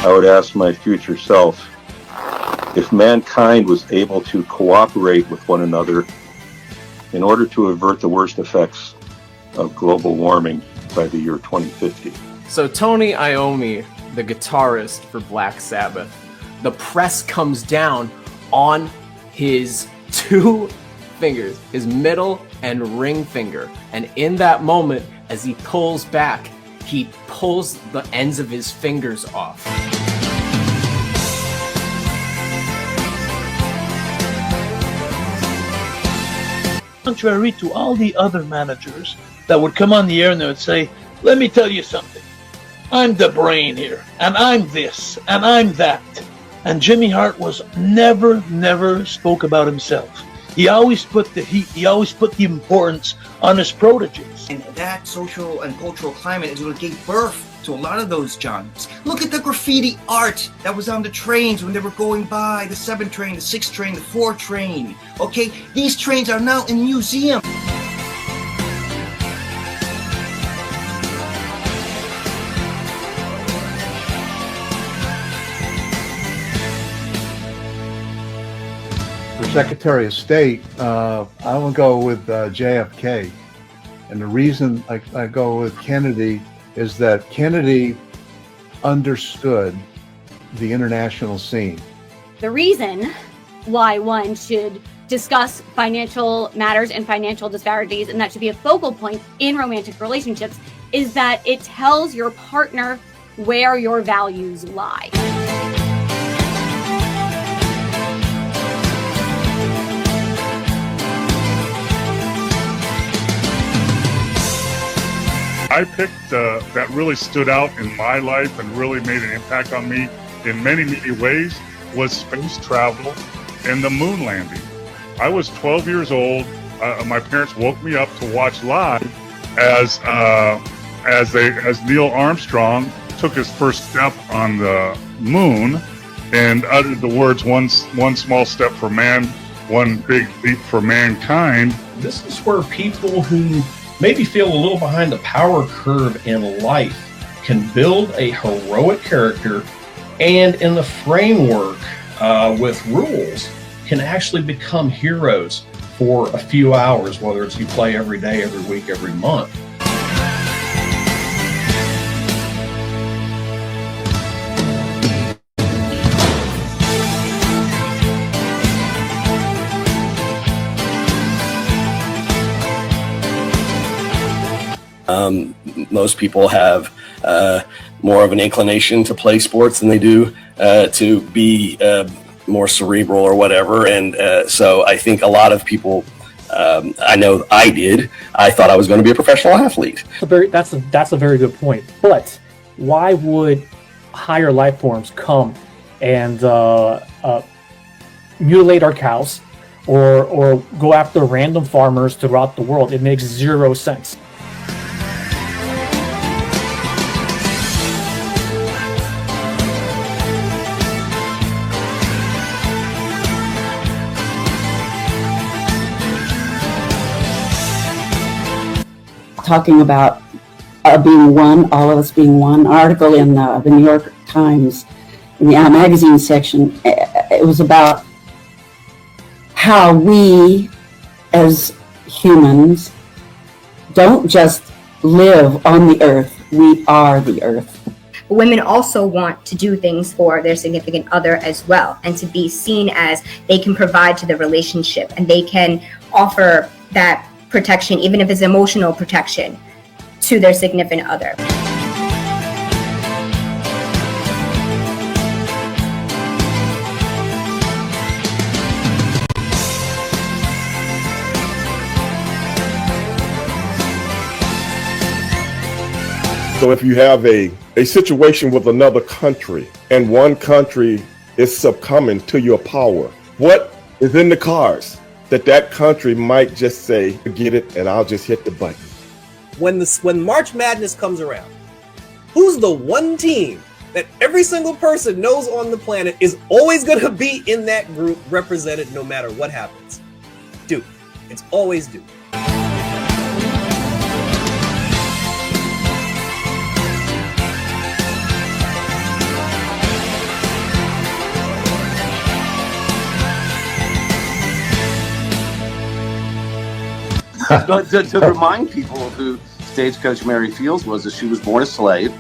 I would ask my future self if mankind was able to cooperate with one another in order to avert the worst effects of global warming by the year 2050. So Tony Iommi, the guitarist for Black Sabbath, the press comes down on his two fingers, his middle and ring finger. And in that moment, as he pulls back, he pulls the ends of his fingers off. Contrary to all the other managers that would come on the air and they would say, let me tell you something. I'm the brain here, and I'm this, and I'm that. And Jimmy Hart was never spoke about himself. He always put the heat, he always put the importance on his proteges. And that social and cultural climate is what gave birth to a lot of those genres. Look at the graffiti art that was on the trains when they were going by, the 7 train, the 6 train, the 4 train. Okay, these trains are now in museums. For Secretary of State, I will go with JFK. And the reason I go with Kennedy is that Kennedy understood the international scene. The reason why one should discuss financial matters and financial disparities, and that should be a focal point in romantic relationships, is that it tells your partner where your values lie. I picked that really stood out in my life and really made an impact on me in many ways was space travel and the moon landing. I was 12 years old. My parents woke me up to watch live as Neil Armstrong took his first step on the moon and uttered the words, one small step for man, one big leap for mankind. This is where people who maybe feel a little behind the power curve in life can build a heroic character, and in the framework with rules can actually become heroes for a few hours, whether it's you play every day, every week, every month. Most people have more of an inclination to play sports than they do to be more cerebral or whatever. And so I think a lot of people, I know I did, I thought I was going to be a professional athlete. That's a very good point. But why would higher life forms come and mutilate our cows or go after random farmers throughout the world? It makes zero sense. Talking about being one, all of us being one. An article in the New York Times, in the magazine section, it was about how we as humans don't just live on the earth, we are the earth. Women also want to do things for their significant other as well, and to be seen as they can provide to the relationship and they can offer that protection, even if it's emotional protection, to their significant other. So if you have a situation with another country and one country is succumbing to your power, what is in the cards that country might just say, forget it, and I'll just hit the button? When March Madness comes around, who's the one team that every single person knows on the planet is always going to be in that group represented no matter what happens? Duke. It's always Duke. But to remind people of who Stagecoach Mary Fields was, that she was born a slave,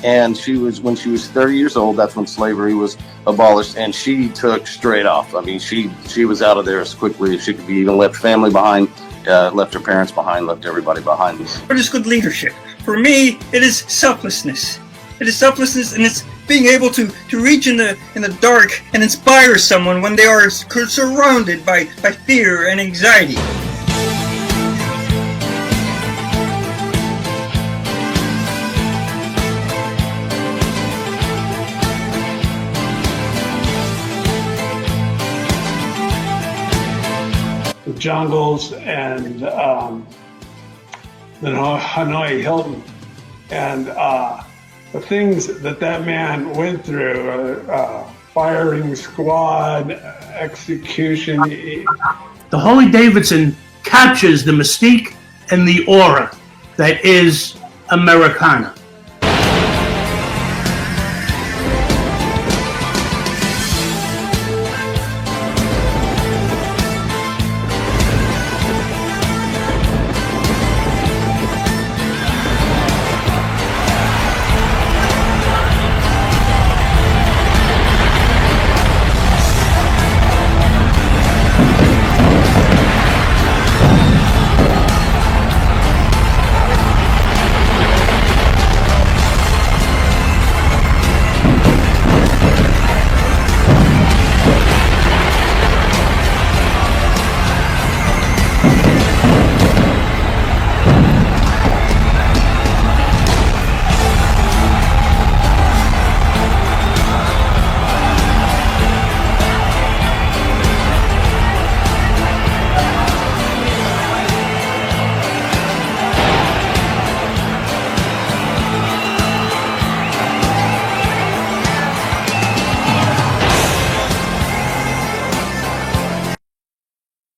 and when she was 30 years old, that's when slavery was abolished, and she took straight off. I mean, she was out of there as quickly as she could be. Even left family behind, left her parents behind, left everybody behind. What is good leadership? For me, it is selflessness. It is selflessness, and it's being able to reach in the dark and inspire someone when they are surrounded by fear and anxiety. The jungles and the Hanoi Hilton, and the things that man went through, firing squad, execution. The Harley Davidson captures the mystique and the aura that is Americana.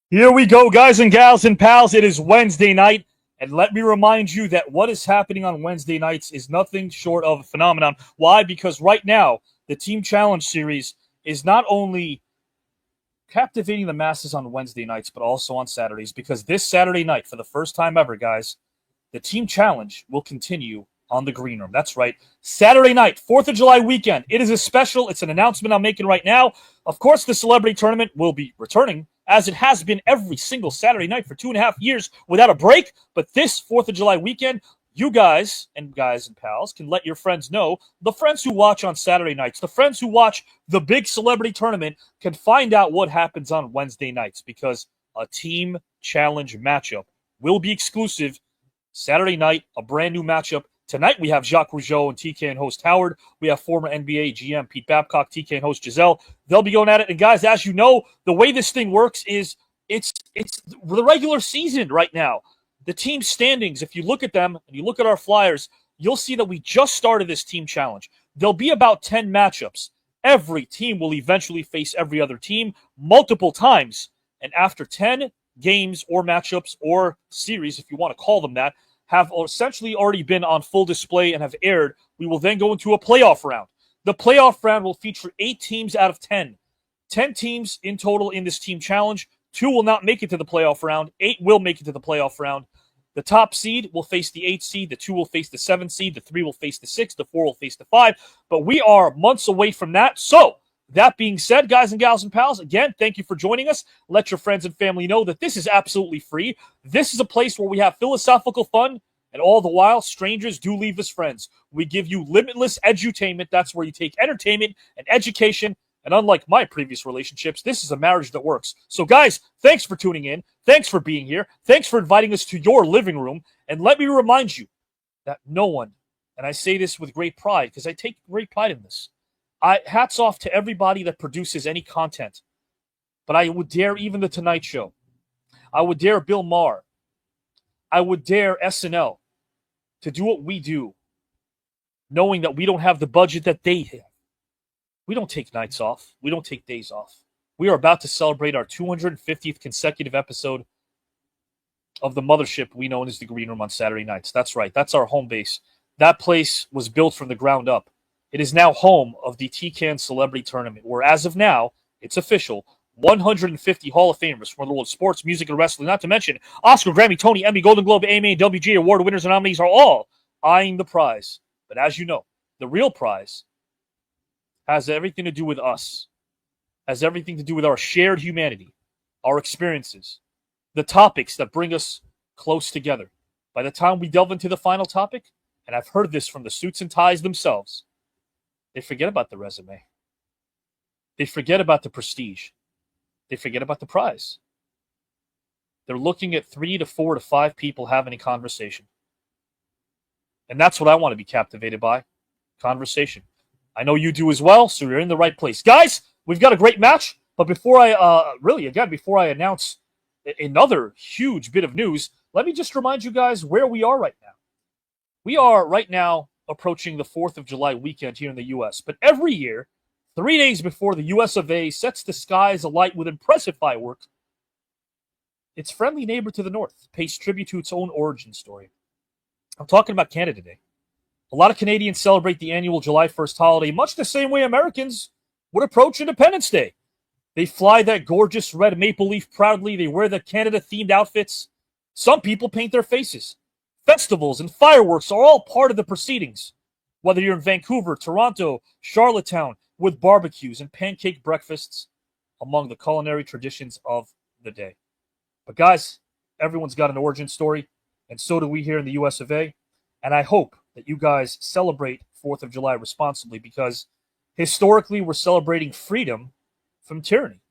Here we go, guys and gals and pals. It is Wednesday night, and let me remind you that what is happening on Wednesday nights is nothing short of a phenomenon. Why? Because right now, the Team Challenge series is not only captivating the masses on Wednesday nights, but also on Saturdays, because this Saturday night, for the first time ever, guys, the Team Challenge will continue on the Green Room. That's right. Saturday night, 4th of July weekend. It is a special. It's an announcement I'm making right now. Of course, the celebrity tournament will be returning, as it has been every single Saturday night for 2.5 years without a break. But this 4th of July weekend, you guys and pals can let your friends know, the friends who watch on Saturday nights, the friends who watch the big celebrity tournament can find out what happens on Wednesday nights, because a Team Challenge matchup will be exclusive Saturday night, a brand new matchup. Tonight we have Jacques Rougeau and TK and host Howard. We have former NBA GM Pete Babcock, TK and host Giselle. They'll be going at it. And guys, as you know, the way this thing works is it's the regular season right now. The team standings, if you look at them and you look at our flyers, you'll see that we just started this Team Challenge. There'll be about 10 matchups. Every team will eventually face every other team multiple times. And after 10 games or matchups or series, if you want to call them that, have essentially already been on full display and have aired, we will then go into a playoff round. The playoff round will feature 8 teams out of 10. 10 teams in total in this Team Challenge. 2 will not make it to the playoff round. 8 will make it to the playoff round. The top seed will face the 8th seed. The 2 will face the 7th seed. The 3 will face the 6th. The 4 will face the 5. But we are months away from that. So, that being said, guys and gals and pals, again, thank you for joining us. Let your friends and family know that this is absolutely free. This is a place where we have philosophical fun, and all the while, strangers do leave as friends. We give you limitless edutainment. That's where you take entertainment and education. And unlike my previous relationships, this is a marriage that works. So guys, thanks for tuning in. Thanks for being here. Thanks for inviting us to your living room. And let me remind you that no one, and I say this with great pride because I take great pride in this, hats off to everybody that produces any content. But I would dare even The Tonight Show. I would dare Bill Maher. I would dare SNL to do what we do, knowing that we don't have the budget that they have. We don't take nights off. We don't take days off. We are about to celebrate our 250th consecutive episode of the mothership we know as the Green Room on Saturday nights. That's right. That's our home base. That place was built from the ground up. It is now home of the TCAN Celebrity Tournament, where as of now, it's official, 150 Hall of Famers from the world of sports, music, and wrestling, not to mention Oscar, Grammy, Tony, Emmy, Golden Globe, AMA, and WGA award winners and nominees are all eyeing the prize. But as you know, the real prize has everything to do with us, has everything to do with our shared humanity, our experiences, the topics that bring us close together. By the time we delve into the final topic, and I've heard this from the suits and ties themselves, they forget about the resume. They forget about the prestige. They forget about the prize. They're looking at 3 to 4 to 5 people having a conversation. And that's what I want to be captivated by. Conversation. I know you do as well, so you're in the right place. Guys, we've got a great match, but before I announce another huge bit of news, let me just remind you guys where we are right now. We are right now approaching the 4th of July weekend here in the U.S., but every year, 3 days before the U.S. of A. sets the skies alight with impressive fireworks, its friendly neighbor to the north pays tribute to its own origin story. I'm talking about Canada Day. A lot of Canadians celebrate the annual July 1st holiday much the same way Americans would approach Independence Day. They fly that gorgeous red maple leaf proudly. They wear the Canada-themed outfits. Some people paint their faces. Festivals and fireworks are all part of the proceedings. Whether you're in Vancouver, Toronto, Charlottetown, with barbecues and pancake breakfasts among the culinary traditions of the day. But guys, everyone's got an origin story, and so do we here in the US of A. And I hope that you guys celebrate 4th of July responsibly, because historically we're celebrating freedom from tyranny,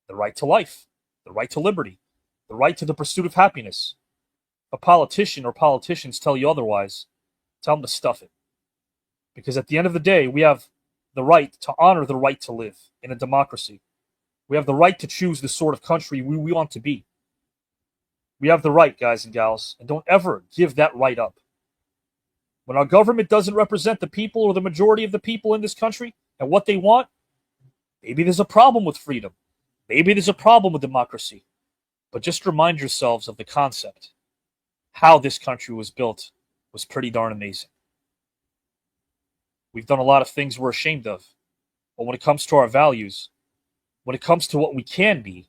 the right to life, the right to liberty, the right to the pursuit of happiness. If a politician or politicians tell you otherwise, tell them to stuff it. Because at the end of the day, we have the right to honor the right to live in a democracy. We have the right to choose the sort of country we want to be. We have the right, guys and gals, and don't ever give that right up. When our government doesn't represent the people or the majority of the people in this country and what they want, maybe there's a problem with freedom. Maybe there's a problem with democracy. But just remind yourselves of the concept. How this country was built was pretty darn amazing. We've done a lot of things we're ashamed of. But when it comes to our values, when it comes to what we can be,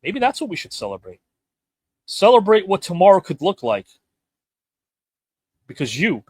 maybe that's what we should celebrate. Celebrate what tomorrow could look like. Because you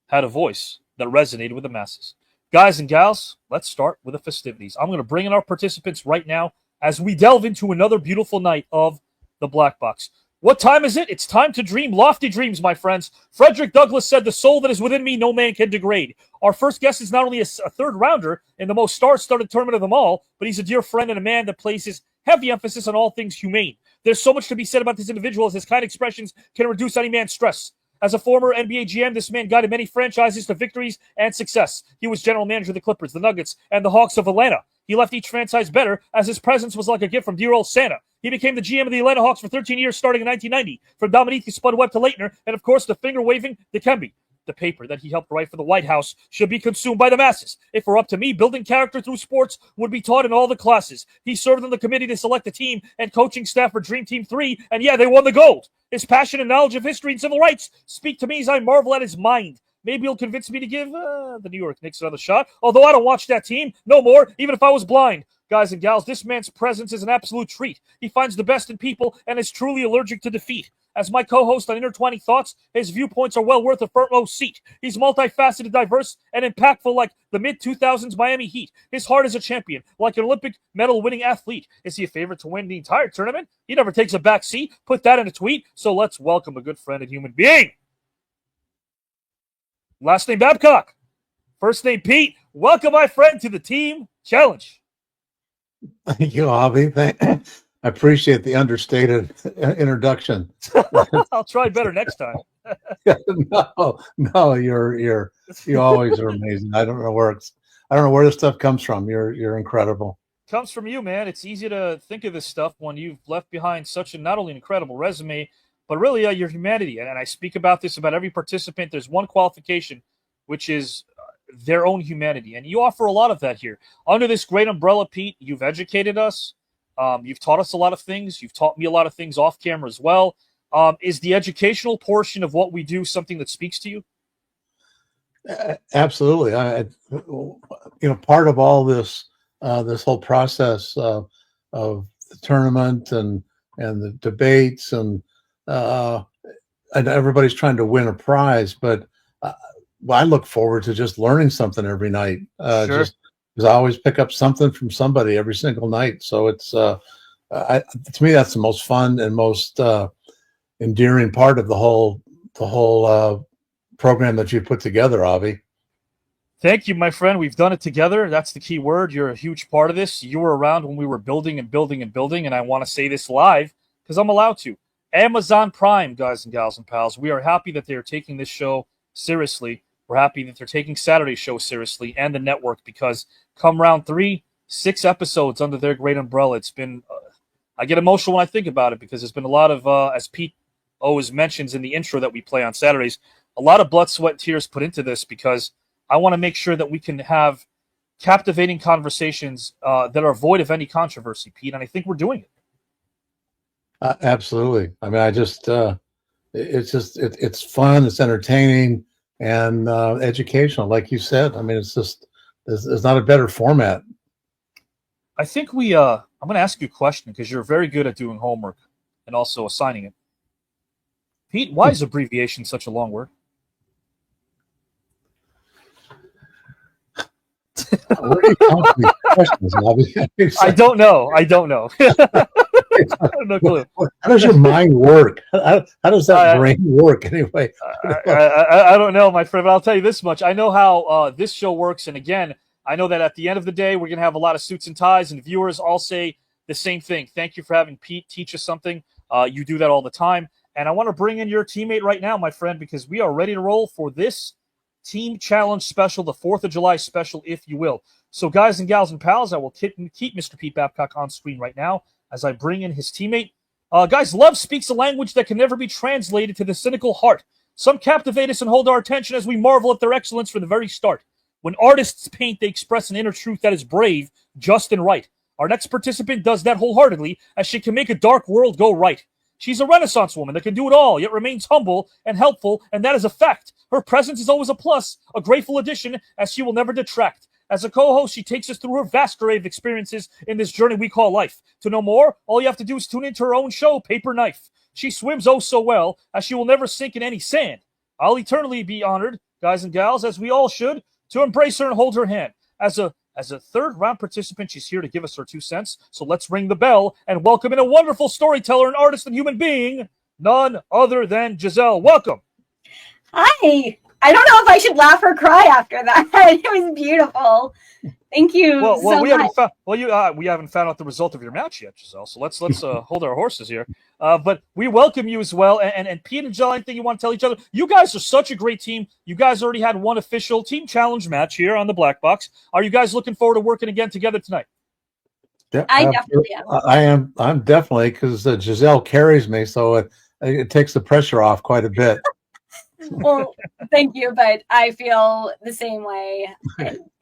had a voice that resonated with the masses. Guys and gals, let's start with the festivities. I'm going to bring in our participants right now as we delve into another beautiful night of the Black Box. What time is it? It's time to dream lofty dreams, my friends. Frederick Douglass said, "The soul that is within me, no man can degrade." Our first guest is not only a third rounder in the most star-studded tournament of them all, but he's a dear friend and a man that places heavy emphasis on all things humane. There's so much to be said about this individual, as his kind expressions can reduce any man's stress. As a former NBA GM, this man guided many franchises to victories and success. He was general manager of the Clippers, the Nuggets, and the Hawks of Atlanta. He left each franchise better, as his presence was like a gift from dear old Santa. He became the GM of the Atlanta Hawks for 13 years, starting in 1990, from Dominique Spud Webb to Leitner, and of course the finger-waving Dikembe. The paper that he helped write for the White House should be consumed by the masses. If it were up to me, building character through sports would be taught in all the classes. He served on the committee to select the team and coaching staff for Dream Team 3, and yeah, they won the gold. His passion and knowledge of history and civil rights speak to me as I marvel at his mind. Maybe he'll convince me to give the New York Knicks another shot, although I don't watch that team, no more, even if I was blind. Guys and gals, this man's presence is an absolute treat. He finds the best in people and is truly allergic to defeat. As my co-host on Intertwining Thoughts, his viewpoints are well worth a front row seat. He's multifaceted, diverse, and impactful like the mid-2000s Miami Heat. His heart is a champion, like an Olympic medal-winning athlete. Is he a favorite to win the entire tournament? He never takes a back seat. Put that in a tweet. So let's welcome a good friend and human being. Last name Babcock. First name Pete. Welcome, my friend, to the Team Challenge. Thank you, Avi. I appreciate the understated introduction. I'll try better next time. No, you always are amazing. I don't know where this stuff comes from. You're incredible. Comes from you, man. It's easy to think of this stuff when you've left behind such a not only an incredible resume, but really your humanity. And I speak about this about every participant. There's one qualification, which is their own humanity. And you offer a lot of that here. Under this great umbrella, Pete, you've educated us. You've taught us a lot of things. You've taught me a lot of things off camera as well. Is the educational portion of what we do something that speaks to you? Absolutely. Part of all this, this whole process the tournament and the debates and everybody's trying to win a prize, but I look forward to just learning something every night. Sure. Just because I always pick up something from somebody every single night. So it's to me that's the most fun and most endearing part of the whole program that you put together, Avi. Thank you, my friend. We've done it together. That's the key word. You're a huge part of this. You were around when we were building and building and building, and I want to say this live because I'm allowed to. Amazon Prime, guys and gals and pals, we are happy that they're taking this show seriously. We're happy that they're taking Saturday's show seriously and the network because come round 3, 6 episodes under their great umbrella. It's been, I get emotional when I think about it because there's been a lot of, as Pete always mentions in the intro that we play on Saturdays, a lot of blood, sweat, and tears put into this because I want to make sure that we can have captivating conversations that are void of any controversy, Pete, and I think we're doing it. Absolutely. I mean, it's fun, it's entertaining, and educational, like you said. I mean, it's just there's not a better format. I think I'm going to ask you a question because you're very good at doing homework and also assigning it. Pete, why is abbreviation such a long word? I don't know. I don't know. I have no clue. How does your mind work? How does that brain work anyway? I don't know, my friend, but I'll tell you this much. I know how this show works. And again, I know that at the end of the day, we're going to have a lot of suits and ties, and viewers all say the same thing. Thank you for having Pete teach us something. You do that all the time. And I want to bring in your teammate right now, my friend, because we are ready to roll for this Team Challenge special, the 4th of July special, if you will. So, guys and gals and pals, I will keep Mr. Pete Babcock on screen right now as I bring in his teammate. Guys, love speaks a language that can never be translated to the cynical heart. Some captivate us and hold our attention as we marvel at their excellence from the very start. When artists paint, they express an inner truth that is brave, just, and right. Our next participant does that wholeheartedly, as she can make a dark world go right. She's a Renaissance woman that can do it all, yet remains humble and helpful, and that is a fact. Her presence is always a plus, a grateful addition, as she will never detract. As a co-host, she takes us through her vast array of experiences in this journey we call life. To know more, all you have to do is tune into her own show, Paper Knife. She swims oh so well, as she will never sink in any sand. I'll eternally be honored, guys and gals, as we all should, to embrace her and hold her hand. As a third-round participant, she's here to give us her 2 cents. So let's ring the bell and welcome in a wonderful storyteller, and artist, and human being, none other than Giselle. Welcome. Hi. I don't know if I should laugh or cry after that. It was beautiful. Thank you so we much. We haven't found out the result of your match yet, Giselle. So let's hold our horses here. But we welcome you as well. And Pete and Giselle, anything you want to tell each other? You guys are such a great team. You guys already had one official team challenge match here on the Black Box. Are you guys looking forward to working again together tonight? Yeah, I definitely am. I'm definitely, because Giselle carries me, so it takes the pressure off quite a bit. Well, thank you, but I feel the same way.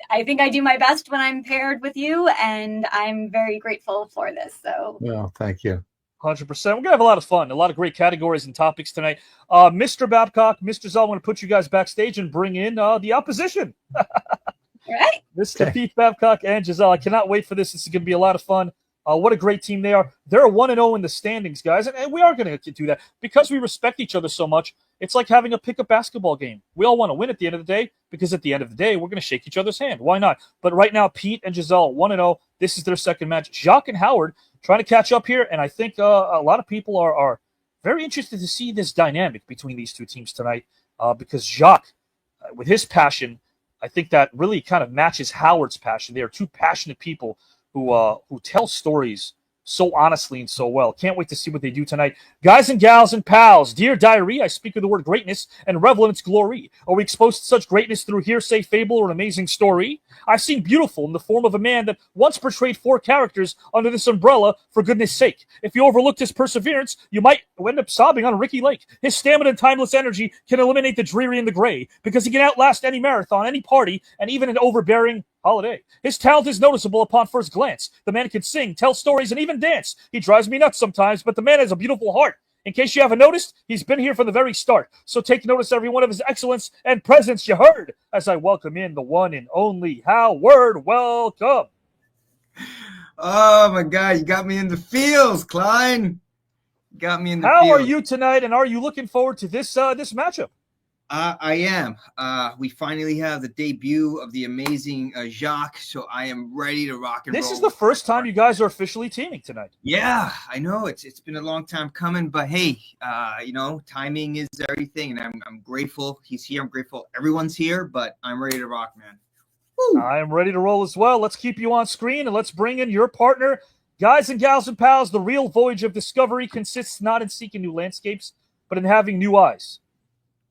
I think I do my best when I'm paired with you, and I'm very grateful for this. So, yeah, thank you. 100%. We're going to have a lot of fun, a lot of great categories and topics tonight. Mr. Babcock, Mr. Giselle, I'm going to put you guys backstage and bring in the opposition. All right. Mr. Pete Babcock and Giselle, I cannot wait for this. This is going to be a lot of fun. What a great team they are. They're 1-0 in the standings, guys, and we are going to do that. Because we respect each other so much, it's like having a pickup basketball game. We all want to win at the end of the day, because at the end of the day, we're going to shake each other's hand. Why not? But right now, Pete and Giselle, 1-0. This is their second match. Jacques and Howard trying to catch up here, and I think a lot of people are very interested to see this dynamic between these two teams tonight, because Jacques, with his passion, I think that really kind of matches Howard's passion. They are two passionate people who tell stories so honestly and so well. Can't wait to see what they do tonight. Guys and gals and pals, dear diary, I speak of the word greatness and revel in its glory. Are we exposed to such greatness through hearsay, fable, or an amazing story? I've seen beautiful in the form of a man that once portrayed 4 characters under this umbrella, for goodness sake. If you overlooked his perseverance, you might end up sobbing on a Ricky Lake. His stamina and timeless energy can eliminate the dreary and the gray, because he can outlast any marathon, any party, and even an overbearing holiday. His talent is noticeable upon first glance. The man can sing, tell stories, and even dance. He drives me nuts sometimes, but the man has a beautiful heart. In case you haven't noticed, he's been here from the very start. So take notice, every one of his excellence and presence you heard, as I welcome in the one and only Howard. Welcome. Oh my God, you got me in the feels, Klein. You got me in the How feels. are you tonight, and are you looking forward to this this matchup? I am. We finally have the debut of the amazing Jacques, so I am ready to rock and roll. This is the first time you guys are officially teaming tonight. Yeah, I know it's been a long time coming, but hey, timing is everything, and I'm grateful he's here. I'm grateful everyone's here, but I'm ready to rock, man. I am ready to roll as well. Let's keep you on screen, and let's bring in your partner. Guys and gals and pals, the real voyage of discovery consists not in seeking new landscapes, but in having new eyes.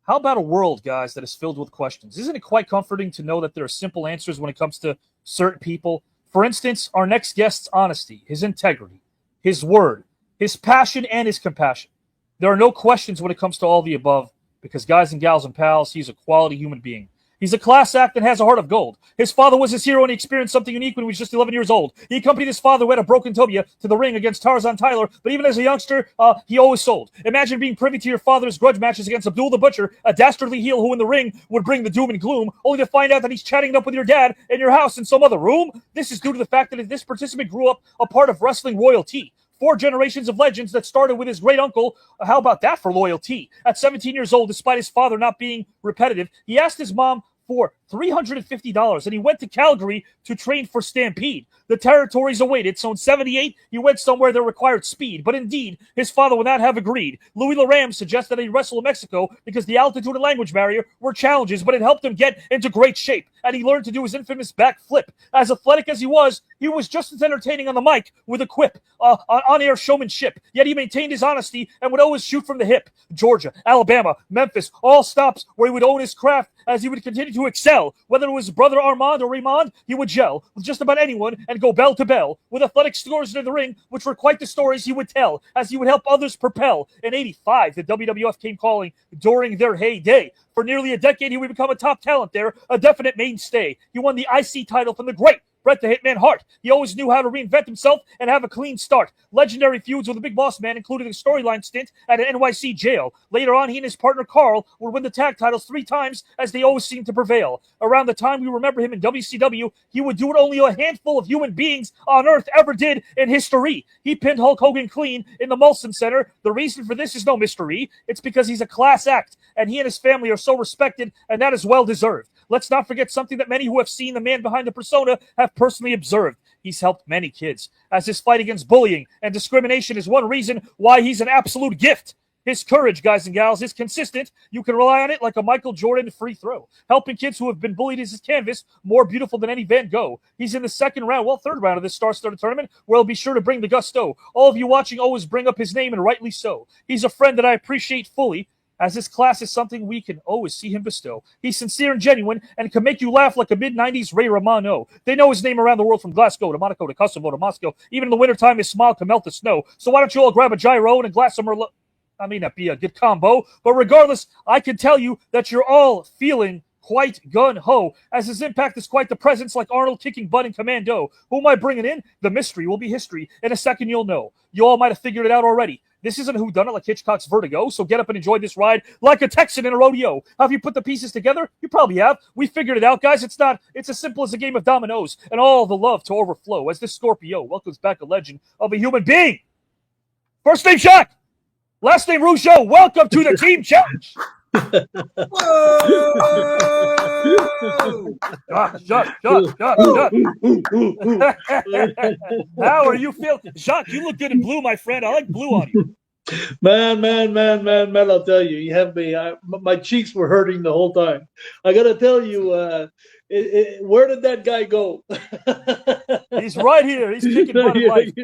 How about a world, guys, that is filled with questions? Isn't it quite comforting to know that there are simple answers when it comes to certain people? For instance, our next guest's honesty, his integrity, his word, his passion, and his compassion. There are no questions when it comes to all the above, because guys and gals and pals, he's a quality human being. He's a class act and has a heart of gold. His father was his hero and he experienced something unique when he was just 11 years old. He accompanied his father who had a broken tibia to the ring against Tarzan Tyler, but even as a youngster, he always sold. Imagine being privy to your father's grudge matches against Abdul the Butcher, a dastardly heel who in the ring would bring the doom and gloom, only to find out that he's chatting it up with your dad in your house in some other room. This is due to the fact that this participant grew up a part of wrestling royalty. 4 generations of legends that started with his great uncle. How about that for loyalty? At 17 years old, despite his father not being repetitive, he asked his mom for $350, and he went to Calgary to train for Stampede. The territories awaited, so in 78, he went somewhere that required speed. But indeed, his father would not have agreed. Louis Laram suggested that he wrestle in Mexico because the altitude and language barrier were challenges, but it helped him get into great shape, and he learned to do his infamous back flip. As athletic as he was just as entertaining on the mic with a quip, on-air showmanship, yet he maintained his honesty and would always shoot from the hip. Georgia, Alabama, Memphis, all stops where he would own his craft as he would continue to excel. Whether it was his brother Armand or Raymond, he would gel with just about anyone and go bell to bell with athletic stories in the ring, which were quite the stories he would tell as he would help others propel. In 85, the WWF came calling during their heyday. For nearly a decade, he would become a top talent there, a definite mainstay. He won the IC title from the great Bret the Hitman Hart. He always knew how to reinvent himself and have a clean start. Legendary feuds with the Big Boss Man included a storyline stint at an NYC jail. Later on, he and his partner Carl would win the tag titles 3 times as they always seemed to prevail. Around the time we remember him in WCW, he would do what only a handful of human beings on Earth ever did in history. He pinned Hulk Hogan clean in the Molson Center. The reason for this is no mystery. It's because he's a class act, and he and his family are so respected, and that is well deserved. Let's not forget something that many who have seen the man behind the persona have personally observed. He's helped many kids, as his fight against bullying and discrimination is one reason why he's an absolute gift. His courage, guys and gals, is consistent. You can rely on it like a Michael Jordan free throw. Helping kids who have been bullied is his canvas, more beautiful than any Van Gogh. He's in the third round of this star-studded tournament, where he'll be sure to bring the gusto. All of you watching always bring up his name, and rightly so. He's a friend that I appreciate fully, as his class is something we can always see him bestow. He's sincere and genuine and can make you laugh like a mid-90s Ray Romano. They know his name around the world from Glasgow to Monaco to Kosovo to Moscow. Even in the wintertime, his smile can melt the snow. So why don't you all grab a gyro and a glass of Merlot? I may not be a good combo, but regardless, I can tell you that you're all feeling quite gun-ho, as his impact is quite the presence, like Arnold kicking butt in Commando. Who am I bringing in? The mystery will be history. In a second, you'll know. You all might have figured it out already. This isn't a whodunit like Hitchcock's Vertigo, so get up and enjoy this ride like a Texan in a rodeo. Have you put the pieces together? You probably have. We figured it out, guys. It's as simple as a game of dominoes, and all the love to overflow as this Scorpio welcomes back a legend of a human being. First name Jacques, last name Rougeau. Welcome to the Team Challenge. Jacques. How are you feeling? Jacques, you look good in blue, my friend. I like blue on you. Man, I'll tell you, you have me. My cheeks were hurting the whole time. I got to tell you, where did that guy go? He's right here. He's kicking butt in life.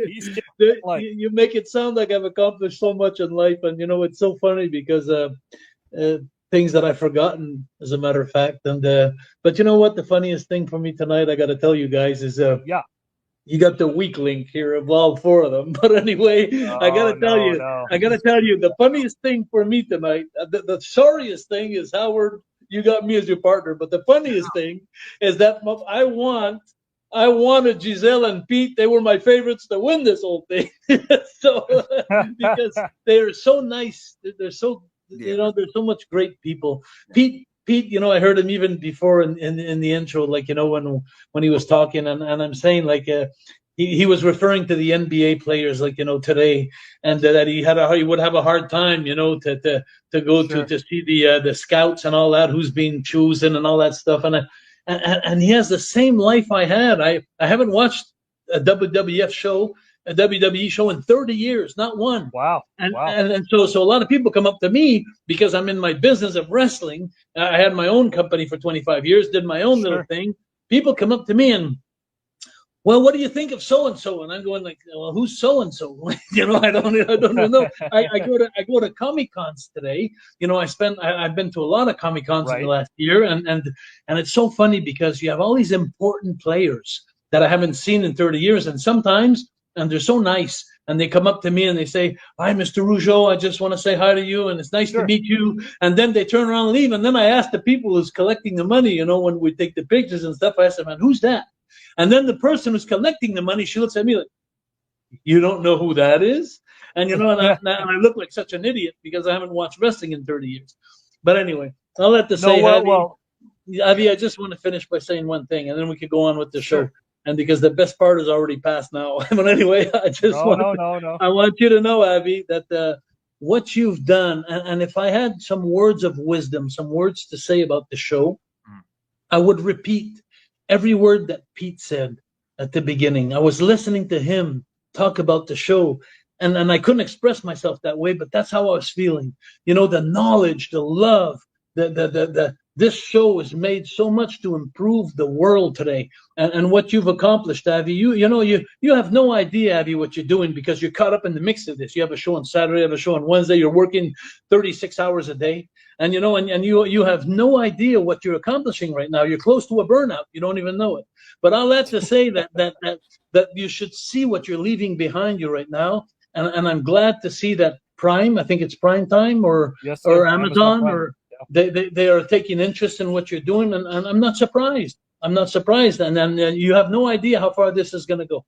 You make it sound like I've accomplished so much in life. And, it's so funny because things that I've forgotten, as a matter of fact. But you know what? The funniest thing for me tonight, I got to tell you guys, is you got the weak link here of all 4 of them. But anyway, I got to tell you, the funniest thing for me tonight, the sorriest thing is, Howard, you got me as your partner. But the funniest thing is that I wanted Giselle and Pete. They were my favorites to win this whole thing. So because they're so nice. They're so, there's so much great people. Pete, I heard him even before in the intro, like, when he was talking, and I'm saying, like, he was referring to the NBA players, like, today, and that he would have a hard time, to go to see the scouts and all that, who's being chosen and all that stuff, and he has the same life I had. I haven't watched a WWE show in 30 years, not one. Wow. And so a lot of people come up to me because I'm in my business of wrestling. I had my own company for 25 years, did my own little thing. People come up to me and, well, what do you think of so and so? And I'm going like, well, who's so and so? I don't know. I go to Comic Cons today. I've been to a lot of Comic Cons in the last year, and it's so funny because you have all these important players that I haven't seen in 30 years, and sometimes, and they're so nice, and they come up to me and they say, "Hi, Mr. Rougeau, I just want to say hi to you, and it's nice to meet you." And then they turn around and leave, and then I ask the people who's collecting the money, when we take the pictures and stuff, I ask them, "Man, who's that?" And then the person who's collecting the money, she looks at me like, "You don't know who that is?" And and I look like such an idiot because I haven't watched wrestling in 30 years. But anyway, I'll let the say, Avi, I just want to finish by saying one thing, and then we could go on with the show. And because the best part is already past now. But anyway, I want you to know, Avi, that what you've done, and if I had some words of wisdom, some words to say about the show, I would repeat every word that Pete said at the beginning. I was listening to him talk about the show, and I couldn't express myself that way, but that's how I was feeling. The knowledge, the love, this show has made so much to improve the world today, and what you've accomplished, Avi. You have no idea, Avi, what you're doing because you're caught up in the mix of this. You have a show on Saturday, you have a show on Wednesday. You're working 36 hours a day, and you have no idea what you're accomplishing right now. You're close to a burnout. You don't even know it. But I'll have to say that you should see what you're leaving behind you right now, and I'm glad to see that Prime. I think it's Prime Time or Amazon or. They are taking interest in what you're doing, and I'm not surprised. And then you have no idea how far this is going to go.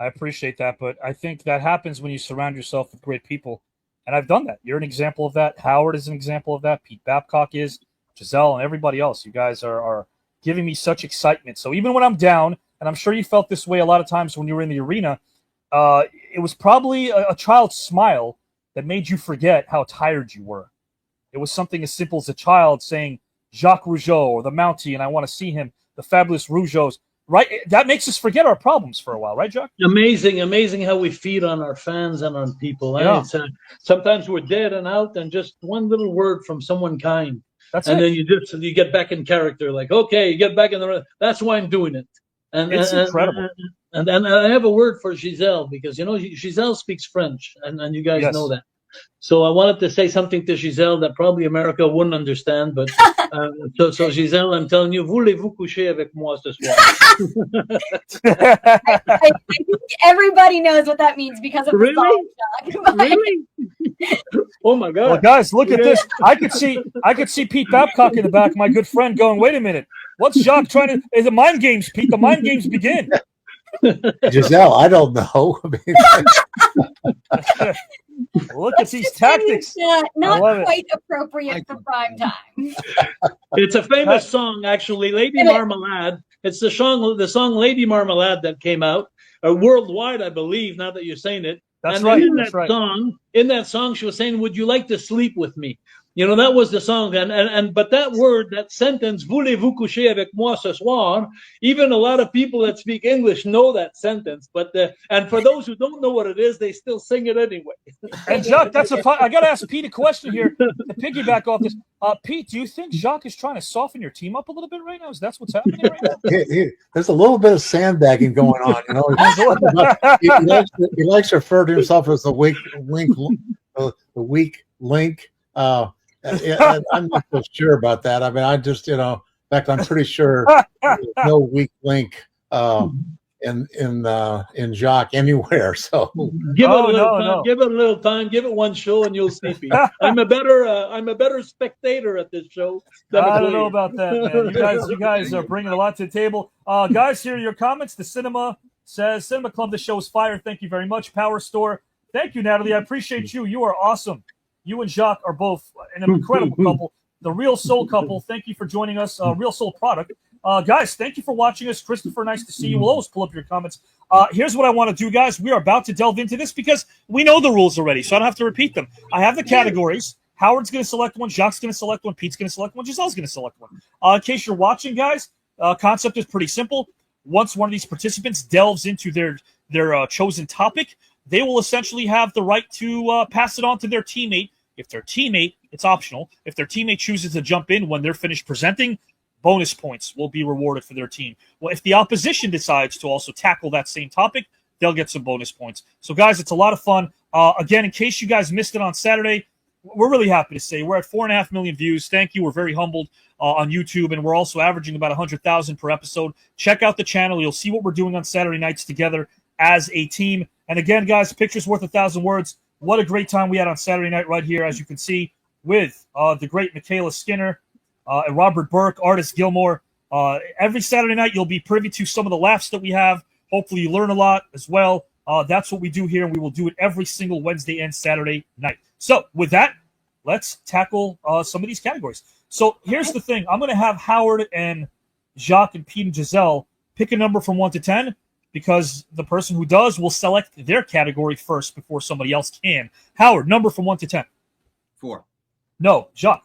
I appreciate that, but I think that happens when you surround yourself with great people, and I've done that. You're an example of that. Howard is an example of that. Pete Babcock is, Giselle, and everybody else. You guys are giving me such excitement. So even when I'm down, and I'm sure you felt this way a lot of times when you were in the arena, it was probably a child's smile that made you forget how tired you were. It was something as simple as a child saying Jacques Rougeau or the Mountie, and I want to see him, the fabulous Rougeaus. Right? That makes us forget our problems for a while, right, Jacques? Amazing how we feed on our fans and on people. Yeah. Sometimes we're dead and out, and just one little word from someone kind. Then you get back in character, like, okay, you get back in the. That's why I'm doing it. And it's incredible. And I have a word for Giselle because Giselle speaks French, and you guys know that. So I wanted to say something to Giselle that probably America wouldn't understand, but so Giselle, I'm telling you, voulez-vous coucher avec moi ce soir? I think everybody knows what that means because of the song, Jacques. Really? Oh my God! Well, guys, look at this. I could see Pete Babcock in the back, my good friend, going, "Wait a minute, what's Jacques trying to? Is it mind games, Pete? The mind games begin." Giselle, I don't know. Look at these tactics. Not quite appropriate for prime time. It's a famous song, actually, Lady Marmalade. It's the song Lady Marmalade that came out worldwide, I believe, now that you're saying it. That's right. In that song, she was saying, "Would you like to sleep with me?" That was the song. But that word, that sentence, voulez-vous coucher avec moi ce soir, even a lot of people that speak English know that sentence. But and for those who don't know what it is, they still sing it anyway. And Jacques, I got to ask Pete a question here to piggyback off this. Pete, do you think Jacques is trying to soften your team up a little bit right now? Is that what's happening right now? There's a little bit of sandbagging going on. He likes to refer to himself as the weak link. I'm not so sure about that. I mean, I just, in fact, I'm pretty sure there's no weak link in Jacques anywhere. So give it a little time. Give it a little time. Give it one show, and you'll see. I'm a better spectator at this show. I don't know about that, man. You guys are bringing a lot to the table. Guys, here are your comments. The Cinema says, "Cinema Club, the show is fire. Thank you very much. Power Store, thank you, Natalie. I appreciate you. You are awesome. You and Jacques are both an incredible couple. The Real Soul couple, thank you for joining us. Real Soul Product, Guys, thank you for watching us. Christopher, nice to see you. We'll always pull up your comments. Here's what I want to do, guys. We are about to delve into this because we know the rules already, so I don't have to repeat them. I have the categories. Howard's going to select one. Jacques' going to select one. Pete's going to select one. Giselle's going to select one. In case you're watching, guys, concept is pretty simple. Once one of these participants delves into their chosen topic, they will essentially have the right to pass it on to their teammate. If their teammate, it's optional. If their teammate chooses to jump in when they're finished presenting, bonus points will be rewarded for their team. Well, if the opposition decides to also tackle that same topic, they'll get some bonus points. So, guys, it's a lot of fun. Again, in case you guys missed it on Saturday, we're really happy to say we're at 4.5 million views. Thank you. We're very humbled on YouTube, and we're also averaging about 100,000 per episode. Check out the channel. You'll see what we're doing on Saturday nights together as a team. And again, guys, picture's worth 1,000 words. What a great time we had on Saturday night right here, as you can see, with the great Michaela Skinner, and Robert Burke, Artist Gilmore. Every Saturday night, you'll be privy to some of the laughs that we have. Hopefully, you learn a lot as well. That's what we do here, and we will do it every single Wednesday and Saturday night. So, with that, let's tackle some of these categories. So, here's the thing. I'm going to have Howard and Jacques and Pete and Giselle pick a number from 1 to 10, because the person who does will select their category first before somebody else can. Howard, number from 1 to 10. 4. No. Jacques.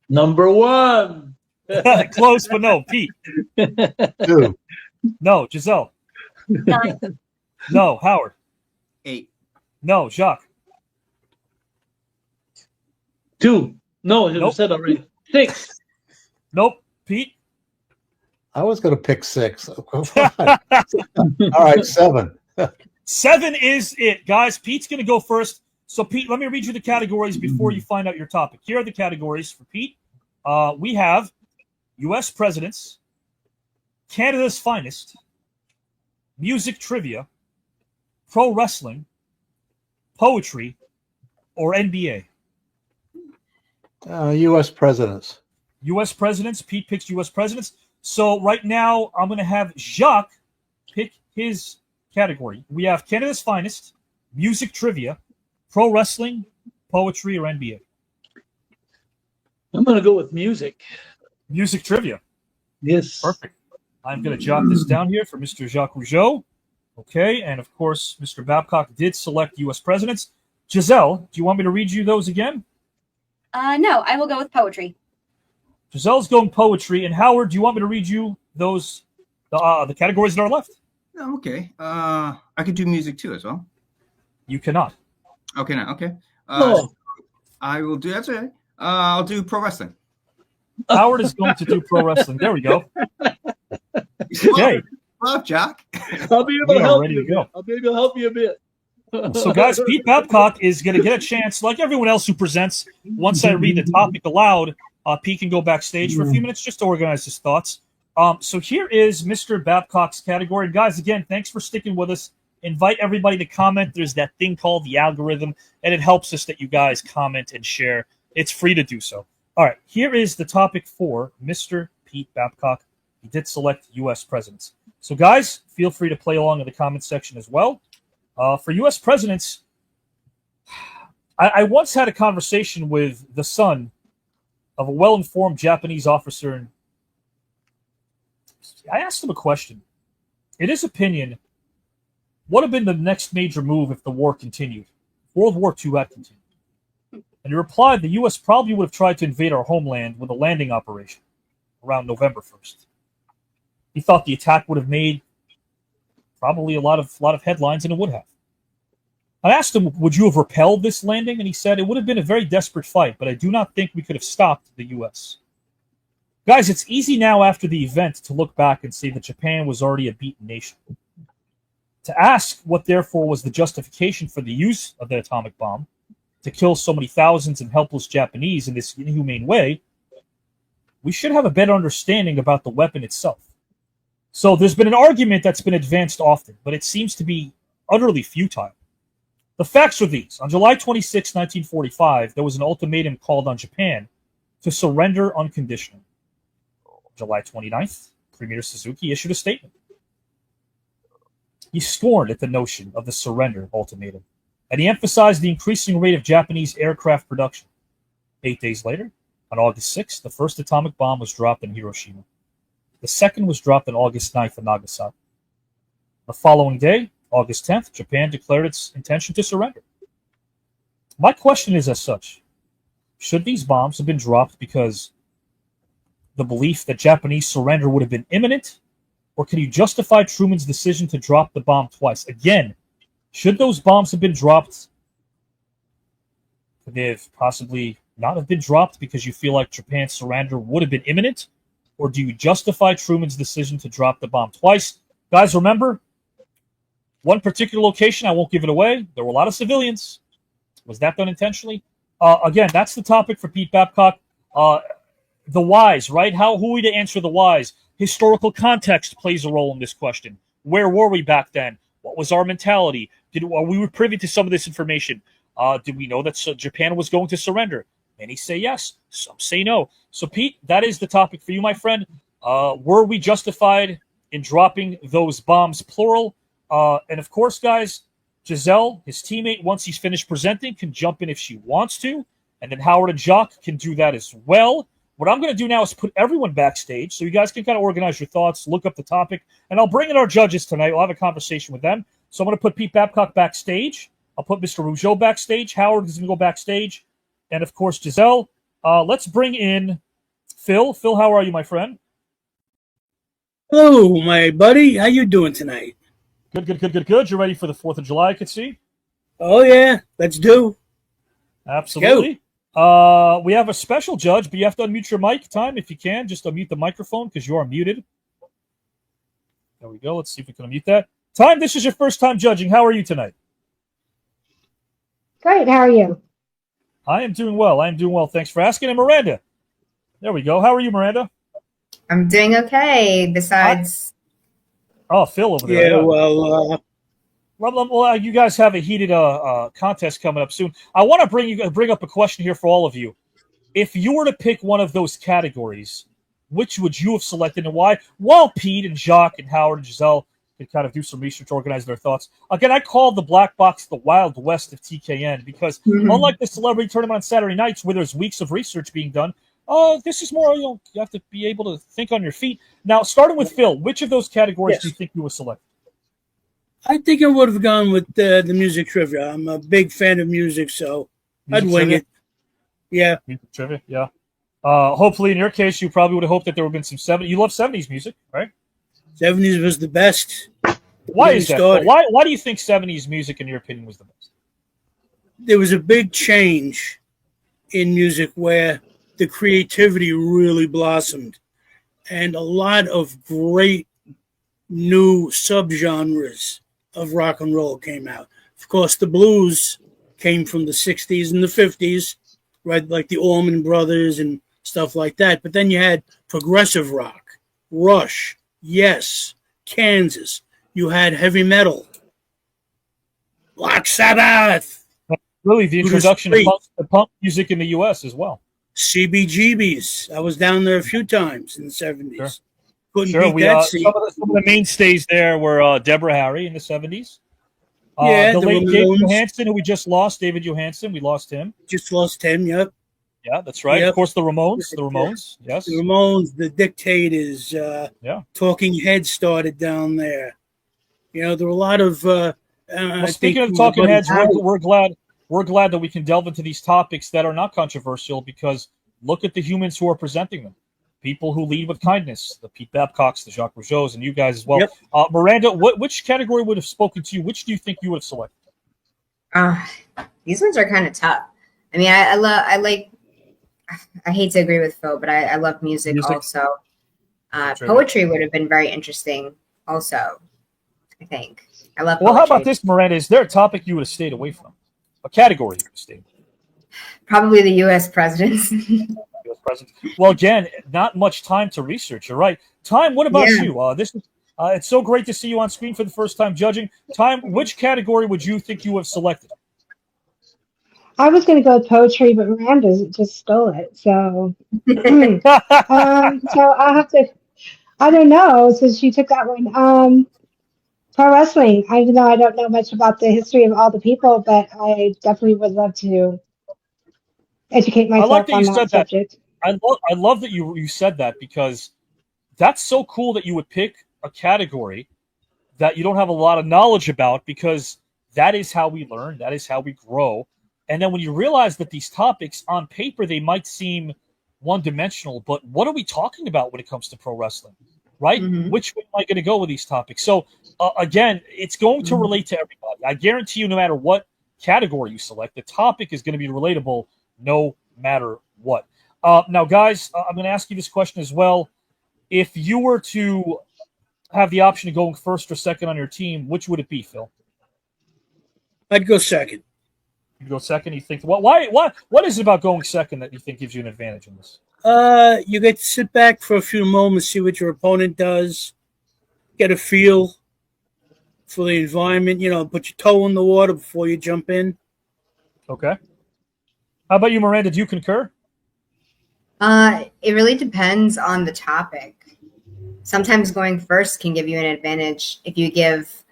Number 1. Close, but no. Pete. 2. No. Giselle. 9. No. Howard. 8. No. Jacques. 2. No, you Nope. said already. 6. Nope. Pete. I was going to pick 6. All right, 7. 7 is it, guys. Pete's going to go first. So, Pete, let me read you the categories before you find out your topic. Here are the categories for Pete. We have U.S. presidents, Canada's finest, music trivia, pro wrestling, poetry, or NBA. U.S. presidents. U.S. presidents. Pete picks U.S. presidents. So right now, I'm going to have Jacques pick his category. We have Canada's finest, music trivia, pro wrestling, poetry, or NBA. I'm going to go with music. Music trivia. Yes. Perfect. I'm going to jot this down here for Mr. Jacques Rougeau. Okay, and of course, Mr. Babcock did select U.S. presidents. Giselle, do you want me to read you those again? No, I will go with poetry. Giselle's going poetry. And Howard, do you want me to read you those, the categories that are left? Oh, okay. I could do music too as well. You cannot. Okay, now, okay. No. I will do, that's okay. I'll do pro wrestling. Howard is going to do pro wrestling. There we go. Okay. Love, Jack. I'll be able We to are help ready you. to go. I'll be able to help you a bit. So, guys, Pete Babcock is going to get a chance, like everyone else who presents. Once I read the topic aloud, Pete can go backstage for a few minutes just to organize his thoughts. So here is Mr. Babcock's category. And guys, again, thanks for sticking with us. Invite everybody to comment. There's that thing called the algorithm, and it helps us that you guys comment and share. It's free to do so. All right, here is the topic for Mr. Pete Babcock. He did select U.S. presidents. So, guys, feel free to play along in the comment section as well. For U.S. presidents, I once had a conversation with the son of a well-informed Japanese officer, and I asked him a question. In his opinion, what would have been the next major move if the war continued? World War II had continued. And he replied the U.S. probably would have tried to invade our homeland with a landing operation around November 1st. He thought the attack would have made probably a lot of headlines, and it would have. I asked him, would you have repelled this landing? And he said, it would have been a very desperate fight, but I do not think we could have stopped the U.S. Guys, it's easy now after the event to look back and say that Japan was already a beaten nation. To ask what, therefore, was the justification for the use of the atomic bomb to kill so many thousands of helpless Japanese in this inhumane way, we should have a better understanding about the weapon itself. So there's been an argument that's been advanced often, but it seems to be utterly futile. The facts are these. On July 26, 1945, there was an ultimatum called on Japan to surrender unconditionally. July 29th, Premier Suzuki issued a statement. He scorned at the notion of the surrender ultimatum, and he emphasized the increasing rate of Japanese aircraft production. 8 days later, on August 6th, the first atomic bomb was dropped in Hiroshima. The second was dropped on August 9th in Nagasaki. The following day, August 10th, Japan declared its intention to surrender. My question is as such: should these bombs have been dropped because the belief that Japanese surrender would have been imminent, or can you justify Truman's decision to drop the bomb twice? Again, should those bombs have been dropped? Could they have possibly not have been dropped because you feel like Japan's surrender would have been imminent? Or do you justify Truman's decision to drop the bomb twice? Guys, remember, one particular location, I won't give it away, there were a lot of civilians. Was that done intentionally? Again, that's the topic for Pete Babcock. The whys, right? Who are we to answer the whys? Historical context plays a role in this question. Where were we back then? What was our mentality? Are we privy to some of this information? Did we know that Japan was going to surrender? Many say yes, some say no. So, Pete, that is the topic for you, my friend. Were we justified in dropping those bombs, plural? And, of course, guys, Giselle, his teammate, once he's finished presenting, can jump in if she wants to. And then Howard and Jacques can do that as well. What I'm going to do now is put everyone backstage so you guys can kind of organize your thoughts, look up the topic, and I'll bring in our judges tonight. We'll have a conversation with them. So I'm going to put Pete Babcock backstage. I'll put Mr. Rougeau backstage. Howard is going to go backstage. And, of course, Giselle. Let's bring in Phil. Phil, how are you, my friend? Hello, my buddy. How you doing tonight? Good. You're ready for the 4th of July, I could see. Oh, yeah. Let's do. Absolutely. We have a special judge, but you have to unmute your mic, Time, if you can. Just unmute the microphone because you are muted. There we go. Let's see if we can unmute that. Time, this is your first time judging. How are you tonight? Great. How are you? I am doing well. Thanks for asking. And Miranda. There we go. How are you, Miranda? I'm doing okay, besides... Oh, Phil over there. Yeah, well, you guys have a heated contest coming up soon. I want to bring up a question here for all of you. If you were to pick one of those categories, which would you have selected and why? While Pete and Jacques and Howard and Giselle can kind of do some research, organize their thoughts. Again, I call the Black Box the Wild West of TKN because unlike the celebrity tournament on Saturday nights where there's weeks of research being done, this is more, you have to be able to think on your feet. Now, starting with Phil, which of those categories do you think you would select? I think I would have gone with the music trivia. I'm a big fan of music, so I'd wing it. Yeah. Music trivia, yeah. Hopefully, in your case, you probably would have hoped that there would have been some 70s. You love 70s music, right? 70s was the best. Why is that? Why do you think 70s music, in your opinion, was the best? There was a big change in music where the creativity really blossomed, and a lot of great new subgenres of rock and roll came out. Of course, the blues came from the 60s and the 50s, right? Like the Allman Brothers and stuff like that. But then you had progressive rock, Rush, Yes, Kansas. You had heavy metal, Black Sabbath. Really, the introduction of punk music in the U.S. as well. CBGBs. I was down there a few times in the 70s. Sure. Couldn't beat that scene. Some of the mainstays there were Deborah Harry in the 70s. Yeah, the the late David Ramones. Johansen, who we just lost. David Johansen, we lost him. Just lost him, yep. Yeah, that's right. Yep. Of course, the Ramones. Yes. The Ramones, the Dictators, Talking Heads started down there. You know, there were a lot of... speaking of Talking Heads, we're glad that we can delve into these topics that are not controversial because look at the humans who are presenting them. People who lead with kindness, the Pete Babcocks, the Jacques Rougeaus, and you guys as well. Yep. Miranda, which category would have spoken to you? Which do you think you would have selected? These ones are kind of tough. I mean, I hate to agree with Phil, but I love music also. Poetry would have been very interesting also, I think. I love poetry. Well, how about this, Miranda? Is there a topic you would have stayed away from? A category you would have stayed away from? Probably the U.S. presidents. U.S. president. Well, again, not much time to research. You're right. Time, what about you? It's so great to see you on screen for the first time judging. Time, which category would you think you have selected? I was going to go with poetry, but Miranda just stole it. So, so I'll have to. I don't know. So she took that one. Pro wrestling. I don't know much about the history of all the people, but I definitely would love to educate myself on that subject. I love that you said that because that's so cool that you would pick a category that you don't have a lot of knowledge about, because that is how we learn, that is how we grow. And then when you realize that these topics on paper, they might seem one-dimensional, but what are we talking about when it comes to pro wrestling, right? Which way am I going to go with these topics? So again, it's going to relate to everybody. I guarantee you, no matter what category you select, the topic is going to be relatable no matter what. Now, guys, I'm going to ask you this question as well. If you were to have the option of going first or second on your team, which would it be, Phil? I'd go second. You'd go second? You think, what is it about going second that you think gives you an advantage in this? You get to sit back for a few moments, see what your opponent does, get a feel for the environment, put your toe in the water before you jump in. Okay. How about you, Miranda? Do you concur? It really depends on the topic. Sometimes going first can give you an advantage if you give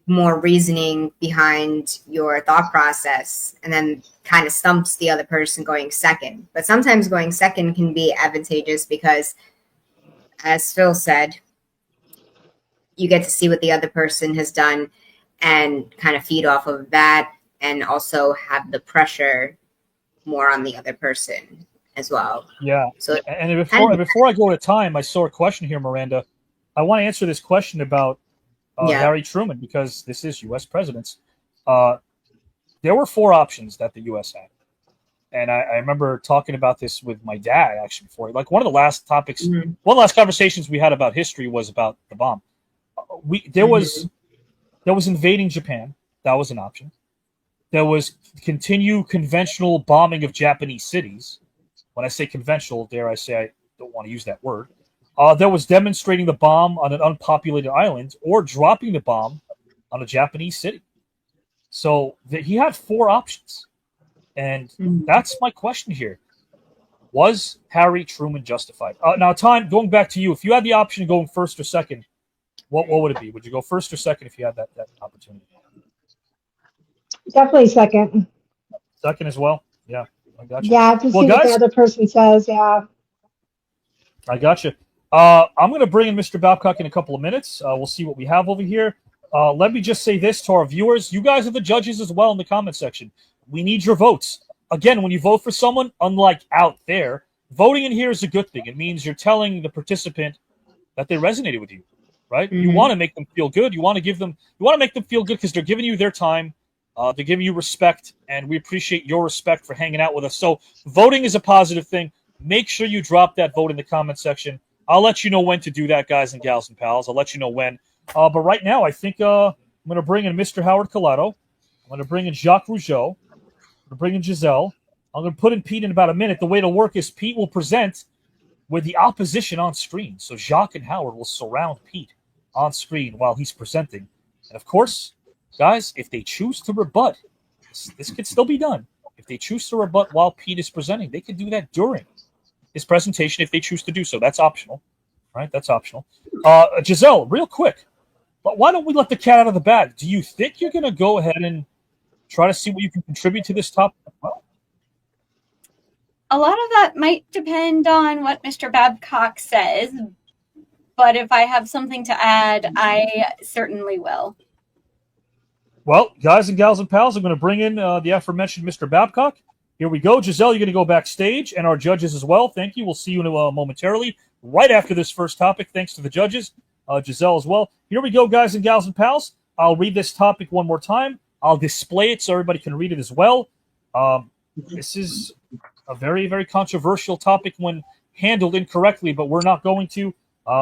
more reasoning behind your thought process, and then kind of stumps the other person going second. But sometimes going second can be advantageous because, as Phil said, you get to see what the other person has done and kind of feed off of that, and also have the pressure more on the other person as well. Yeah. So and before I go to time, I saw a question here, Miranda. I want to answer this question about Harry Truman, because this is U.S. presidents. There were 4 options that the U.S. had. And I remember talking about this with my dad, actually, before. Like, one of the last topics, one of the last conversations we had about history was about the bomb. There was invading Japan. That was an option. There was continue conventional bombing of Japanese cities. When I say conventional, dare I say, I don't want to use that word. There was demonstrating the bomb on an unpopulated island, or dropping the bomb on a Japanese city. So he had 4 options. And that's my question here. Was Harry Truman justified? Now, time, going back to you, if you had the option of going first or second, what would it be? Would you go first or second if you had that opportunity? Definitely second. Second as well? Yeah, I got you. Yeah, to see what the other person says, yeah. I got you. I'm going to bring in Mr. Babcock in a couple of minutes. We'll see what we have over here. Let me just say this to our viewers. You guys are the judges as well in the comment section. We need your votes. Again, when you vote for someone, unlike out there, voting in here is a good thing. It means you're telling the participant that they resonated with you, right? You want to make them feel good. You want to make them feel good because they're giving you their time. They're giving you respect, and we appreciate your respect for hanging out with us. So voting is a positive thing. Make sure you drop that vote in the comment section. I'll let you know when to do that, guys and gals and pals. I'll let you know when. But right now, I think I'm going to bring in Mr. Howard Colato. I'm going to bring in Jacques Rougeau. I'm going to bring in Giselle. I'm going to put in Pete in about a minute. The way to work is Pete will present with the opposition on screen. So Jacques and Howard will surround Pete on screen while he's presenting. And of course, guys, if they choose to rebut, this could still be done. If they choose to rebut while Pete is presenting, they can do that during his presentation if they choose to do so. That's optional, right? That's optional. Giselle, real quick, but why don't we let the cat out of the bag? Do you think you're going to go ahead and try to see what you can contribute to this topic? Well, a lot of that might depend on what Mr. Babcock says, but if I have something to add, I certainly will. Well, guys and gals and pals, I'm going to bring in the aforementioned Mr. Babcock. Here we go. Giselle, you're going to go backstage, and our judges as well. Thank you. We'll see you momentarily, right after this first topic. Thanks to the judges, Giselle as well. Here we go, guys and gals and pals. I'll read this topic one more time. I'll display it so everybody can read it as well. This is a very, very controversial topic when handled incorrectly, but we're not going to.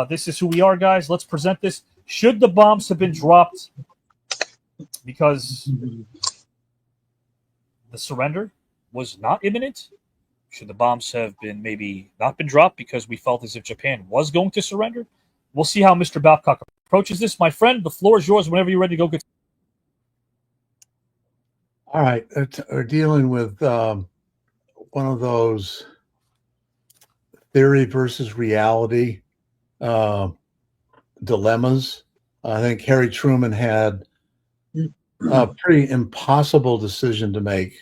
This is who we are, guys. Let's present this. Should the bombs have been dropped because the surrender was not imminent? Should the bombs have been maybe not been dropped because we felt as if Japan was going to surrender? We'll see how Mr. Babcock approaches this. My friend, the floor is yours whenever you're ready to go. Get. All right. We're dealing with one of those theory versus reality dilemmas. I think Harry Truman had a pretty impossible decision to make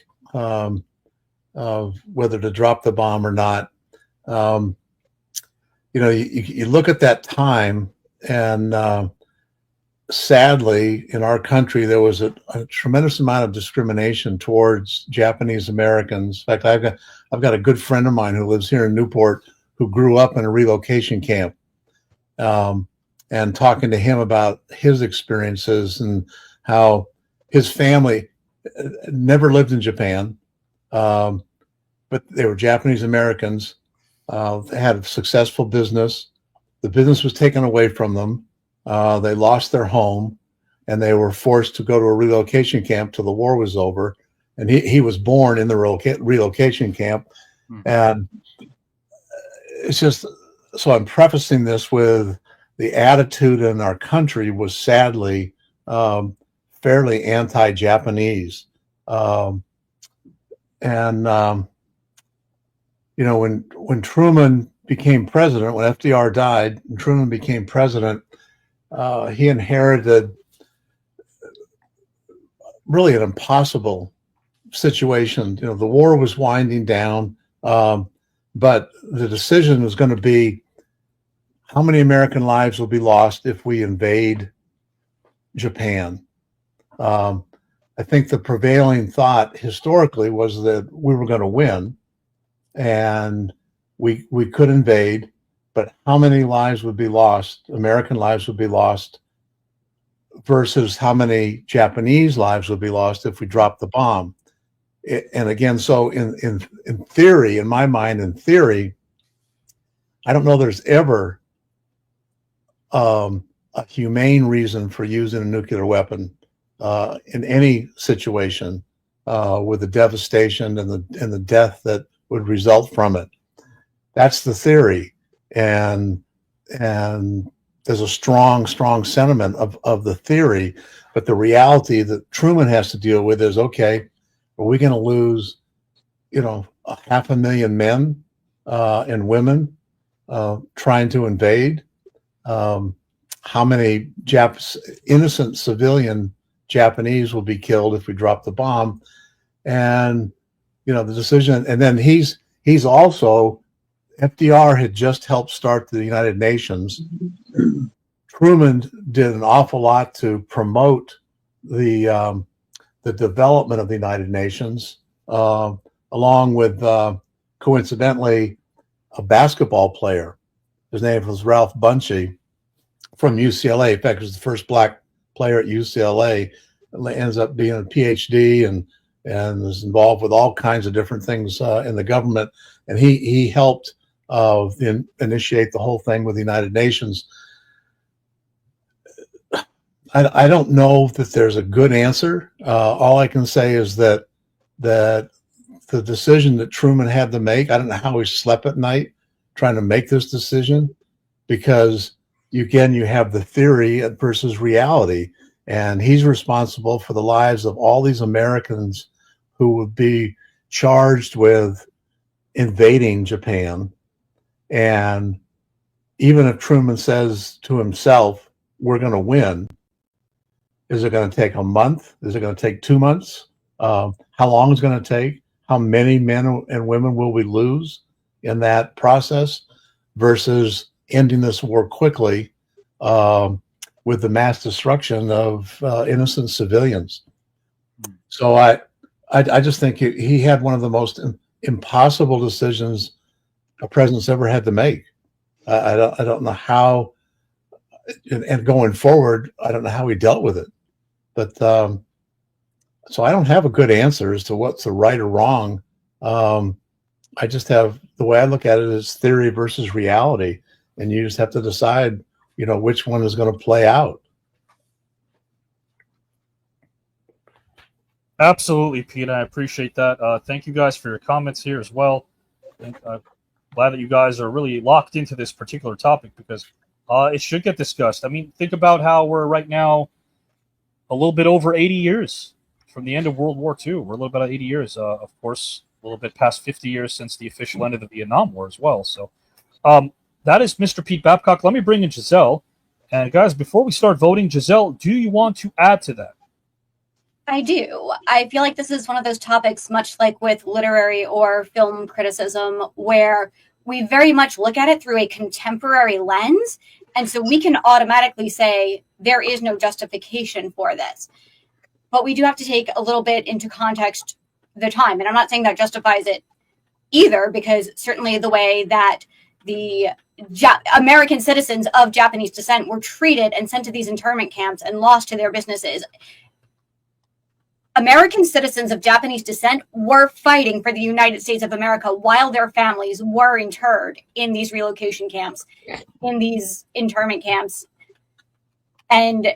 of whether to drop the bomb or not. you look at that time, and sadly, in our country, there was a tremendous amount of discrimination towards Japanese Americans. In fact, I've got a good friend of mine who lives here in Newport who grew up in a relocation camp, and talking to him about his experiences and how his family never lived in Japan, but they were Japanese Americans. They had a successful business. The business was taken away from them. They lost their home, and they were forced to go to a relocation camp till the war was over. And he was born in the relocation camp. And it's just, so I'm prefacing this with the attitude in our country was sadly fairly anti-Japanese. When Truman became president, when FDR died and Truman became president, he inherited really an impossible situation. The war was winding down, but the decision was going to be how many American lives will be lost if we invade Japan. I think the prevailing thought historically was that we were going to win and we could invade, but how many lives would be lost, American lives would be lost, versus how many Japanese lives would be lost if we dropped the bomb. And again, so in theory, in my mind, in theory, I don't know there's ever a humane reason for using a nuclear weapon in any situation, with the devastation and the death that would result from it. That's the theory, and there's a strong sentiment of the theory, but the reality that Truman has to deal with is, okay, are we going to lose, 500,000 men and women trying to invade? How many innocent civilian Japanese will be killed if we drop the bomb? And the decision, and then he's also, FDR had just helped start the United Nations. Truman did an awful lot to promote the development of the United Nations, along with coincidentally a basketball player. His name was Ralph Bunchy from UCLA. In fact, he was the first black player at UCLA. Ends up being a PhD and is involved with all kinds of different things in the government. And he helped initiate the whole thing with the United Nations. I don't know that there's a good answer. All I can say is that the decision that Truman had to make, I don't know how he slept at night trying to make this decision, because you have the theory versus reality, and he's responsible for the lives of all these Americans who would be charged with invading Japan. And even if Truman says to himself, we're going to win, is it going to take a month? Is it going to take 2 months? How long is it going to take? How many men and women will we lose in that process versus ending this war quickly with the mass destruction of innocent civilians? So I just think he had one of the most impossible decisions a president's ever had to make. I don't know how, and going forward, I don't know how he dealt with it. But so I don't have a good answer as to what's the right or wrong. I just have, the way I look at it is theory versus reality, and you just have to decide, which one is going to play out. Absolutely, Pete. I appreciate that. Thank you guys for your comments here as well. I'm glad that you guys are really locked into this particular topic, because it should get discussed. I mean, think about how we're right now a little bit over 80 years from the end of World War II. We're a little bit of 80 years, of course, a little bit past 50 years since the official end of the Vietnam War as well. So that is Mr. Pete Babcock. Let me bring in Giselle. And guys, before we start voting, Giselle, do you want to add to that? I do. I feel like this is one of those topics, much like with literary or film criticism, where we very much look at it through a contemporary lens. And so we can automatically say there is no justification for this. But we do have to take a little bit into context the time. And I'm not saying that justifies it either, because certainly the way that the American citizens of Japanese descent were treated and sent to these internment camps and lost to their businesses. American citizens of Japanese descent were fighting for the United States of America while their families were interred in these relocation camps, in these internment camps. And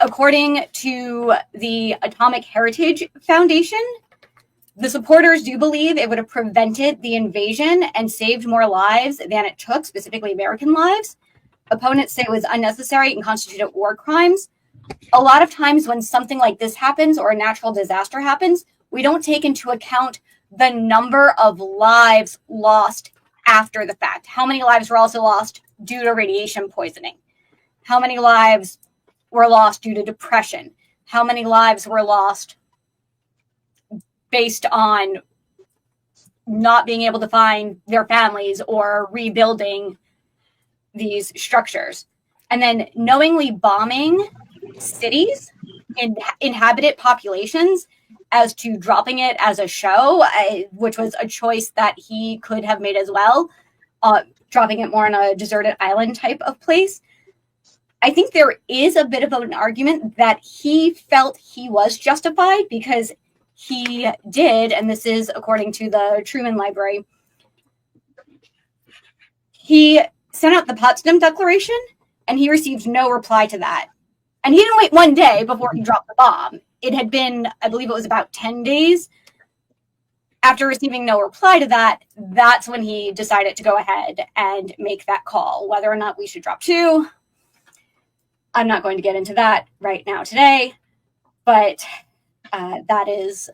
according to the Atomic Heritage Foundation, the supporters do believe it would have prevented the invasion and saved more lives than it took, specifically American lives. Opponents say it was unnecessary and constituted war crimes. A lot of times when something like this happens or a natural disaster happens, we don't take into account the number of lives lost after the fact. How many lives were also lost due to radiation poisoning? How many lives were lost due to depression? How many lives were lost based on not being able to find their families or rebuilding these structures? And then knowingly bombing cities and inhabited populations as to dropping it as a show, which was a choice that he could have made as well, dropping it more on a deserted island type of place. I think there is a bit of an argument that he felt he was justified because he did, and this is according to the Truman Library, he sent out the Potsdam Declaration and he received no reply to that. And he didn't wait one day before he dropped the bomb. It had been, I believe it was about 10 days. After receiving no reply to that, that's when he decided to go ahead and make that call. Whether or not we should drop two, I'm not going to get into that right now today. But that is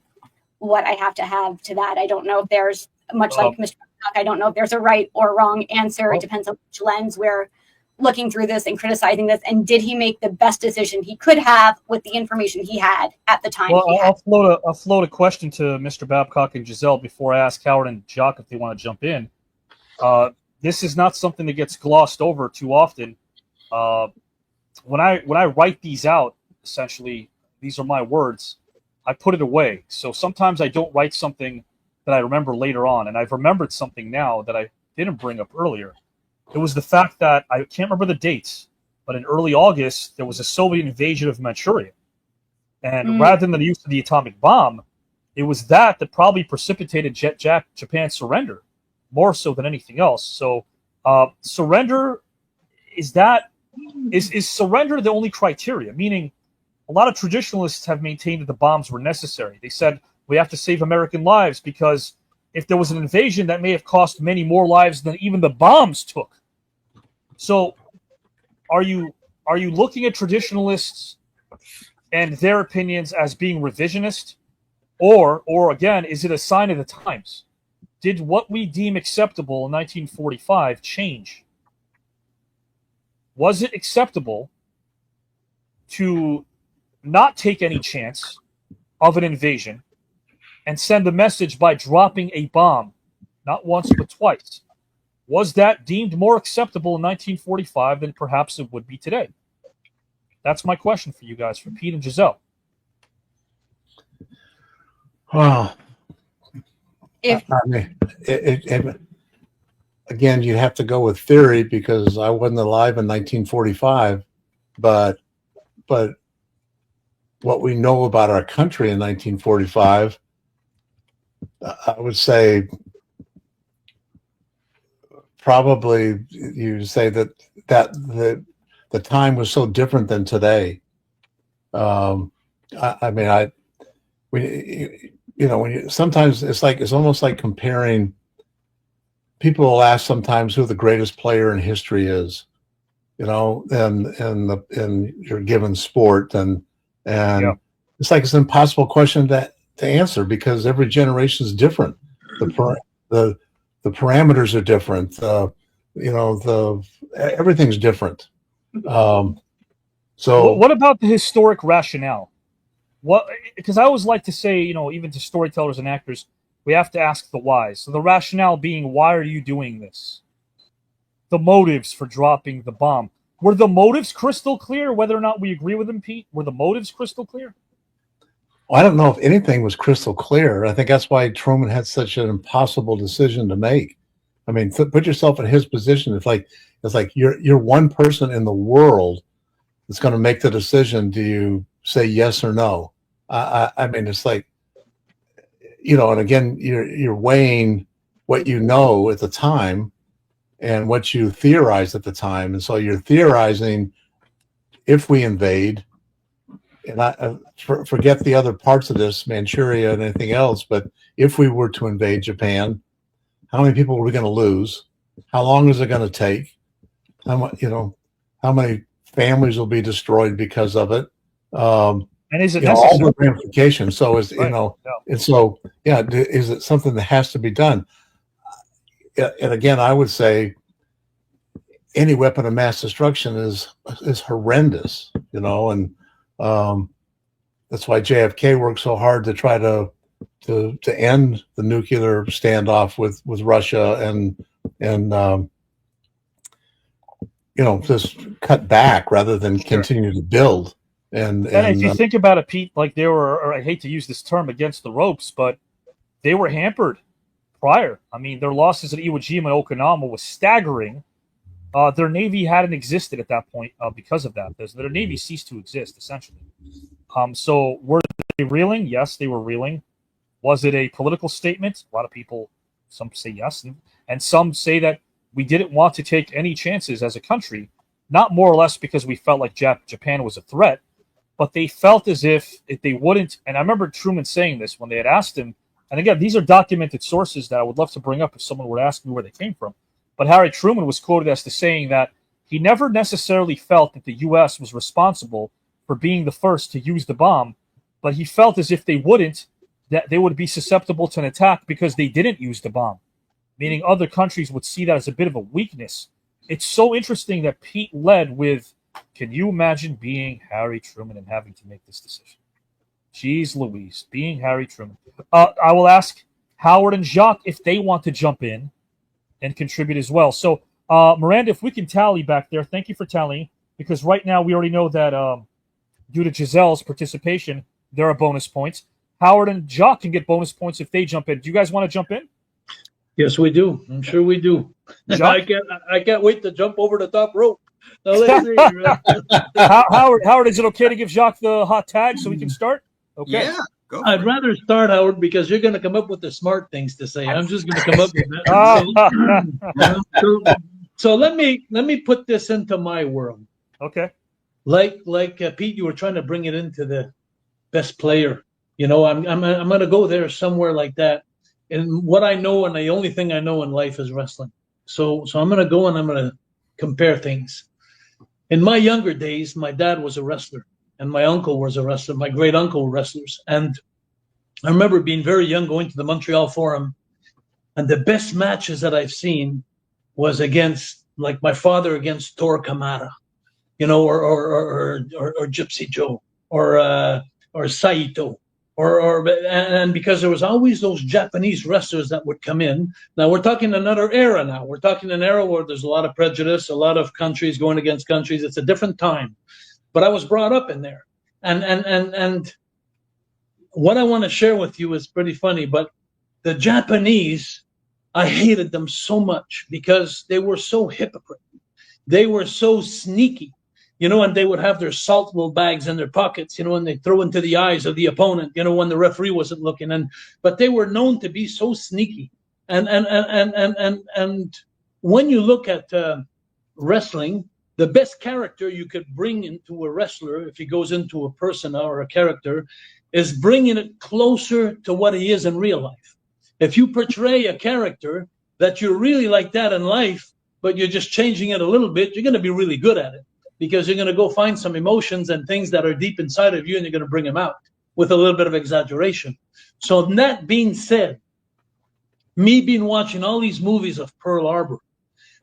what I have to have to that. I don't know if there's, much like Mr. Babcock, I don't know if there's a right or wrong answer. It depends on which lens we're looking through this and criticizing this, and did he make the best decision he could have with the information he had at the time? Well, I'll float a question to Mr. Babcock and Giselle before I ask Howard and Jacques if they want to jump in. This is not something that gets glossed over too often. When I write these out, essentially, these are my words. I put it away. So sometimes I don't write something that I remember later on, and I've remembered something now that I didn't bring up earlier. It was the fact that, I can't remember the dates, but in early August, there was a Soviet invasion of Manchuria. And rather than the use of the atomic bomb, it was that probably precipitated Japan's surrender, more so than anything else. So surrender, is surrender the only criteria? Meaning, a lot of traditionalists have maintained that the bombs were necessary. They said, we have to save American lives because if there was an invasion, that may have cost many more lives than even the bombs took. So are you looking at traditionalists and their opinions as being revisionist? Or again, is it a sign of the times? Did what we deem acceptable in 1945 change? Was it acceptable to not take any chance of an invasion and send a message by dropping a bomb, not once but twice? Was that deemed more acceptable in 1945 than perhaps it would be today? That's my question for you guys, for Pete and Giselle. Well, I mean, again, you have to go with theory because I wasn't alive in 1945, but what we know about our country in 1945, I would say probably you say that the time was so different than today. When sometimes it's almost like comparing. People will ask sometimes who the greatest player in history is, in your given sport, and it's like it's an impossible question to answer because every generation is different. The parameters are different. Everything's different. So what about the historic rationale? Because I always like to say, even to storytellers and actors, we have to ask the whys. So the rationale being, why are you doing this? The motives for dropping the bomb. Were the motives crystal clear, whether or not we agree with them, Pete? Were the motives crystal clear? Well, I don't know if anything was crystal clear. I think that's why Truman had such an impossible decision to make. I mean, put yourself in his position. It's like you're one person in the world that's going to make the decision. Do you say yes or no? I mean, it's like, and again, you're weighing what you know at the time and what you theorized at the time, and so you're theorizing if we invade. And I forget the other parts of this, Manchuria and anything else, but if we were to invade Japan, how many people are we going to lose? How long is it going to take? How many families will be destroyed because of it? And is it all necessary? the ramifications. So is and so is it something that has to be done? And again, I would say any weapon of mass destruction is horrendous, and that's why JFK worked so hard to try to end the nuclear standoff with Russia and just cut back rather than continue to build. And if you think about it, Pete, like they were, or I hate to use this term, against the ropes, but they were hampered prior. I mean, their losses at Iwo Jima and Okinawa was staggering. Their Navy hadn't existed at that point because of that. Their Navy ceased to exist, essentially. So were they reeling? Yes, they were reeling. Was it a political statement? A lot of people, some say yes, and some say that we didn't want to take any chances as a country, not more or less because we felt like Japan was a threat, but they felt as if they wouldn't. And I remember Truman saying this when they had asked him, and again, these are documented sources that I would love to bring up if someone were to ask me where they came from. But Harry Truman was quoted as to saying that he never necessarily felt that the U.S. was responsible for being the first to use the bomb, but he felt as if they wouldn't, that they would be susceptible to an attack because they didn't use the bomb, meaning other countries would see that as a bit of a weakness. It's so interesting that Pete led with, can you imagine being Harry Truman and having to make this decision? Jeez Louise, being Harry Truman. I will ask Howard and Jacques if they want to jump in and contribute as well. So, Miranda, if we can tally back there, thank you for tallying, because right now we already know that due to Giselle's participation, there are bonus points. Howard and Jacques can get bonus points if they jump in. Do you guys want to jump in? Yes, we do. I'm sure we do. I can't wait to jump over the top rope. Now, let's see. Howard, is it okay to give Jacques the hot tag so we can start? Okay. Yeah. I'd rather start, Howard, because you're going to come up with the smart things to say. I'm just going to come up with that. So let me put this into my world. Okay. Like Pete, you were trying to bring it into the best player. I'm going to go there somewhere like that. And what I know, and the only thing I know in life is wrestling. So I'm going to go and I'm going to compare things. In my younger days, my dad was a wrestler. And my uncle was a wrestler. My great uncle were wrestlers. And I remember being very young, going to the Montreal Forum. And the best matches that I've seen was against, like my father against Tor Kamara, or Gypsy Joe, or Saito, and because there was always those Japanese wrestlers that would come in. Now we're talking another era. Now we're talking an era where there's a lot of prejudice, a lot of countries going against countries. It's a different time. But I was brought up in there, and what I want to share with you is pretty funny. But the Japanese, I hated them so much because they were so hypocrite. They were so sneaky, and they would have their salt will bags in their pockets, and they throw into the eyes of the opponent, when the referee wasn't looking. But they were known to be so sneaky. And when you look at wrestling, the best character you could bring into a wrestler, if he goes into a persona or a character, is bringing it closer to what he is in real life. If you portray a character that you're really like that in life, but you're just changing it a little bit, you're going to be really good at it, because you're going to go find some emotions and things that are deep inside of you, and you're going to bring them out with a little bit of exaggeration. So that being said, me being watching all these movies of Pearl Harbor,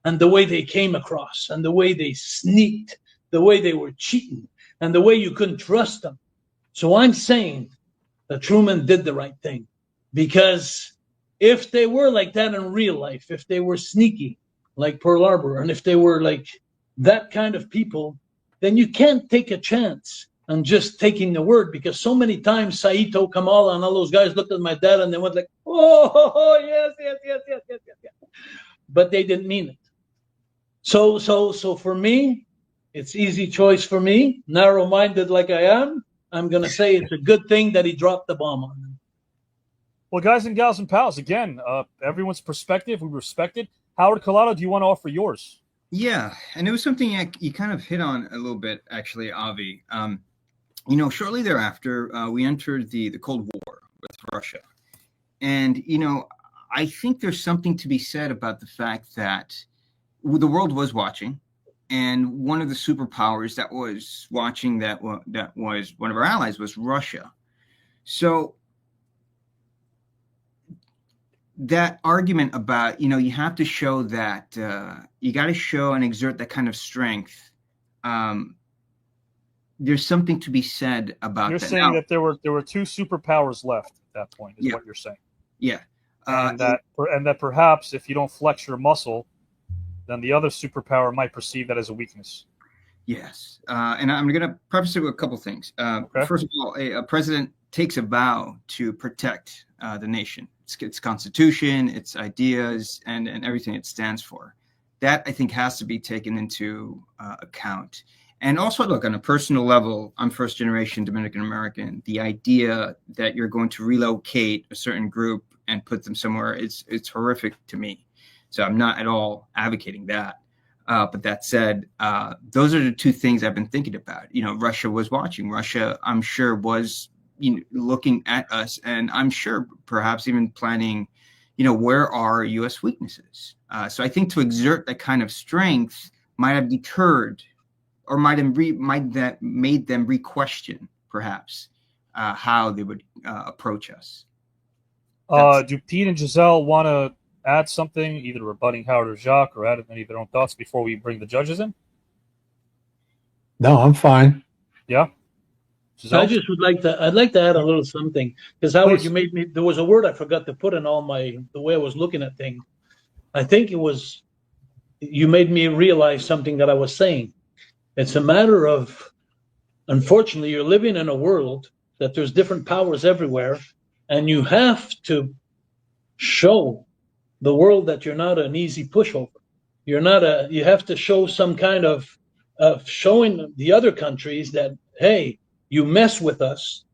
and the way they came across, and the way they sneaked, the way they were cheating, and the way you couldn't trust them. So I'm saying that Truman did the right thing, because if they were like that in real life, if they were sneaky like Pearl Harbor, and if they were like that kind of people, then you can't take a chance on just taking the word, because so many times Saito, Kamala, and all those guys looked at my dad and they went like, oh, yes. But they didn't mean it. So for me, it's easy choice for me, narrow-minded like I am. I'm going to say it's a good thing that he dropped the bomb on them. Well, guys and gals and pals, again, everyone's perspective, we respect it. Howard Collado, do you want to offer yours? Yeah, and it was something you kind of hit on a little bit, actually, Avi. Shortly thereafter, we entered the Cold War with Russia. And, I think there's something to be said about the fact that the world was watching, and one of the superpowers that was watching that was one of our allies was Russia. So that argument about, you have to show that you got to show and exert that kind of strength. There's something to be said about You're that. saying that there were two superpowers left at that point, is what you're saying. Yeah. And that perhaps if you don't flex your muscle, then the other superpower might perceive that as a weakness. Yes. And I'm going to preface it with a couple things. First of all, a president takes a vow to protect the nation, its constitution, its ideas, and everything it stands for. That, I think, has to be taken into account. And also, look, on a personal level, I'm first-generation Dominican-American. The idea that you're going to relocate a certain group and put them somewhere, it's horrific to me. So I'm not at all advocating that. But that said, those are the two things I've been thinking about. Russia was watching. Russia, I'm sure, was looking at us, and I'm sure perhaps even planning, where are U.S. weaknesses? So I think to exert that kind of strength might have deterred, or might that made them re-question perhaps how they would approach us. Do Pete and Giselle want to add something, either rebutting Howard or Jacques, or add any of their own thoughts before we bring the judges in? No, I'm fine. Yeah. Giselle? I'd like to add a little something, because Howard, there was a word I forgot to put in the way I was looking at things. I think you made me realize something that I was saying. It's a matter of, unfortunately, you're living in a world that there's different powers everywhere, and you have to show the world that you're not an easy pushover. You have to show some kind of showing the other countries that, hey, you mess with us,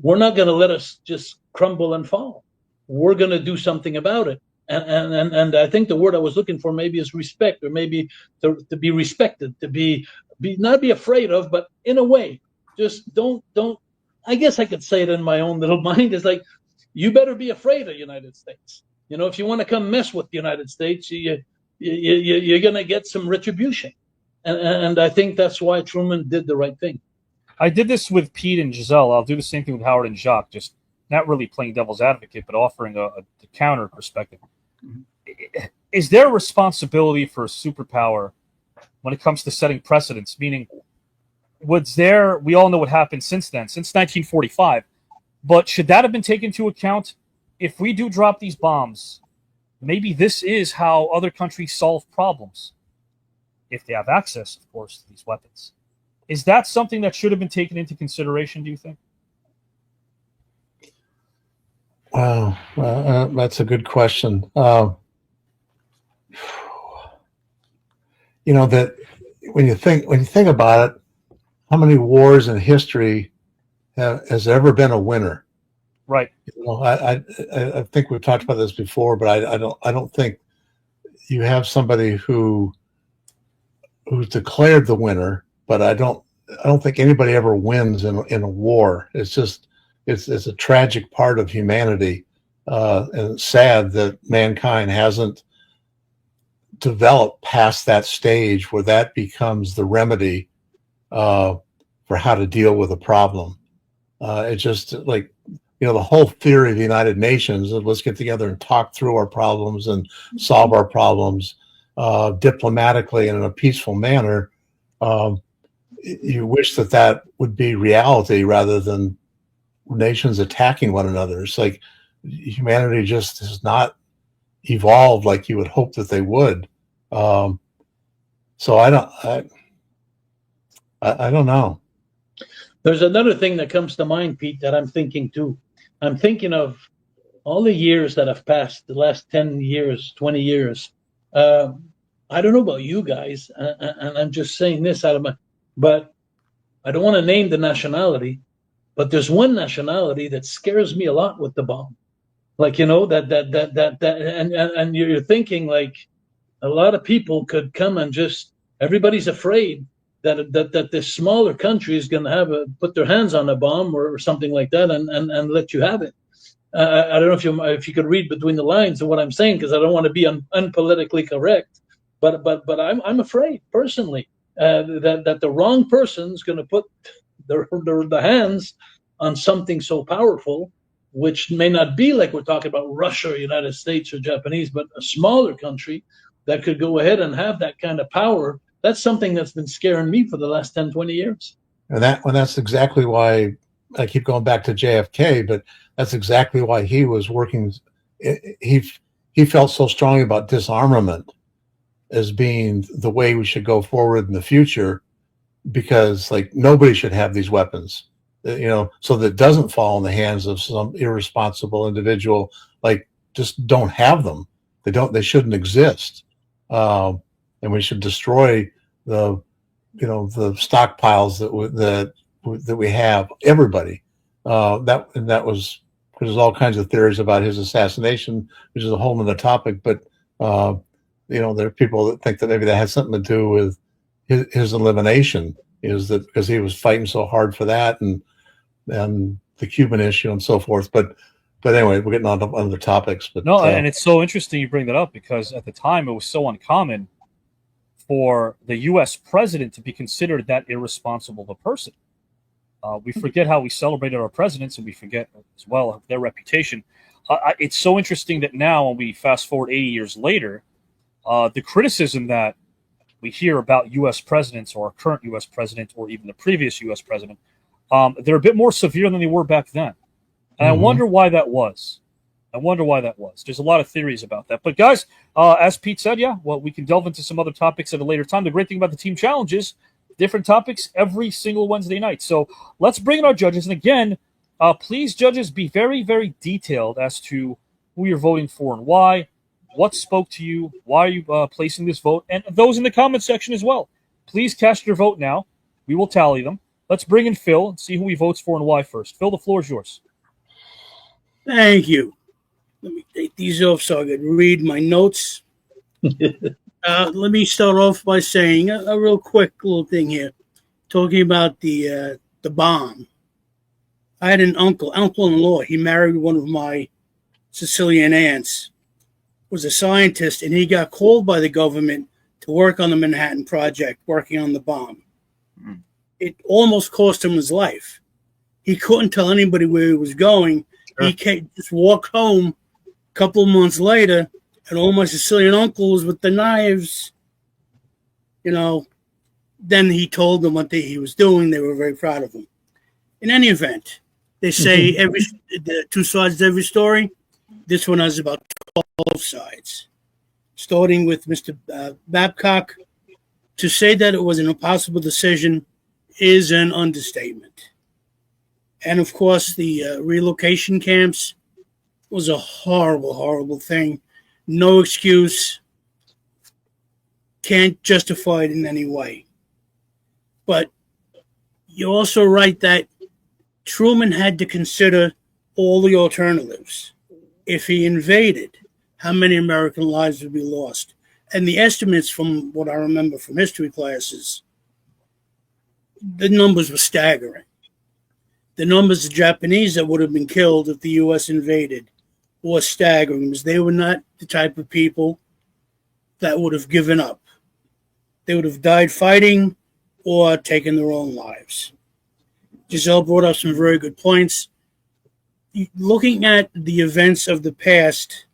we're not going to let us just crumble and fall. We're going to do something about it. And I think the word I was looking for maybe is respect, or maybe to be respected, to be not be afraid of, but in a way, just don't. I guess I could say it in my own little mind. Is like, you better be afraid of the United States. If you want to come mess with the United States, you're going to get some retribution. And I think that's why Truman did the right thing. I did this with Pete and Giselle. I'll do the same thing with Howard and Jacques, just not really playing devil's advocate, but offering a counter perspective. Mm-hmm. Is there a responsibility for a superpower when it comes to setting precedents? Meaning, we all know what happened since then, since 1945, but should that have been taken into account? If we do drop these bombs, maybe this is how other countries solve problems, if they have access, of course, to these weapons. Is that something that should have been taken into consideration, do you think? Wow, that's a good question. That when you think about it, how many wars in history has ever been a winner? Right. I think we've talked about this before, but I don't think you have somebody who's declared the winner, but I don't think anybody ever wins in a war. It's just it's a tragic part of humanity, and it's sad that mankind hasn't developed past that stage where that becomes the remedy for how to deal with a problem. It's just like, the whole theory of the United Nations is let's get together and talk through our problems and solve our problems diplomatically and in a peaceful manner. You wish that would be reality rather than nations attacking one another. It's like humanity just has not evolved like you would hope that they would. So I don't know. There's another thing that comes to mind, Pete, that I'm thinking too. I'm thinking of all the years that have passed, the last 10 years, 20 years. I don't know about you guys, and I'm just saying this out of but I don't want to name the nationality, but there's one nationality that scares me a lot with the bomb. Like, and you're thinking like a lot of people could come and everybody's afraid that this smaller country is going to put their hands on a bomb or something like that and let you have it. I don't know if you could read between the lines of what I'm saying, because I don't want to be unpolitically correct, but I'm afraid personally that the wrong person's going to put the hands on something so powerful, which may not be like we're talking about Russia or United States or Japanese, but a smaller country that could go ahead and have that kind of power. That's something that's been scaring me for the last 10, 20 years. And that's exactly why I keep going back to JFK, but that's exactly why he was working. He felt so strongly about disarmament as being the way we should go forward in the future, because like nobody should have these weapons, so that it doesn't fall in the hands of some irresponsible individual. Like, just don't have them. They shouldn't exist. And we should destroy the stockpiles that we have. Everybody. There's all kinds of theories about his assassination, which is a whole other topic. But there are people that think that maybe that has something to do with his elimination, is that because he was fighting so hard for that and the Cuban issue and so forth. But anyway, we're getting on to other topics. But no, and it's so interesting you bring that up, because at the time it was so uncommon for the U.S. president to be considered that irresponsible of a person. We forget how we celebrated our presidents, and we forget as well their reputation. It's so interesting that now, when we fast forward 80 years later, the criticism that we hear about U.S. presidents, or our current U.S. president, or even the previous U.S. president, they're a bit more severe than they were back then. And I wonder why that was. There's a lot of theories about that. But guys, as Pete said, we can delve into some other topics at a later time. The great thing about the team challenge is different topics every single Wednesday night. So let's bring in our judges. And again, please, judges, be very, very detailed as to who you're voting for and why, what spoke to you, why are you placing this vote, and those in the comment section as well. Please cast your vote now. We will tally them. Let's bring in Phil and see who he votes for and why first. Phil, the floor is yours. Thank you. Let me take these off so I can read my notes. Let me start off by saying a real quick little thing here, talking about the bomb. I had an uncle-in-law. He married one of my Sicilian aunts, was a scientist, and he got called by the government to work on the Manhattan Project, working on the bomb. It almost cost him his life. He couldn't tell anybody where he was going. Sure. He just walked home a couple of months later, and all my Sicilian uncles with the knives, then he told them what he was doing. They were very proud of him. In any event, they say the two sides to every story. This one has about 12 sides. Starting with Mr. Babcock, to say that it was an impossible decision is an understatement. And of course, the relocation camps was a horrible, horrible thing. No excuse. Can't justify it in any way. But you're also right that Truman had to consider all the alternatives. If he invaded, how many American lives would be lost? And the estimates, from what I remember from history classes, the numbers were staggering. The numbers of Japanese that would have been killed if the U.S. invaded was staggering, because they were not the type of people that would have given up. They would have died fighting or taken their own lives. Giselle brought up some very good points. Looking at the events of the past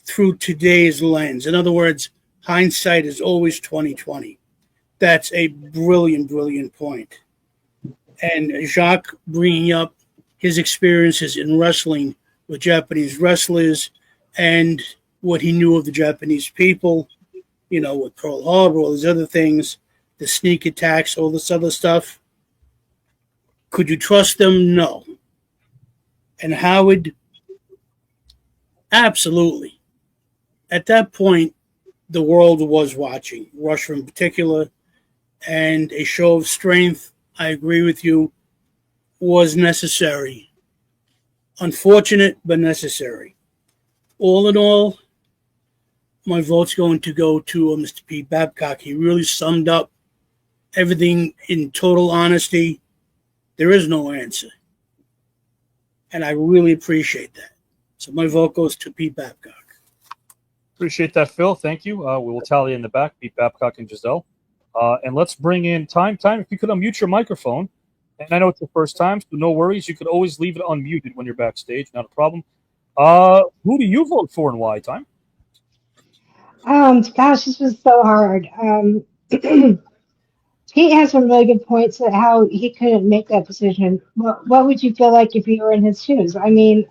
through today's lens, in other words, hindsight is always 20/20. That's a brilliant, brilliant point. And Jacques bringing up his experiences in wrestling with Japanese wrestlers and what he knew of the Japanese people, with Pearl Harbor, all these other things, the sneak attacks, all this other stuff. Could you trust them? No. And Howard, absolutely. At that point, the world was watching, Russia in particular, and a show of strength, I agree with you, was necessary. Unfortunate, but necessary. All in all, my vote's going to go to Mr. Pete Babcock. He really summed up everything in total honesty. There is no answer. And I really appreciate that. So my vote goes to Pete Babcock. Appreciate that, Phil. Thank you. We will tally in the back, Pete Babcock and Giselle. And let's bring in Time. If you could unmute your microphone. And I know it's your first time, so no worries. You could always leave it unmuted when you're backstage. Not a problem. Who do you vote for and why, Time? Gosh, this was so hard. Pete has some really good points at how he couldn't make that decision. What would you feel like if you were in his shoes? I mean,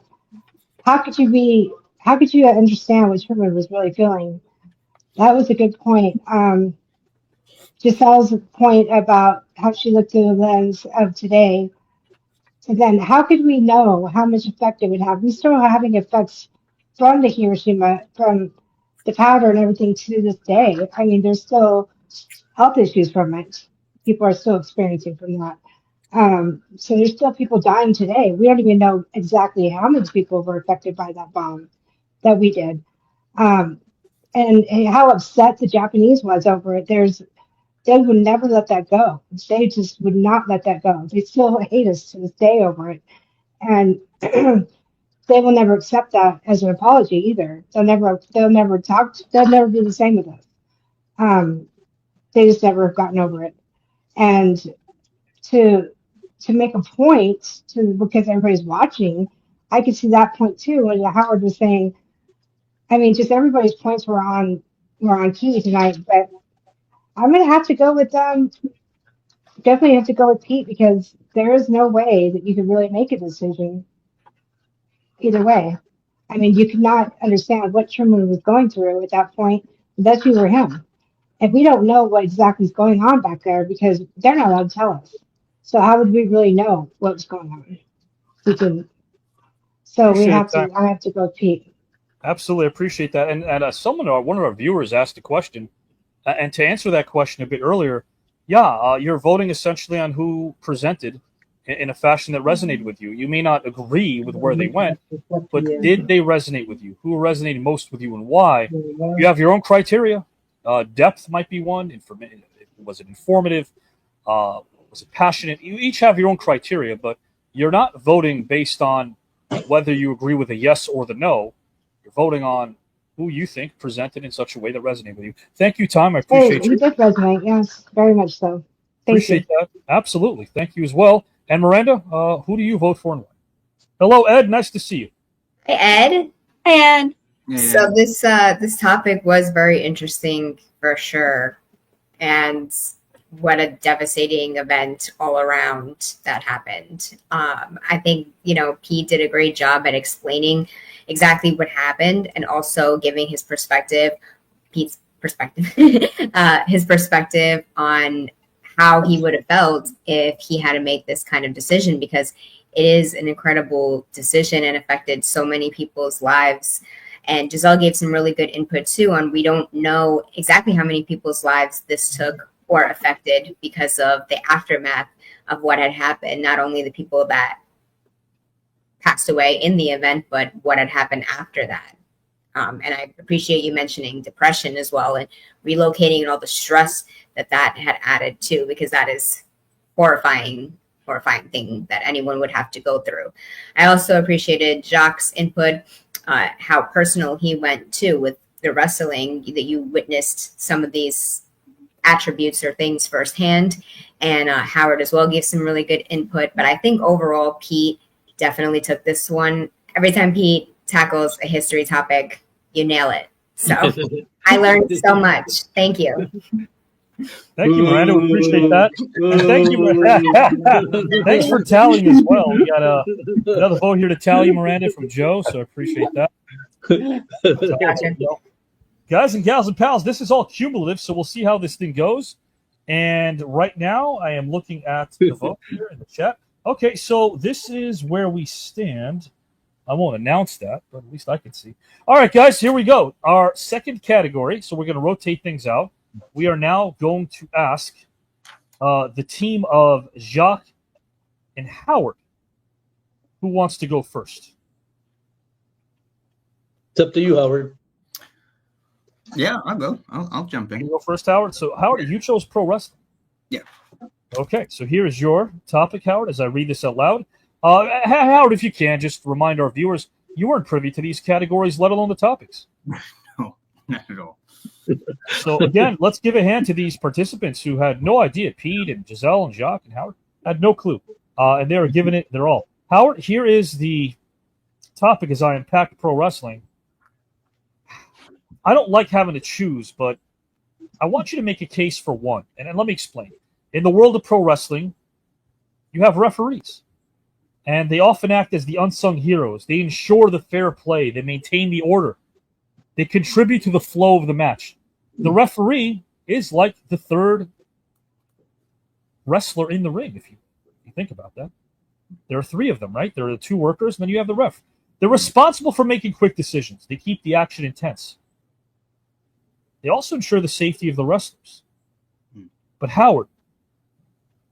how could you understand what Truman was really feeling? That was a good point. Giselle's point about how she looked through the lens of today. And then how could we know how much effect it would have? We still are having effects from the Hiroshima, from the powder and everything to this day. I mean, there's still health issues from it. People are still experiencing from that. So there's still people dying today. We don't even know exactly how many people were affected by that bomb that we did. And how upset the Japanese was over it. They would never let that go. They just would not let that go. They still hate us to this day over it. And they will never accept that as an apology either. They'll never be the same with us. They just never have gotten over it. And to make a point because everybody's watching, I could see that point too when Howard was saying, I mean, just everybody's points were on key tonight, but I'm gonna have to go with definitely have to go with Pete because there is no way that you could really make a decision either way. I mean, you could not understand what Truman was going through at that point unless you were him. And we don't know what exactly is going on back there because they're not allowed to tell us. So how would we really know what was going on? We didn't. So I have to go with Pete. Absolutely appreciate that. And one of our viewers asked a question. And to answer that question a bit earlier, you're voting essentially on who presented in a fashion that resonated with you. You may not agree with where they went, but did they resonate with you? Who resonated most with you and why? You have your own criteria. Depth might be one. Was it informative? Was it passionate? You each have your own criteria, but you're not voting based on whether you agree with the yes or the no. You're voting on who you think presented in such a way that resonated with you. Thank you, Tom. I appreciate you. You did resonate, yes, very much so. Appreciate that. Absolutely. Thank you as well. And Miranda, who do you vote for and why? Hello, Ed. Nice to see you. Hey, Ed. Hey, Ed. So this topic was very interesting for sure, and what a devastating event all around that happened. I think Pete did a great job at explaining exactly what happened and also giving his perspective, Pete's perspective, his perspective on how he would have felt if he had to make this kind of decision, because it is an incredible decision and affected so many people's lives. And Giselle gave some really good input too on we don't know exactly how many people's lives this took or affected because of the aftermath of what had happened, not only the people that passed away in the event, but what had happened after that. And I appreciate you mentioning depression as well and relocating and all the stress that had added too, because that is horrifying thing that anyone would have to go through. I also appreciated Jacques' input, how personal he went too with the wrestling, that you witnessed some of these attributes or things firsthand. And Howard as well gave some really good input. But I think overall, Pete definitely took this one. Every time Pete tackles a history topic, you nail it. So I learned so much. Thank you. Thank you, Miranda. We appreciate that. And thank you. Thanks for tallying as well. We got another vote here to tally, Miranda, from Joe, so I appreciate that. Guys and gals and pals, this is all cumulative, so we'll see how this thing goes. And right now, I am looking at the vote here in the chat. Okay, so this is where we stand. I won't announce that, but at least I can see. All right, guys, here we go. Our second category. So we're going to rotate things out. We are now going to ask the team of Jacques and Howard, who wants to go first? It's up to you, Howard. Yeah, I'll go. I'll jump in. You go first, Howard. So, Howard, you chose pro wrestling. Yeah. Okay, so here is your topic, Howard, as I read this out loud. Howard, if you can, just remind our viewers, you weren't privy to these categories, let alone the topics. No, not at all. So, again, let's give a hand to these participants who had no idea. Pete and Giselle and Jacques and Howard had no clue. And they were giving it their all. Howard, here is the topic as I unpack pro wrestling. I don't like having to choose, but I want you to make a case for one. And let me explain. In the world of pro wrestling, you have referees. And they often act as the unsung heroes. They ensure the fair play. They maintain the order. They contribute to the flow of the match. The referee is like the third wrestler in the ring, if you think about that. There are three of them, right? There are the two workers, and then you have the ref. They're responsible for making quick decisions. They keep the action intense. They also ensure the safety of the wrestlers. But Howard,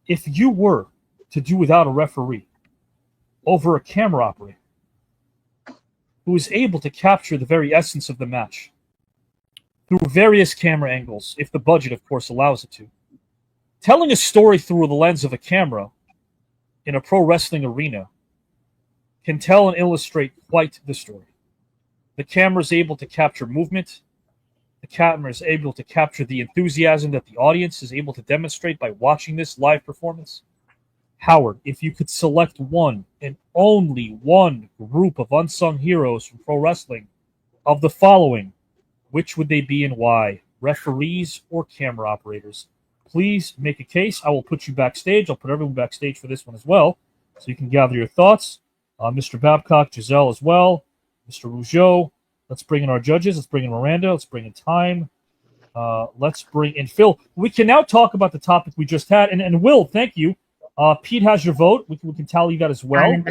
if you were to do without a referee over a camera operator who is able to capture the very essence of the match through various camera angles, if the budget, of course, allows it to, telling a story through the lens of a camera in a pro wrestling arena can tell and illustrate quite the story. The camera is able to capture movement. The camera is able to capture the enthusiasm that the audience is able to demonstrate by watching this live performance. Howard, if you could select one and only one group of unsung heroes from pro wrestling of the following, which would they be and why? Referees or camera operators? Please make a case. I will put you backstage. I'll put everyone backstage for this one as well, so you can gather your thoughts. Mr. Babcock, Giselle as well, Mr. Rougeau. Let's bring in our judges. Let's bring in Miranda. Let's bring in Time. Let's bring in Phil. We can now talk about the topic we just had. And Will, thank you. Pete has your vote. We can tally that as well.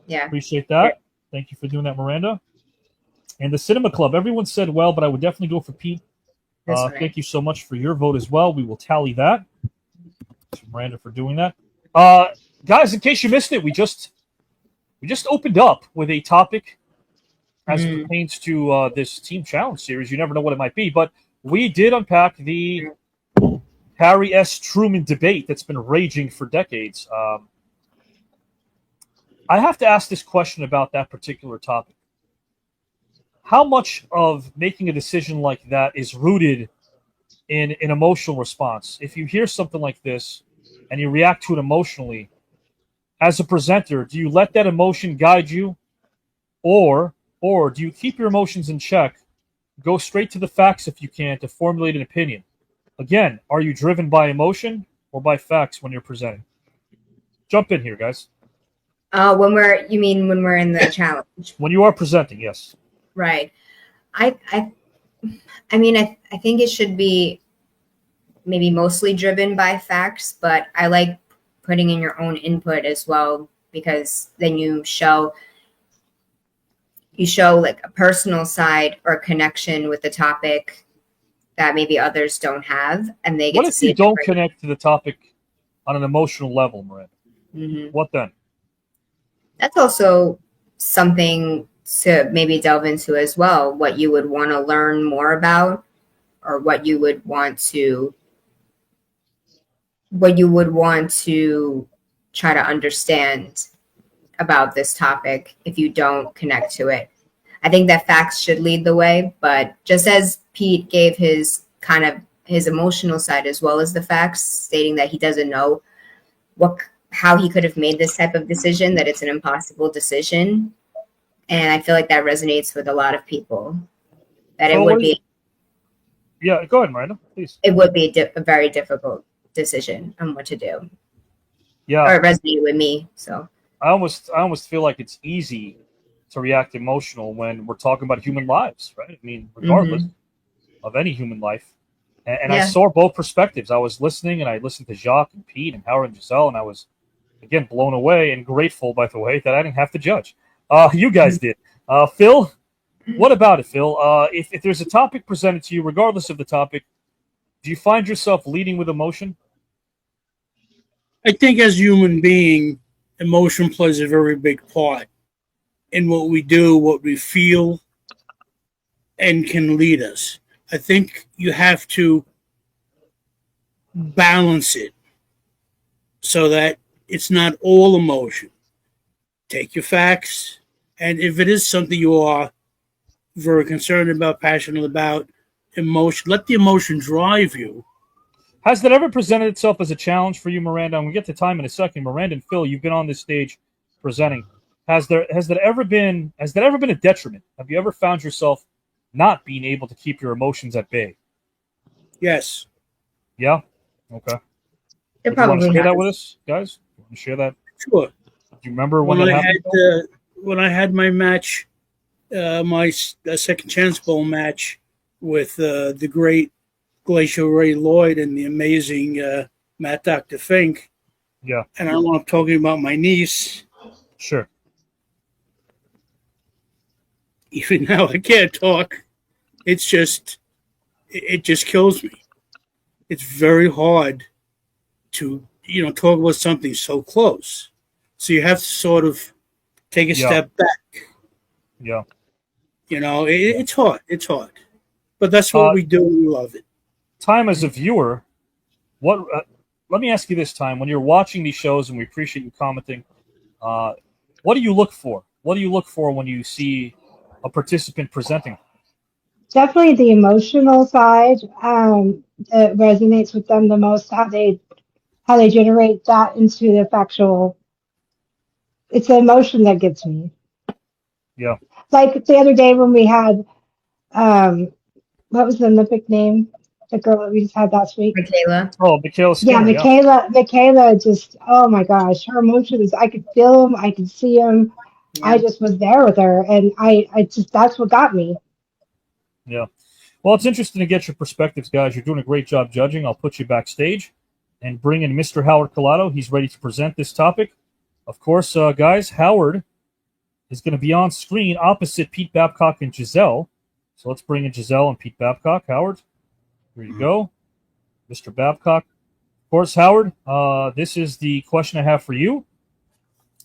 Yeah. Appreciate that. Thank you for doing that, Miranda. And the Cinema Club. Everyone said well, but I would definitely go for Pete. Right. Thank you so much for your vote as well. We will tally that. Thanks, Miranda, for doing that. Guys, in case you missed it, we just opened up with a topic as it pertains to this Team Challenge series. You never know what it might be, but we did unpack the Harry S. Truman debate that's been raging for decades. I have to ask this question about that particular topic. How much of making a decision like that is rooted in an emotional response? If you hear something like this and you react to it emotionally, as a presenter, do you let that emotion guide you? Or do you keep your emotions in check, go straight to the facts if you can to formulate an opinion? Again, are you driven by emotion or by facts when you're presenting? Jump in here, guys. When we're in the challenge? When you are presenting, yes. Right. I think it should be maybe mostly driven by facts, but I like putting in your own input as well, because then you show like a personal side or connection with the topic that maybe others don't have, and they get What to if see you it don't differently. connect to the topic on an emotional level, Miranda? Mhm. What then? That's also something to maybe delve into as well, what you would want to learn more about, or what you would want to try to understand about this topic if you don't connect to it. I think that facts should lead the way, but just as Pete gave his emotional side as well as the facts, stating that he doesn't know how he could have made this type of decision, that it's an impossible decision. And I feel like that resonates with a lot of people. That it would be. Yeah, go ahead, Miranda, please. It would be a very difficult decision on what to do. Yeah, or it resonated with me. So I almost feel like it's easy to react emotional when we're talking about human lives, right? I mean, regardless of any human life. And I saw both perspectives. I was listening, and I listened to Jacques and Pete and Howard and Giselle, and I was, again, blown away and grateful, by the way, that I didn't have to judge. You guys did. Phil, what about it, Phil? If there's a topic presented to you, regardless of the topic, do you find yourself leading with emotion? I think as a human being, emotion plays a very big part in what we do, what we feel, and can lead us. I think you have to balance it so that it's not all emotion. Take your facts, and if it is something you are very concerned about, passionate about, emotion, let the emotion drive you. Has that ever presented itself as a challenge for you, Miranda? And we'll get to time in a second. Miranda and Phil, you've been on this stage presenting. Has that ever been a detriment? Have you ever found yourself not being able to keep your emotions at bay? Yes. Yeah? Okay. It Do you want to probably share that has. with us, guys? You want to share that? Sure. Do you remember when that happened? When I had my match, my second chance bowl match with the great Glacial Ray Lloyd and the amazing Matt Dr. Fink. Yeah. And I'm talking about my niece. Sure. Even now I can't talk. It just kills me. It's very hard to, talk about something so close. So you have to sort of take a step back. Yeah. It's hard. It's hard. But that's what we do. We love it. Time as a viewer, let me ask you this, Time. When you're watching these shows, and we appreciate you commenting, what do you look for? What do you look for when you see a participant presenting? Definitely the emotional side that resonates with them the most. How they generate that into the factual. It's the emotion that gets me. Yeah. Like the other day when we had, what was the Olympic name? The girl that we just had last week. Michaela. Oh, Michaela Yeah, Skinner. Michaela just, oh my gosh, her emotions, I could feel them, I could see them. I just was there with her, and I just, that's what got me. Yeah. Well, it's interesting to get your perspectives, guys. You're doing a great job judging. I'll put you backstage and bring in Mr. Howard Collado. He's ready to present this topic. Of course, guys, Howard is going to be on screen opposite Pete Babcock and Giselle. So let's bring in Giselle and Pete Babcock. Howard, here you go. Mr. Babcock. Of course, Howard, this is the question I have for you.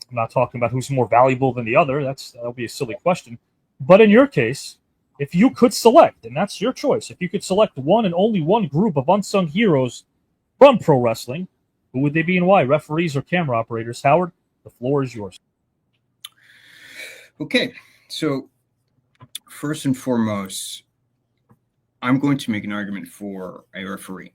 I'm not talking about who's more valuable than the other. That'll be a silly question. But in your case, if you could select, and that's your choice, if you could select one and only one group of unsung heroes from pro wrestling, who would they be and why? Referees or camera operators? Howard, the floor is yours. Okay, so first and foremost, I'm going to make an argument for a referee.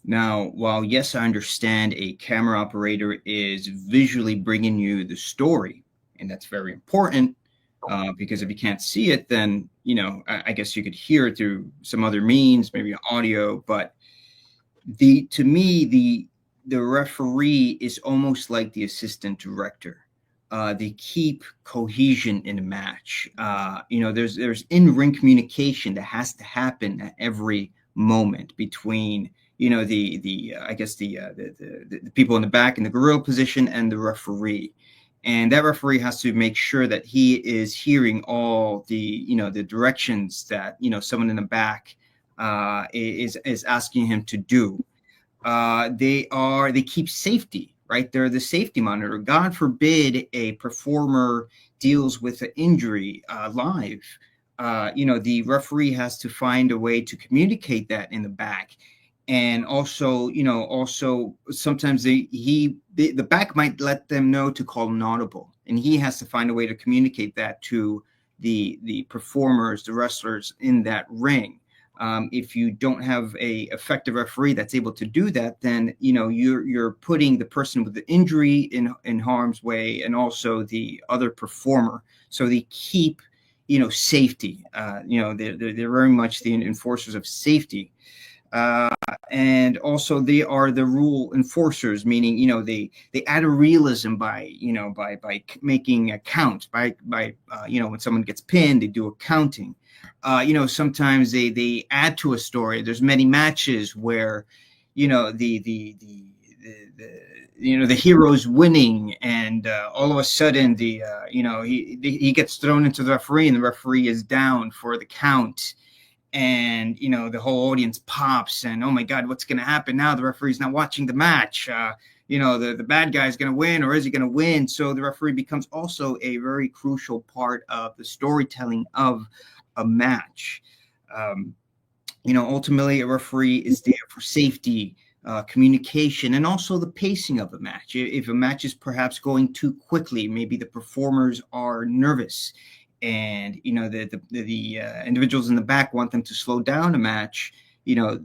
Now, while yes, I understand a camera operator is visually bringing you the story, and that's very important, because if you can't see it, then, I guess you could hear it through some other means, maybe audio, but to me, the referee is almost like the assistant director. They keep cohesion in a match. There's in-ring communication that has to happen at every moment between, the people in the back in the gorilla position and the referee. And that referee has to make sure that he is hearing all the directions that, someone in the back is asking him to do. They keep safety, right? They're the safety monitor. God forbid a performer deals with an injury live. The referee has to find a way to communicate that in the back. And also, sometimes the back might let them know to call an audible, and he has to find a way to communicate that to the performers, the wrestlers in that ring. If you don't have a effective referee that's able to do that, then you're putting the person with the injury in harm's way, and also the other performer. So they keep safety. They're very much the enforcers of safety. And also they are the rule enforcers, meaning they add a realism by making a count by when someone gets pinned, they do a counting. Sometimes they add to a story. There's many matches where the hero's winning, and all of a sudden he gets thrown into the referee, and the referee is down for the count. And the whole audience pops, and oh my God, what's going to happen now? The referee's not watching the match. The bad guy's going to win, or is he going to win? So the referee becomes also a very crucial part of the storytelling of a match. Ultimately, a referee is there for safety, communication, and also the pacing of a match. If a match is perhaps going too quickly, maybe the performers are nervous, and the individuals in the back want them to slow down a match,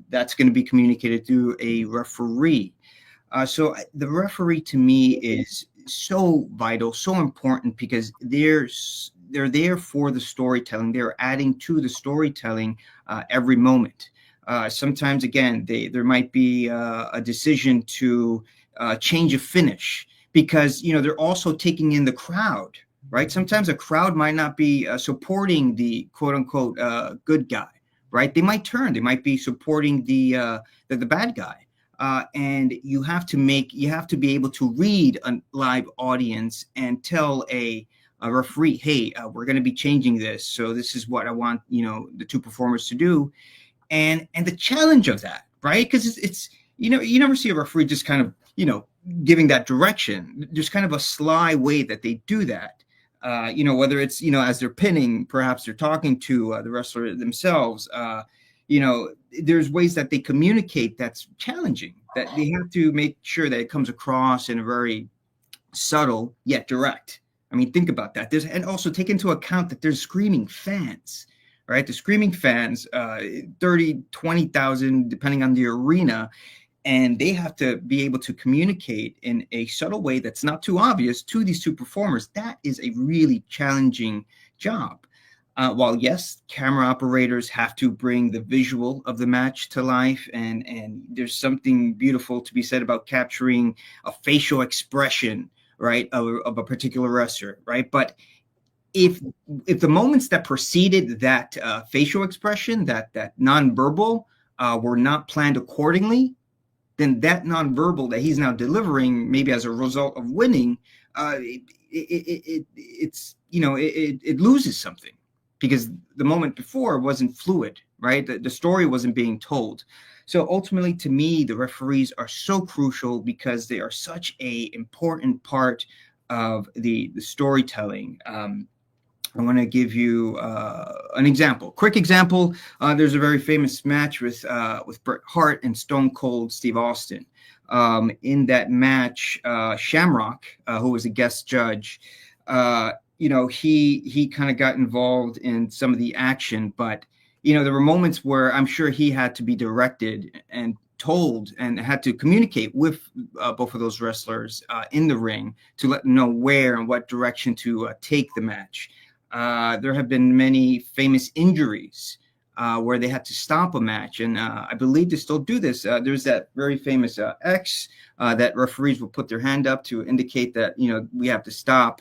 that's going to be communicated through a referee. So the referee to me is so vital, so important, because they're there for the storytelling. They're adding to the storytelling every moment. Sometimes, again, there might be a decision to change a finish, because they're also taking in the crowd. Right? Sometimes a crowd might not be supporting the quote unquote good guy, right? They might turn, they might be supporting the bad guy. And you have to be able to read a live audience and tell a referee, hey, we're going to be changing this. So this is what I want, the two performers to do. And the challenge of that, right? Because it's you never see a referee just kind of, giving that direction. There's kind of a sly way that they do that. Whether it's, as they're pinning, perhaps they're talking to the wrestler themselves, there's ways that they communicate that's challenging, that they have to make sure that it comes across in a very subtle yet direct. I mean, think about that. And also take into account that there's screaming fans, right? The screaming fans, 30, 20,000, depending on the arena. And they have to be able to communicate in a subtle way that's not too obvious to these two performers. That is a really challenging job. While, yes, camera operators have to bring the visual of the match to life, and there's something beautiful to be said about capturing a facial expression, right, of a particular wrestler, right? But if the moments that preceded that facial expression, that nonverbal, were not planned accordingly, then that nonverbal that he's now delivering, maybe as a result of winning, it loses something, because the moment before wasn't fluid, right? The story wasn't being told. So ultimately, to me, the referees are so crucial because they are such a important part of the storytelling. I want to give you an example, quick example. There's a very famous match with Bret Hart and Stone Cold Steve Austin. In that match, Shamrock, who was a guest judge, he kind of got involved in some of the action, but there were moments where I'm sure he had to be directed and told and had to communicate with both of those wrestlers in the ring to let them know where and what direction to take the match. There have been many famous injuries where they had to stop a match, and I believe they still do this. There's that very famous X that referees will put their hand up to indicate that we have to stop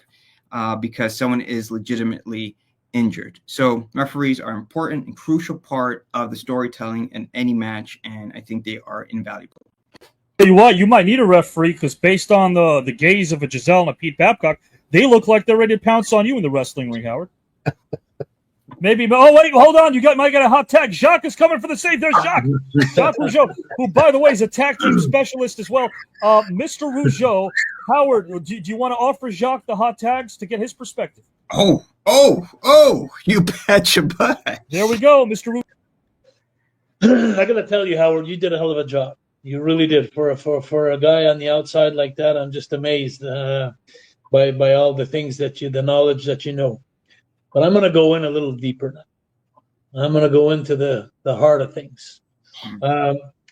because someone is legitimately injured. So referees are important and crucial part of the storytelling in any match, and I think they are invaluable. Tell you what, you might need a referee, because based on the gaze of a Giselle and a Pete Babcock, they look like they're ready to pounce on you in the wrestling ring, Howard. Maybe. Oh, wait, hold on. You might get a hot tag. Jacques is coming for the save. There's Jacques. Jacques Rougeau, who, by the way, is a tag team specialist as well. Mr. Rougeau, Howard, do you want to offer Jacques the hot tags to get his perspective? Oh, you betcha butt. There we go, Mr. Rougeau. I got to tell you, Howard, you did a hell of a job. You really did. For a guy on the outside like that, I'm just amazed by all the things the knowledge that you know. But I'm going to go in a little deeper now. I'm going to go into the heart of things.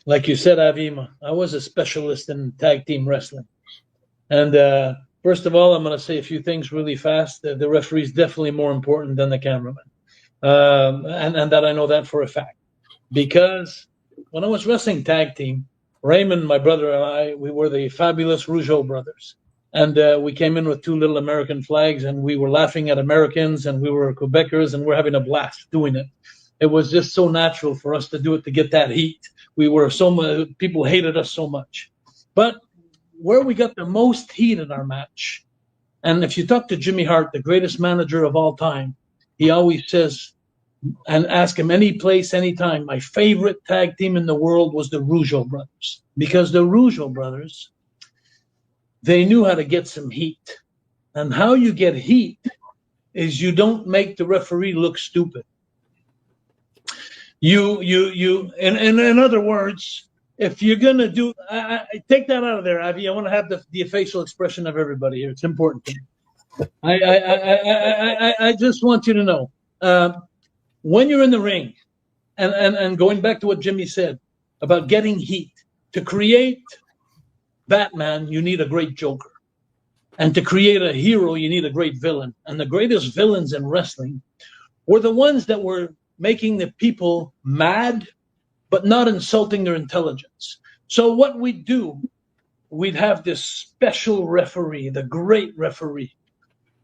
Like you said, Avima, I was a specialist in tag team wrestling. And First of all, I'm going to say a few things really fast. The referee is definitely more important than the cameraman. And that I know that for a fact. Because when I was wrestling tag team, Raymond, my brother, and I, we were the fabulous Rougeau brothers. And we came in with 2 little American flags, and we were laughing at Americans, and we were Quebecers, and we're having a blast doing it. It was just so natural for us to do it, to get that heat. We were people hated us so much. But where we got the most heat in our match, and if you talk to Jimmy Hart, the greatest manager of all time, he always says, and ask him any place, anytime, my favorite tag team in the world was the Rougeau brothers. Because the Rougeau brothers, they knew how to get some heat. And how you get heat is you don't make the referee look stupid. In other words, if you're going to do, take that out of there, Avi. I want to have the facial expression of everybody here. It's important to me. I just want you to know, when you're in the ring, and going back to what Jimmy said about getting heat, to create Batman, you need a great Joker. And to create a hero, you need a great villain. And the greatest villains in wrestling were the ones that were making the people mad, but not insulting their intelligence. So what we'd do, we'd have this special referee, the great referee,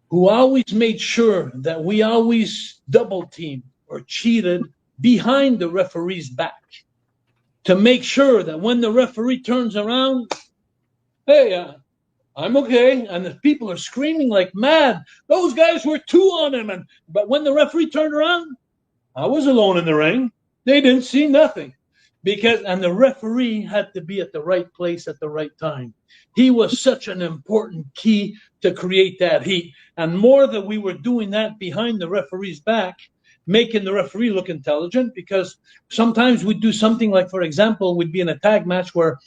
who always made sure that we always double teamed or cheated behind the referee's back to make sure that when the referee turns around, hey, I'm okay. And the people are screaming like mad. Those guys were 2 on him. But when the referee turned around, I was alone in the ring. They didn't see nothing. And the referee had to be at the right place at the right time. He was such an important key to create that heat. And more that we were doing that behind the referee's back, making the referee look intelligent, because sometimes we'd do something like, for example, we'd be in a tag match where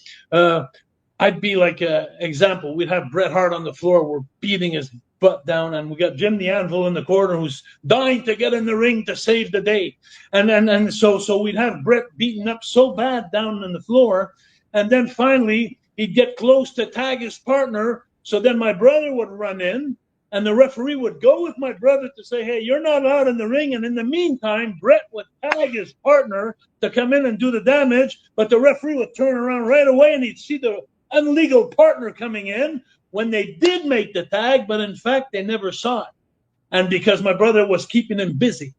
I'd be like, example, we'd have Bret Hart on the floor, we're beating his butt down, and we got Jim the Anvil in the corner who's dying to get in the ring to save the day. And so we'd have Bret beaten up so bad down on the floor, and then finally he'd get close to tag his partner, so then my brother would run in, and the referee would go with my brother to say, hey, you're not out in the ring. And in the meantime, Bret would tag his partner to come in and do the damage, but the referee would turn around right away, and he'd see the illegal partner coming in when they did make the tag, but in fact, they never saw it. And because my brother was keeping him busy.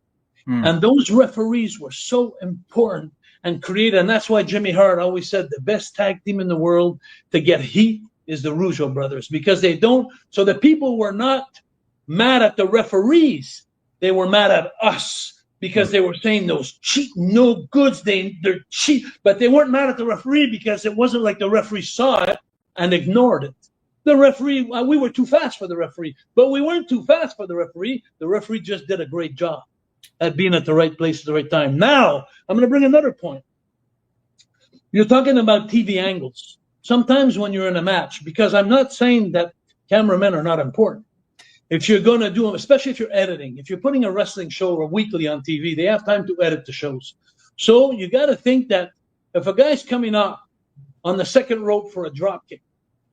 And those referees were so important and creative. And that's why Jimmy Hart always said the best tag team in the world to get heat is the Rougeau brothers, because they don't. So the people were not mad at the referees. They were mad at us because they were saying those cheap no goods, they're cheap. But they weren't mad at the referee because it wasn't like the referee saw it and ignored it. The referee, we were too fast for the referee, but we weren't too fast for the referee. The referee just did a great job at being at the right place at the right time. Now, I'm going to bring another point. You're talking about TV angles. Sometimes when you're in a match, because I'm not saying that cameramen are not important. If you're going to do them, especially if you're editing, if you're putting a wrestling show or weekly on TV, they have time to edit the shows. So you got to think that if a guy's coming up on the second rope for a drop kick,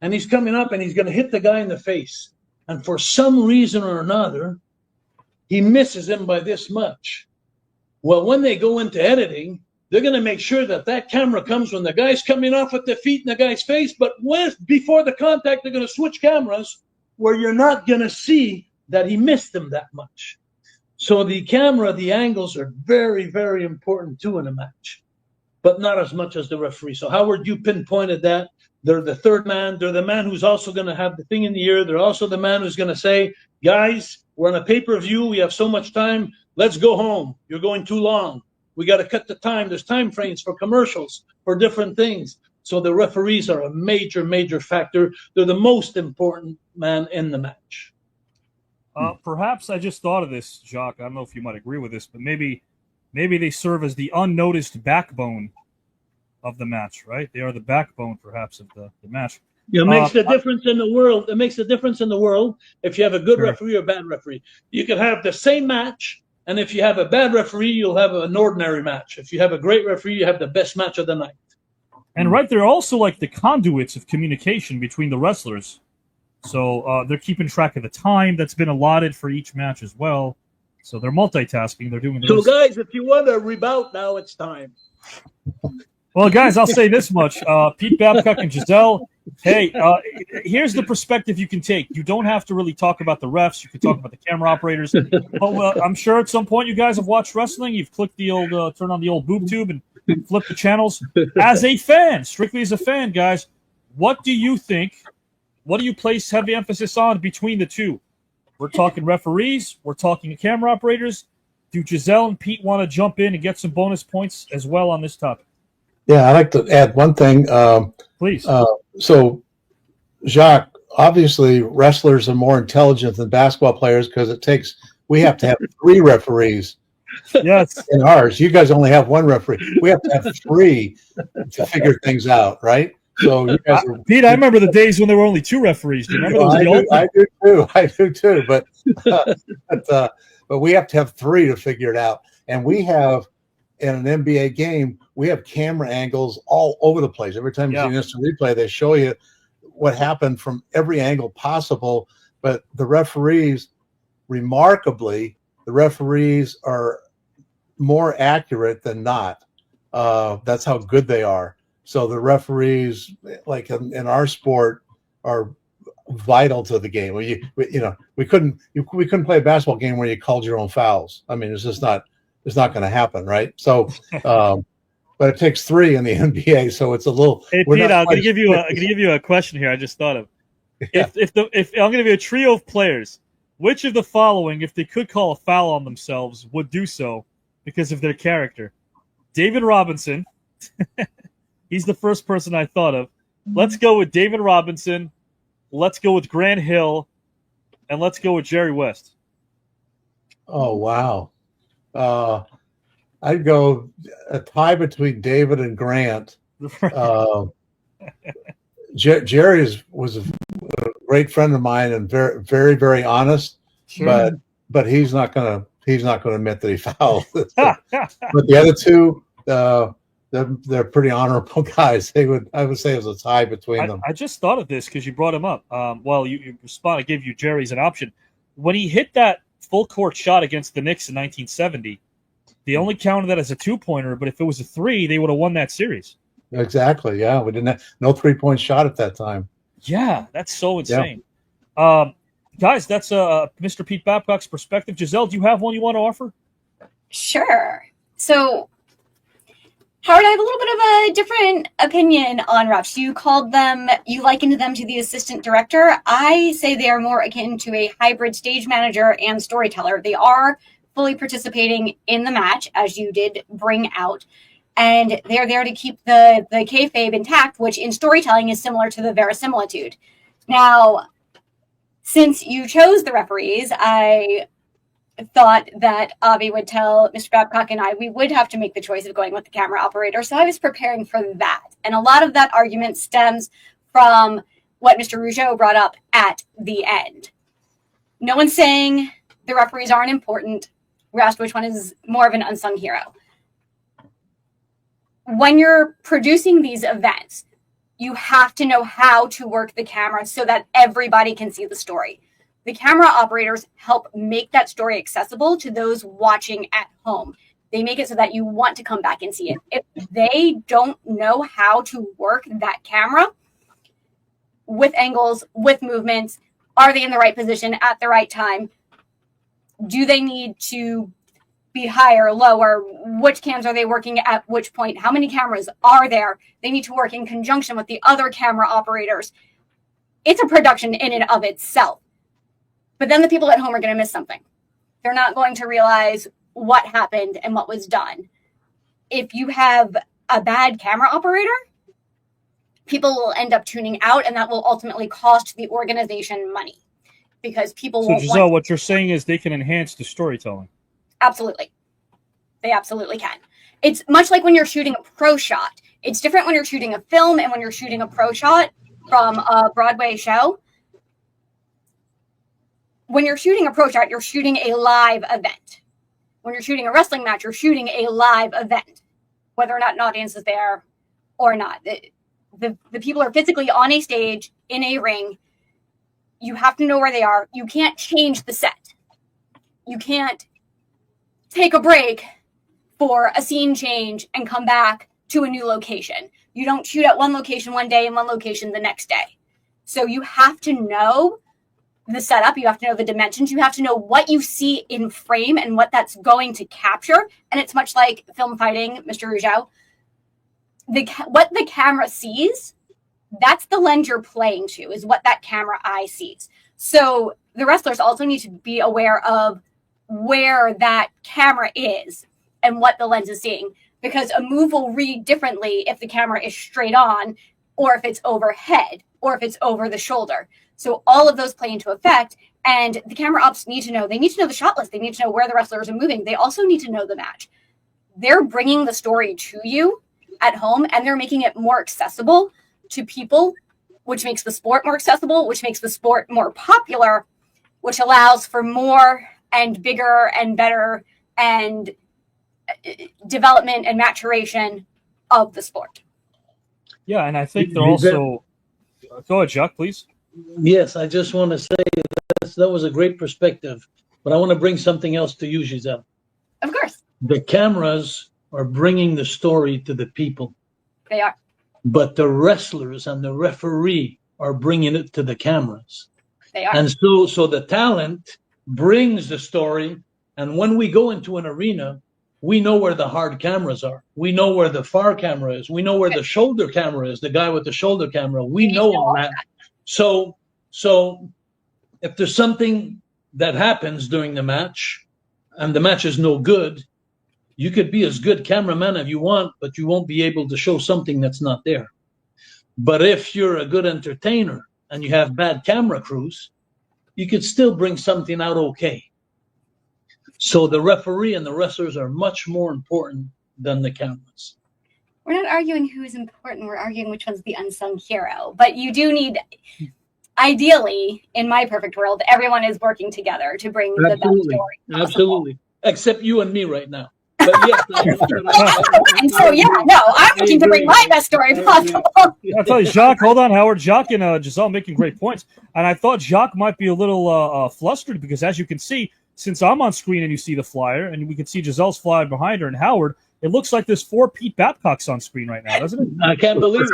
and he's coming up and he's going to hit the guy in the face, and for some reason or another, he misses him by this much. Well, when they go into editing, they're going to make sure that that camera comes when the guy's coming off at the feet in the guy's face, but before the contact, they're going to switch cameras where you're not going to see that he missed him that much. So the camera, the angles are very, very important too in a match, but not as much as the referee. So Howard, you pinpointed that. They're the third man. They're the man who's also going to have the thing in the ear. They're also the man who's going to say, guys, we're on a pay-per-view. We have so much time. Let's go home. You're going too long. We got to cut the time. There's time frames for commercials, for different things. So the referees are a major, major factor. They're the most important man in the match. Perhaps I just thought of this, Jacques. I don't know if you might agree with this, but maybe they serve as the unnoticed backbone of the match, right? They are the backbone, perhaps, of the match. It makes the difference in the world. It makes the difference in the world if you have a good referee or a bad referee. You could have the same match, and if you have a bad referee, you'll have an ordinary match. If you have a great referee, you have the best match of the night. And right, they're also like the conduits of communication between the wrestlers So they're keeping track of the time that's been allotted for each match as well. So they're multitasking. They're doing So, this. guys, if you want to rebout now, it's time. Well, guys, I'll say this much. Pete Babcock and Giselle, hey, here's the perspective you can take. You don't have to really talk about the refs. You can talk about the camera operators. But I'm sure at some point you guys have watched wrestling. You've clicked the old, turn on the old boob tube and flip the channels. As a fan, strictly as a fan, guys, what do you think? What do you place heavy emphasis on between the two? We're talking referees. We're talking camera operators. Do Giselle and Pete want to jump in and get some bonus points as well on this topic? Yeah, I'd like to add one thing. Please. So, Jacques, obviously wrestlers are more intelligent than basketball players because we have to have 3 referees. Yes. In ours, you guys only have 1 referee. We have to have 3 to figure things out, right? So, you guys are, Pete, I remember the days when there were only 2 referees. Do you remember those? I do too. But we have to have 3 to figure it out, and we have. In an NBA game, we have camera angles all over the place. Every time you see an instant replay, they show you what happened from every angle possible. But the referees, remarkably, are more accurate than not. That's how good they are. So the referees, like in our sport, are vital to the game. We couldn't play a basketball game where you called your own fouls. I mean, it's just not. It's not going to happen, right? So, but it takes 3 in the NBA, so it's a little. Hey, Pete, I'm going to give you a question here. I just thought of. Yeah. If I'm going to give you a trio of players, which of the following, if they could call a foul on themselves, would do so because of their character? David Robinson. He's the first person I thought of. Let's go with David Robinson. Let's go with Grant Hill, and let's go with Jerry West. Oh wow. I'd go a tie between David and Grant. Jerry was a great friend of mine and very, very, very honest. Sure. But he's not gonna admit that he fouled. But the other 2, they're pretty honorable guys. I would say it was a tie between them. I just thought of this because you brought him up. Well, you responded. I gave you Jerry as an option when he hit that full court shot against the Knicks in 1970. They only counted that as a 2-pointer, but if it was a 3, they would have won that series. Exactly. Yeah, we didn't have no 3-point shot at that time. Yeah, that's so insane. Yeah. Guys, that's Mr. Pete Babcock's perspective. Giselle, do you have one you want to offer? Sure. So, Howard, I have a little bit of a different opinion on refs. You likened them to the assistant director. I say they are more akin to a hybrid stage manager and storyteller. They are fully participating in the match, as you did bring out, and they're there to keep the kayfabe intact, which in storytelling is similar to the verisimilitude. Now, since you chose the referees, I thought that Avi would tell Mr. Babcock and I we would have to make the choice of going with the camera operator. So I was preparing for that. And a lot of that argument stems from what Mr. Rougeau brought up at the end. No one's saying the referees aren't important. We're asked which one is more of an unsung hero. When you're producing these events, you have to know how to work the camera so that everybody can see the story. The camera operators help make that story accessible to those watching at home. They make it so that you want to come back and see it. If they don't know how to work that camera with angles, with movements, are they in the right position at the right time? Do they need to be higher, lower? Which cams are they working at which point? How many cameras are there? They need to work in conjunction with the other camera operators. It's a production in and of itself. But then the people at home are going to miss something. They're not going to realize what happened and what was done. If you have a bad camera operator, people will end up tuning out, and that will ultimately cost the organization money because people won't. So, Giselle, what you're saying is they can enhance the storytelling. Absolutely. They absolutely can. It's much like when you're shooting a pro shot. It's different when you're shooting a film and when you're shooting a pro shot from a Broadway show. When you're shooting a pro shot, you're shooting a live event. When you're shooting a wrestling match, you're shooting a live event, whether or not an audience is there or not. The people are physically on a stage, in a ring. You have to know where they are. You can't change the set. You can't take a break for a scene change and come back to a new location. You don't shoot at one location one day and one location the next day. So you have to know the setup. You have to know the dimensions. You have to know what you see in frame and what that's going to capture. And it's much like film fighting, Mr. Rougeau. What the camera sees, that's the lens you're playing to, is what that camera eye sees. So the wrestlers also need to be aware of where that camera is and what the lens is seeing, because a move will read differently if the camera is straight on, or if it's overhead, or if it's over the shoulder. So all of those play into effect, and the camera ops need to know. They need to know the shot list. They need to know where the wrestlers are moving. They also need to know the match. They're bringing the story to you at home, and they're making it more accessible to people, which makes the sport more accessible, which makes the sport more popular, which allows for more and bigger and better and development and maturation of the sport. Yeah, and I think they're also... Go ahead, Jacques, please. Yes, I just want to say that was a great perspective, but I want to bring something else to you, Giselle. Of course. The cameras are bringing the story to the people, They are. but the wrestlers and the referee are bringing it to the cameras. They are. And so the talent brings the story, and when we go into an arena, we know where the hard cameras are. We know where the far camera is. We know where the shoulder camera is, the guy with the shoulder camera. We know all that. So if there's something that happens during the match and the match is no good, you could be as good cameraman as you want, but you won't be able to show something that's not there. But if you're a good entertainer and you have bad camera crews, you could still bring something out okay. So the referee and the wrestlers are much more important than the cameras. We're not arguing who is important. We're arguing which one's the unsung hero. But you do need, ideally, in my perfect world, everyone is working together to bring the best story possible. Absolutely. Except you and me right now. But yes, and so, yeah, no, I'm looking to bring my best story possible. I tell you, Jacques, hold on, Howard. Jacques and Giselle making great points. And I thought Jacques might be a little flustered because, as you can see, since I'm on screen and you see the flyer, and we can see Giselle's flyer behind her, and Howard, it looks like there's 4 Pete Babcocks on screen right now, doesn't it? I can't believe it.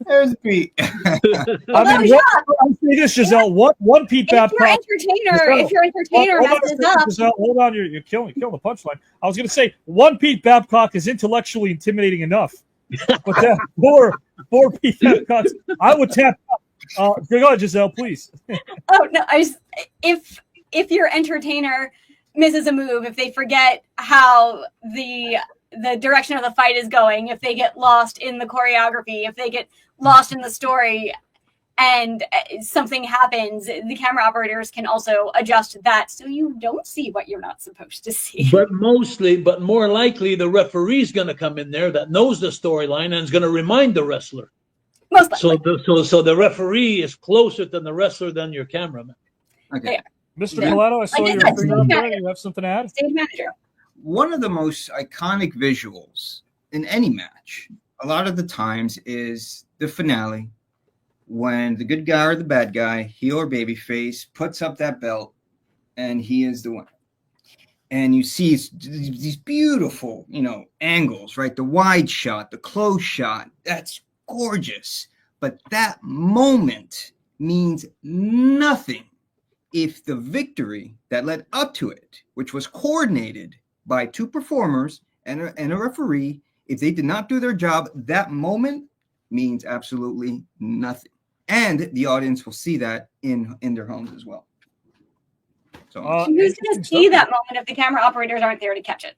There's Pete. I mean, I'm saying this, Giselle. One Pete Babcock. If your entertainer messes up, Giselle, hold on, you're killing the punchline. I was going to say one Pete Babcock is intellectually intimidating enough, but that four Pete Babcocks, I would tap. Go ahead, Giselle, please. Oh no! If your entertainer misses a move, if they forget how the direction of the fight is going, if they get lost in the choreography, if they get lost in the story, and something happens, the camera operators can also adjust that so you don't see what you're not supposed to see. But more likely, the referee's going to come in there that knows the storyline and is going to remind the wrestler. Most likely. So the referee is closer to the wrestler than your cameraman. Okay. Mr. Pilato, I saw your finger up there. You have something to add? Stage manager. One of the most iconic visuals in any match, a lot of the times, is the finale, when the good guy or the bad guy, heel or babyface, puts up that belt, and he is the winner. And you see these beautiful, angles, right? The wide shot, the close shot. That's gorgeous. But that moment means nothing if the victory that led up to it, which was coordinated by 2 performers and a referee, if they did not do their job, that moment means absolutely nothing. And the audience will see that in their homes as well. So who's going to see that moment if the camera operators aren't there to catch it?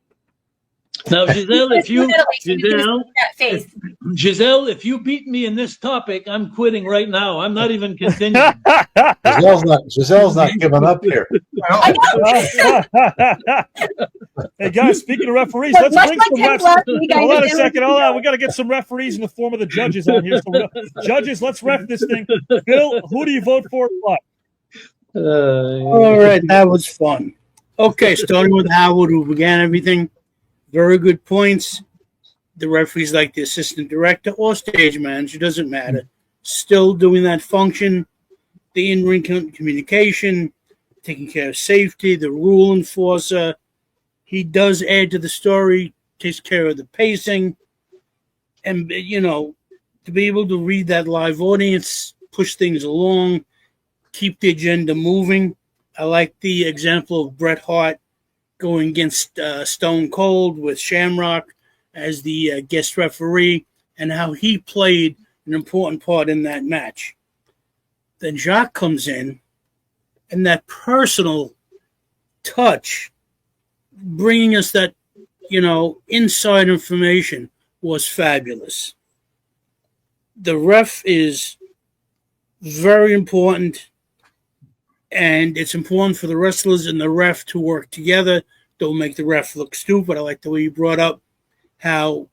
Now, Giselle, if you beat me in this topic, I'm quitting right now. I'm not even continuing. Giselle's not giving up here. Hey guys, speaking of referees, let's bring some referees. Hold on a second. Hold on. We got to get some referees in the form of the judges on here. So, judges, let's ref this thing. Bill, who do you vote for? What? All right, that was fun. Okay, starting with Howard, who began everything. Very good points. The referee's like the assistant director or stage manager, doesn't matter. still doing that function, the in-ring communication, taking care of safety, the rule enforcer. He does add to the story, takes care of the pacing, and to be able to read that live audience, push things along, keep the agenda moving. I like the example of Bret Hart going against Stone Cold with Shamrock as the guest referee, and how he played an important part in that match. Then Jacques comes in, and that personal touch, bringing us that, inside information was fabulous. The ref is very important, and it's important for the wrestlers and the ref to work together. Don't make the ref look stupid. I like the way you brought up how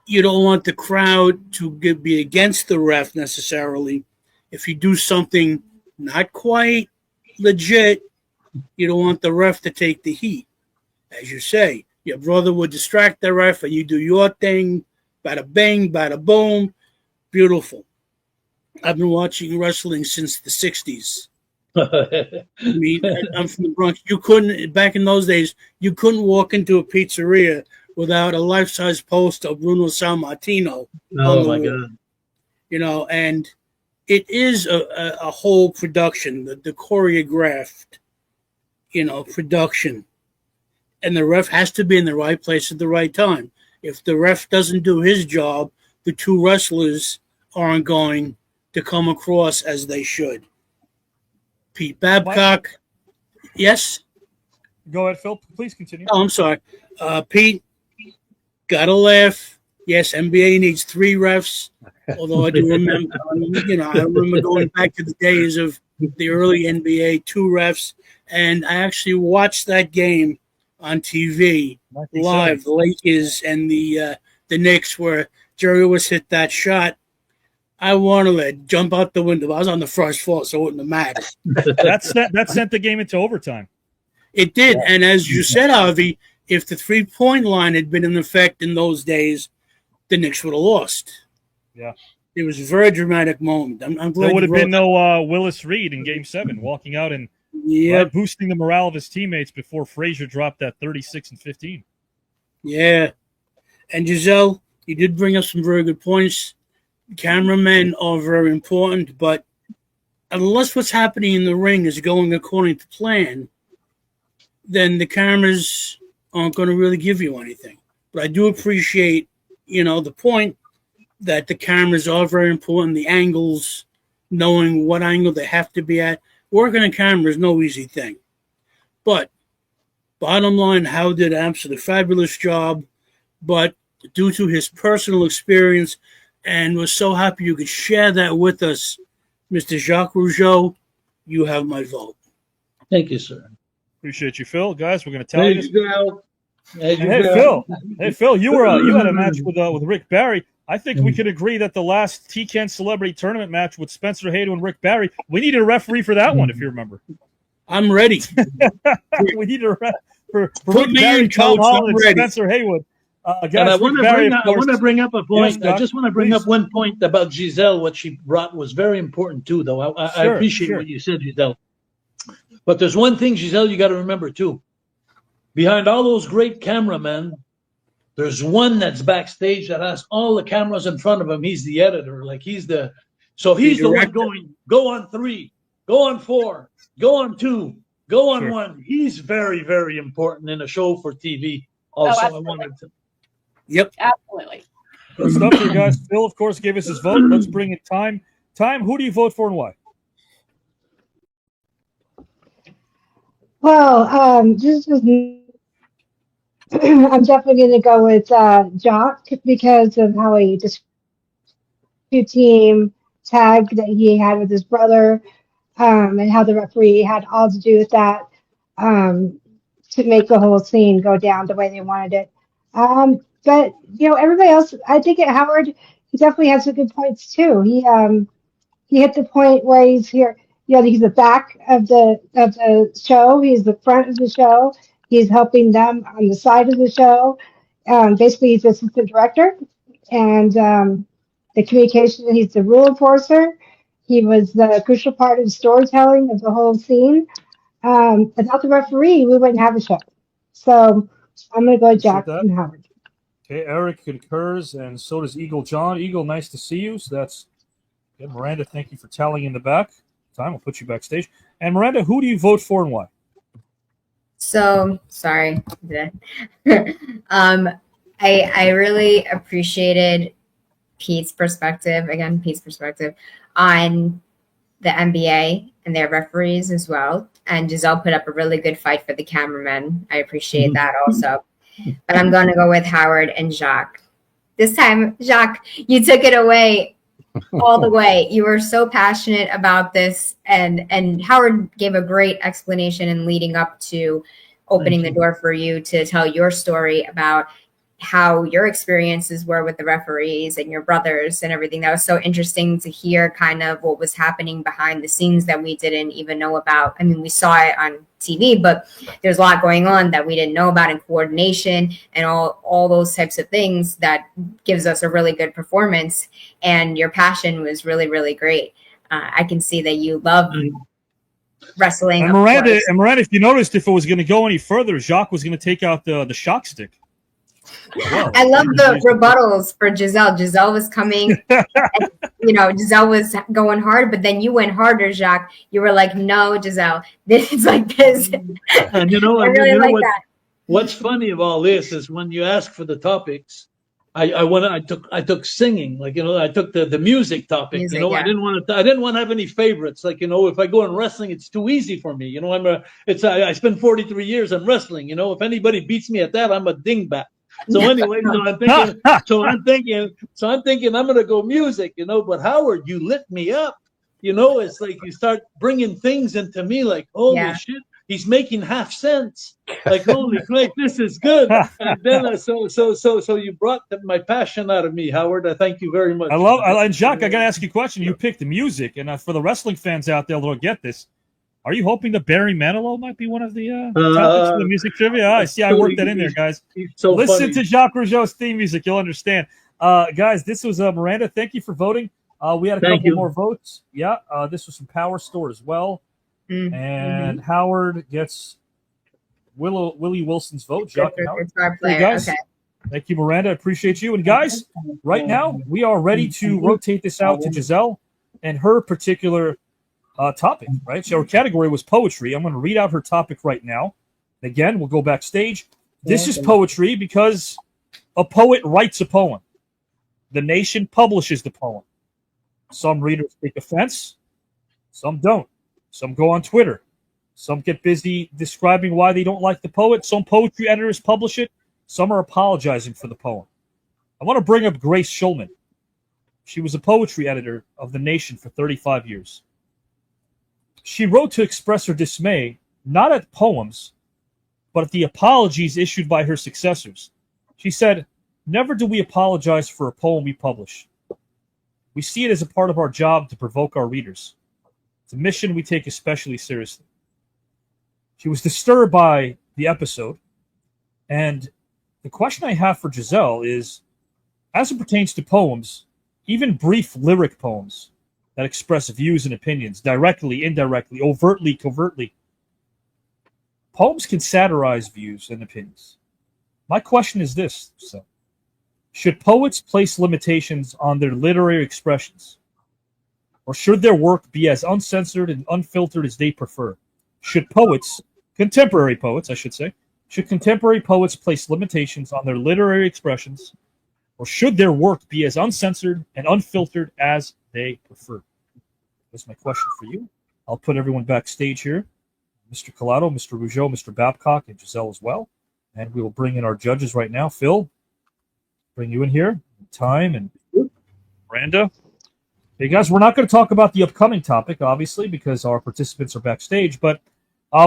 you don't want the crowd to be against the ref necessarily. If you do something not quite legit, you don't want the ref to take the heat. As you say, your brother would distract the ref and you do your thing, bada bang, bada boom. Beautiful. I've been watching wrestling since the 60s. I mean, I'm from the Bronx. You couldn't, back in those days, you couldn't walk into a pizzeria without a life-size poster of Bruno Sammartino. Oh, my God. And it is a whole production, the choreographed, production. And the ref has to be in the right place at the right time. If the ref doesn't do his job, the two wrestlers aren't going to come across as they should. Pete Babcock. Yes? Go ahead, Phil. Please continue. Oh, I'm sorry. Pete, gotta laugh. Yes, NBA needs 3 refs. Although I do remember, I remember going back to the days of the early NBA, 2 refs. And I actually watched that game on TV live, the Lakers and the Knicks, where Jerry was hit that shot. I wanted to jump out the window. I was on the first floor, so it wouldn't have mattered. That sent the game into overtime. It did. And as you said, Avi, if the 3-point line had been in effect in those days, the Knicks would have lost. Yeah. It was a very dramatic moment. I'm glad there would have been no Willis Reed in Game 7 walking out and boosting the morale of his teammates before Frazier dropped that 36 and 15. Yeah. And Giselle, you did bring up some very good points. Cameramen are very important, but unless what's happening in the ring is going according to plan, then the cameras aren't going to really give you anything. But I do appreciate, the point that the cameras are very important, the angles, knowing what angle they have to be at. Working on camera is no easy thing. But bottom line, Howe did an absolutely fabulous job, but due to his personal experience, and was so happy you could share that with us, Mr. Jacques Rougeau, you have my vote. Thank you, sir. Appreciate you, Phil. Guys, we're going to tell you. Phil, you had a match with Rick Barry. I think we could agree that the last T-Can Celebrity Tournament match with Spencer Hayden and Rick Barry, we needed a referee for that one, if you remember. I'm ready. We needed a referee for Put Rick me Barry, in, Tom Coach. Holland, I'm and ready. Spencer Haywood. And I want to bring up a point. Yes, I just want to bring up one point about Giselle. What she brought was very important too, though. I appreciate what you said, Giselle. But there's one thing, Giselle, you got to remember too. Behind all those great cameramen, there's one that's backstage that has all the cameras in front of him. He's the editor, he's the one going, go on 3, go on 4, go on 2, go on 1. He's very, very important in a show for TV. Also, I wanted to. Yep. Absolutely. Good stuff here, guys. Phil, of course, gave us his vote. Let's bring in Time. Time, who do you vote for and why? Well, I'm definitely going to go with Jacques because of how he team tag that he had with his brother, and how the referee had all to do with that to make the whole scene go down the way they wanted it. But everybody else, I think Howard, he definitely has some good points too. He hit the point where he's here. He's the back of the show. He's the front of the show. He's helping them on the side of the show. Basically, he's the assistant director, and the communication. He's the rule enforcer. He was the crucial part of storytelling of the whole scene. Without the referee, we wouldn't have a show. So I'm going to go with Appreciate Jack that. and Howard. Okay, Eric concurs, and so does Eagle John. Eagle, nice to see you. So that's good. Miranda, thank you for tallying in the back. Time, we'll put you backstage. And Miranda, who do you vote for and why? So sorry. I really appreciated Pete's perspective on the NBA and their referees as well. And Giselle put up a really good fight for the cameramen. I appreciate that also. But I'm going to go with Howard and Jacques. This time, Jacques, you took it away all the way. You were so passionate about this, and Howard gave a great explanation in leading up to opening the door for you to tell your story about how your experiences were with the referees and your brothers and everything. That was so interesting to hear kind of what was happening behind the scenes that we didn't even know about. I mean, we saw it on TV, but there's a lot going on that we didn't know about in coordination and all those types of things that gives us a really good performance. And your passion was really, really great. I can see that you love wrestling. And Miranda, if you noticed, if it was going to go any further, Jacques was going to take out the shock stick. Well, I love the rebuttals for Giselle. Giselle was coming, and, Giselle was going hard, but then you went harder, Jacques. You were like, no, Giselle, it's like this. And I really like that. What's funny of all this is when you ask for the topics, I took singing, I took the music topic. Music, I yeah. didn't want to have any favorites. If I go in wrestling, it's too easy for me. I spent 43 years in wrestling. If anybody beats me at that, I'm a dingbat. So anyway, I'm thinking I'm gonna go music, But Howard, you lit me up, It's like you start bringing things into me, like holy shit, he's making half sense. Like holy crap, this is good. And then so you brought my passion out of me, Howard. I thank you very much. And Jacques, I gotta ask you a question. You picked the music, and for the wrestling fans out there that'll get this. Are you hoping that Barry Manilow might be one of the topics for the music trivia? I see. I worked that in there, guys. So listen funny. to Jacques Rougeau's theme music. You'll understand. Guys, this was Miranda. Thank you for voting. We had a couple more votes. Yeah, this was from Power Store as well. And Howard gets Willie Wilson's vote. Jacques and Howard. Hey, guys. Okay. Thank you, Miranda. I appreciate you. And guys, right now we are ready to rotate this out to Giselle and her particular topic, right? So her category was poetry. I'm going to read out her topic right now. Again, we'll go backstage. This is poetry because a poet writes a poem. The nation publishes the poem. Some readers take offense. Some don't. Some go on Twitter. Some get busy describing why they don't like the poet. Some poetry editors publish it. Some are apologizing for the poem. I want to bring up Grace Schulman. She was a poetry editor of The Nation for 35 years. She wrote to express her dismay, not at poems, but at the apologies issued by her successors. She said, "Never do we apologize for a poem we publish. We see it as a part of our job to provoke our readers. It's a mission we take especially seriously." She was disturbed by the episode, and the question I have for Giselle is, as it pertains to poems, even brief lyric poems that express views and opinions, directly, indirectly, overtly, covertly. Poems can satirize views and opinions. My question is this, should poets place limitations on their literary expressions? Or should their work be as uncensored and unfiltered as they prefer? Should poets, contemporary poets, I should say, should contemporary poets place limitations on their literary expressions? Or should their work be as uncensored and unfiltered as they prefer? That's my question for you. I'll put everyone backstage here. Mr. Collado, Mr. Rougeau, Mr. Babcock, and Giselle as well. And we will bring in our judges right now. Phil, bring you in here. Time and Miranda. Hey, guys, we're not going to talk about the upcoming topic, obviously, because our participants are backstage. But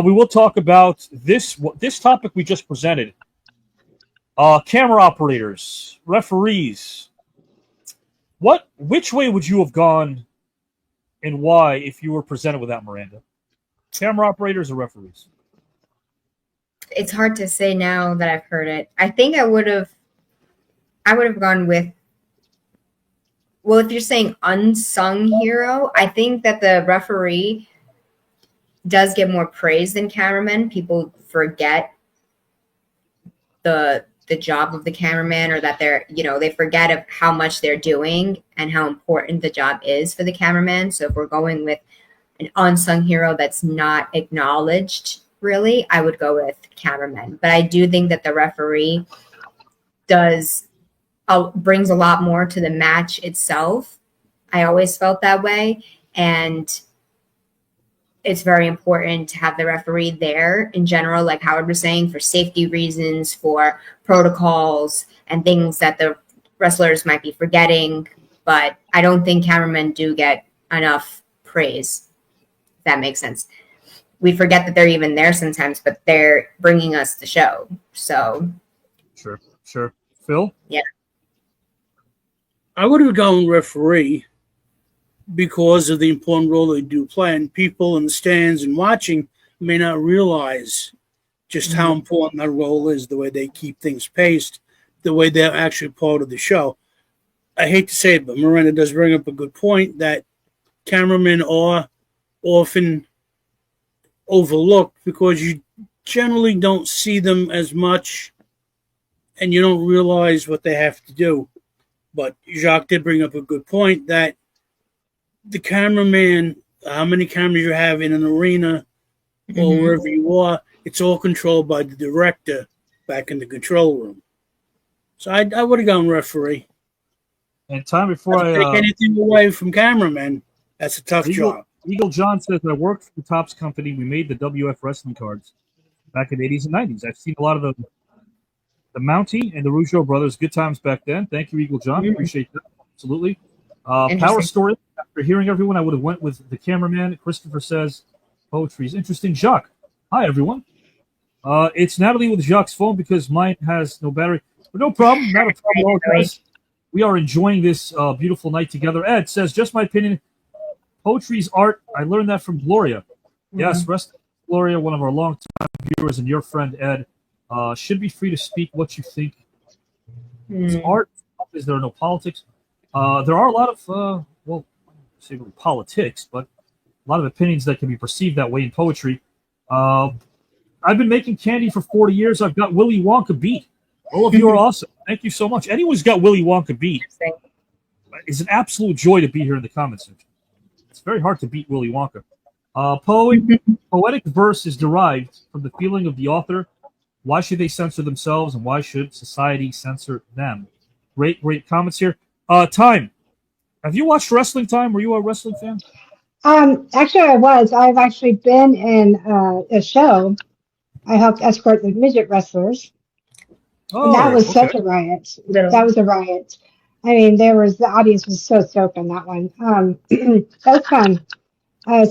we will talk about this topic we just presented. Camera operators, referees. Which way would you have gone and why if you were presented with that, Miranda? Camera operators or referees? It's hard to say now that I've heard it. I think I would have gone with Well, if you're saying unsung hero, I think that the referee does get more praise than cameraman. People forget the job of the cameraman, or that they forget of how much they're doing and how important the job is for the cameraman. So if we're going with an unsung hero that's not acknowledged, really, I would go with cameraman. But I do think that the referee brings a lot more to the match itself. I always felt that way. And it's very important to have the referee there in general, like Howard was saying, for safety reasons, for protocols and things that the wrestlers might be forgetting. But I don't think cameramen do get enough praise, if that makes sense. We forget that they're even there sometimes, but they're bringing us the show. So Sure. Phil? Yeah. I would have gone referee because of the important role they do play, and people in the stands and watching may not realize just how important that role is, the way they keep things paced, the way they're actually part of the show. I hate to say it, but Miranda does bring up a good point that cameramen are often overlooked because you generally don't see them as much and you don't realize what they have to do. But Jacques did bring up a good point that the cameraman, how many cameras you have in an arena or wherever you are, it's all controlled by the director back in the control room. So I would have gone referee. And time before I take anything away from cameraman, that's a tough job. Eagle John says, I worked for the Topps company. We made the WF wrestling cards back in the 80s and 90s. I've seen a lot of the Mountie and the Rougeau brothers. Good times back then. Thank you, Eagle John. Appreciate that. Absolutely. Power story. After hearing everyone, I would have went with the cameraman. Christopher says, poetry is interesting. Jacques. Hi, everyone. It's Natalie with Jacques' phone because mine has no battery. But no problem. Not a problem at all, guys. We are enjoying this beautiful night together. Ed says, just my opinion, poetry is art. I learned that from Gloria. Yes, rest Gloria, one of our longtime viewers, and your friend Ed. Should be free to speak what you think. It's art. Is there no politics? There are a lot of, say politics, but a lot of opinions that can be perceived that way in poetry. I've been making candy for 40 years. I've got Willy Wonka beat. All of you are awesome. Thank you so much. Anyone's got Willy Wonka beat. It's an absolute joy to be here in the comments section. It's very hard to beat Willy Wonka. Poetic verse is derived from the feeling of the author. Why should they censor themselves, and why should society censor them? Great comments here. Time. Have you watched Wrestling Time? Were you a wrestling fan? Actually, I was. I've actually been in a show. I helped escort the midget wrestlers. And that was such a riot. That was a riot. I mean, the audience was so stoked on that one. That was fun.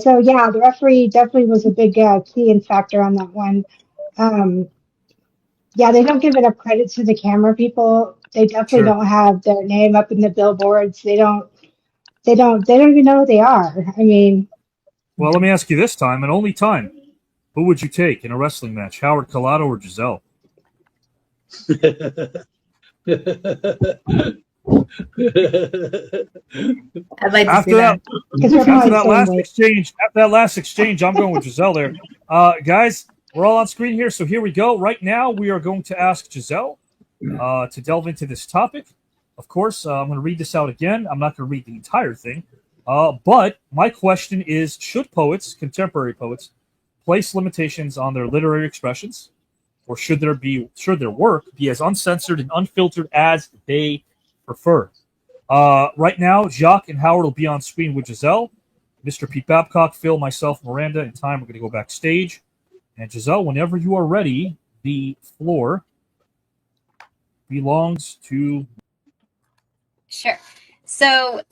So yeah, the referee definitely was a big key and factor on that one. Yeah, they don't give enough credit to the camera people. They definitely don't have their name up in the billboards. They don't even know who they are. I mean, well, let me ask you this time, and only time. Who would you take in a wrestling match, Howard Collado or Giselle? I'd like to after see that. After that last exchange, I'm going with Giselle there. Guys, we're all on screen here, so here we go. Right now, we are going to ask Giselle to delve into this topic. Of course, I'm going to read this out again. I'm not going to read the entire thing. But my question is, should poets, contemporary poets, place limitations on their literary expressions? Or should their work be as uncensored and unfiltered as they prefer? Right now, Jacques and Howard will be on screen with Giselle. Mr. Pete Babcock, Phil, myself, Miranda, in time, we're going to go backstage. And Giselle, whenever you are ready, the floor belongs to... Sure. So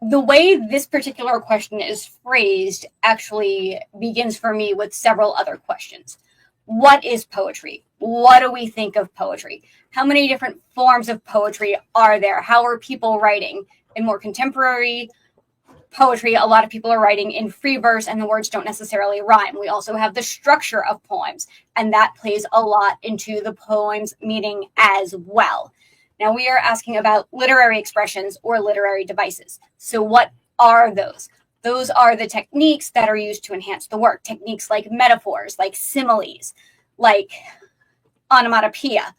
the way this particular question is phrased actually begins for me with several other questions. What is poetry? What do we think of poetry? How many different forms of poetry are there? How are people writing? In more contemporary poetry, a lot of people are writing in free verse and the words don't necessarily rhyme. We also have the structure of poems, and that plays a lot into the poem's meaning as well. Now we are asking about literary expressions or literary devices. So what are those? Those are the techniques that are used to enhance the work. Techniques like metaphors, like similes, like onomatopoeia.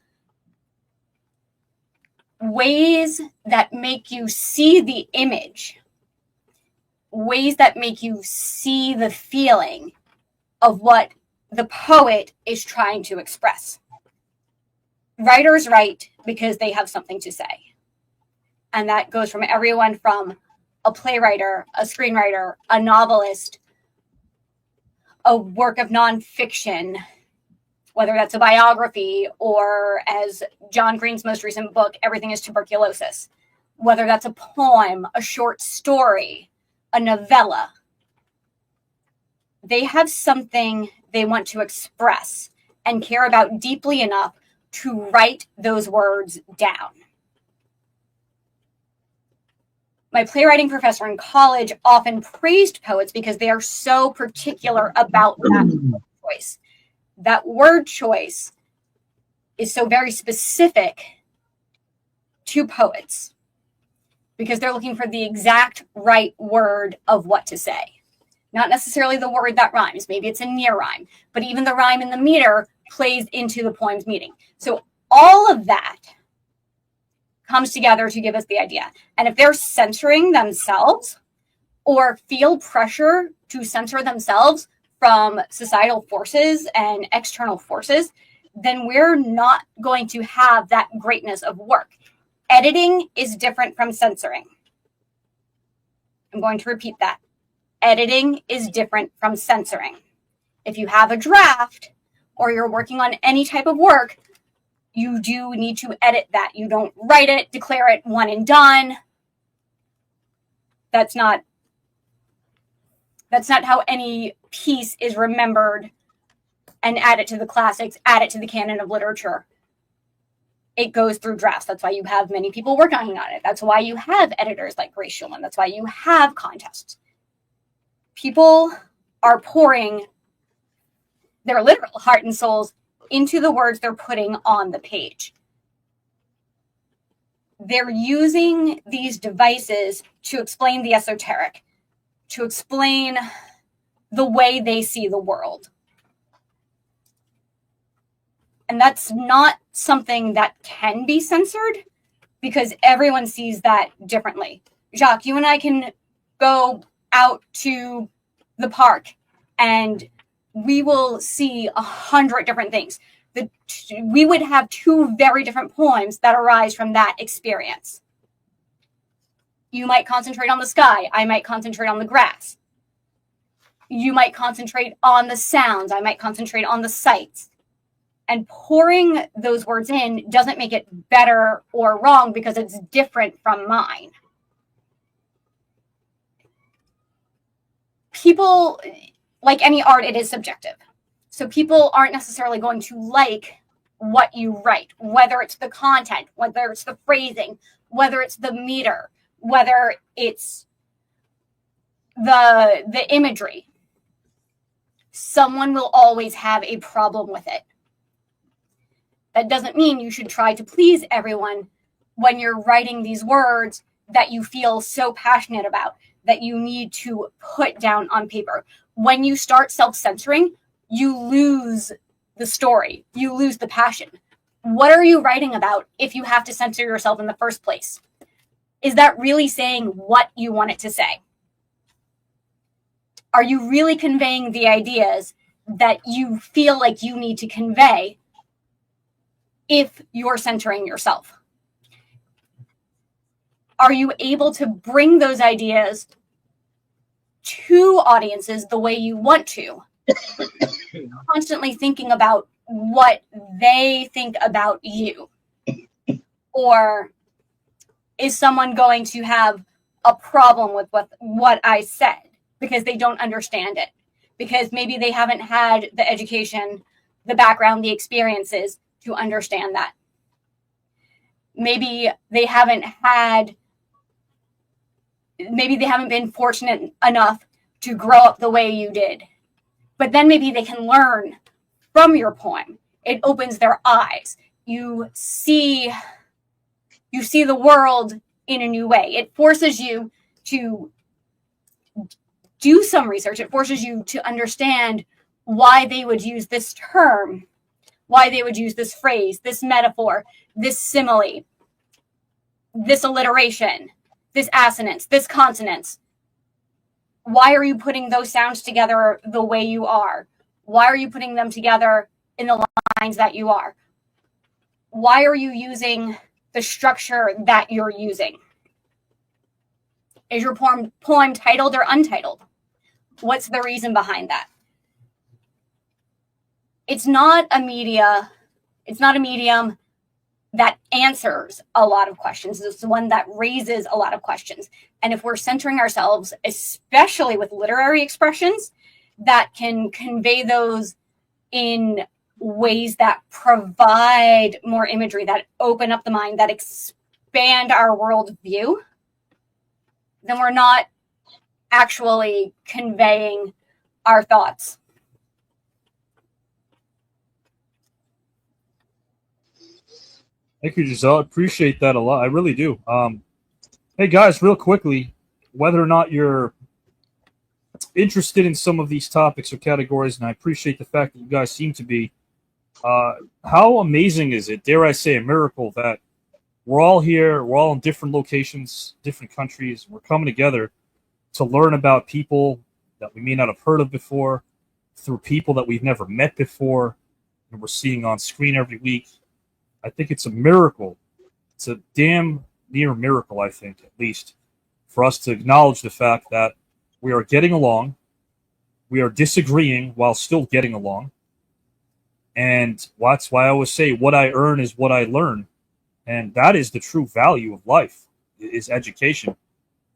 Ways that make you see the image. Ways that make you see the feeling of what the poet is trying to express. Writers write because they have something to say. And that goes from everyone from a playwright, a screenwriter, a novelist, a work of nonfiction, whether that's a biography or, as John Green's most recent book, Everything is Tuberculosis, whether that's a poem, a short story, a novella. They have something they want to express and care about deeply enough to write those words down. My playwriting professor in college often praised poets because they are so particular about that choice. That word choice is so very specific to poets because they're looking for the exact right word of what to say. Not necessarily the word that rhymes. Maybe it's a near rhyme, but even the rhyme in the meter plays into the poem's meaning. So all of that comes together to give us the idea. And if they're censoring themselves or feel pressure to censor themselves from societal forces and external forces, then we're not going to have that greatness of work. Editing is different from censoring. I'm going to repeat that. Editing is different from censoring. If you have a draft or you're working on any type of work, you do need to edit that. You don't write it, declare it one and done. That's not how any piece is remembered and added to the classics, added to the canon of literature. It goes through drafts. That's why you have many people working on it. That's why you have editors like Grace Schulman. That's why you have contests. People are pouring their literal heart and souls into the words they're putting on the page. They're using these devices to explain the esoteric, to explain the way they see the world. And that's not something that can be censored because everyone sees that differently. Jacques, you and I can go out to the park and we will see 100 different things. We would have two very different poems that arise from that experience. You might concentrate on the sky. I might concentrate on the grass. You might concentrate on the sounds. I might concentrate on the sights. And pouring those words in doesn't make it better or wrong because it's different from mine. People, like any art, it is subjective. So people aren't necessarily going to like what you write, whether it's the content, whether it's the phrasing, whether it's the meter, whether it's the imagery. Someone will always have a problem with it. That doesn't mean you should try to please everyone when you're writing these words that you feel so passionate about, that you need to put down on paper. When you start self-censoring, you lose the story. You lose the passion. What are you writing about if you have to censor yourself in the first place? Is that really saying what you want it to say? Are you really conveying the ideas that you feel like you need to convey if you're centering yourself? Are you able to bring those ideas to audiences the way you want to? Constantly thinking about what they think about you. Or is someone going to have a problem with what I said because they don't understand it? Because maybe they haven't had the education, the background, the experiences to understand that. Maybe they haven't been fortunate enough to grow up the way you did. But then maybe they can learn from your poem. It opens their eyes. You see you see the world in a new way. It forces you to do some research. It forces you to understand why they would use this term, why they would use this phrase, this metaphor, this simile, this alliteration, this assonance, this consonance. Why are you putting those sounds together the way you are? Why are you putting them together in the lines that you are? Why are you using the structure that you're using? Is your poem titled or untitled? What's the reason behind that? It's not a medium that answers a lot of questions. It's the one that raises a lot of questions. And if we're centering ourselves, especially with literary expressions, that can convey those in ways that provide more imagery, that open up the mind, that expand our worldview, then we're not actually conveying our thoughts. Thank you, Giselle. I appreciate that a lot. I really do. Hey, guys, real quickly, whether or not you're interested in some of these topics or categories, and I appreciate the fact that you guys seem to be, how amazing is it, dare I say a miracle, that we're all here, we're all in different locations, different countries, we're coming together to learn about people that we may not have heard of before, through people that we've never met before, and we're seeing on screen every week. I think it's a miracle. It's a damn near miracle, I think, at least, for us to acknowledge the fact that we are getting along, we are disagreeing while still getting along, and that's why I always say what I earn is what I learn, and that is the true value of life, is education.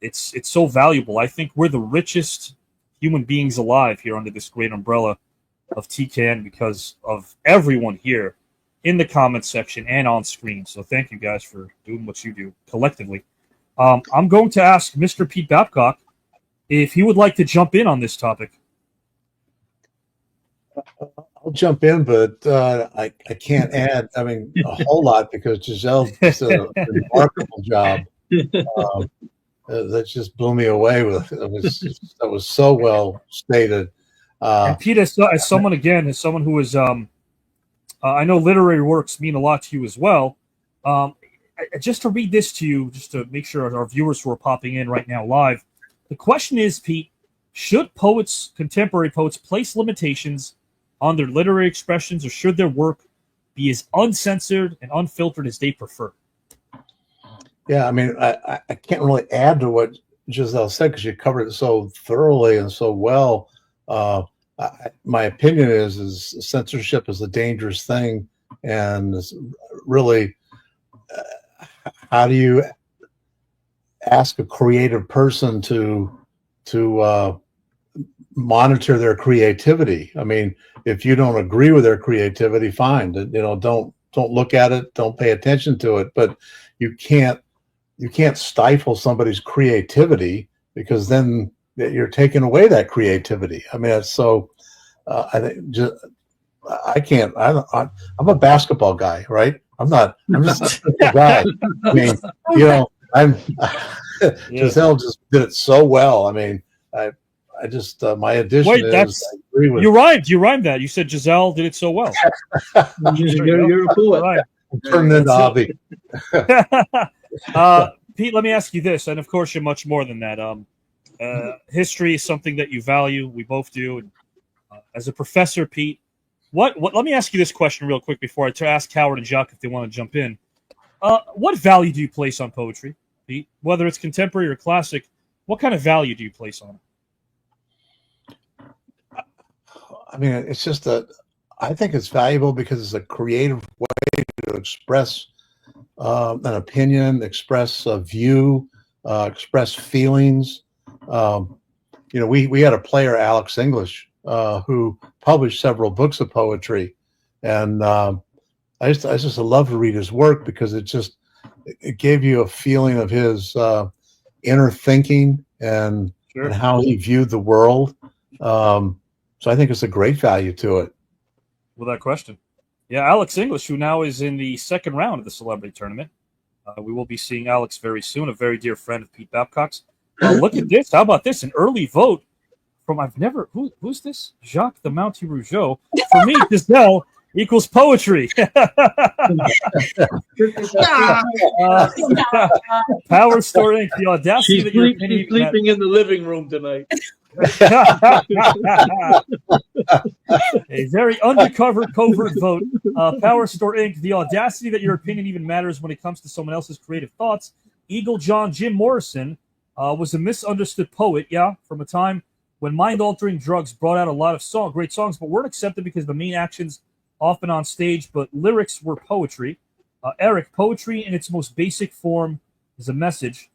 It's so valuable. I think we're the richest human beings alive here under this great umbrella of TCAN because of everyone here in the comments section and on screen. So thank you guys for doing what you do collectively. I'm going to ask Mr. Pete Babcock if he would like to jump in on this topic. I'll jump in, but I can't add, a whole lot because Giselle did a remarkable job. That just blew me away with it. That was so well stated. And Pete, as someone who is I know literary works mean a lot to you as well. Just to read this to you, just to make sure our viewers who are popping in right now live, the question is, Pete, should contemporary poets, place limitations on their literary expressions, or should their work be as uncensored and unfiltered as they prefer? Yeah, I can't really add to what Giselle said because you covered it so thoroughly and so well. My opinion is censorship is a dangerous thing, and really, how do you ask a creative person to monitor their creativity? If you don't agree with their creativity, fine. Don't look at it, don't pay attention to it. But you can't stifle somebody's creativity, because then you're taking away that creativity. It's so. I think I'm a basketball guy, right? I'm just a guy. Giselle just did it so well. I just my addition is. You rhymed that. You said Giselle did it so well. You're a poet. Right. Turned into hobby. Pete, let me ask you this, and of course you're much more than that. History is something that you value. We both do. And, as a professor, Pete, what? Let me ask you this question real quick before I ask Howard and Jacques if they want to jump in. What value do you place on poetry, Pete? Whether it's contemporary or classic, what kind of value do you place on it? It's just I think it's valuable because it's a creative way to express an opinion, express a view, express feelings. We had a player, Alex English, who published several books of poetry, and I just love to read his work because it gave you a feeling of his inner thinking and how he viewed the world. So I think it's a great value to it. Without question. Yeah, Alex English, who now is in the second round of the celebrity tournament. We will be seeing Alex very soon, a very dear friend of Pete Babcock's. Look at this. How about this? An early vote from who's this? Jacques the Mountie Rougeau. For me, Giselle equals poetry. Power Store Inc. The audacity that you're She's sleeping in the living room tonight. A very undercover, covert vote. Power Store Inc. The audacity that your opinion even matters when it comes to someone else's creative thoughts. Eagle John Jim Morrison was a misunderstood poet, from a time when mind-altering drugs brought out a lot of great songs, but weren't accepted because the main actions often on stage, but lyrics were poetry. Eric, poetry in its most basic form is a message.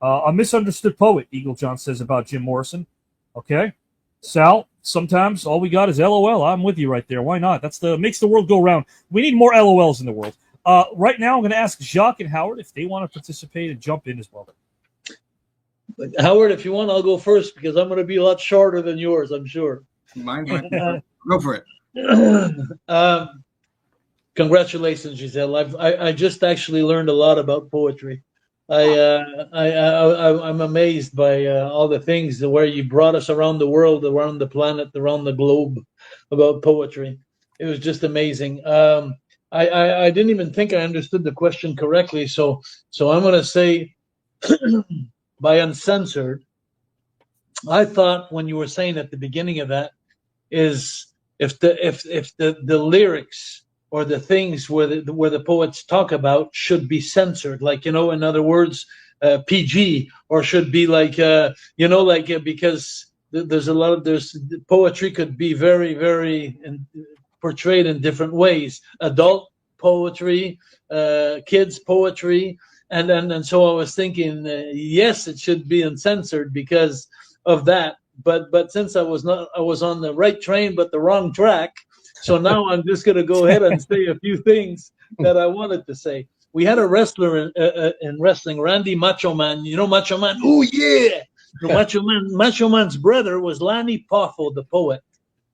A misunderstood poet, Eagle John says about Jim Morrison. Okay. Sal, sometimes all we got is LOL. I'm with you right there. Why not? Makes the world go round. We need more LOLs in the world. Right now, I'm going to ask Jacques and Howard if they want to participate and jump in as well. Howard, if you want, I'll go first because I'm going to be a lot shorter than yours, I'm sure. Go for it. Congratulations, Giselle. I just actually learned a lot about poetry. I'm amazed by all the things where you brought us around the world, around the planet, around the globe about poetry. It was just amazing. I didn't even think I understood the question correctly, so I'm going to say by uncensored. I thought when you were saying at the beginning of that is if the lyrics or the things where the poets talk about should be censored, like, in other words, PG, or should be like, because there's poetry could be very, very portrayed in different ways. Adult poetry, kids poetry, and so I was thinking, yes, it should be uncensored because of that. But since I was on the right train but the wrong track. So now I'm just going to go ahead and say a few things that I wanted to say. We had a wrestler in wrestling, Randy Macho Man. You know Macho Man? Oh, yeah! Macho Man's brother was Lanny Poffo, the poet.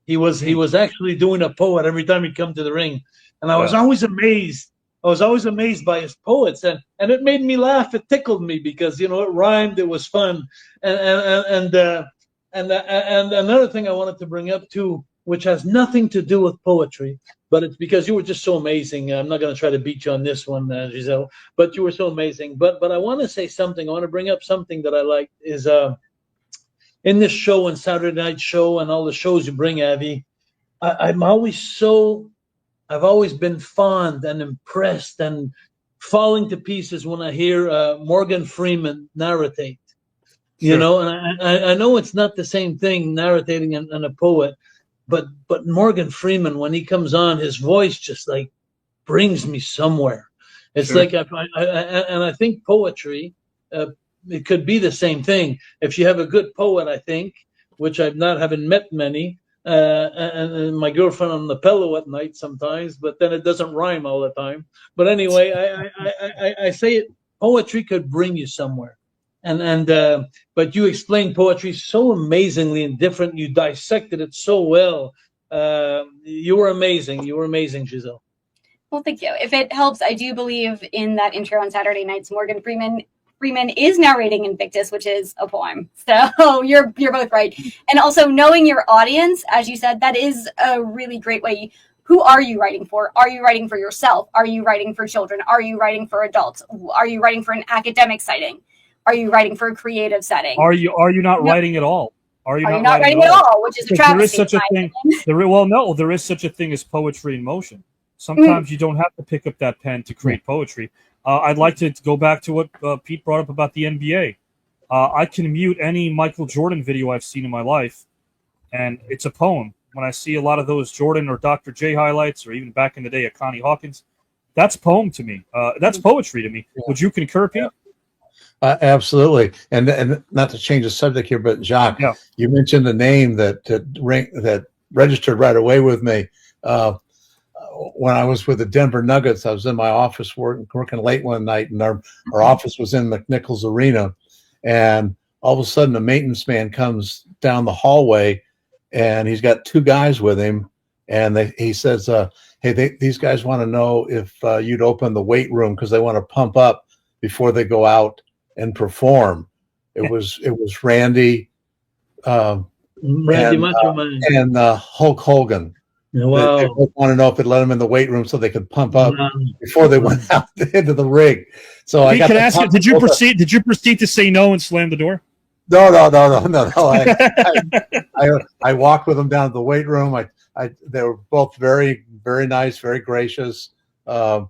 He was actually doing a poet every time he'd come to the ring. And I was always amazed. I was always amazed by his poets. And it made me laugh. It tickled me because, it rhymed. It was fun. And another thing I wanted to bring up, too, which has nothing to do with poetry, but it's because you were just so amazing. I'm not going to try to beat you on this one, Giselle, but you were so amazing. But I want to say something. I want to bring up something that I like is in this show and Saturday Night Show and all the shows you bring, Avi, I've always been fond and impressed and falling to pieces when I hear Morgan Freeman narrate. Sure. And I know it's not the same thing narrating and a poet, but Morgan Freeman, when he comes on, his voice just like brings me somewhere. It's sure. Like I think poetry, it could be the same thing. If you have a good poet, I think, which haven't met many, and my girlfriend on the pillow at night sometimes, but then it doesn't rhyme all the time. But anyway, I say it, poetry could bring you somewhere. But you explained poetry so amazingly and different. You dissected it so well. You were amazing. You were amazing, Giselle. Well, thank you. If it helps, I do believe in that intro on Saturday nights. Morgan Freeman is narrating Invictus, which is a poem. So you're both right. And also knowing your audience, as you said, that is a really great way. Who are you writing for? Are you writing for yourself? Are you writing for children? Are you writing for adults? Are you writing for an academic setting? Are you writing for a creative setting? Are you not writing at all? Are you not writing at all? Which is a travesty. There is such a thing. There is such a thing as poetry in motion. Sometimes you don't have to pick up that pen to create poetry. I'd like to go back to what Pete brought up about the NBA. I can mute any Michael Jordan video I've seen in my life, and it's a poem. When I see a lot of those Jordan or Dr. J highlights, or even back in the day, Connie Hawkins, that's poem to me. That's poetry to me. Would you concur, Pete? Absolutely, and not to change the subject here, but Jacques, you mentioned a name that registered right away with me. When I was with the Denver Nuggets, I was in my office working late one night, and our office was in McNichols Arena, and all of a sudden a maintenance man comes down the hallway, and he's got two guys with him, and he says, "Hey, these guys want to know if you'd open the weight room because they want to pump up before they go out and perform. It was Randy, Randy Macho Man. and Hulk Hogan. Wow. They both want to know if it let them in the weight room so they could pump up before they went out into the ring. So I got can ask you, did you proceed to say no and slam the door? No. I walked with them down to the weight room. They were both very, very nice, very gracious. I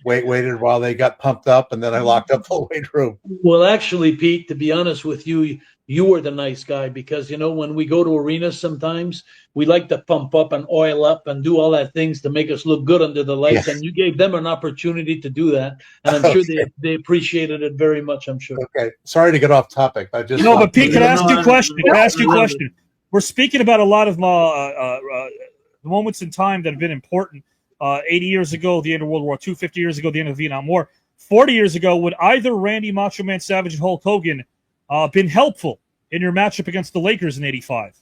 waited while they got pumped up, and then I locked up the weight room. Well, actually, Pete, to be honest with you, you were the nice guy because, when we go to arenas sometimes, we like to pump up and oil up and do all that things to make us look good under the lights. Yeah. And you gave them an opportunity to do that. And I'm sure they appreciated it very much, I'm sure. Okay. Sorry to get off topic. But Pete, can I ask you a question? We're speaking about a lot of moments in time that have been important. 80 years ago, the end of World War II, 50 years ago, the end of the Vietnam War. 40 years ago, would either Randy Macho Man Savage and Hulk Hogan been helpful in your matchup against the Lakers in '85?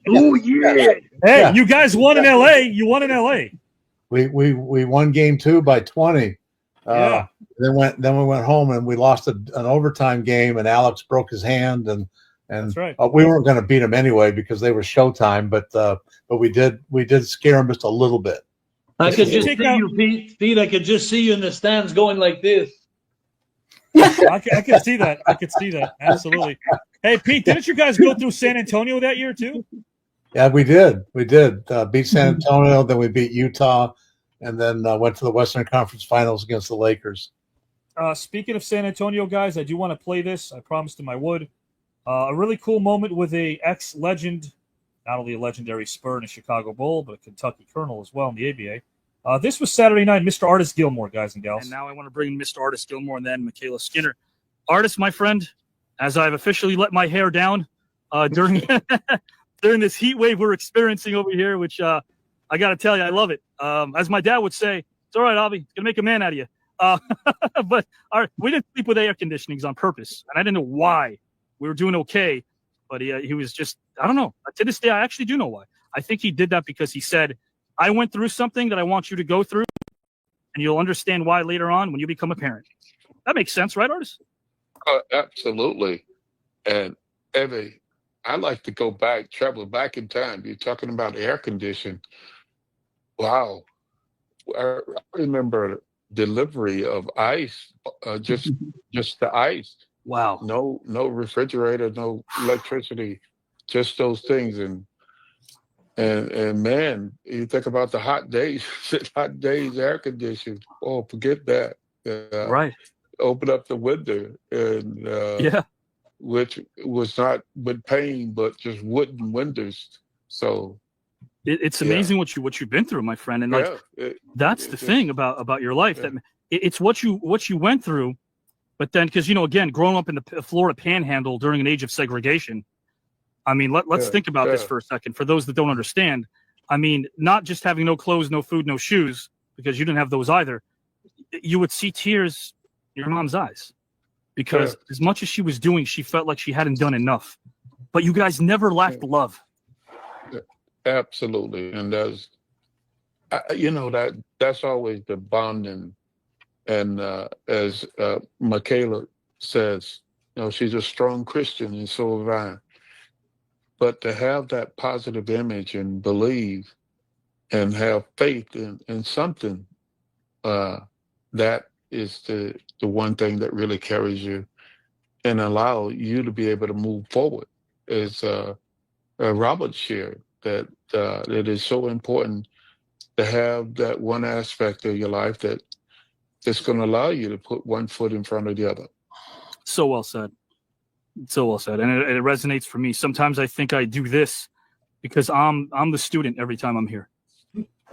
Oh, yeah. Hey, you guys won in LA. You won in LA. We won game 2 by 20. Yeah. Then we went home and we lost an overtime game, and Alex broke his hand, and That's right. We weren't going to beat them anyway because they were Showtime, but we did scare them just a little bit. I could just see you, Pete. I could just see you in the stands going like this. I could see that. Absolutely. Hey, Pete, didn't you guys go through San Antonio that year too? Yeah, we did. Beat San Antonio, then we beat Utah, and then went to the Western Conference Finals against the Lakers. Speaking of San Antonio, guys, I do want to play this. I promised him I would. A really cool moment with a ex-legend, not only a legendary Spur and a Chicago Bull, but a Kentucky Colonel as well in the ABA. This was Saturday night, Mr. Artis Gilmore, guys and gals. And now I want to bring in Mr. Artis Gilmore and then Michaela Skinner. Artis, my friend, as I've officially let my hair down during during this heat wave we're experiencing over here, which I got to tell you, I love it. As my dad would say, it's all right, Avi, it's going to make a man out of you. But we didn't sleep with air conditionings on purpose, and I didn't know why. We were doing okay, but he was just, I don't know. To this day, I actually do know why. I think he did that because he said, I went through something that I want you to go through, and you'll understand why later on when you become a parent. That makes sense, right, Artis? Absolutely. And Evie, I like to go back, travel back in time. You're talking about air conditioning. Wow. I remember delivery of ice, just the ice. Wow. No refrigerator, no electricity, just those things. And man, you think about the hot days, air conditioning. Oh, forget that. Right. Open up the window and which was not with pain, but just wooden windows. So it's amazing what you've been through, my friend. And that's the thing about your life, that it's what you went through. But then, because, again, growing up in the Florida Panhandle during an age of segregation, I mean, let's think about this for a second. For those that don't understand, I mean, not just having no clothes, no food, no shoes, because you didn't have those either. You would see tears in your mom's eyes because as much as she was doing, she felt like she hadn't done enough. But you guys never lacked love. Absolutely. And that's always the bonding. And as Michaela says, she's a strong Christian, and so am I. But to have that positive image and believe and have faith in something, that is the one thing that really carries you and allow you to be able to move forward. As Robert shared, that it is so important to have that one aspect of your life that it's going to allow you to put one foot in front of the other. So well said. So well said. And it resonates for me. Sometimes I think I do this because I'm the student every time I'm here.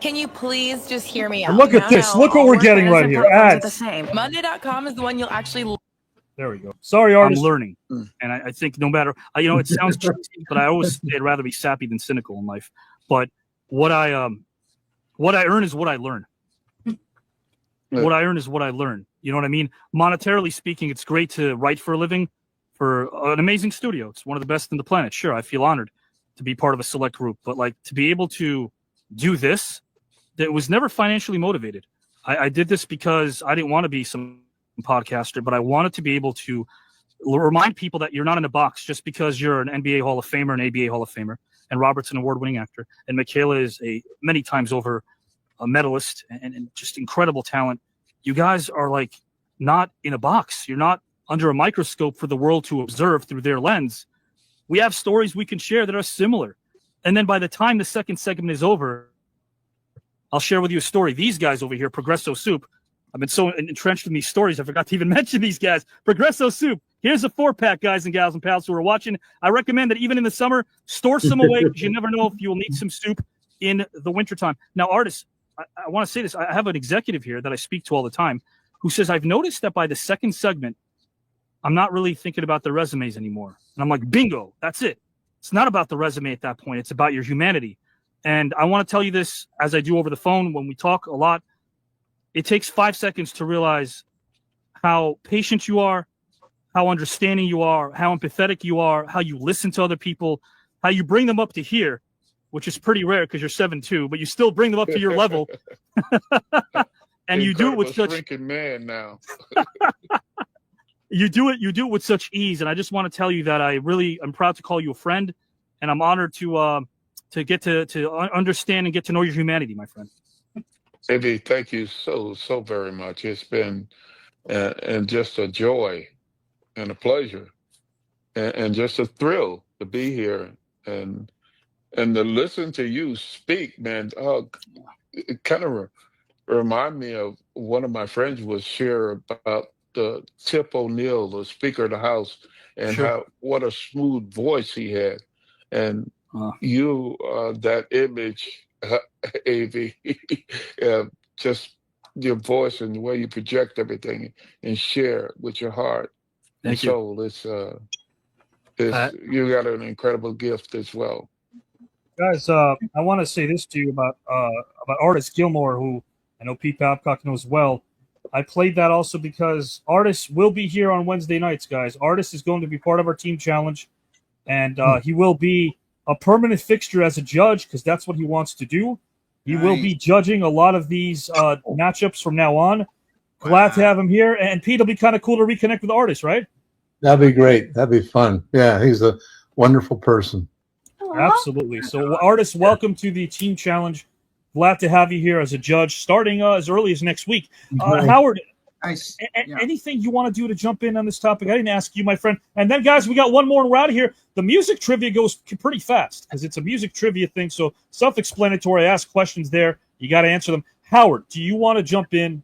Can you please just hear me out? And look at this. Look what we're getting right here. Ads. The same. Monday.com is the one you'll actually. There we go. Sorry, Artis. I'm learning. And I think no matter, it sounds cheesy, but I always say I'd rather be sappy than cynical in life. But what I earn is what I learn. What I earn is what I learn. You know what I mean? Monetarily speaking, it's great to write for a living for an amazing studio. It's one of the best in the planet. Sure, I feel honored to be part of a select group. But to be able to do this, that was never financially motivated. I did this because I didn't want to be some podcaster, but I wanted to be able to remind people that you're not in a box just because you're an NBA Hall of Famer, an ABA Hall of Famer, and Robert's an award-winning actor, and Michaela is a many times over a medalist and just incredible talent. You guys are like not in a box. You're not under a microscope for the world to observe through their lens. We have stories we can share that are similar. And then by the time the second segment is over, I'll share with you a story. These guys over here, Progresso Soup, I've been so entrenched in these stories, I forgot to even mention these guys. Progresso Soup. Here's a 4-pack, guys and gals and pals who are watching. I recommend that even in the summer, store some away because you never know if you will need some soup in the wintertime. Now, artists, I want to say this. I have an executive here that I speak to all the time who says, I've noticed that by the second segment, I'm not really thinking about the resumes anymore. And I'm like, bingo, that's it. It's not about the resume at that point. It's about your humanity. And I want to tell you this as I do over the phone when we talk a lot. It takes 5 seconds to realize how patient you are, how understanding you are, how empathetic you are, how you listen to other people, how you bring them up to here, which is pretty rare because you're 7'2", but you still bring them up to your level. And you do it with such shrinking man now. you do it with such ease. And I just want to tell you that I'm proud to call you a friend, and I'm honored to get to understand and get to know your humanity, my friend. AB, thank you so very much. It's been and just a joy and a pleasure and just a thrill to be here and to listen to you speak, man. It kind of remind me of one of my friends was share about the Tip O'Neill, the Speaker of the House, and Sure. what a smooth voice he had. And you, that image, AV, just your voice and the way you project everything and share with your heart and Thank you. soul. You got an incredible gift as well. Guys, I want to say this to you about Artist Gilmore, who I know Pete Babcock knows well. I played that also because Artist will be here on Wednesday nights, guys. Artist is going to be part of our team challenge, and he will be a permanent fixture as a judge because that's what he wants to do. He will be judging a lot of these matchups from now on. Glad to have him here. And Pete, it'll be kind of cool to reconnect with Artist, right? That'd be great. That'd be fun. Yeah, he's a wonderful person. Absolutely. So, Artist, welcome to the team challenge. Glad to have you here as a judge, starting as early as next week. Howard, nice. Anything you want to do to jump in on this topic? I didn't ask you, my friend. And then, guys, we got one more and we're out of here. The music trivia goes pretty fast because it's a music trivia thing. So self-explanatory. I ask questions there. You got to answer them. Howard, do you want to jump in?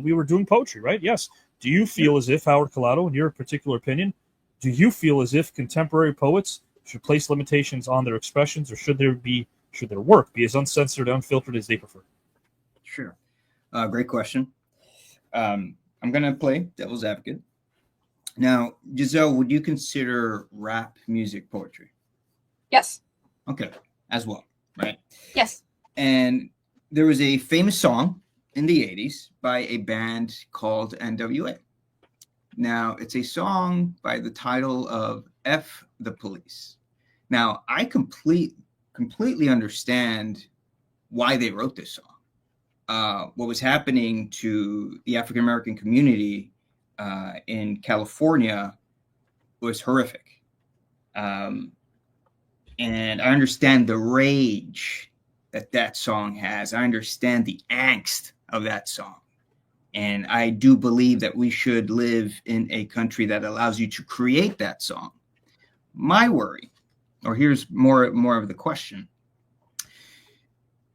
We were doing poetry, right? Yes. Do you feel as if, Howard Collado, in your particular opinion, do you feel as if contemporary poets should place limitations on their expressions, or should their work be as uncensored, unfiltered as they prefer? Sure. Great question. I'm going to play devil's advocate. Now, Giselle, would you consider rap music poetry? Yes. Okay, as well, right? Yes. And there was a famous song in the 80s by a band called NWA. Now, it's a song by the title of F the Police. Now, I completely understand why they wrote this song. What was happening to the African American community in California was horrific. And I understand the rage that song has. I understand the angst of that song. And I do believe that we should live in a country that allows you to create that song. My worry, or here's more of the question.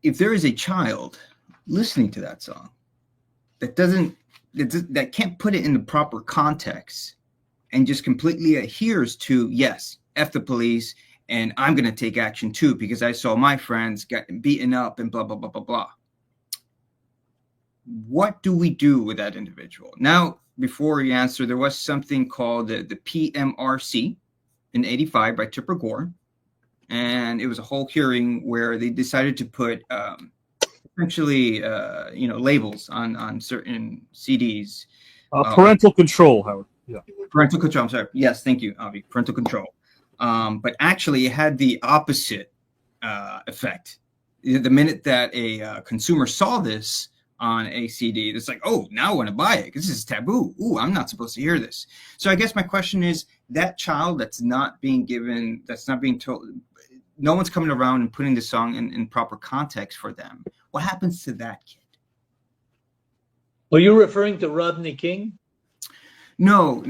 If there is a child listening to that song that can't put it in the proper context and just completely adheres to, yes, F the police, and I'm going to take action too because I saw my friends get beaten up and blah, blah, blah, blah, blah. What do we do with that individual? Now, before you answer, there was something called the PMRC in 85 by Tipper Gore. And it was a whole hearing where they decided to put essentially, labels on certain CDs. Parental control, Howard. Yeah. Parental control. I'm sorry. Yes, thank you, Avi. Parental control. But actually, it had the opposite effect. The minute that a consumer saw this on a CD. It's like, oh, now I want to buy it because this is taboo. Ooh, I'm not supposed to hear this. So I guess my question is, that child that's not being given, that's not being told, no one's coming around and putting the song in proper context for them. What happens to that kid? Were you referring to Rodney King? No,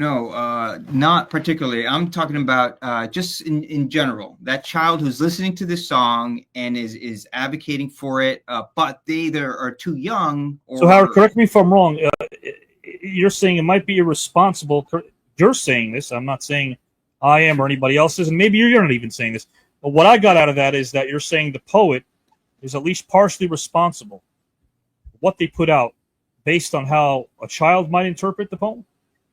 not particularly. I'm talking about just in general. That child who's listening to this song and is advocating for it, but they either are too young. Or... So, Howard, correct me if I'm wrong. You're saying it might be irresponsible. You're saying this. I'm not saying I am or anybody else is, and maybe you're not even saying this. But what I got out of that is that you're saying the poet is at least partially responsible for what they put out based on how a child might interpret the poem?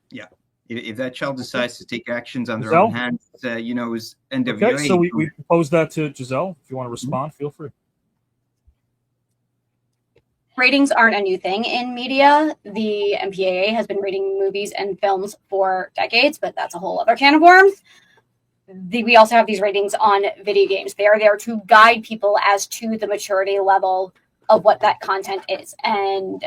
Yeah. If that child decides to take actions on their Giselle? own hands, is NWA. Okay, so we propose that to Giselle. If you want to respond, feel free. Ratings aren't a new thing in media. The MPAA has been rating movies and films for decades, but that's a whole other can of worms. We also have these ratings on video games. They are there to guide people as to the maturity level of what that content is. And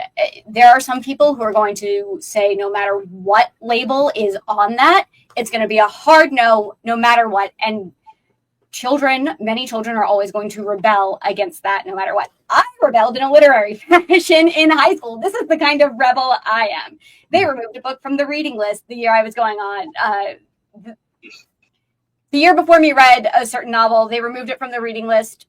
there are some people who are going to say no matter what label is on that, it's going to be a hard no matter what. And many children are always going to rebel against that no matter what. I rebelled in a literary fashion in high school. This is the kind of rebel I am. They removed a book from the reading list the year I was going on. The year before me read a certain novel. They removed it from the reading list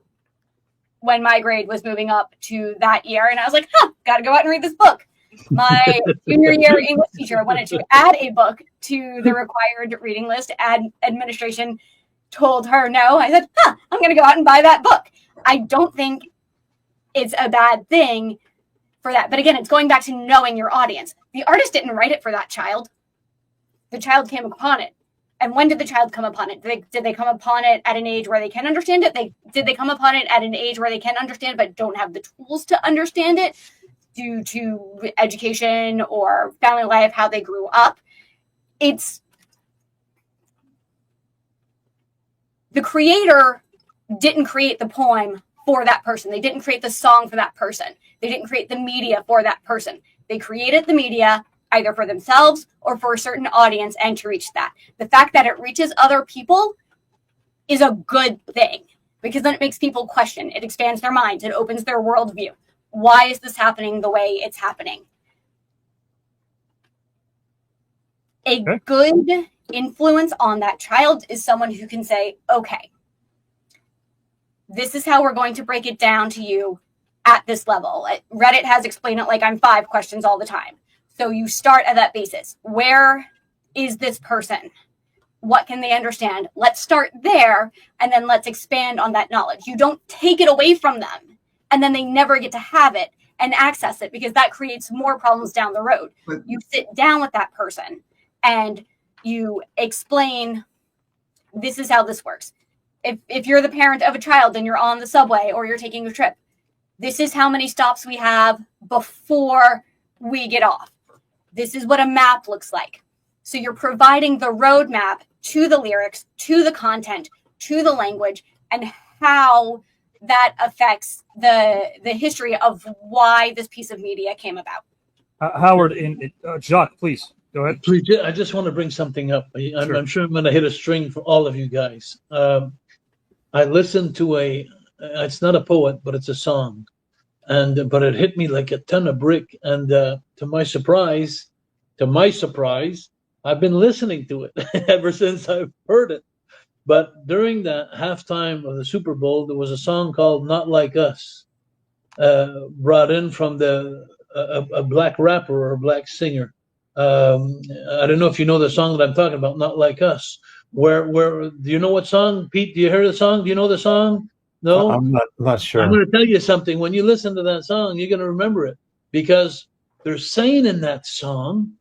when my grade was moving up to that year. And I was like, got to go out and read this book. My junior year English teacher wanted to add a book to the required reading list. Administration told her no. I said, I'm going to go out and buy that book. I don't think it's a bad thing for that. But again, it's going back to knowing your audience. The artist didn't write it for that child. The child came upon it. And when did the child come upon it? Did they come upon it at an age where they can understand it? Did they come upon it at an age where they can understand but don't have the tools to understand it due to education or family life, how they grew up? It's the creator didn't create the poem for that person. They didn't create the song for that person. They didn't create the media for that person. They created the media either for themselves or for a certain audience and to reach that. The fact that it reaches other people is a good thing because then it makes people question. It expands their minds. It opens their worldview. Why is this happening the way it's happening? A good influence on that child is someone who can say, okay, this is how we're going to break it down to you at this level. Reddit has explained it like I'm 5 questions all the time. So you start at that basis. Where is this person? What can they understand? Let's start there, and then let's expand on that knowledge. You don't take it away from them, and then they never get to have it and access it because that creates more problems down the road. You sit down with that person, and you explain, this is how this works. If you're the parent of a child and you're on the subway or you're taking a trip, this is how many stops we have before we get off. This is what a map looks like. So you're providing the roadmap to the lyrics, to the content, to the language, and how that affects the history of why this piece of media came about. Howard and Jacques, please go ahead. Please, I just want to bring something up. I'm sure I'm going to hit a string for all of you guys. I listened to it's not a poet, but it's a song. But it hit me like a ton of brick. And to my surprise, I've been listening to it ever since I've heard it. But during the halftime of the Super Bowl, there was a song called "Not Like Us," brought in from a black rapper or a black singer. I don't know if you know the song that I'm talking about, "Not Like Us." Where do you know what song, Pete? Do you hear the song? Do you know the song? No, I'm not sure. I'm going to tell you something. When you listen to that song, you're going to remember it because they're saying in that song,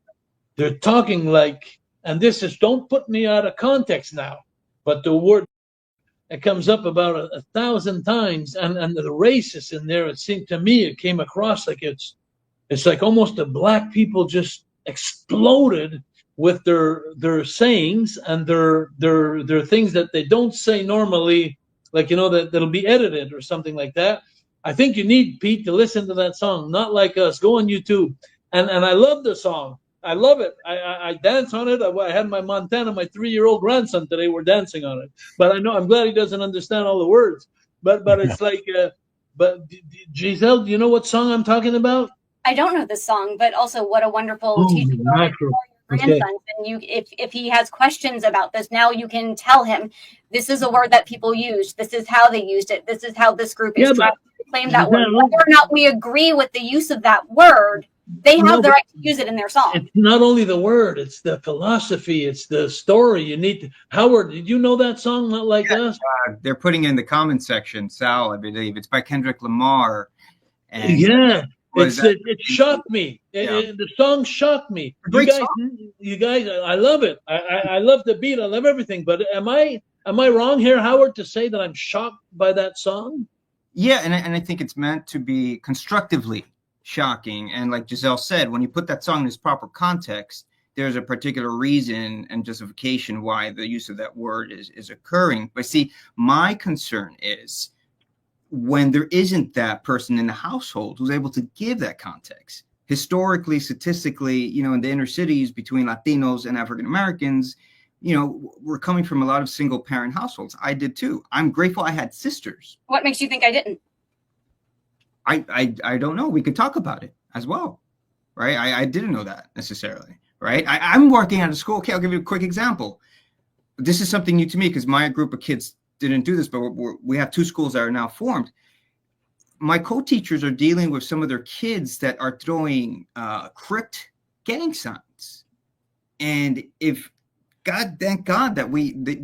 they're talking like, and this is, don't put me out of context now, but the word, it comes up about 1,000 times, and the racist in there, it seemed to me, it came across like it's like almost the black people just exploded with their sayings and their things that they don't say normally. Like, that'll be edited or something like that. I think you need Pete to listen to that song, not like us. Go on YouTube, and I love the song. I love it. I dance on it. I had my Montana, my 3-year-old grandson today. We're dancing on it. But I'm glad he doesn't understand all the words. But it's like, Giselle, do you know what song I'm talking about? I don't know this song, but also what a wonderful teaching moment for your grandson. And if he has questions about this, now you can tell him this is a word that people used. This is how they used it. This is how this group is trying to claim that word. Whether or not we agree with the use of that word, they have the right to use it in their song. It's not only the word; it's the philosophy, it's the story. You need to, Howard. Did you know that song? Not like us. They're putting in the comment section. Sal, I believe it's by Kendrick Lamar. And It shocked me. The song shocked me. You guys, I love it. I love the beat. I love everything. But am I wrong here, Howard, to say that I'm shocked by that song? Yeah, and I think it's meant to be constructively shocking. And like Giselle said, when you put that song in its proper context, there's a particular reason and justification why the use of that word is occurring. But see, my concern is when there isn't that person in the household who's able to give that context. Historically, statistically, in the inner cities between Latinos and African Americans, we're coming from a lot of single parent households. I did too. I'm grateful I had sisters. What makes you think I didn't? I don't know. We could talk about it as well, right? I didn't know that necessarily, right? I'm working at a school. Okay, I'll give you a quick example. This is something new to me because my group of kids didn't do this, but we have 2 schools that are now formed. My co-teachers are dealing with some of their kids that are throwing crypt gang signs. And thank God that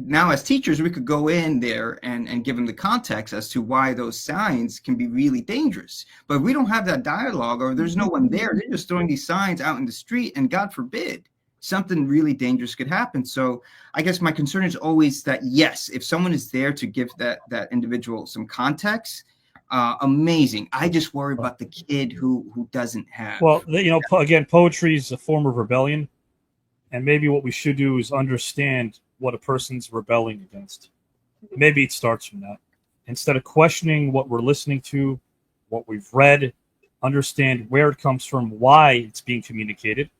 now as teachers, we could go in there and give them the context as to why those signs can be really dangerous. But we don't have that dialogue, or there's no one there. They're just throwing these signs out in the street, and God forbid, something really dangerous could happen. So I guess my concern is always that, yes, if someone is there to give that individual some context, amazing. I just worry about the kid who doesn't have. Well, again, poetry is a form of rebellion. And maybe what we should do is understand what a person's rebelling against. Maybe it starts from that. Instead of questioning what we're listening to, what we've read, understand where it comes from, why it's being communicated,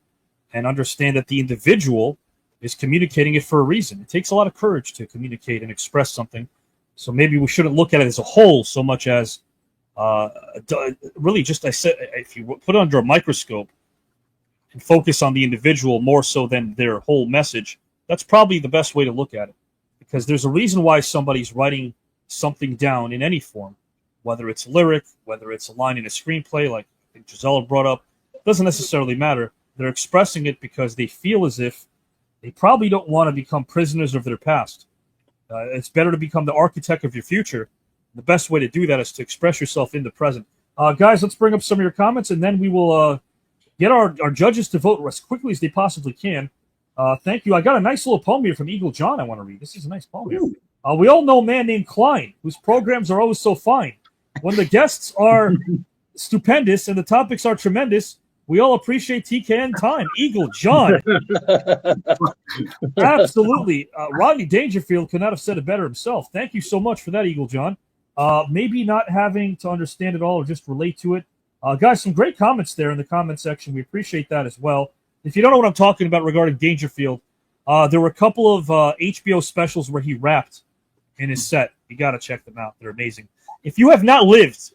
and understand that the individual is communicating it for a reason. It takes a lot of courage to communicate and express something. So maybe we shouldn't look at it as a whole so much as really just, I said, if you put it under a microscope and focus on the individual more so than their whole message, that's probably the best way to look at it. Because there's a reason why somebody's writing something down in any form, whether it's lyric, whether it's a line in a screenplay, like I think Giselle brought up, doesn't necessarily matter. They're expressing it because they feel as if they probably don't want to become prisoners of their past. It's better to become the architect of your future. The best way to do that is to express yourself in the present. Guys, let's bring up some of your comments, and then we will get our judges to vote as quickly as they possibly can. Thank you. I got a nice little poem here from Eagle John I want to read. This is a nice poem here. We all know a man named Klein, whose programs are always so fine. When the guests are stupendous and the topics are tremendous, we all appreciate TKN time. Eagle John. Absolutely. Rodney Dangerfield could not have said it better himself. Thank you so much for that, Eagle John. Maybe not having to understand it all or just relate to it. Guys, some great comments there in the comment section. We appreciate that as well. If you don't know what I'm talking about regarding Dangerfield, there were a couple of HBO specials where he rapped in his set. You got to check them out. They're amazing. If you have not lived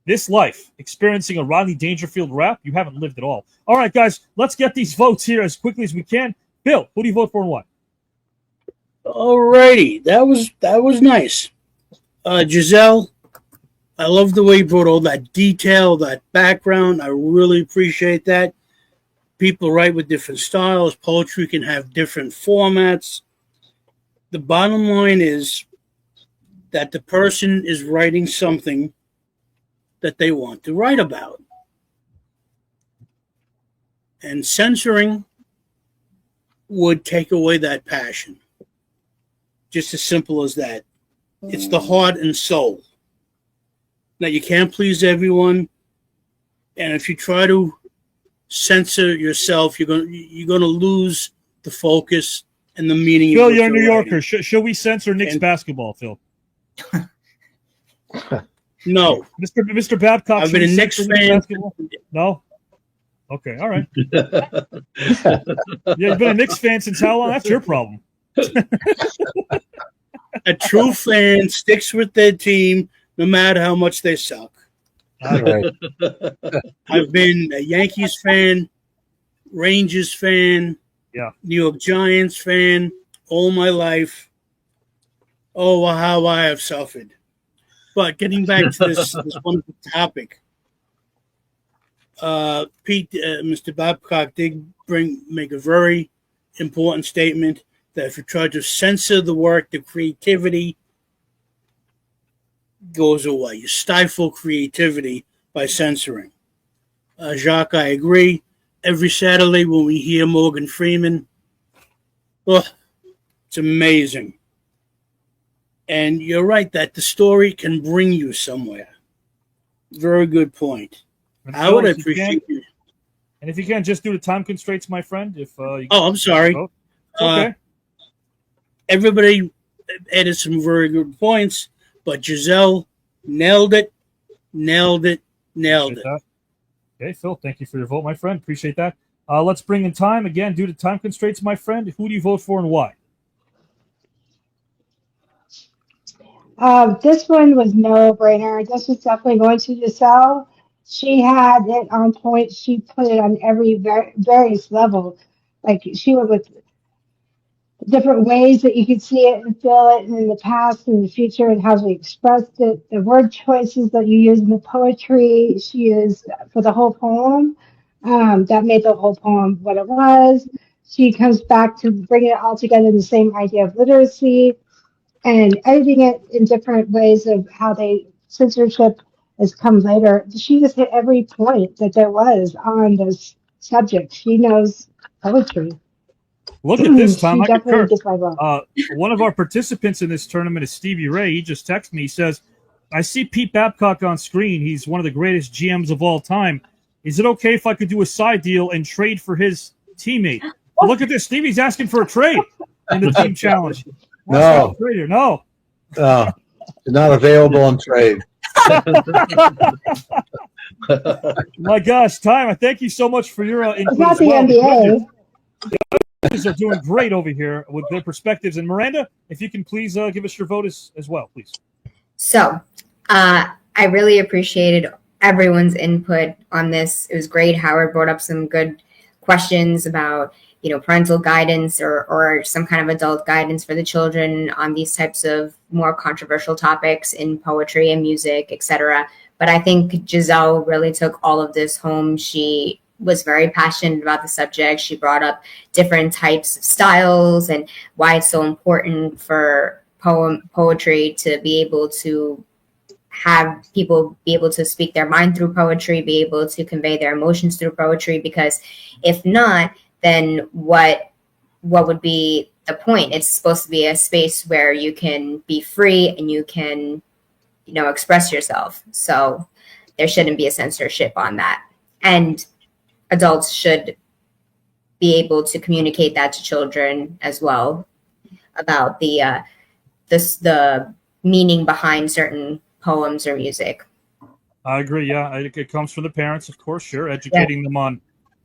this life experiencing a Rodney Dangerfield rap, you haven't lived at all. All right, guys, let's get these votes here as quickly as we can. Bill, who do you vote for and why? All righty. That was nice. Giselle, I love the way you brought all that detail, that background. I really appreciate that. People write with different styles. Poetry can have different formats. The bottom line is that the person is writing something that they want to write about. And censoring would take away that passion. Just as simple as that. It's the heart and soul. Now, you can't please everyone. And if you try to censor yourself, you're going to lose the focus and the meaning. Phil, you're a New Yorker. Should we censor Knicks basketball, Phil? No. Mr. Babcock. I've been a Knicks fan. Basketball? No? Okay, all right. Yeah, you've been a Knicks fan since how long? That's your problem. A true fan sticks with their team no matter how much they suck. All right. I've been a Yankees fan, Rangers fan, yeah, New York Giants fan all my life. Oh, how I have suffered. But getting back to this wonderful topic, Pete, Mr. Babcock did make a very important statement that if you try to censor the work, the creativity goes away. You stifle creativity by censoring. Jacques, I agree. Every Saturday when we hear Morgan Freeman, it's amazing. And you're right that the story can bring you somewhere. Very good point. I would appreciate it. And if you can, just due to time constraints, my friend. I'm sorry. Okay. Everybody added some very good points, but Giselle nailed it. Okay, Phil, thank you for your vote, my friend. Appreciate that. Let's bring in time again due to time constraints, my friend. Who do you vote for and why? This one was no-brainer. This was definitely going to Giselle. She had it on point. She put it on every various level. Like she went with different ways that you could see it and feel it in the past and the future and how we expressed it. The word choices that you use in the poetry, she used for the whole poem. That made the whole poem what it was. She comes back to bringing it all together in the same idea of literacy and editing it in different ways of how censorship has come later. She just hit every point that there was on this subject. She knows poetry. Look at this, Tom. She I definitely concur. gets my vote. One of our participants in this tournament is Stevie Ray. He just texted me. He says, I see Pete Babcock on screen. He's one of the greatest GMs of all time. Is it okay if I could do a side deal and trade for his teammate? Well, look at this. Stevie's asking for a trade in the team challenge. No. No. Not available on trade. My gosh, Time, I thank you so much for your input. It's not as the well. NBA. The judges are doing great over here with their perspectives. And Miranda, if you can please give us your vote as well, please. So I really appreciated everyone's input on this. It was great. Howard brought up some good questions about, parental guidance or some kind of adult guidance for the children on these types of more controversial topics in poetry and music, etc. But I think Giselle really took all of this home. She was very passionate about the subject. She brought up different types of styles and why it's so important for poetry to be able to have people be able to speak their mind through poetry, be able to convey their emotions through poetry, because if not, then what would be the point? It's supposed to be a space where you can be free and you can, express yourself. So there shouldn't be a censorship on that. And adults should be able to communicate that to children as well about the meaning behind certain poems or music. I agree. Yeah, it comes from the parents, of course. Sure, educating them on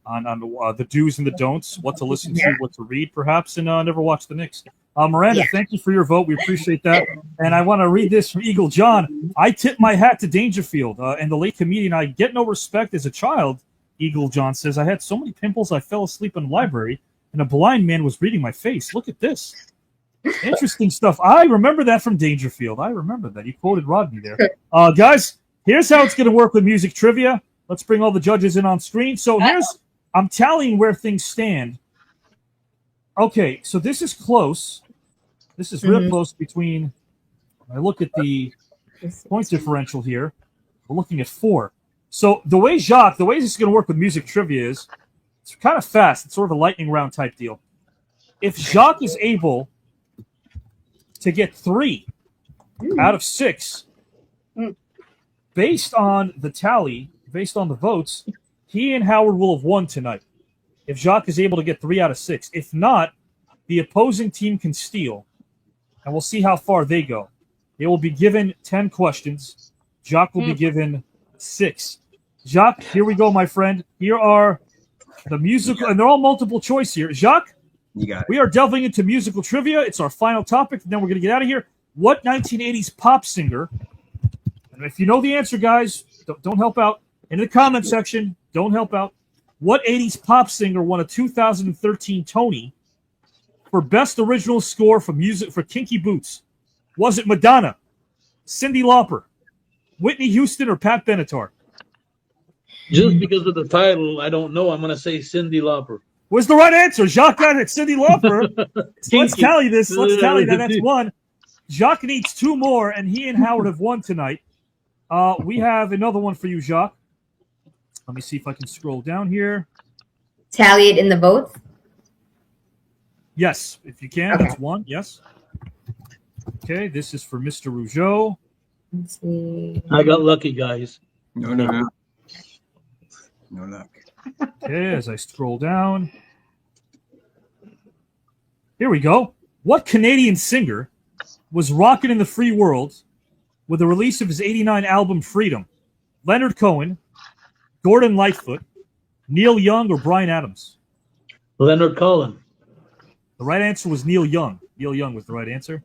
the do's and the don'ts, what to listen to, what to read, perhaps, and never watch the Knicks. Miranda, thank you for your vote. We appreciate that. And I want to read this from Eagle John. I tip my hat to Dangerfield and the late comedian. I get no respect as a child. Eagle John says, I had so many pimples I fell asleep in the library, and a blind man was reading my face. Look at this. Interesting stuff. I remember that from Dangerfield. I remember that. You quoted Rodney there. Guys, here's how it's going to work with music trivia. Let's bring all the judges in on screen. So I'm tallying where things stand. Okay, so this is close. This is real close between, I look at the point differential here, we're looking at 4. So the way this is going to work with music trivia is, it's kind of fast. It's sort of a lightning round type deal. If Jacques is able to get 3 out of 6, based on the tally, based on the votes, he and Howard will have won tonight. If Jacques is able to get 3 out of 6. If not, the opposing team can steal, and we'll see how far they go. They will be given 10 questions. Jacques will be given 6. Jacques, here we go, my friend. Here are the musical, and they're all multiple choice here. Jacques, you got it. We are delving into musical trivia. It's our final topic, and then we're going to get out of here. What 1980s pop singer, and if you know the answer, guys, don't help out. In the comment section, don't help out. What 80s pop singer won a 2013 Tony for Best Original Score for music for Kinky Boots? Was it Madonna, Cyndi Lauper, Whitney Houston, or Pat Benatar? Just because of the title, I don't know. I'm going to say Cyndi Lauper. Was the right answer. Jacques got it. Cyndi Lauper. So let's tally this. Let's tally that. That's 1. Jacques needs 2 more, and he and Howard have won tonight. We have another one for you, Jacques. Let me see if I can scroll down here. Tally it in the votes? Yes, if you can. Okay. That's 1. Yes. Okay, this is for Mr. Rougeau. Let's see. I got lucky, guys. No luck. Okay, as I scroll down. Here we go. What Canadian singer was rocking in the free world with the release of his 89 album Freedom? Leonard Cohen, Gordon Lightfoot, Neil Young, or Bryan Adams? Leonard Cohen. The right answer was Neil Young. Neil Young was the right answer.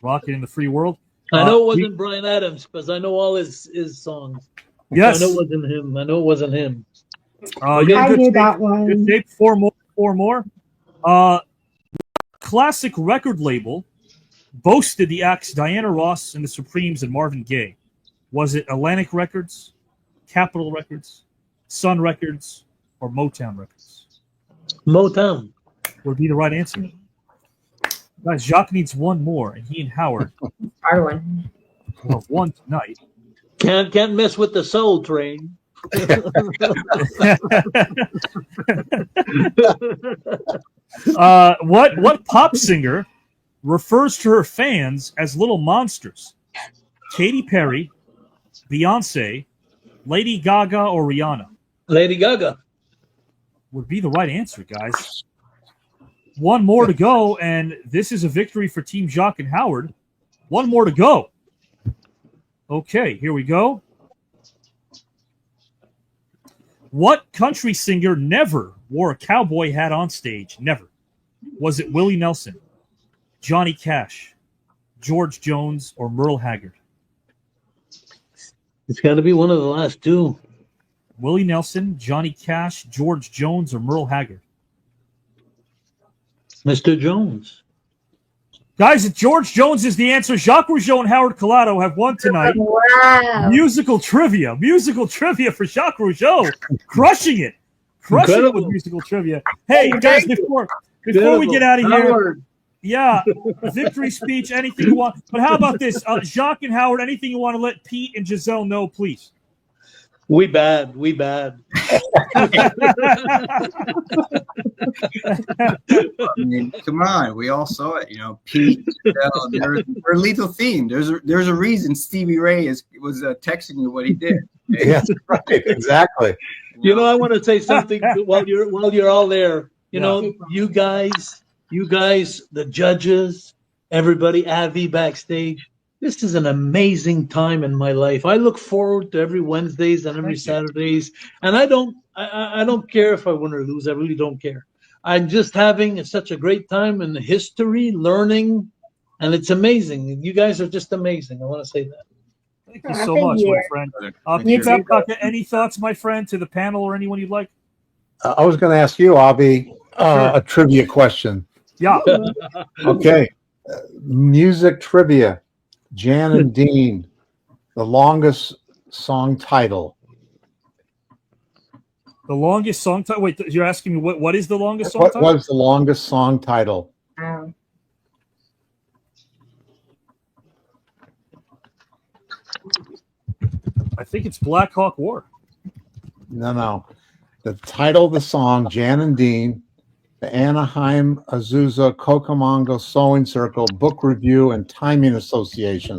Rocking in the free world. I know it wasn't Bryan Adams because I know all his songs. Yes. I know it wasn't him. I knew that one. Good shape. 4 more. Classic record label boasted the acts Diana Ross and the Supremes and Marvin Gaye. Was it Atlantic Records, Capitol Records, Sun Records, or Motown Records? Motown would be the right answer. Guys, Jacques needs 1 more, and he and Howard hard one. will have 1 tonight. Can't mess with the Soul Train. What pop singer refers to her fans as little monsters? Katy Perry, Beyonce, Lady Gaga, or Rihanna? Lady Gaga would be the right answer, guys. 1 more to go, and this is a victory for Team Jacques and Howard. 1 more to go. Okay, here we go. What country singer never wore a cowboy hat on stage? Never. Was it Willie Nelson, Johnny Cash, George Jones, or Merle Haggard? It's got to be one of the last 2. Willie Nelson, Johnny Cash, George Jones, or Merle Haggard? Mr. Jones. Guys, George Jones is the answer. Jacques Rougeau and Howard Collado have won tonight. Wow. Musical trivia for Jacques Rougeau. Crushing it with musical trivia. Hey, guys, before we get out of here, Howard. Yeah, victory speech, anything you want. But how about this? Jacques and Howard, anything you want to let Pete and Giselle know, please. We bad. I mean, come on, we all saw it. You know, Pete, Giselle, we're a lethal theme. There's a reason Stevie Ray was texting you what he did. Yes, right, exactly. You know, I want to say something while you're all there. You know, you guys, the judges, everybody, Avi backstage. This is an amazing time in my life. I look forward to every Wednesdays and every Saturdays, and I don't care if I win or lose. I really don't care. I'm just having such a great time in history, learning, and it's amazing. You guys are just amazing. I want to say that. Thank you so much, my friend. Pete Babcock, any thoughts, my friend, to the panel or anyone you'd like? I was going to ask you, Avi, a trivia question. Yeah. Okay. Music trivia. Jan and Dean, the longest song title. The longest song title? Wait, you're asking me what is the longest song What title? was the longest song title? I think it's Black Hawk War. No. The title of the song, Jan and Dean, the Anaheim Azusa Cocamongo Sewing Circle Book Review and Timing Association.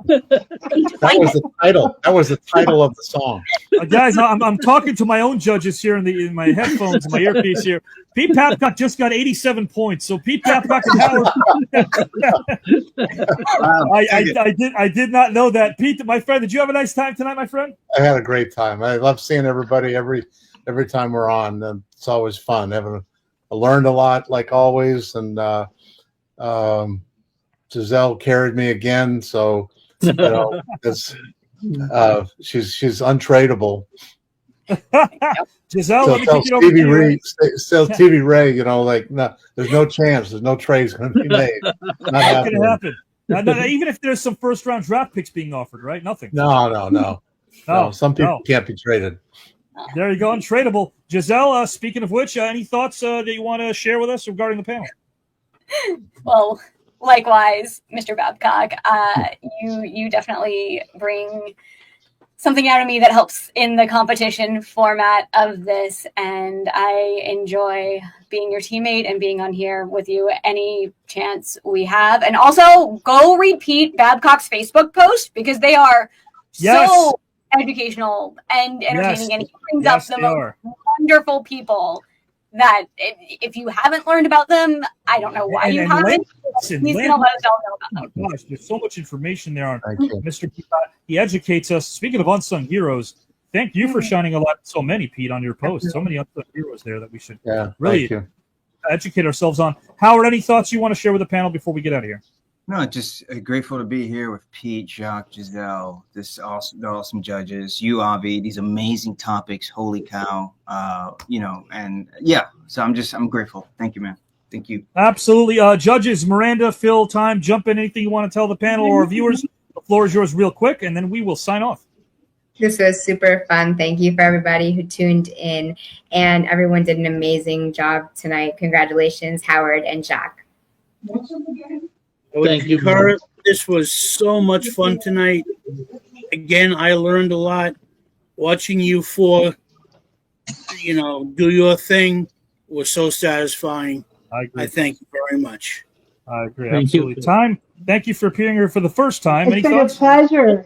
That was the title. That was the title of the song. Guys, I'm talking to my own judges here in my headphones, my earpiece here. Pete Babcock just got 87 points. So Pete Babcock and Howard. I did not know that. Pete, my friend, did you have a nice time tonight, my friend? I had a great time. I love seeing everybody every time we're on. It's always fun. I learned a lot, like always, and Giselle carried me again. So it's she's untradeable. Giselle, so let me tell kick it over Stevie to you. Ray, Stevie Ray, no, there's no chance. There's no trades going to be made. Not Not going to happening. happen. Even if there's some first-round draft picks being offered, right? Nothing. No. Some people can't be traded. There you go, untradeable. Giselle, speaking of which, any thoughts that you want to share with us regarding the panel? Well, likewise, Mr. Babcock, you definitely bring something out of me that helps in the competition format of this, and I enjoy being your teammate and being on here with you any chance we have. And also, go read Pete Babcock's Facebook post because they are so educational and entertaining, and he brings up the most wonderful people that if you haven't learned about them, I don't know why you haven't. He's going to let us all know about them. Oh gosh, there's so much information there on Mr. Pete. He educates us. Speaking of unsung heroes, thank you for shining a light on so many, Pete, on your post. So many unsung heroes there that we should really educate ourselves on. Howard, any thoughts you want to share with the panel before we get out of here? No, just grateful to be here with Pete, Jacques, Giselle, the awesome judges, you, Avi, these amazing topics. Holy cow. So I'm grateful. Thank you, man. Thank you. Absolutely. Judges, Miranda, Phil, Time, jump in. Anything you want to tell the panel or our viewers? The floor is yours real quick, and then we will sign off. This was super fun. Thank you for everybody who tuned in, and everyone did an amazing job tonight. Congratulations, Howard and Jacques. Thank you, Cara. This was so much fun tonight. Again, I learned a lot. Watching you four, do your thing was so satisfying. I agree. I thank you very much. I agree. Absolutely. Time. Thank you for appearing here for the first time. It's been a pleasure.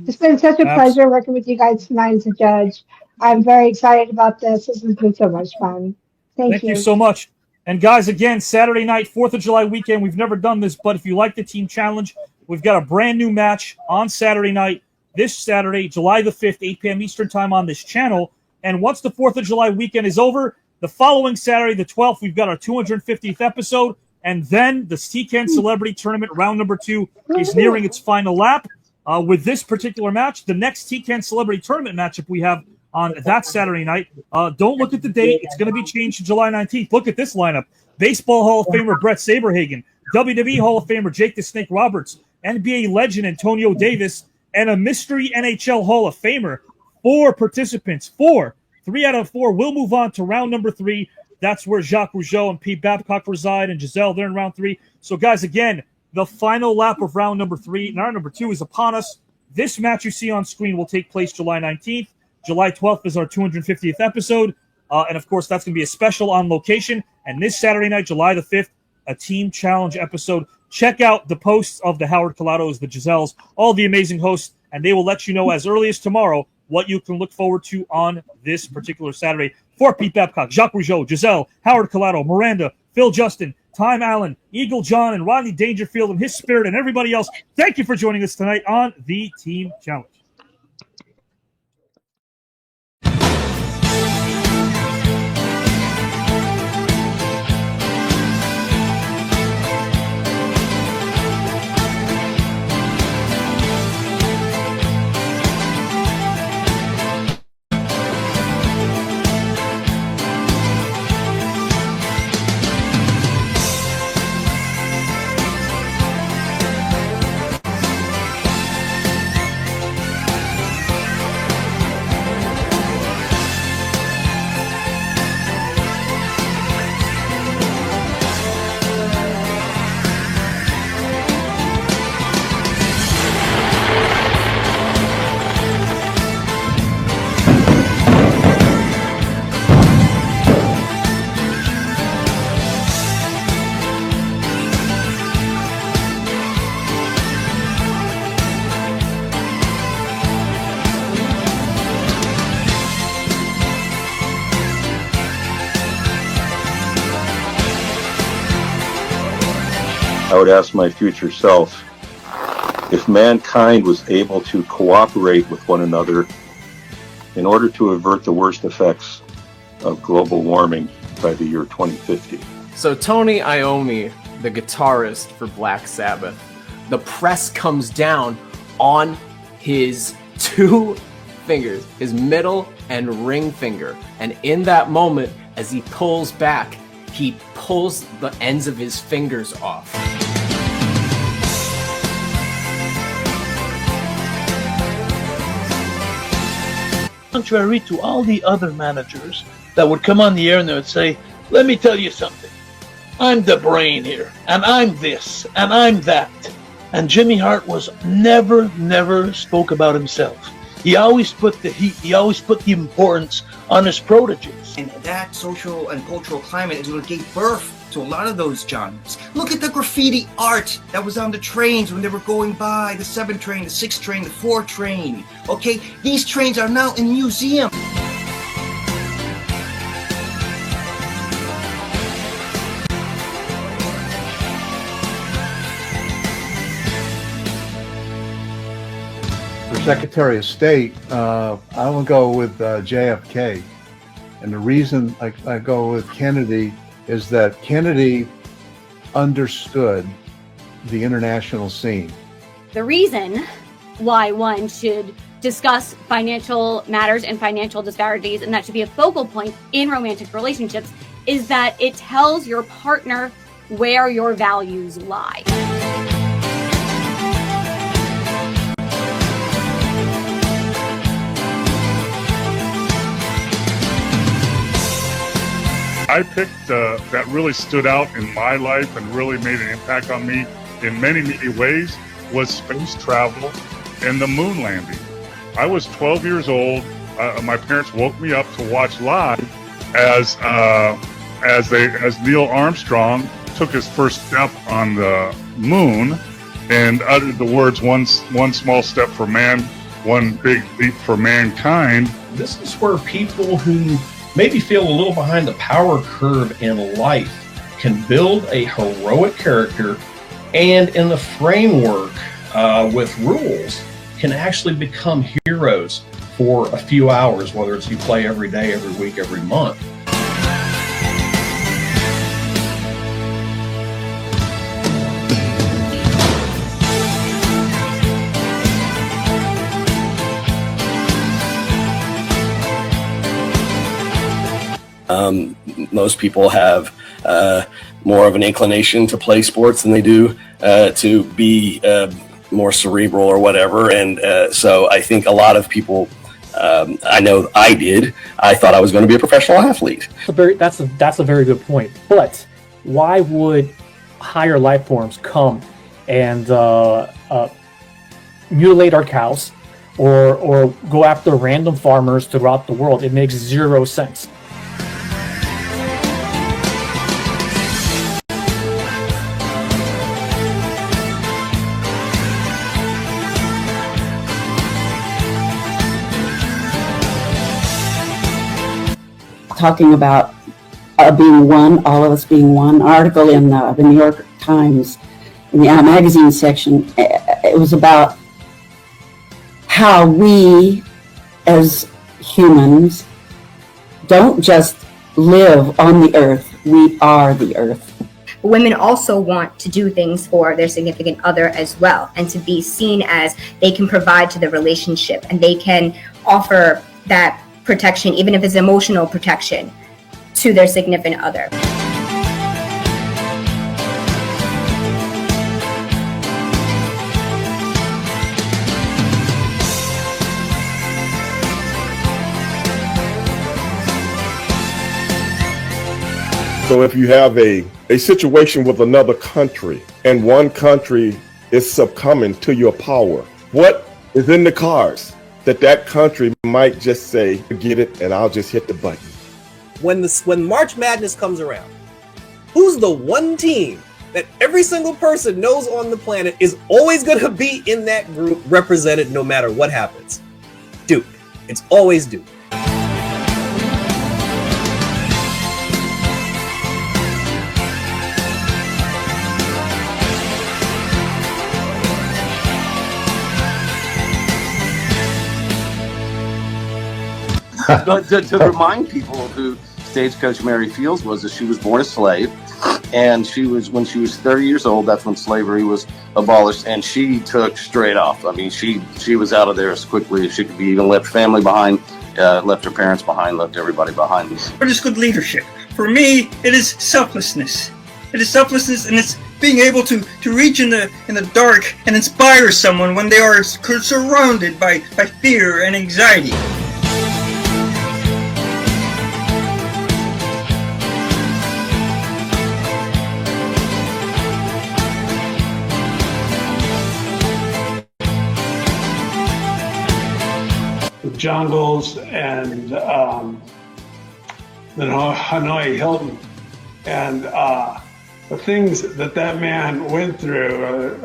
It's been such a pleasure working with you guys tonight as a judge. I'm very excited about this. This has been so much fun. Thank you. Thank you so much. And guys, again, Saturday night, 4th of July weekend. We've never done this, but if you like the team challenge, we've got a brand new match on Saturday night, this Saturday, July the 5th, 8 p.m. Eastern time on this channel. And once the 4th of July weekend is over, the following Saturday, the 12th, we've got our 250th episode. And then the Censored Celebrity Tournament round number 2 is nearing its final lap. With this particular match, the next Censored Celebrity Tournament matchup we have on that Saturday night. Don't look at the date. It's going to be changed to July 19th. Look at this lineup. Baseball Hall of Famer Brett Saberhagen, WWE Hall of Famer Jake the Snake Roberts, NBA legend Antonio Davis, and a mystery NHL Hall of Famer. 4 participants. 4. 3 out of 4 will move on to round number 3. That's where Jacques Rougeau and Pete Babcock reside, and Giselle, they're in round 3. So, guys, again, the final lap of round number 3. Round number 2 is upon us. This match you see on screen will take place July 19th. July 12th is our 250th episode. And, of course, that's going to be a special on location. And this Saturday night, July the 5th, a team challenge episode. Check out the posts of the Howard Colados, the Giselles, all the amazing hosts, and they will let you know as early as tomorrow what you can look forward to on this particular Saturday. For Pete Babcock, Jacques Rougeau, Giselle, Howard Colado, Miranda, Phil Justin, Time Allen, Eagle John, and Rodney Dangerfield and his spirit and everybody else, thank you for joining us tonight on the Team Challenge. I would ask my future self if mankind was able to cooperate with one another in order to avert the worst effects of global warming by the year 2050. So Tony Iommi, the guitarist for Black Sabbath, the press comes down on his two fingers, his middle and ring finger. And in that moment, as he pulls back, he pulls the ends of his fingers off. Contrary to all the other managers that would come on the air and they would say, let me tell you something. I'm the brain here, and I'm this, and I'm that. And Jimmy Hart was never spoke about himself. He always put the heat, he always put the importance on his proteges. And that social and cultural climate is what gave birth to a lot of those genres. Look at the graffiti art that was on the trains when they were going by, the 7 train, the 6 train, the 4 train. Okay, these trains are now in museums. For Secretary of State, I will go with JFK. And the reason I go with Kennedy is that Kennedy understood the international scene. The reason why one should discuss financial matters and financial disparities, and that should be a focal point in romantic relationships, is that it tells your partner where your values lie. I picked that really stood out in my life and really made an impact on me in many ways was space travel and the moon landing. I was 12 years old. My parents woke me up to watch live as Neil Armstrong took his first step on the moon and uttered the words, one small step for man, one big leap for mankind. This is where people who maybe feel a little behind the power curve in life can build a heroic character, and in the framework with rules can actually become heroes for a few hours, whether it's you play every day, every week, every month. Most people have more of an inclination to play sports than they do to be more cerebral or whatever. And so I think a lot of people, I know I did, I thought I was going to be a professional athlete. That's a very good point. But why would higher life forms come and mutilate our cows or go after random farmers throughout the world? It makes zero sense. Talking about being one, all of us being one. Article in the New York Times, in the magazine section, it was about how we as humans don't just live on the earth, we are the earth. Women also want to do things for their significant other as well, and to be seen as they can provide to the relationship and they can offer that protection, even if it's emotional protection, to their significant other. So if you have a situation with another country and one country is succumbing to your power, what is in the cards that country might just say, forget it, and I'll just hit the button? When March Madness comes around, who's the one team that every single person knows on the planet is always going to be in that group represented no matter what happens? Duke. It's always Duke. But to remind people who Stagecoach Mary Fields was, that she was born a slave, and when she was 30 years old, that's when slavery was abolished, and she took straight off. I mean, she was out of there as quickly as she could be. Even left family behind, left her parents behind, left everybody behind. What is good leadership? For me, it is selflessness. It is selflessness, and it's being able to reach in the dark and inspire someone when they are surrounded by fear and anxiety. The Jungles and the Hanoi Hilton, and the things that man went through,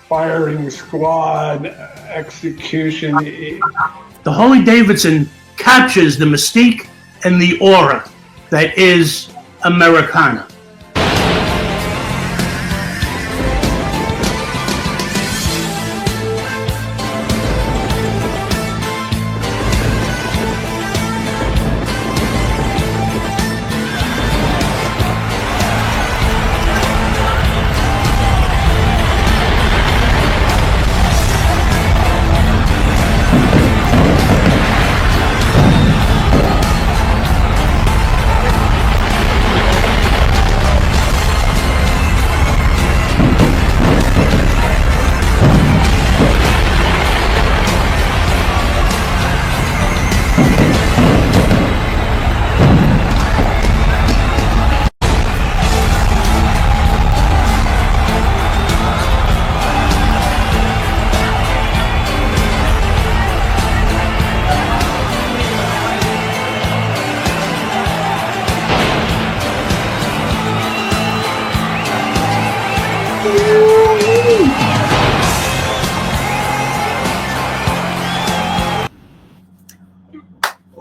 firing squad, execution. The Harley Davidson captures the mystique and the aura that is Americana.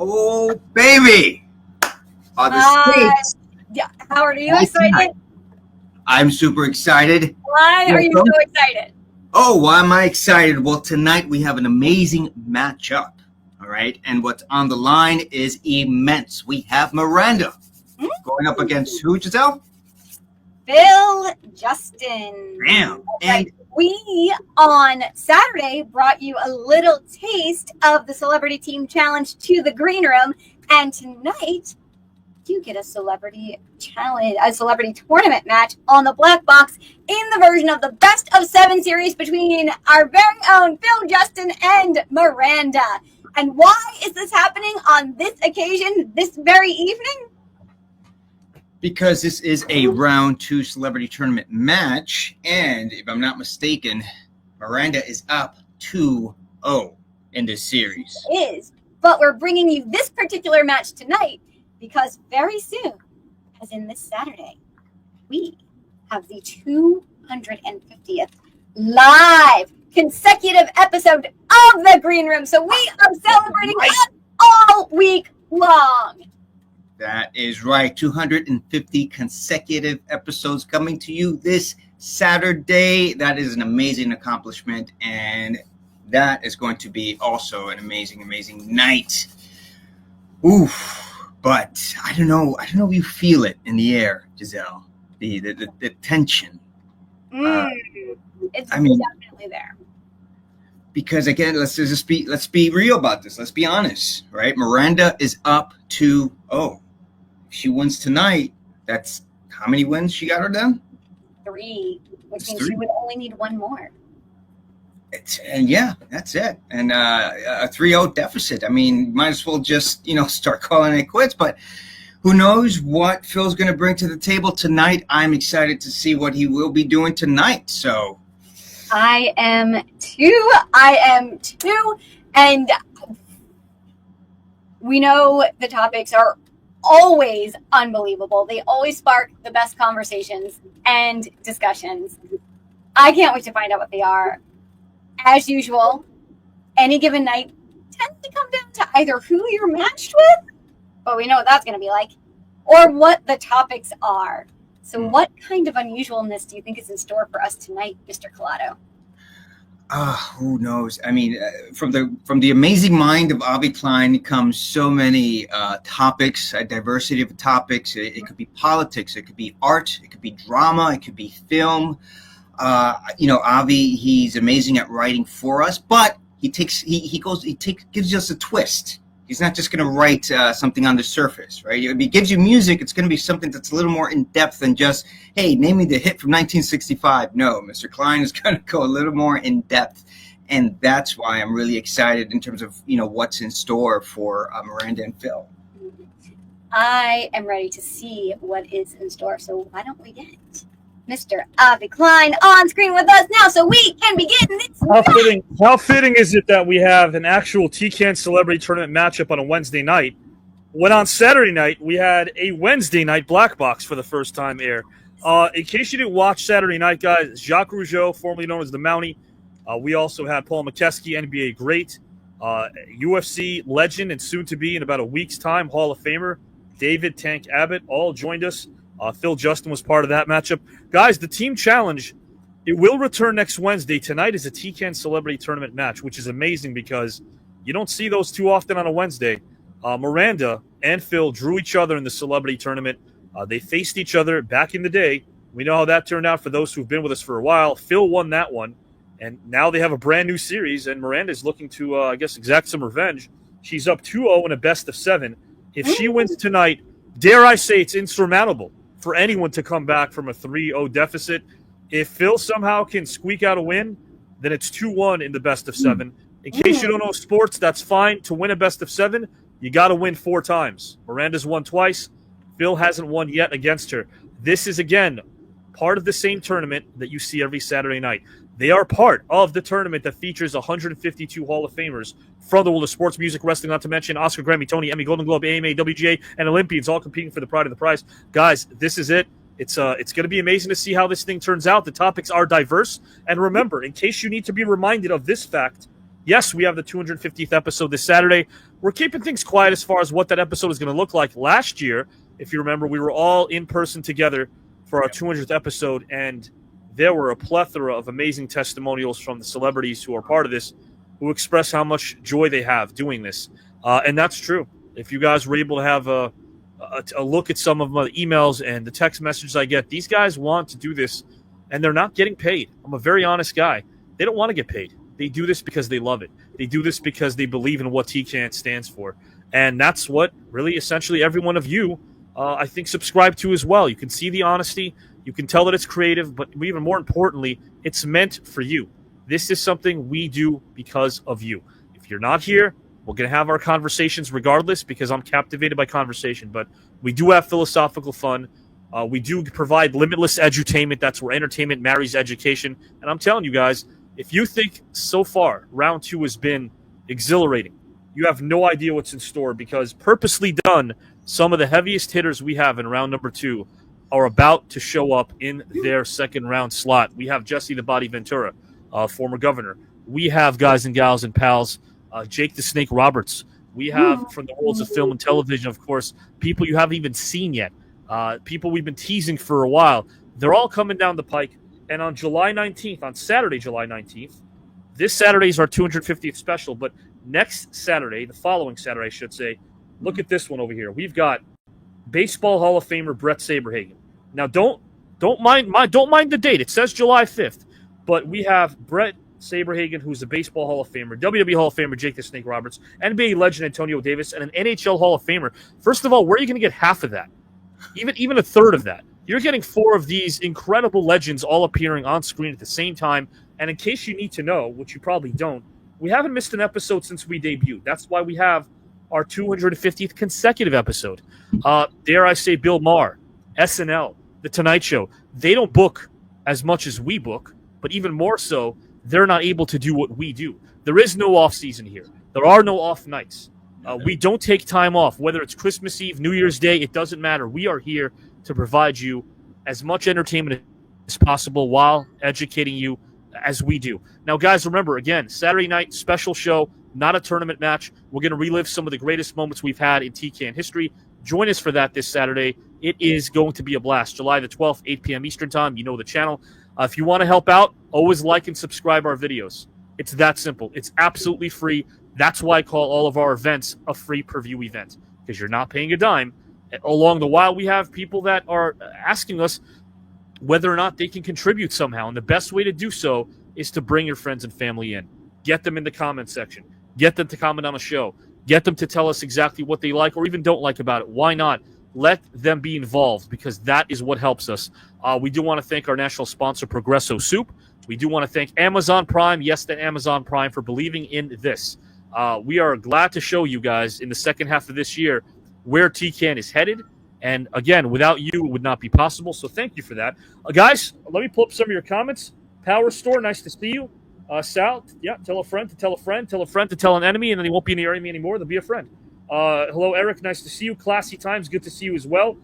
Oh, baby! On the stage. Yeah, Howard, are you excited? I'm super excited. Why are you so excited? Oh, why am I excited? Well, tonight we have an amazing matchup. All right. And what's on the line is immense. We have Miranda going up against who, Giselle? Bill Justin. Damn. And we on Saturday brought you a little taste of the Celebrity Team Challenge to the green room. And tonight you get a celebrity challenge, a celebrity tournament match on the black box in the version of the best of 7 series between our very own Bill Justin and Miranda. And why is this happening on this occasion, this very evening? Because this is a round 2 celebrity tournament match. And if I'm not mistaken, Miranda is up 2-0 in this series. It is. But we're bringing you this particular match tonight because very soon, as in this Saturday, we have the 250th live consecutive episode of the Green Room. So we are celebrating it all week long. That is right. 250 consecutive episodes coming to you this Saturday. That is an amazing accomplishment. And that is going to be also an amazing, amazing night. Oof. But I don't know if you feel it in the air, Giselle. The tension. It's definitely there. Because again, let's be real about this. Let's be honest, right? Miranda is up 2-0. If she wins tonight, that's how many wins she got her done? 3, which It's means 3. she would only need 1 more. And yeah, that's it. And a 3-0 deficit. I mean, might as well just, start calling it quits. But who knows what Phil's going to bring to the table tonight. I'm excited to see what he will be doing tonight. So I am too. And we know the topics are always unbelievable. They always spark the best conversations and discussions. I can't wait to find out what they are. As usual, any given night tends to come down to either who you're matched with, but we know what that's going to be like, or what the topics are. So what kind of unusualness do you think is in store for us tonight, Mr. Collado? Who knows? I mean, from the amazing mind of Avi Klein comes so many topics, a diversity of topics. It could be politics, it could be art, it could be drama, it could be film. Avi, he's amazing at writing for us, but gives us a twist. He's not just going to write something on the surface, right? If he gives you music, it's going to be something that's a little more in depth than just, hey, name me the hit from 1965. No, Mr. Klein is going to go a little more in depth, and that's why I'm really excited in terms of what's in store for Miranda and Phil. I am ready to see what is in store. So why don't we get Mr. Avi Klein on screen with us now so we can begin this. How fitting is it that we have an actual TCAN Celebrity Tournament matchup on a Wednesday night, when on Saturday night we had a Wednesday night Black Box for the first time air. In case you didn't watch Saturday night, guys, Jacques Rougeau, formerly known as the Mountie. We also had Paul McKeskey, NBA great, UFC legend and soon to be in about a week's time Hall of Famer, David Tank Abbott, all joined us. Phil Justin was part of that matchup. Guys, the team challenge, it will return next Wednesday. Tonight is a TCAN Celebrity Tournament match, which is amazing because you don't see those too often on a Wednesday. Miranda and Phil drew each other in the Celebrity Tournament. They faced each other back in the day. We know how that turned out for those who've been with us for a while. Phil won that one, and now they have a brand new series, and Miranda's looking to, exact some revenge. She's up 2-0 in a best-of-7. If she wins tonight, dare I say it's insurmountable for anyone to come back from a 3-0 deficit. If Phil somehow can squeak out a win, then it's 2-1 in the best-of-7. In case you don't know sports, that's fine. To win a best-of-7, you got to win 4 times. Miranda's won twice. Phil hasn't won yet against her. This is, again, part of the same tournament that you see every Saturday night. They are part of the tournament that features 152 Hall of Famers from the world of sports, music, wrestling, not to mention Oscar, Grammy, Tony, Emmy, Golden Globe, AMA, WGA, and Olympians, all competing for the pride of the prize. Guys, this is it. It's going to be amazing to see how this thing turns out. The topics are diverse. And remember, in case you need to be reminded of this fact, yes, we have the 250th episode this Saturday. We're keeping things quiet as far as what that episode is going to look like. Last year, if you remember, we were all in person together for our 200th episode, and there were a plethora of amazing testimonials from the celebrities who are part of this, who express how much joy they have doing this. And that's true. If you guys were able to have a look at some of my emails and the text messages I get, these guys want to do this, and they're not getting paid. I'm a very honest guy. They don't want to get paid. They do this because they love it. They do this because they believe in what TCAN stands for. And that's what really essentially every one of you, I think, subscribe to as well. You can see the honesty. You can tell that it's creative, but even more importantly, it's meant for you. This is something we do because of you. If you're not here, we're going to have our conversations regardless, because I'm captivated by conversation. But we do have philosophical fun. We do provide limitless edutainment. That's where entertainment marries education. And I'm telling you guys, if you think so far round 2 has been exhilarating, you have no idea what's in store, because purposely done, some of the heaviest hitters we have in round number 2 are about to show up in their second round slot. We have Jesse the Body Ventura, former governor. We have, guys and gals and pals, Jake the Snake Roberts. We have, from the worlds of film and television, of course, people you haven't even seen yet, people we've been teasing for a while. They're all coming down the pike. And on July 19th, on Saturday, July 19th, this Saturday is our 250th special, but next Saturday, the following Saturday, I should say, look at this one over here. We've got Baseball Hall of Famer Brett Saberhagen. Now, don't mind the date. It says July 5th, but we have Brett Saberhagen, who's a Baseball Hall of Famer, WWE Hall of Famer Jake the Snake Roberts, NBA legend Antonio Davis, and an NHL Hall of Famer. First of all, where are you going to get half of that? Even a third of that? You're getting 4 of these incredible legends all appearing on screen at the same time. And in case you need to know, which you probably don't, we haven't missed an episode since we debuted. That's why we have our 250th consecutive episode. Dare I say Bill Maher, SNL, The Tonight Show. They don't book as much as we book, but even more so, they're not able to do what we do. There is no off season here. There are no off nights. We don't take time off, whether it's Christmas Eve, New Year's Day, it doesn't matter. We are here to provide you as much entertainment as possible while educating you as we do. Now, guys, remember, again, Saturday night, special show, not a tournament match. We're going to relive some of the greatest moments we've had in TCAN history. Join us for that this Saturday. It is going to be a blast. July the 12th, 8 p.m. Eastern Time. You know the channel. If you want to help out, always like and subscribe our videos. It's that simple. It's absolutely free. That's why I call all of our events a free per-view event, because you're not paying a dime. Along the while, we have people that are asking us whether or not they can contribute somehow. And the best way to do so is to bring your friends and family in. Get them in the comment section. Get them to comment on a show. Get them to tell us exactly what they like or even don't like about it. Why not? Let them be involved, because that is what helps us. We do want to thank our national sponsor, Progresso Soup. We do want to thank Amazon Prime, yes, the Amazon Prime, for believing in this. We are glad to show you guys in the second half of this year where TCAN is headed. And again, without you, it would not be possible. So thank you for that. Guys, let me pull up some of your comments. Power Store, nice to see you. Sal, yeah, tell a friend to tell a friend, tell a friend to tell an enemy, and then he won't be in the enemy anymore. They'll be a friend. Hello, Eric, nice to see you. Classy Times, good to see you as well.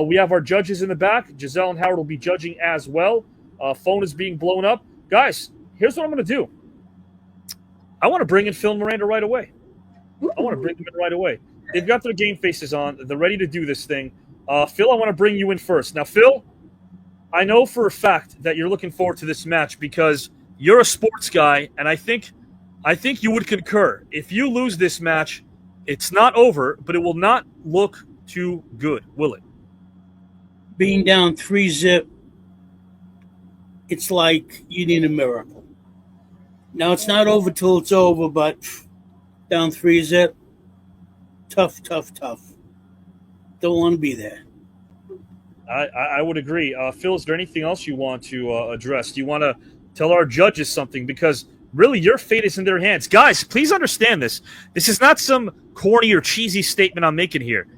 We have our judges in the back. Giselle and Howard will be judging as well. Phone is being blown up. Guys, here's what I'm going to do. I want to bring in Phil and Miranda right away. I want to bring them in right away. They've got their game faces on. They're ready to do this thing. Phil, I want to bring you in first. Now, Phil, I know for a fact that you're looking forward to this match because you're a sports guy, and I think you would concur. If you lose this match, it's not over, but it will not look too good, will it? Being down 3-0, it's like you need a miracle. Now, it's not over till it's over, but down 3-0, tough. Don't want to be there. I would agree. Phil, is there anything else you want to address? Do you want to tell our judges something? Because really, your fate is in their hands. Guys, please understand this. This is not some corny or cheesy statement I'm making here.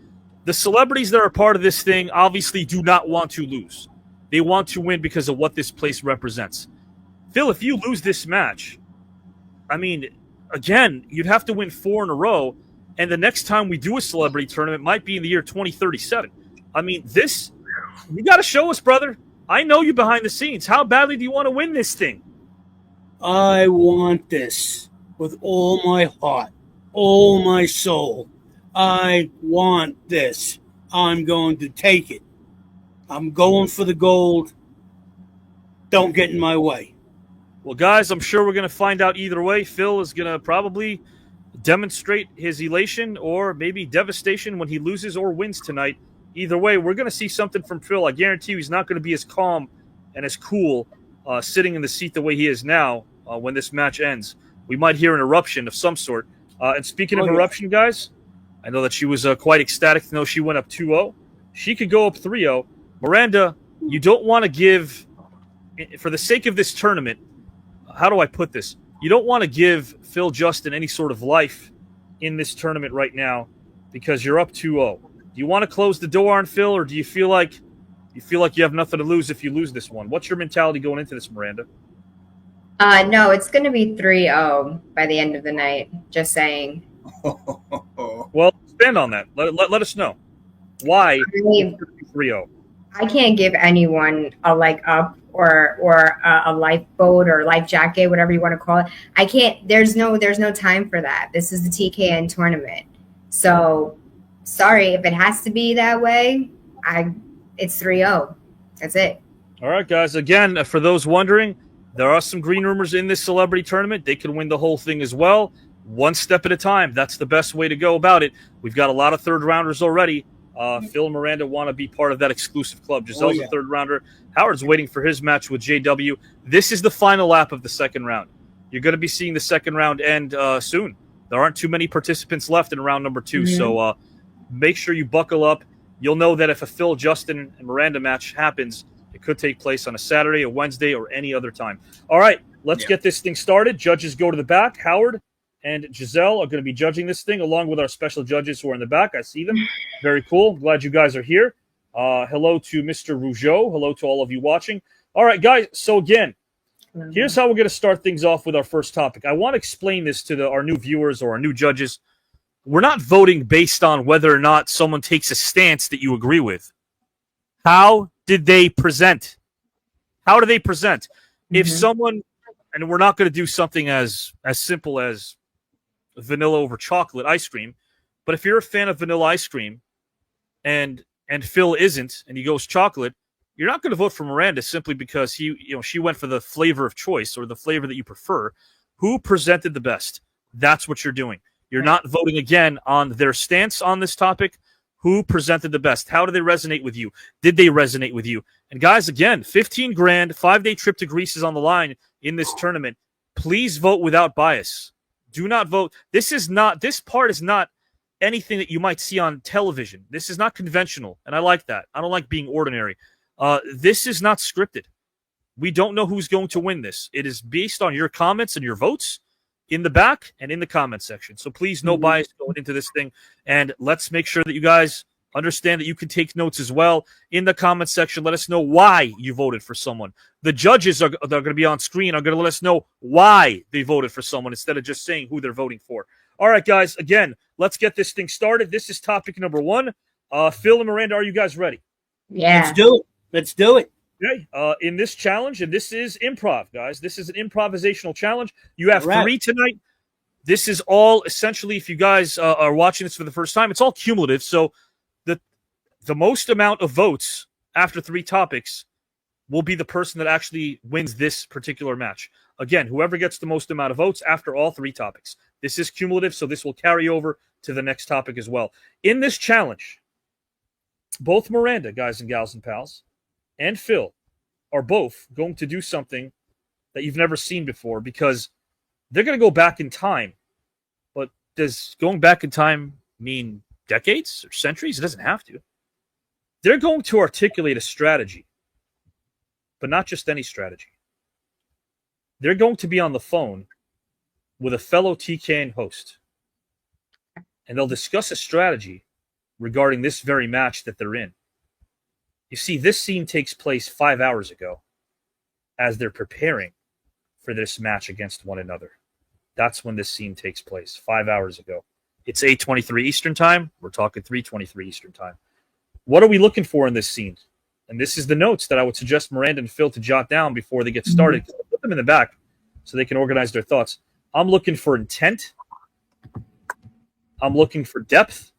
The celebrities that are part of this thing obviously do not want to lose. They want to win because of what this place represents. Phil, if you lose this match, I mean, again, you'd have to win 4 in a row, and the next time we do a celebrity tournament might be in the year 2037. I mean, this, you got to show us, brother. I know you behind the scenes. How badly do you want to win this thing? I want this with all my heart, all my soul. I want this. I'm going to take it. I'm going for the gold. Don't get in my way. Well, guys, I'm sure we're going to find out either way. Phil is going to probably demonstrate his elation or maybe devastation when he loses or wins tonight. Either way, we're going to see something from Phil. I guarantee you he's not going to be as calm and as cool sitting in the seat the way he is now when this match ends. We might hear an eruption of some sort. And speaking of eruption, guys, I know that she was quite ecstatic to know she went up 2-0. She could go up 3-0. Miranda, you don't want to give, for the sake of this tournament, how do I put this? You don't want to give Phil Justin any sort of life in this tournament right now because you're up 2-0. Do you want to close the door on Phil, or do you feel like you have nothing to lose if you lose this one? What's your mentality going into this, Miranda? No, it's going to be 3-0 by the end of the night. Just saying. Well, expand on that. Let us know. Why 3-0? I can't give anyone a leg up or a lifeboat or life jacket, whatever you want to call it. I can't. There's no time for that. This is the TKN tournament. So sorry if it has to be that way. It's 3-0. That's it. All right, guys. Again, for those wondering, there are some green rumors in this celebrity tournament. They could win the whole thing as well. One step at a time. That's the best way to go about it. We've got a lot of third rounders already. Phil and Miranda want to be part of that exclusive club. Giselle's a third rounder. Howard's waiting for his match with JW. This is the final lap of the second round. You're going to be seeing the second round end soon. There aren't too many participants left in round number 2, so make sure you buckle up. You'll know that if a Phil, Justin, and Miranda match happens, it could take place on a Saturday, a Wednesday, or any other time. All right, let's get this thing started. Judges go to the back. Howard and Giselle are going to be judging this thing along with our special judges who are in the back. I see them. Very cool. Glad you guys are here. Hello to Mr. Rougeau. Hello to all of you watching. All right, guys. So again, here's how we're going to start things off with our first topic. I want to explain this to our new viewers or our new judges. We're not voting based on whether or not someone takes a stance that you agree with. How did they present? How do they present? If someone, and we're not going to do something as simple as vanilla over chocolate ice cream, but if you're a fan of vanilla ice cream and Phil isn't and he goes chocolate, you're not going to vote for Miranda simply because she went for the flavor of choice or the flavor that you prefer. Who presented the best? That's what you're doing. You're not voting again on their stance on this topic. Who presented the best? How did they resonate with you? Did they resonate with you? And guys, again, 15 grand, 5-day trip to Greece is on the line in this tournament. Please vote without bias. Do not vote. This part is not anything that you might see on television. This is not conventional, and I like that. I don't like being ordinary. This is not scripted. We don't know who's going to win this. It is based on your comments and your votes in the back and in the comment section. So please, no bias going into this thing. And let's make sure that you guys understand that you can take notes as well in the comment section. Let us know why you voted for someone. The judges are going to be on screen are going to let us know why they voted for someone instead of just saying who they're voting for. All right, guys, again, let's get this thing started. This is topic number 1. Phil and Miranda, are you guys ready? Yeah. Let's do it. Let's do it. Okay. In this challenge, and this is improv, guys. This is an improvisational challenge. You have 3 tonight. This is all essentially, if you guys are watching this for the first time, it's all cumulative. So the most amount of votes after 3 topics will be the person that actually wins this particular match. Again, whoever gets the most amount of votes after all 3 topics. This is cumulative, so this will carry over to the next topic as well. In this challenge, both Miranda, guys and gals and pals, and Phil are both going to do something that you've never seen before, because they're going to go back in time. But does going back in time mean decades or centuries? It doesn't have to. They're going to articulate a strategy, but not just any strategy. They're going to be on the phone with a fellow TKN host, and they'll discuss a strategy regarding this very match that they're in. You see, this scene takes place 5 hours ago as they're preparing for this match against one another. That's when this scene takes place, 5 hours ago. It's 8:23 Eastern Time. We're talking 3:23 Eastern Time. What are we looking for in this scene? And this is the notes that I would suggest Miranda and Phil to jot down before they get started. Put them in the back so they can organize their thoughts. I'm looking for intent. I'm looking for depth.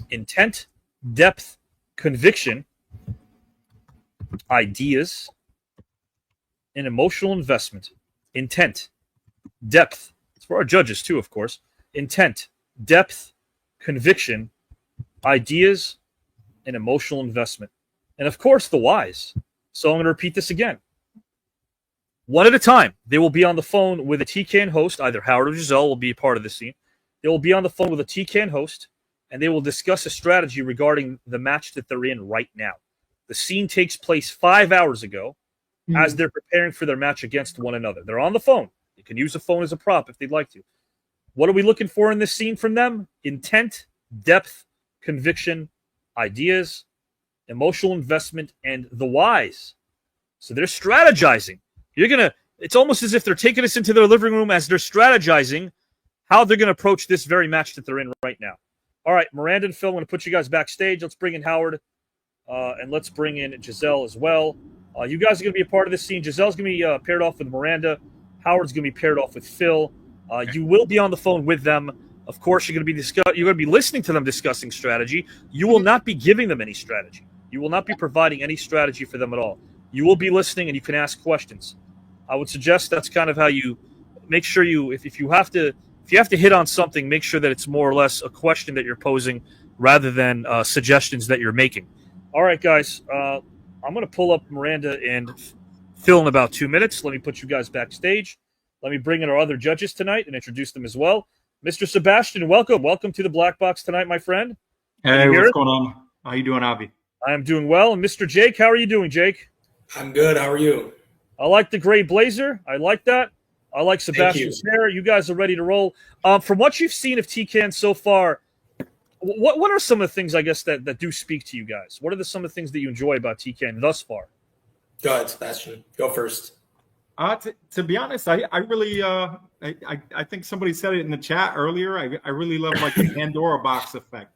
Intent, depth, conviction, ideas, and emotional investment. Intent, depth. It's for our judges too, of course. Intent, depth, conviction, ideas, and emotional investment. And of course, the whys. So I'm going to repeat this again. One at a time, they will be on the phone with a TKN host. Either Howard or Giselle will be a part of this scene. They will be on the phone with a TKN host, and they will discuss a strategy regarding the match that they're in right now. The scene takes place 5 hours ago as they're preparing for their match against one another. They're on the phone. You can use a phone as a prop if they'd like to. What are we looking for in this scene from them? Intent, depth, conviction, ideas, emotional investment, and the whys. So they're strategizing. It's almost as if they're taking us into their living room as they're strategizing how they're going to approach this very match that they're in right now. All right, Miranda and Phil, I'm going to put you guys backstage. Let's bring in Howard, and let's bring in Giselle as well. You guys are going to be a part of this scene. Giselle's going to be paired off with Miranda. Howard's going to be paired off with Phil. You will be on the phone with them. Of course, you're going to be listening to them discussing strategy. You will not be giving them any strategy. You will not be providing any strategy for them at all. You will be listening, and you can ask questions. I would suggest that's kind of how you make sure if you have to hit on something, make sure that it's more or less a question that you're posing rather than suggestions that you're making. All right, guys, I'm going to pull up Miranda and Phil in about 2 minutes. Let me put you guys backstage. Let me bring in our other judges tonight and introduce them as well. Mr. Sebastian, welcome. Welcome to the Black Box tonight, my friend. Hey, what's going on? How you doing, Avi? I am doing well. And Mr. Jake, how are you doing, Jake? I'm good. How are you? I like the gray blazer. I like that. I like Sebastian's hair. You guys are ready to roll. From what you've seen of TCAN so far, what are some of the things, I guess, that do speak to you guys? What are some of the things that you enjoy about TCAN thus far? Go ahead, Sebastian. Go first. To be honest, I really I think somebody said it in the chat earlier. I really love like the Pandora box effect.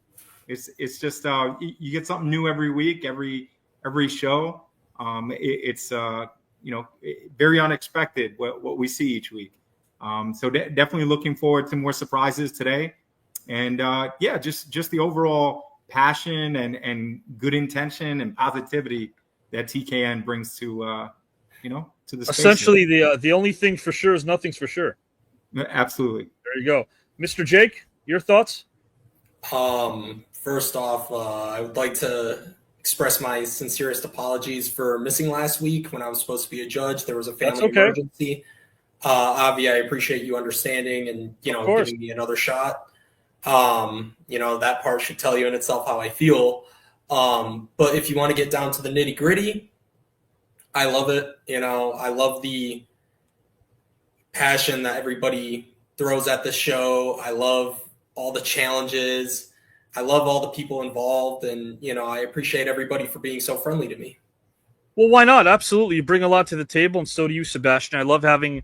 It's just you get something new every week, every show. It's very unexpected what we see each week. So definitely looking forward to more surprises today. And just the overall passion and good intention and positivity that TKN brings to to the space. Essentially, the only thing for sure is nothing's for sure. Absolutely. There you go, Mr. Jake. Your thoughts? First off, I would like to express my sincerest apologies for missing last week when I was supposed to be a judge. There was a family emergency. Avi, I appreciate you understanding and giving me another shot. That part should tell you in itself how I feel. But if you want to get down to the nitty gritty, I love it. I love the passion that everybody throws at the show. I love all the challenges. I love all the people involved, and I appreciate everybody for being so friendly to me. Well, why not? Absolutely. You bring a lot to the table, and so do you, Sebastian. I love having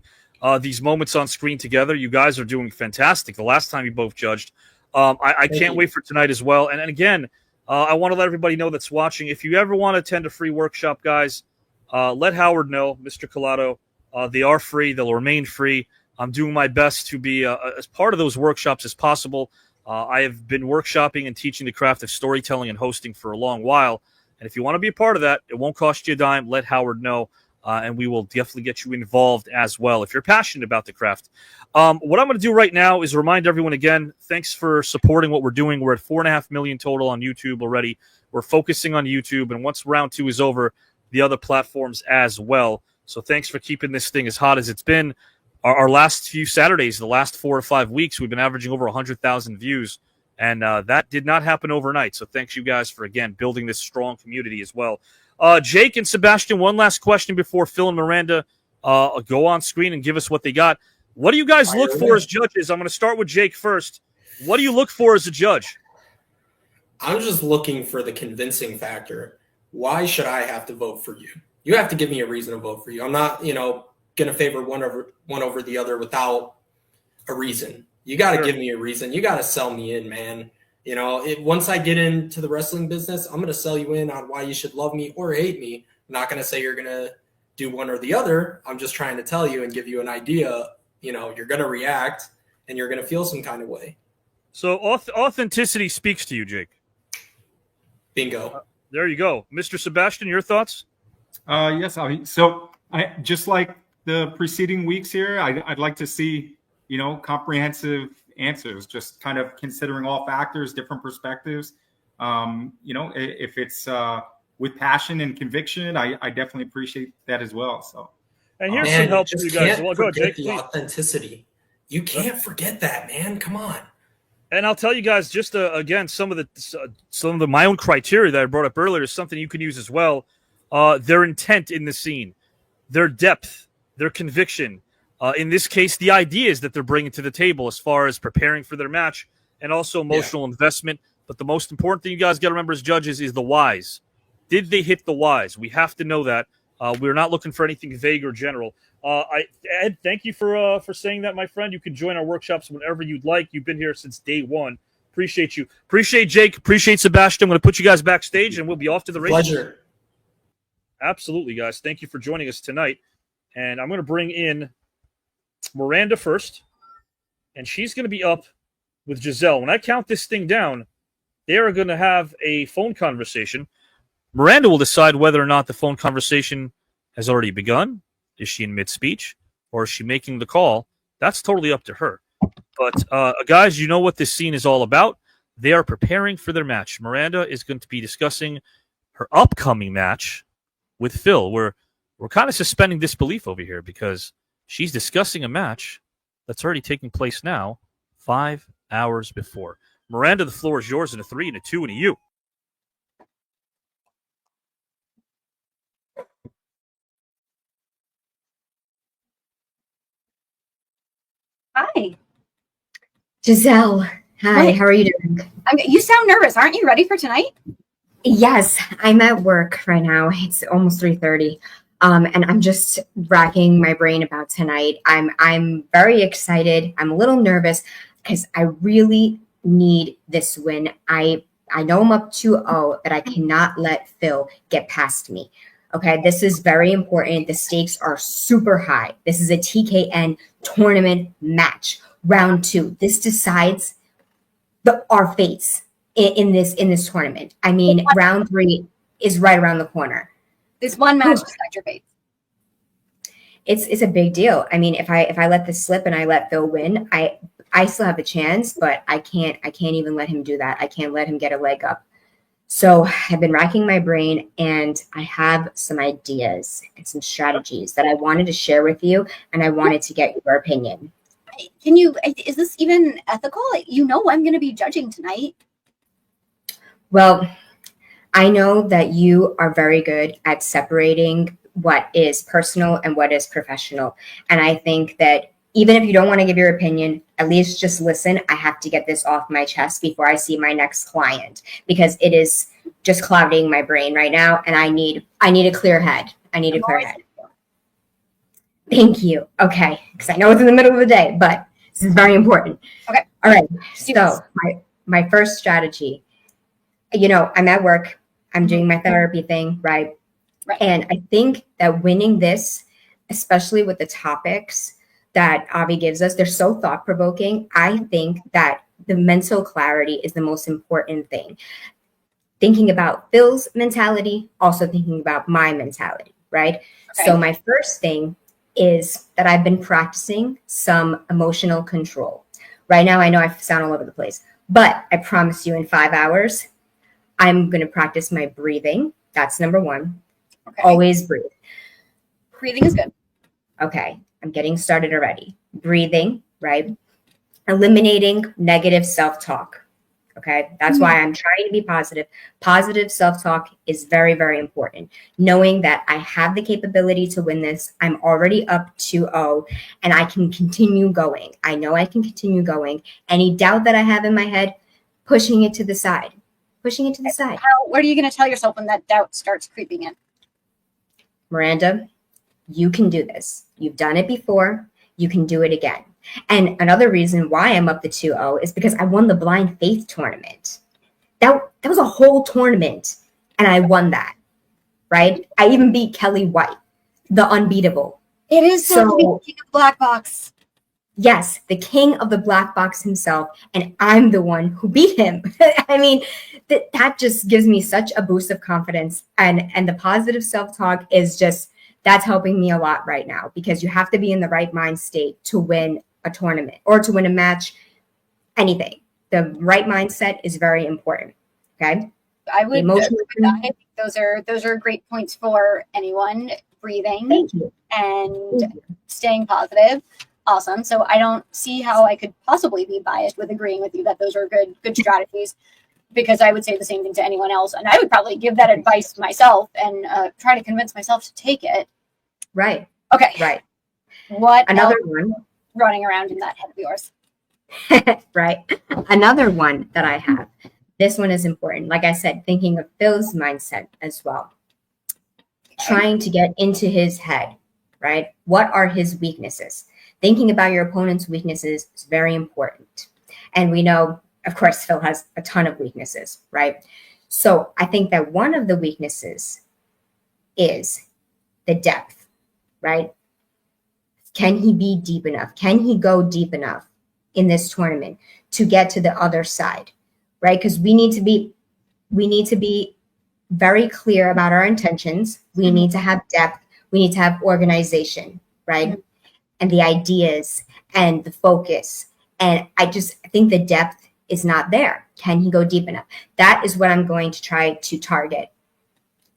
these moments on screen together. You guys are doing fantastic. The last time you both judged. I can't wait for tonight as well. And again, I want to let everybody know that's watching, if you ever want to attend a free workshop, guys, let Howard know, Mr. Collado. They are free. They'll remain free. I'm doing my best to be as part of those workshops as possible. I have been workshopping and teaching the craft of storytelling and hosting for a long while. And if you want to be a part of that, it won't cost you a dime. Let Howard know, and we will definitely get you involved as well if you're passionate about the craft. What I'm going to do right now is remind everyone again, thanks for supporting what we're doing. We're at 4.5 million total on YouTube already. We're focusing on YouTube, and once round 2 is over, the other platforms as well. So thanks for keeping this thing as hot as it's been. Our last few Saturdays, the last 4 or 5 weeks, we've been averaging over 100,000 views, and that did not happen overnight. So thanks you guys for, again, building this strong community as well. Jake and Sebastian, one last question before Phil and Miranda go on screen and give us what they got. What do you guys look for as judges? I'm going to start with Jake first. What do you look for as a judge? I'm just looking for the convincing factor. Why should I have to vote for you? You have to give me a reason to vote for you. I'm not, going to favor one over the other without a reason. You got to give me a reason. You got to sell me in, man. Once I get into the wrestling business, I'm going to sell you in on why you should love me or hate me. I'm not going to say you're going to do one or the other. I'm just trying to tell you and give you an idea. You're going to react and you're going to feel some kind of way. So authenticity speaks to you, Jake. Bingo. There you go. Mr. Sebastian, your thoughts? Yes, so I just like the preceding weeks here, I'd like to see, comprehensive answers, just kind of considering all factors, different perspectives. If it's with passion and conviction, I definitely appreciate that as well. So, and here's some help for you guys. Well, go, Jake, the authenticity. You can't forget that, man. Come on. And I'll tell you guys, just again, some of the my own criteria that I brought up earlier is something you can use as well. Their intent in the scene, their depth, their conviction. In this case, the ideas that they're bringing to the table as far as preparing for their match and also emotional investment. But the most important thing you guys got to remember as judges is the whys. Did they hit the whys? We have to know that. We're not looking for anything vague or general. Ed, thank you for saying that, my friend. You can join our workshops whenever you'd like. You've been here since day one. Appreciate you. Appreciate Jake. Appreciate Sebastian. I'm going to put you guys backstage, and we'll be off to the races. Pleasure. Absolutely, guys. Thank you for joining us tonight. And I'm going to bring in Miranda first, and she's going to be up with Giselle. When I count this thing down, they are going to have a phone conversation. Miranda will decide whether or not the phone conversation has already begun. Is she in mid-speech, or is she making the call? That's totally up to her. But, guys, you know what this scene is all about. They are preparing for their match. Miranda is going to be discussing her upcoming match with Phil. We're kind of suspending disbelief over here because she's discussing a match that's already taking place now 5 hours before. Miranda, the floor is yours in a 3 and a 2 and a U. Hi. Giselle, hi, Hi. how are you doing? You sound nervous. Aren't you ready for tonight? Yes, I'm at work right now. It's almost 3:30. And I'm just racking my brain about tonight. I'm very excited. I'm a little nervous because I really need this win. I know I'm up 2-0, but I cannot let Phil get past me. Okay, this is very important. The stakes are super high. This is a TKN tournament match. Round 2. This decides our fates in this tournament. I mean, round 3 is right around the corner. This one match decides your fate. it's a big deal. I mean, if I let this slip and I let Phil win, I still have a chance, but I can't even let him do that. I can't let him get a leg up. So I've been racking my brain, and I have some ideas and some strategies that I wanted to share with you, and I wanted to get your opinion. Is this even ethical? You know, I'm going to be judging tonight. Well, I know that you are very good at separating what is personal and what is professional. And I think that even if you don't want to give your opinion, at least just listen. I have to get this off my chest before I see my next client, because it is just clouding my brain right now. And I need a clear head. I need a clear head. Thank you. Okay. Because I know it's in the middle of the day, but this is very important. Okay. All right. So my first strategy, you know, I'm at work. I'm doing my therapy thing, right? And I think that winning this, especially with the topics that Avi gives us, they're so thought-provoking. I think that the mental clarity is the most important thing. Thinking about Phil's mentality, also thinking about my mentality, right? Okay. So my first thing is that I've been practicing some emotional control. Right now, I know I sound all over the place, but I promise you in 5 hours, I'm going to practice my breathing. That's number one. Okay. Always breathe. Breathing is good. Okay. I'm getting started already. Breathing, right? Eliminating negative self-talk. Okay. That's why I'm trying to be positive. Positive self-talk is very, very important. Knowing that I have the capability to win this. I'm already up 2-0 and I can continue going. I know I can continue going. Any doubt that I have in my head, pushing it to the side. Pushing it to the side. What are you going to tell yourself when that doubt starts creeping in? Miranda, you can do this. You've done it before. You can do it again. And another reason why I'm up to 2-0 is because I won the Blind Faith tournament. That was a whole tournament, and I won that, right? I even beat Kelly White, the unbeatable. It is so to be the king of the black box. Yes, the king of the black box himself, and I'm the one who beat him. I mean, that just gives me such a boost of confidence, and the positive self-talk is just, that's helping me a lot right now, because you have to be in the right mind state to win a tournament or to win a match, anything. The right mindset is very important. Okay. I would agree with that. I think those are great points for anyone. Breathing and staying positive. Awesome. So I don't see how I could possibly be biased with agreeing with you that those are good strategies, because I would say the same thing to anyone else. And I would probably give that advice myself and try to convince myself to take it. Right. Okay. Right. What another else one running around in that head of yours? Right. Another one that I have. This one is important. Like I said, thinking of Phil's mindset as well. Trying to get into his head, right? What are his weaknesses? Thinking about your opponent's weaknesses is very important. And we know, of course, Phil has a ton of weaknesses, right? So I think that one of the weaknesses is the depth, right? Can he be deep enough? Can he go deep enough in this tournament to get to the other side, right? Because we need to be very clear about our intentions. We need to have depth. We need to have organization, right? And the ideas and the focus. And I think the depth is not there. Can he go deep enough? That is what I'm going to try to target,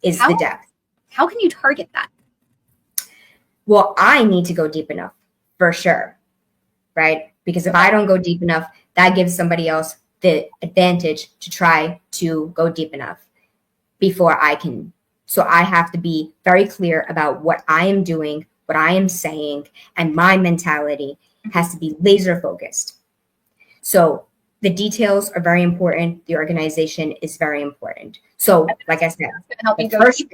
is the depth. How can you target that? Well, I need to go deep enough for sure, right? Because if I don't go deep enough, that gives somebody else the advantage to try to go deep enough before I can. So I have to be very clear about what I am doing, what I am saying, and my mentality has to be laser focused. So the details are very important. The organization is very important. So like I said, help you go deep.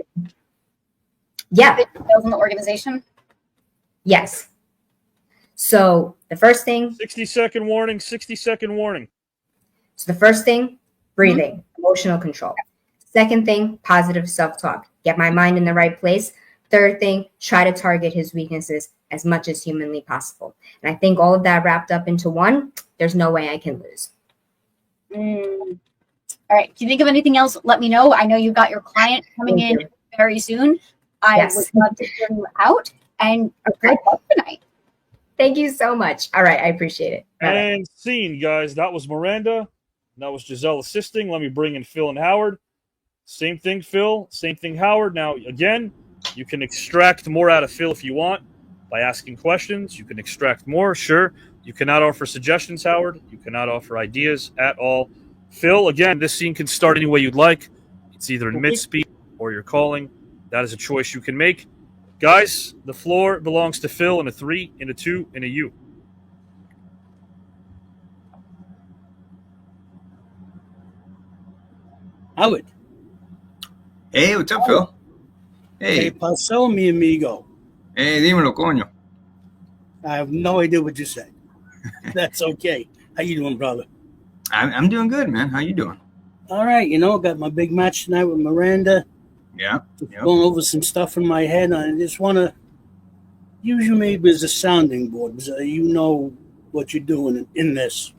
Yeah. The details in the organization. Yes. So the first thing. 60-second warning. 60-second warning. So the first thing, breathing, emotional control. Second thing, positive self-talk. Get my mind in the right place. Third thing, try to target his weaknesses as much as humanly possible. And I think all of that wrapped up into one, there's no way I can lose. All right. If you think of anything else, let me know. I know you've got your client coming in very soon. I would love to hear you out. and a great book tonight. Thank you so much. All right, I appreciate it. Bye-bye. And scene, guys. That was Miranda. That was Giselle assisting. Let me bring in Phil and Howard. Same thing, Phil. Same thing, Howard. Now, again, you can extract more out of Phil if you want by asking questions. You can extract more, sure. You cannot offer suggestions, Howard. You cannot offer ideas at all. Phil, again, this scene can start any way you'd like. It's either in mid-speed or you're calling. That is a choice you can make. Guys, the floor belongs to Phil in a 3, in a 2, in a U. Howard. Hey, what's up, Phil? Hey. ¿Qué pasó, mi amigo? Hey, dímelo, coño. I have no idea what you said. That's okay. How you doing, brother? I'm doing good, man. How you doing? All right, got my big match tonight with Miranda. Yeah. Going over some stuff in my head. I just want to use you maybe as a sounding board, because you know what you're doing in this.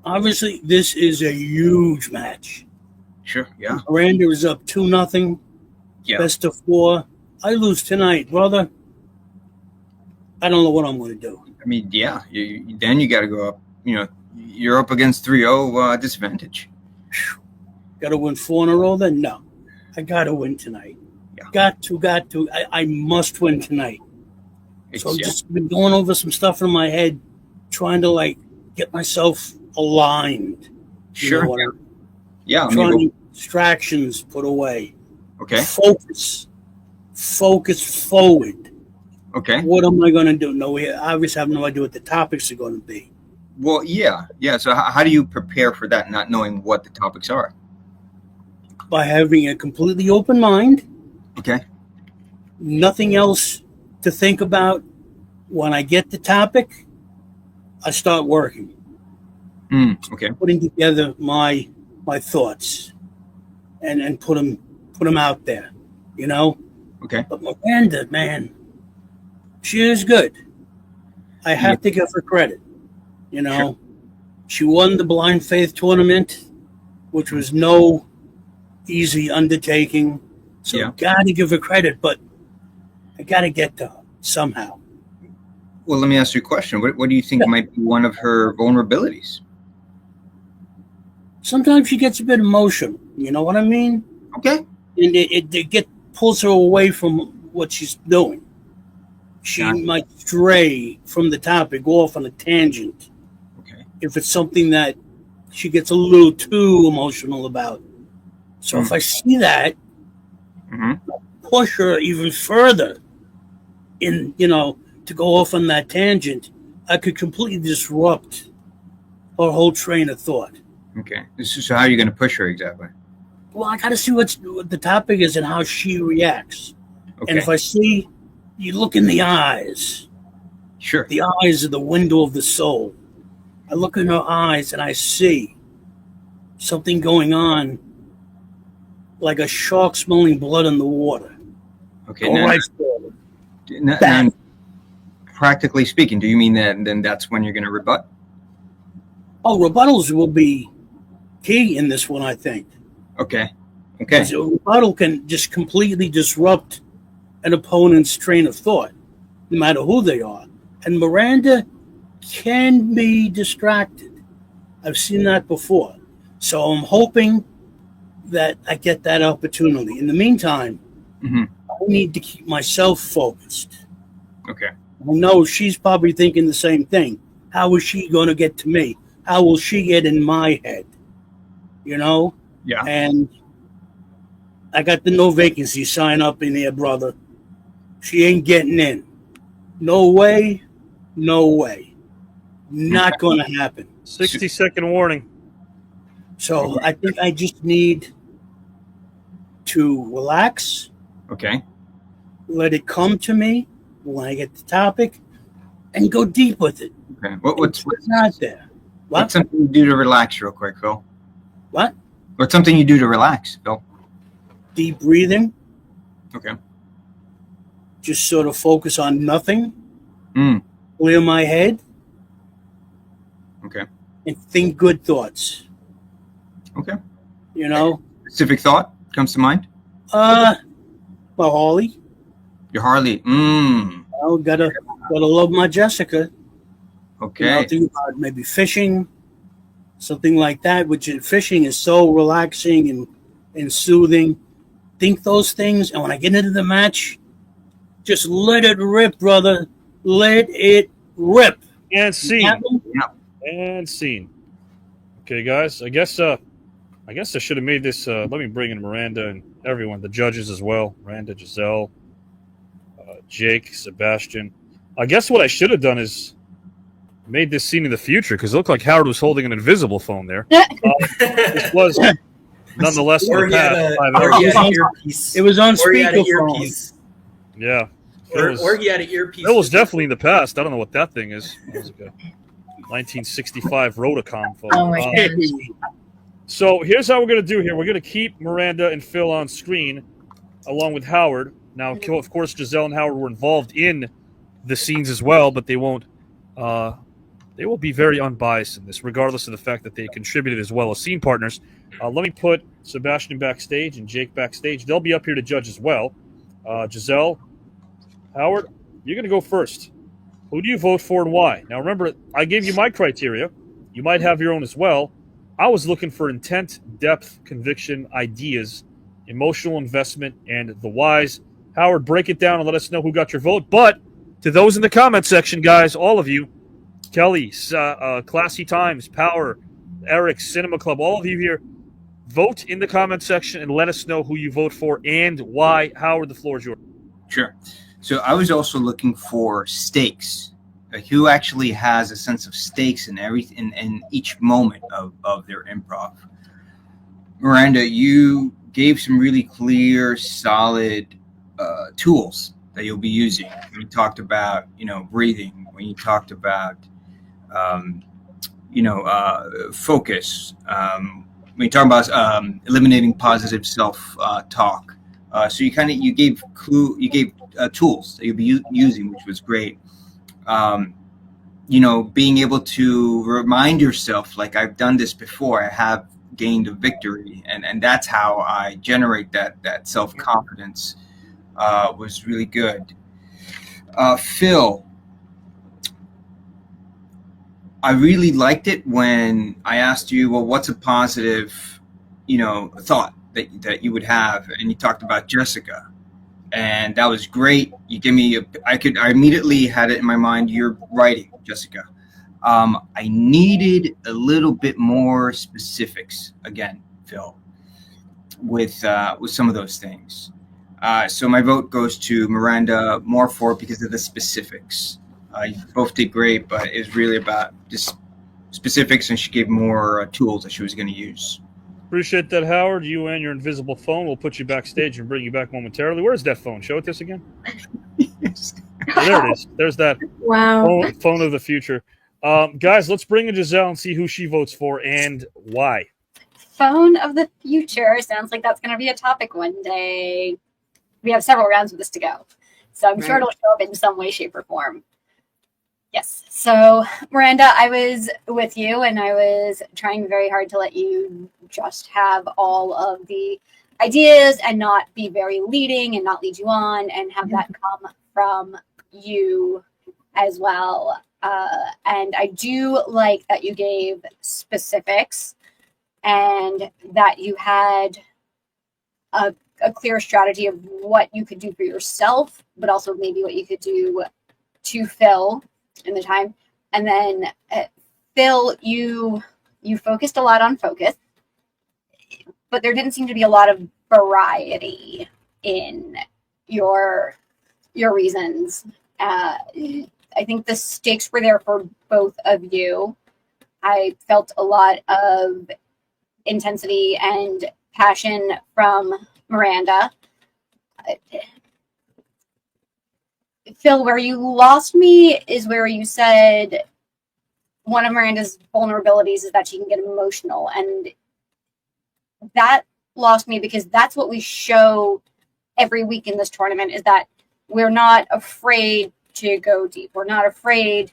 Obviously, this is a huge match. Sure, yeah. Miranda is up 2-0. Yeah. Best of 4. I lose tonight, brother. I don't know what I'm going to do. I mean, yeah. Then you got to go up. You're up against 3-0 disadvantage. Got to win 4 in a row then? No. I got to win tonight. Yeah. Got to. I must win tonight. So I've just been going over some stuff in my head, trying to, get myself aligned. Sure. Yeah. Trying distractions put away. Okay. Focus forward. Okay. What am I going to do? No, we obviously have no idea what the topics are going to be. Well, yeah. So how do you prepare for that, not knowing what the topics are? By having a completely open mind. Okay. Nothing else to think about. When I get the topic, I start working. Okay. Putting together my thoughts and put them out there, Okay. But Miranda, man, she is good. I have to give her credit. Sure. She won the Blind Faith tournament, which was no easy undertaking. So got to give her credit, but I got to get to her somehow. Well, let me ask you a question. What do you think might be one of her vulnerabilities? Sometimes she gets a bit emotional. You know what I mean? Okay. And it pulls her away from what she's doing. She might stray from the topic, go off on a tangent. Okay. If it's something that she gets a little too emotional about. So if I see that, push her even further to go off on that tangent, I could completely disrupt her whole train of thought. Okay. So how are you going to push her exactly? Well, I got to see what the topic is and how she reacts. Okay. And if I see you look in the eyes, sure, the eyes are the window of the soul. I look in her eyes and I see something going on, like a shark smelling blood in the water. Okay. Go right forward. Now, practically speaking, do you mean that then that's when you're going to rebut? Oh, rebuttals will be key in this one, I think. Okay. Because a rebuttal can just completely disrupt an opponent's train of thought, no matter who they are. And Miranda can be distracted. I've seen that before. So I'm hoping that I get that opportunity. In the meantime, I need to keep myself focused. Okay. I know she's probably thinking the same thing. How is she going to get to me? How will she get in my head? Yeah. And I got the no vacancy sign up in here, brother. She ain't getting in. No way. No way. Not going to happen. 60-second warning. So I think I just need to relax. Okay. Let it come to me when I get the topic and go deep with it. Okay. What's not there? What's something you do to relax real quick, Phil? What? What's something you do to relax, Phil? Deep breathing. Okay. Just sort of focus on nothing. Mm. Clear my head. Okay. And think good thoughts. Okay. You know? Specific thought comes to mind? Well, Holly. Your Harley. Well, gotta love my Jessica. Okay. Think about maybe fishing, something like that. Which in fishing is so relaxing and soothing. Think those things, and when I get into the match, just let it rip, brother. Let it rip. And scene. Yeah. And scene. Okay, guys. I guess I should have made this. Let me bring in Miranda and everyone, the judges as well. Miranda, Giselle, Jake, Sebastian. I guess what I should have done is made this scene in the future, because it looked like Howard was holding an invisible phone there. This was nonetheless Or in the he had past. an earpiece. It was on Or he had an speakerphone. earpiece. Yeah. Or he had an earpiece. It was definitely in the past. I don't know what that thing is. It was like a 1965 Rotacom phone. Oh my gosh. So here's how we're going to do here. We're going to keep Miranda and Phil on screen along with Howard. Now, of course, Giselle and Howard were involved in the scenes as well, but they won't. They will be very unbiased in this, regardless of the fact that they contributed as well as scene partners. Let me put Sebastian backstage and Jake backstage. They'll be up here to judge as well. Giselle, Howard, you're going to go first. Who do you vote for and why? Now, remember, I gave you my criteria. You might have your own as well. I was looking for intent, depth, conviction, ideas, emotional investment, and the whys. Howard, break it down and let us know who got your vote. But to those in the comment section, guys, all of you, Kelly, Classy Times, Power, Eric, Cinema Club, all of you here, vote in the comment section and let us know who you vote for and why. Howard, the floor is yours. Sure. So I was also looking for stakes. Like who actually has a sense of stakes in everything in each moment of their improv. Miranda, you gave some really clear, solid tools that you'll be using. When you talked about, breathing, when you talked about, focus, when you talk about eliminating positive self-talk. So you gave tools that you'll be using, which was great. Being able to remind yourself, like, I've done this before, I have gained a victory, and that's how I generate that self-confidence, was really good. Phil, I really liked it when I asked you, well, what's a positive, thought that you would have, and you talked about Jessica. And that was great. You give me I immediately had it in my mind. You're writing, Jessica. I needed a little bit more specifics again, Phil, with some of those things. So my vote goes to Miranda more for it because of the specifics. You both did great, but it was really about just specifics, and she gave more tools that she was going to use. Appreciate that, Howard. You and your invisible phone. We'll put you backstage and bring you back momentarily. Where's that phone? Show it this again. Oh, there it is. There's that phone of the future. Guys, let's bring in Giselle and see who she votes for and why. Phone of the future sounds like that's going to be a topic one day. We have several rounds of this to go, so I'm sure it'll show up in some way, shape, or form. Yes. So, Miranda, I was with you, and I was trying very hard to let you just have all of the ideas and not be very leading and not lead you on, and have that come from you as well. And I do like that you gave specifics and that you had a clear strategy of what you could do for yourself, but also maybe what you could do to Phil in the time. And then Phil, you focused a lot on focus, but there didn't seem to be a lot of variety in your reasons. I think the stakes were there for both of you. I felt a lot of intensity and passion from Miranda. Phil, where you lost me is where you said one of Miranda's vulnerabilities is that she can get emotional. And that lost me because that's what we show every week in this tournament, is that we're not afraid to go deep. We're not afraid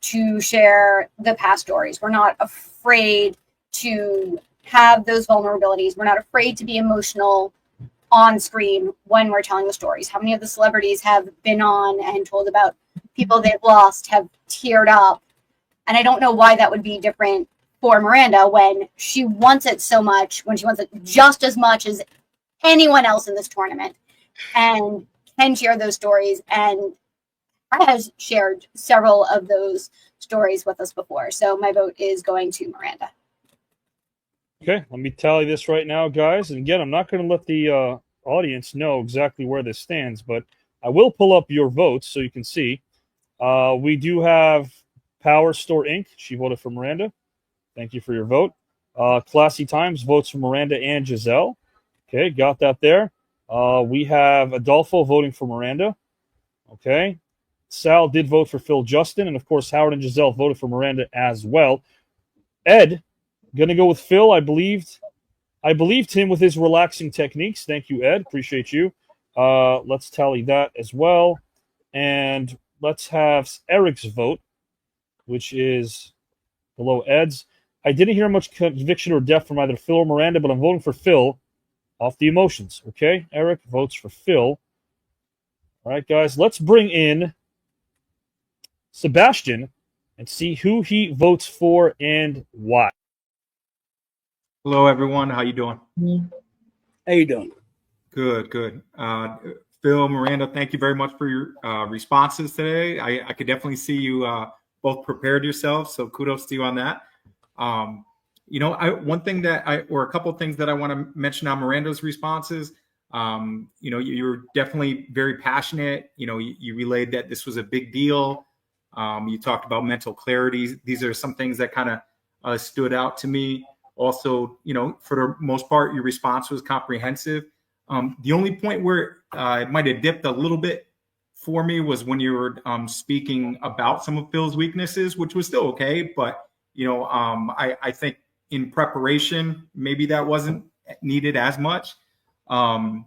to share the past stories. We're not afraid to have those vulnerabilities. We're not afraid to be emotional. on screen when we're telling the stories. How many of the celebrities have been on and told about people they've lost, have teared up? And I don't know why that would be different for Miranda when she wants it so much, when she wants it just as much as anyone else in this tournament, and can share those stories, and has shared several of those stories with us before. So my vote is going to Miranda. Okay, let me tally this right now, guys. And again, I'm not going to let the audience know exactly where this stands, but I will pull up your votes so you can see. We do have Power Store Inc. She voted for Miranda. Thank you for your vote. Classy Times votes for Miranda and Giselle. Okay, got that there. We have Adolfo voting for Miranda. Okay. Sal did vote for Phil Justin, and of course Howard and Giselle voted for Miranda as well. Ed, gonna go with Phil. I believed him with his relaxing techniques. Thank you, Ed. Appreciate you. Let's tally that as well. And let's have Eric's vote, which is below Ed's. I didn't hear much conviction or depth from either Phil or Miranda, but I'm voting for Phil off the emotions. Okay, Eric votes for Phil. All right, guys, let's bring in Sebastian and see who he votes for and why. Hello, everyone. How you doing? How you doing? Good, good. Phil, Miranda, thank you very much for your responses today. I could definitely see you both prepared yourselves, so kudos to you on that. One thing or a couple of things that I want to mention on Miranda's responses. You're definitely very passionate. You relayed that this was a big deal. You talked about mental clarity. These are some things that kind of stood out to me. Also, for the most part, your response was comprehensive. The only point where it might have dipped a little bit for me was when you were speaking about some of Phil's weaknesses, which was still okay. But, I think in preparation, maybe that wasn't needed as much. And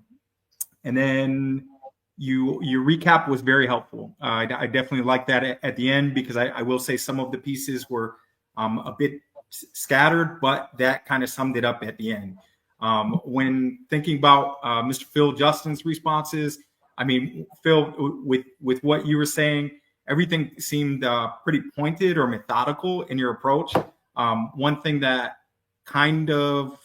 then your recap was very helpful. I definitely like that at the end, because I will say some of the pieces were a bit scattered, but that kind of summed it up at the end. When thinking about Mr. Phil Justin's responses, I mean, Phil, with what you were saying, everything seemed pretty pointed or methodical in your approach. One thing that kind of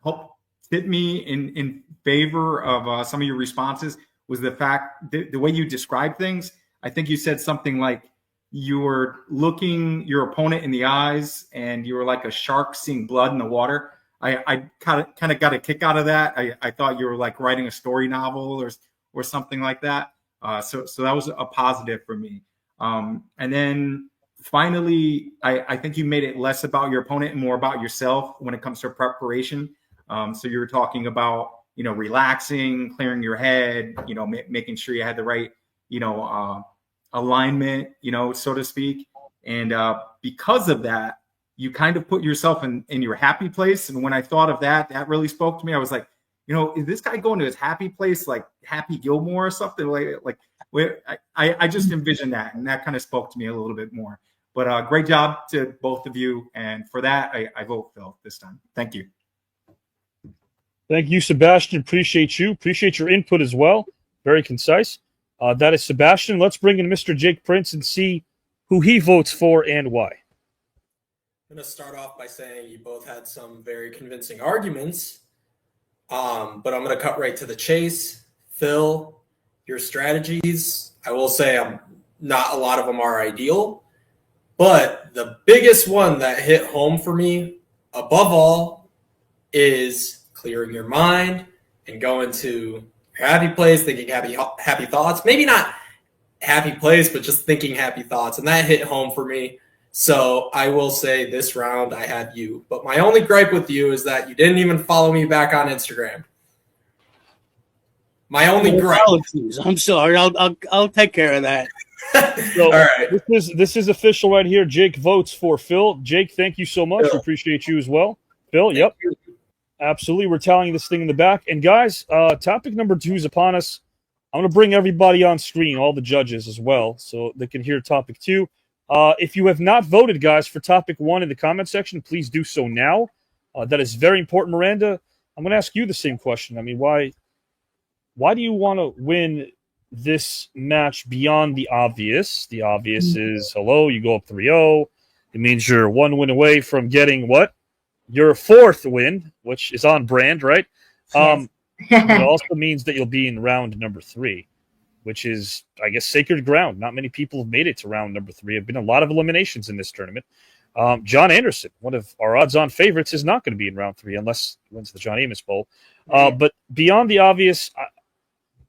helped tip me in favor of some of your responses was the fact that the way you described things. I think you said something like you were looking your opponent in the eyes and you were like a shark seeing blood in the water. I kind of got a kick out of that. I thought you were like writing a story novel or something like that. So that was a positive for me. And then finally, I think you made it less about your opponent and more about yourself when it comes to preparation. So you were talking about, relaxing, clearing your head, making sure you had the right, alignment, so to speak. And because of that, you kind of put yourself in your happy place. And when I thought of that, that really spoke to me. I was like, is this guy going to his happy place, like Happy Gilmore or something? Like I just envisioned that, and that kind of spoke to me a little bit more. But great job to both of you. And for that, I vote Phil this time. Thank you. Thank you, Sebastian. Appreciate you. Appreciate your input as well. Very concise. That is Sebastian. Let's bring in Mr. Jake Prince and see who he votes for and why. I'm going to start off by saying you both had some very convincing arguments, but I'm going to cut right to the chase. Phil, your strategies, I will say not a lot of them are ideal, but the biggest one that hit home for me, above all, is clearing your mind and going to your happy place, thinking happy thoughts. Maybe not happy place, but just thinking happy thoughts. And that hit home for me. So I will say this round I have you. But my only gripe with you is that you didn't even follow me back on Instagram. My only gripe. I'm sorry. I'll take care of that. So, all right. This is official right here. Jake votes for Phil. Jake, thank you so much. Appreciate you as well. Phil, yep. Absolutely. We're tallying this thing in the back. And guys, topic number 2 is upon us. I'm going to bring everybody on screen, all the judges as well, so they can hear topic 2. If you have not voted, guys, for topic 1 in the comment section, please do so now. That is very important. Miranda, I'm going to ask you the same question. I mean, why why do you want to win this match beyond the obvious? The obvious is, hello, you go up 3-0. It means you're one win away from getting what? Your fourth win, which is on brand, right? It also means that you'll be in round number 3, which is, I guess, sacred ground. Not many people have made it to round number 3. There have been a lot of eliminations in this tournament. John Anderson, one of our odds-on favorites, is not going to be in round 3 unless he wins the John Amos Bowl. But beyond the obvious,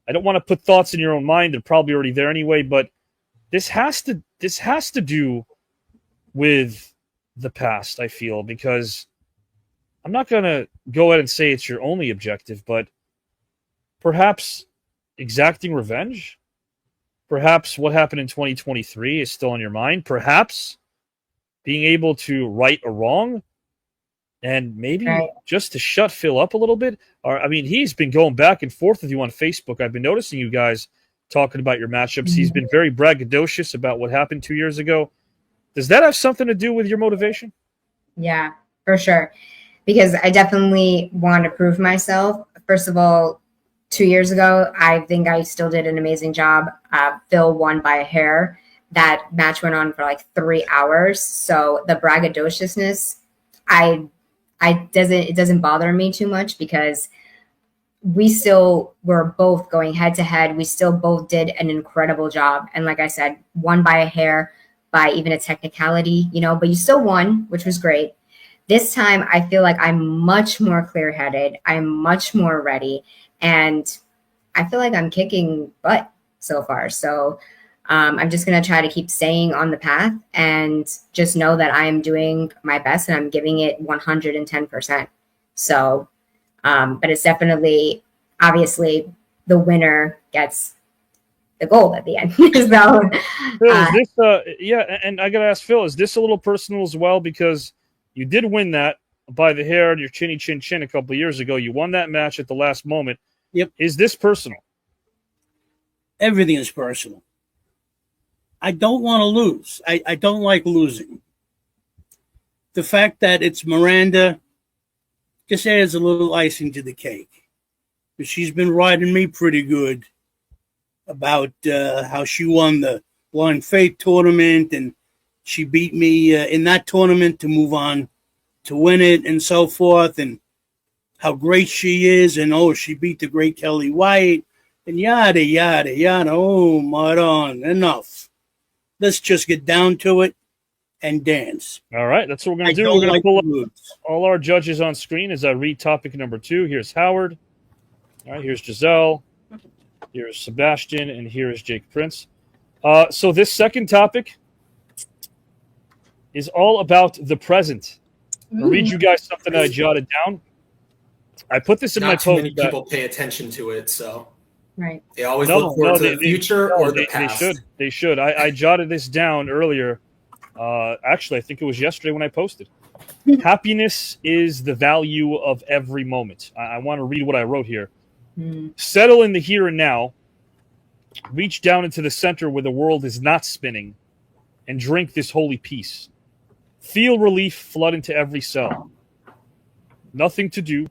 I don't want to put thoughts in your own mind. They're probably already there anyway, but this has to do with the past, I feel, because I'm not going to go ahead and say it's your only objective, but perhaps exacting revenge? Perhaps what happened in 2023 is still on your mind? Perhaps being able to right a wrong and maybe just to shut Phil up a little bit? Or, I mean, he's been going back and forth with you on Facebook. I've been noticing you guys talking about your matchups. He's been very braggadocious about what happened 2 years ago. Does that have something to do with your motivation? Yeah, for sure. Because I definitely want to prove myself. First of all, 2 years ago, I think I still did an amazing job. Phil won by a hair. That match went on for like 3 hours. So the braggadociousness, it doesn't bother me too much because we still were both going head to head. We still both did an incredible job. And like I said, won by a hair, by even a technicality, but you still won, which was great. This time, I feel like I'm much more clear-headed. I'm much more ready. And I feel like I'm kicking butt so far. So I'm just going to try to keep staying on the path and just know that I am doing my best and I'm giving it 110%. So, but it's definitely, obviously, the winner gets the gold at the end. So, Phil, is this, and I got to ask Phil, is this a little personal as well? Because you did win that by the hair and your chinny chin chin a couple of years ago. You won that match at the last moment. Yep. Is this personal? Everything is personal. I don't want to lose. I don't like losing. The fact that it's Miranda just adds a little icing to the cake. But she's been riding me pretty good about how she won the Blind Faith tournament and she beat me in that tournament to move on to win it and so forth, and how great she is, and she beat the great Kelly White, and yada, yada, yada. Oh, Maron, enough. Let's just get down to it and dance. All right, that's what we're going to do. We're going to pull up all our judges on screen as I read topic number 2. Here's Howard. All right, here's Giselle. Here's Sebastian, and here is Jake Prince. So this second topic is all about the present. I'll read you guys something I jotted down. I put this in my post. Not too many people pay attention to it, so right. They always look forward to the future or the past. They should. I jotted this down earlier. Actually, I think it was yesterday when I posted. Happiness is the value of every moment. I want to read what I wrote here. Settle in the here and now. Reach down into the center where the world is not spinning and drink this holy peace. Feel relief flood into every cell. Nothing to do,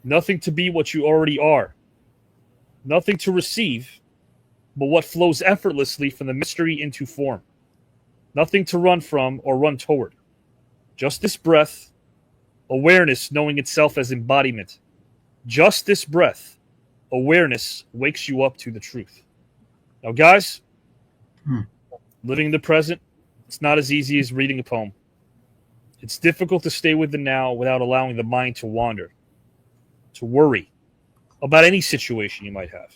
nothing to be what you already are. Nothing to receive, but what flows effortlessly from the mystery into form. Nothing to run from or run toward. Just this breath, awareness knowing itself as embodiment. Just this breath, awareness wakes you up to the truth. Now, guys, living in the present, it's not as easy as reading a poem. It's difficult to stay with the now without allowing the mind to wander, to worry about any situation you might have.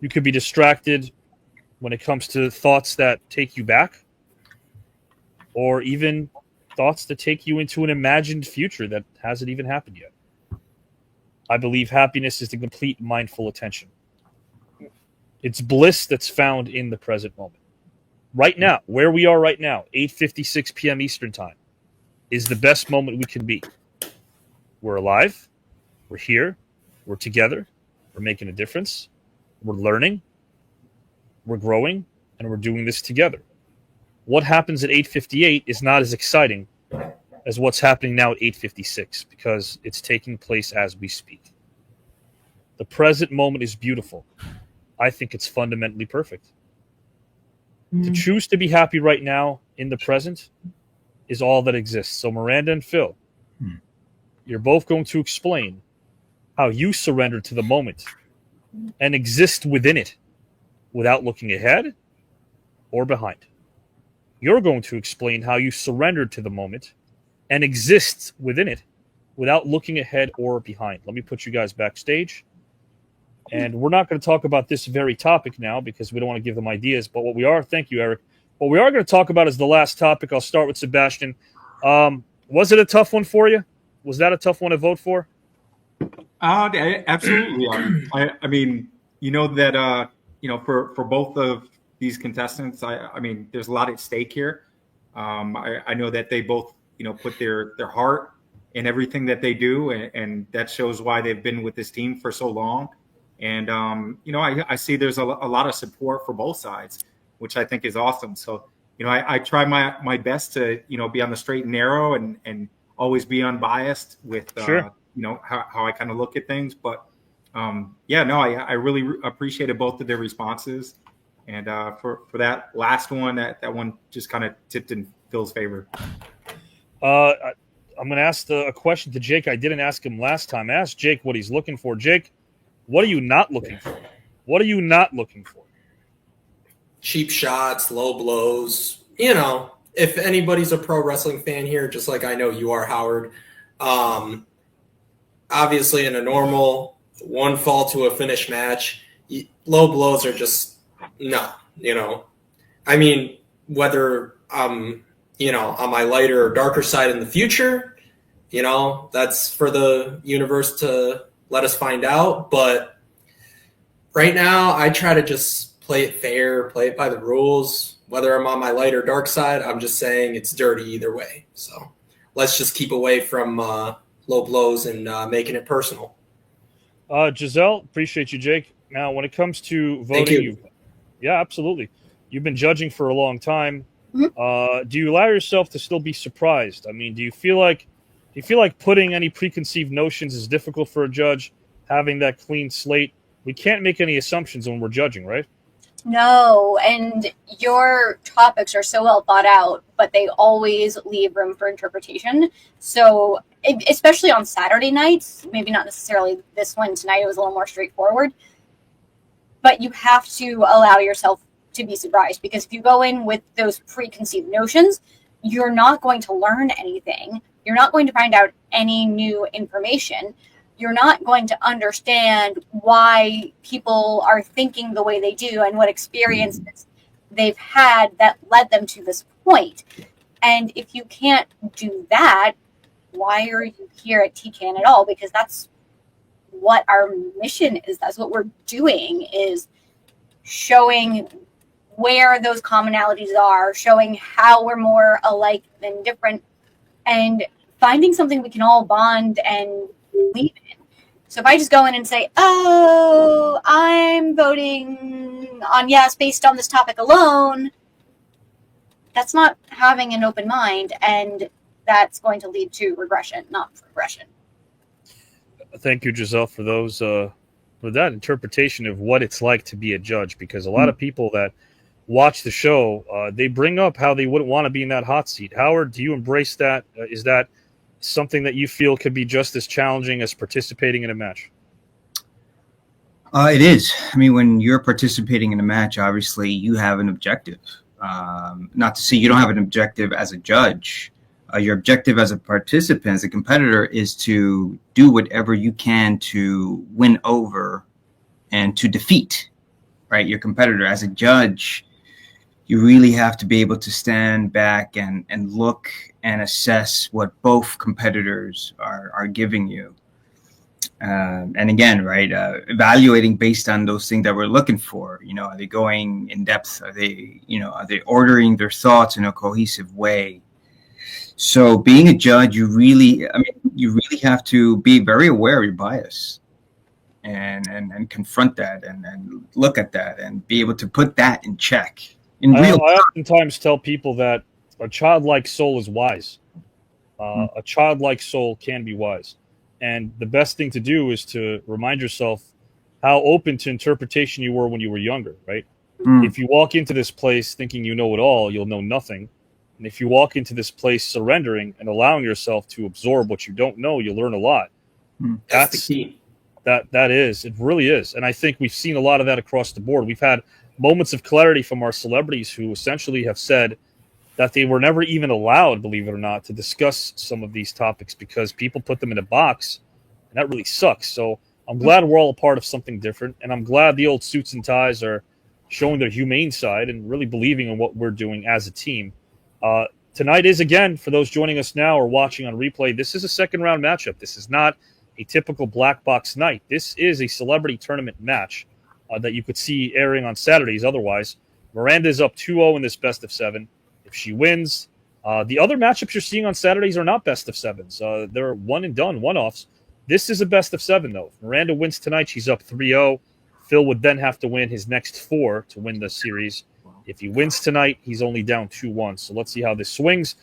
You could be distracted when it comes to thoughts that take you back, or even thoughts that take you into an imagined future that hasn't even happened yet. I believe happiness is the complete mindful attention. It's bliss that's found in the present moment. Right now, where we are right now, 8:56 p.m. Eastern Time, is the best moment we can be. We're alive. We're here. We're together. We're making a difference. We're learning. We're growing. And we're doing this together. What happens at 8:58 is not as exciting as what's happening now at 8:56 because it's taking place as we speak. The present moment is beautiful. I think it's fundamentally perfect. To choose to be happy right now in the present is all that exists. So Miranda and Phil, you're both going to explain how you surrender to the moment and exist within it without looking ahead or behind. You're going to explain how you surrender to the moment and exist within it without looking ahead or behind. Let me put you guys backstage. And we're not going to talk about this very topic now because we don't want to give them ideas. But what we are, thank you, Eric. What we are going to talk about is the last topic. I'll start with Sebastian. Was it a tough one for you? Was that a tough one to vote for? Absolutely. I mean, you know that for both of these contestants, I mean, there's a lot at stake here. I know that they both put their heart in everything that they do, and that shows why they've been with this team for so long. And I see there's a lot of support for both sides, which I think is awesome. So I try my best to be on the straight and narrow and always be unbiased with Sure. How I kind of look at things. But I really appreciated both of their responses. And for that last one, that one just kind of tipped in Phil's favor. I'm going to ask a question to Jake. I didn't ask him last time. I asked Jake what he's looking for. Jake, what are you not looking for? What are you not looking for? Cheap shots, low blows. If anybody's a pro wrestling fan here, just like I know you are, Howard, obviously in a normal one fall to a finish match, low blows are just no. I mean, whether on my lighter or darker side in the future, that's for the universe to let us find out. But right now, I try to just play it fair, play it by the rules. Whether I'm on my light or dark side, I'm just saying it's dirty either way. So let's just keep away from low blows and making it personal. Giselle, appreciate you, Jake. Now, when it comes to voting, Thank you. Yeah, absolutely. You've been judging for a long time. Do you allow yourself to still be surprised? I mean, do you feel like putting any preconceived notions is difficult for a judge, having that clean slate? We can't make any assumptions when we're judging, right? No, and your topics are so well thought out, but they always leave room for interpretation. So, especially on Saturday nights, maybe not necessarily this one tonight, it was a little more straightforward, but you have to allow yourself to be surprised, because if you go in with those preconceived notions, you're not going to learn anything. You're not going to find out any new information. You're not going to understand why people are thinking the way they do and what experiences they've had that led them to this point. And if you can't do that, why are you here at TCAN at all? Because that's what our mission is. That's what we're doing, is showing where those commonalities are, showing how we're more alike than different, and finding something we can all bond and believe in. So if I just go in and say, oh, I'm voting on yes based on this topic alone, that's not having an open mind, and that's going to lead to regression, not progression. Thank you, Giselle, for those for that interpretation of what it's like to be a judge, because a lot of people that watch the show, they bring up how they wouldn't want to be in that hot seat. Howard, do you embrace that? Is that something that you feel could be just as challenging as participating in a match? It is. I mean, when you're participating in a match, obviously you have an objective. Not to say you don't have an objective as a judge. Your objective as a participant, as a competitor, is to do whatever you can to win over and to defeat, right, your competitor. As a judge, you really have to be able to stand back and look and assess what both competitors are giving you. And again, right, evaluating based on those things that we're looking for. Are they going in depth? Are they ordering their thoughts in a cohesive way? So being a judge, you really have to be very aware of your bias and confront that and look at that and be able to put that in check. I oftentimes tell people that a childlike soul is wise. A childlike soul can be wise. And the best thing to do is to remind yourself how open to interpretation you were when you were younger, right? Mm. If you walk into this place thinking you know it all, you'll know nothing. And if you walk into this place surrendering and allowing yourself to absorb what you don't know, you'll learn a lot. That's the key. That is. It really is. And I think we've seen a lot of that across the board. We've had moments of clarity from our celebrities who essentially have said that they were never even allowed, believe it or not, to discuss some of these topics because people put them in a box, and that really sucks. So I'm glad we're all a part of something different, and I'm glad the old suits and ties are showing their humane side and really believing in what we're doing as a team. Tonight is, again, for those joining us now or watching on replay, this is a second-round matchup. This is not a typical black box night. This is a celebrity tournament match that you could see airing on Saturdays otherwise. Miranda is up 2-0 in this best of 7. If she wins, the other matchups you're seeing on Saturdays are not best of 7s. They're one and done, one-offs. This is a best of 7, though. If Miranda wins tonight, she's up 3-0. Phil would then have to win his next 4 to win the series. If he wins tonight, he's only down 2-1. So let's see how this swings.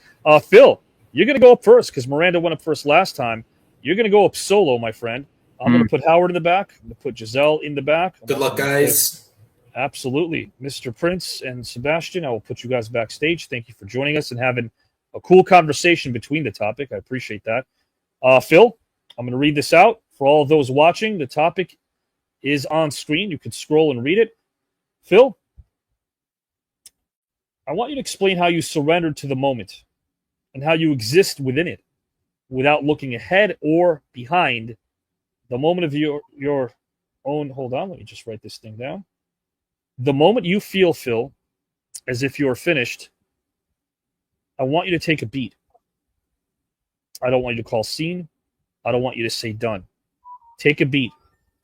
Phil, you're going to go up first because Miranda went up first last time. You're going to go up solo, my friend. I'm going to put Howard in the back. I'm going to put Giselle in the back. Good luck, guys. Absolutely. Mr. Prince and Sebastian, I will put you guys backstage. Thank you for joining us and having a cool conversation between the topic. I appreciate that. Phil, I'm going to read this out. For all of those watching, the topic is on screen. You can scroll and read it. Phil, I want you to explain how you surrendered to the moment and how you exist within it without looking ahead or behind the moment of your own. Hold on, let me just write this thing down. The moment you feel, Phil, as if you're finished, I want you to take a beat. I don't want you to call scene. I don't want you to say done. Take a beat.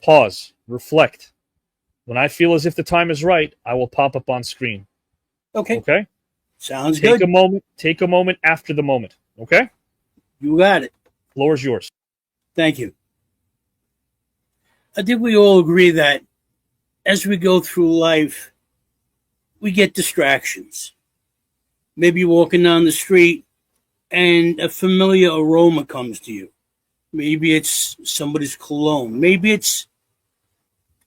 Pause. Reflect. When I feel as if the time is right, I will pop up on screen. Okay. Okay? Sounds Take good. Take a moment after the moment. Okay? You got it. Floor is yours. Thank you. I think we all agree that as we go through life, we get distractions. Maybe you're walking down the street and a familiar aroma comes to you. Maybe it's somebody's cologne. Maybe it's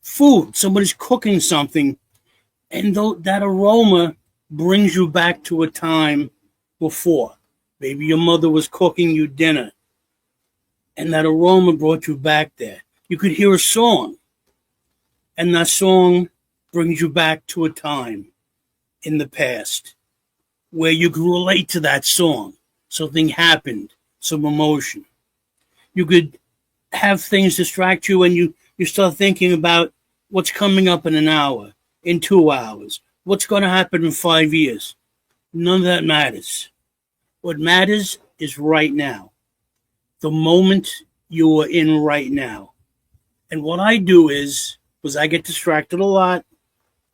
food. Somebody's cooking something. And that aroma brings you back to a time before. Maybe your mother was cooking you dinner. And that aroma brought you back there. You could hear a song. And that song brings you back to a time in the past where you could relate to that song. Something happened, some emotion. You could have things distract you and you start thinking about what's coming up in an hour, in 2 hours, what's going to happen in 5 years. None of that matters. What matters is right now, the moment you are in right now. And what I do is, because I get distracted a lot,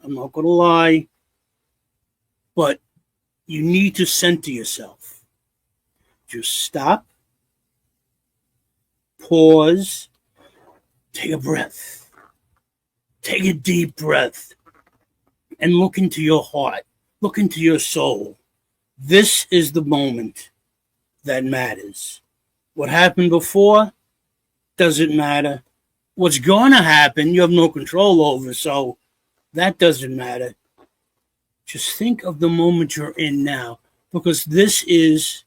I'm not going to lie, but you need to center yourself. Just stop, pause, take a breath, take a deep breath, and look into your heart, look into your soul. This is the moment that matters. What happened before doesn't matter. What's going to happen, you have no control over, so that doesn't matter. Just think of the moment you're in now, because this is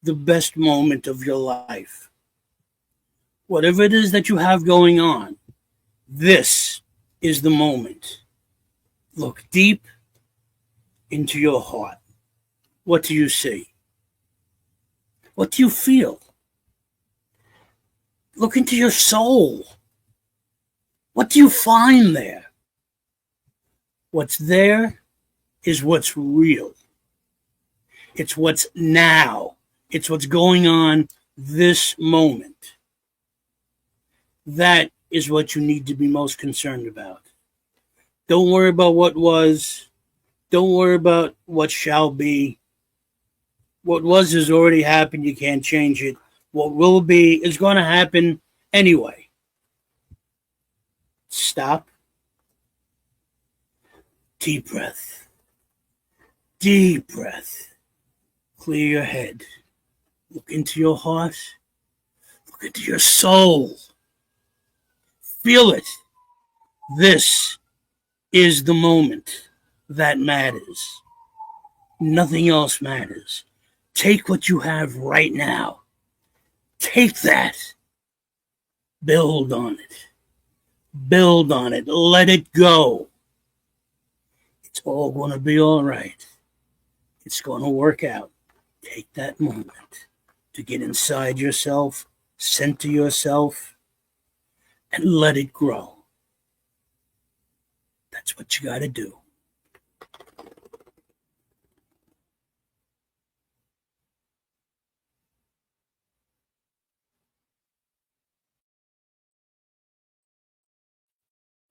the best moment of your life. Whatever it is that you have going on, this is the moment. Look deep into your heart. What do you see? What do you feel? Look into your soul. What do you find there? What's there is what's real. It's what's now. It's what's going on this moment. That is what you need to be most concerned about. Don't worry about what was. Don't worry about what shall be. What was has already happened. You can't change it. What will be is going to happen anyway. Stop. Deep breath. Deep breath. Clear your head. Look into your heart. Look into your soul. Feel it. This is the moment that matters. Nothing else matters. Take what you have right now. Take that. Build on it. Build on it. Let it go. It's all going to be all right. It's going to work out. Take that moment to get inside yourself, center yourself, and let it grow. That's what you got to do.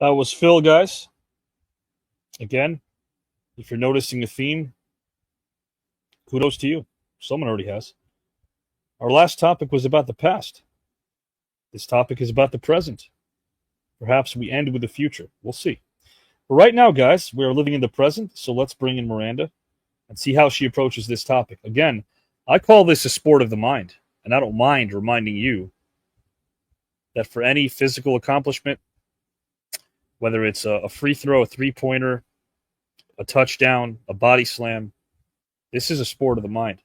That was Phil, guys. Again, if you're noticing a theme, kudos to you. Someone already has. Our last topic was about the past. This topic is about the present. Perhaps we end with the future. We'll see. But right now, guys, we are living in the present, so let's bring in Miranda and see how she approaches this topic. Again, I call this a sport of the mind, and I don't mind reminding you that for any physical accomplishment, whether it's a free throw, a three-pointer, a touchdown, a body slam, this is a sport of the mind.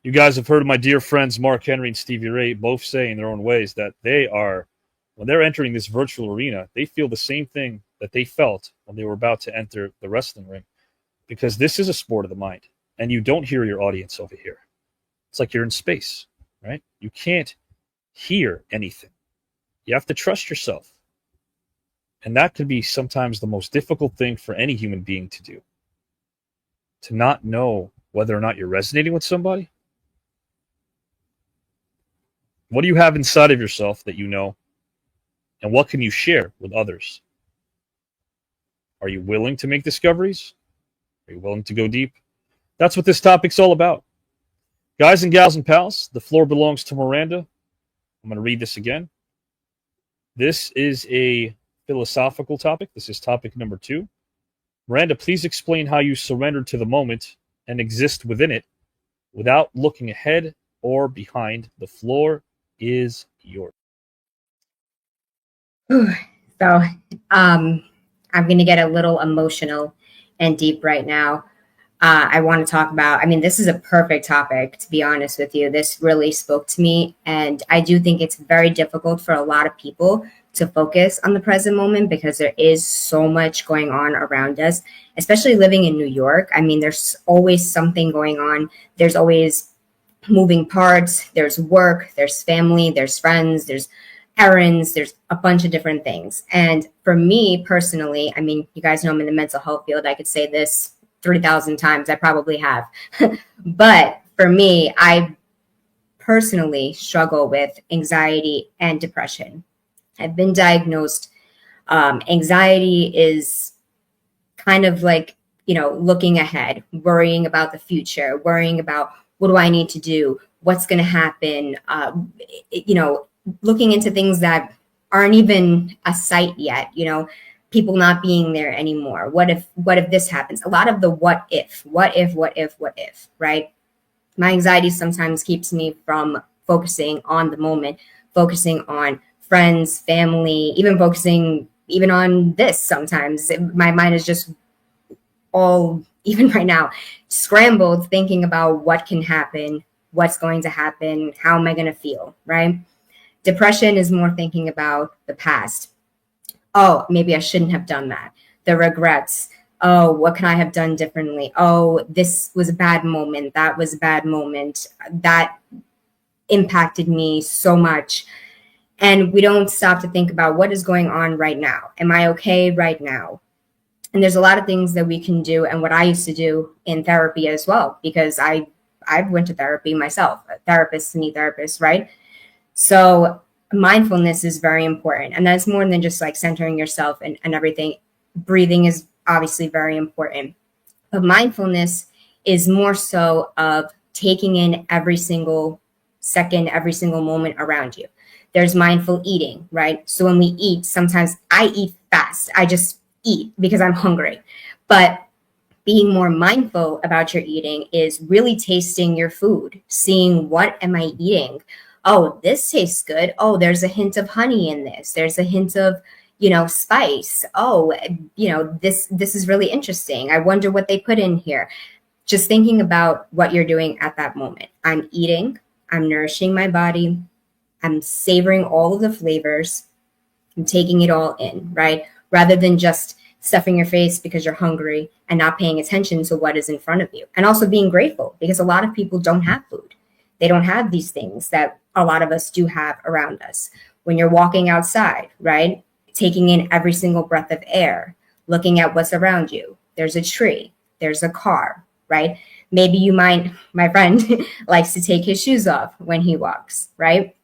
You guys have heard of my dear friends Mark Henry and Stevie Ray both say in their own ways that they are, when they're entering this virtual arena, they feel the same thing that they felt when they were about to enter the wrestling ring, because this is a sport of the mind, and you don't hear your audience over here. It's like you're in space, right? You can't hear anything. You have to trust yourself. And that can be sometimes the most difficult thing for any human being to do. To not know whether or not you're resonating with somebody. What do you have inside of yourself that you know? And what can you share with others? Are you willing to make discoveries? Are you willing to go deep? That's what this topic's all about. Guys and gals and pals, the floor belongs to Miranda. I'm going to read this again. This is a philosophical topic. This is topic number 2. Miranda, please explain how you surrender to the moment and exist within it without looking ahead or behind. The floor is yours. So, I'm going to get a little emotional and deep right now. I want to talk about, this is a perfect topic, to be honest with you. This really spoke to me. And I do think it's very difficult for a lot of people to focus on the present moment because there is so much going on around us, especially living in New York. There's always something going on. There's always moving parts. There's work, there's family, there's friends, there's errands, there's a bunch of different things. And for me personally, you guys know I'm in the mental health field. I could say this 3,000 times. I probably have. But for me, I personally struggle with anxiety and depression. I've been diagnosed. Anxiety is kind of like, looking ahead, worrying about the future, worrying about what do I need to do? What's going to happen? Looking into things that aren't even a sight yet, people not being there anymore. What if this happens? A lot of the what if, right? My anxiety sometimes keeps me from focusing on the moment, focusing on friends, family, even focusing even on this sometimes. My mind is just all, even right now, scrambled thinking about what can happen, what's going to happen, how am I going to feel, right? Depression is more thinking about the past. Oh, maybe I shouldn't have done that. The regrets. Oh, what can I have done differently? Oh, this was a bad moment. That was a bad moment. That impacted me so much. And we don't stop to think about what is going on right now. Am I okay right now? And there's a lot of things that we can do, and what I used to do in therapy as well, because I went to therapy myself. Therapists need therapists, right? So mindfulness is very important. And that's more than just like centering yourself and everything. Breathing is obviously very important. But mindfulness is more so of taking in every single second, every single moment around you. There's mindful eating, right? So when we eat, sometimes I eat fast. I just eat because I'm hungry. But being more mindful about your eating is really tasting your food, seeing what am I eating? Oh, this tastes good. Oh, there's a hint of honey in this. There's a hint of, spice. Oh, this is really interesting. I wonder what they put in here. Just thinking about what you're doing at that moment. I'm eating, I'm nourishing my body, I'm savoring all of the flavors, I'm taking it all in, right? Rather than just stuffing your face because you're hungry and not paying attention to what is in front of you. And also being grateful, because a lot of people don't have food. They don't have these things that a lot of us do have around us. When you're walking outside, right? Taking in every single breath of air, looking at what's around you. There's a tree, there's a car, right? Maybe my friend likes to take his shoes off when he walks, right?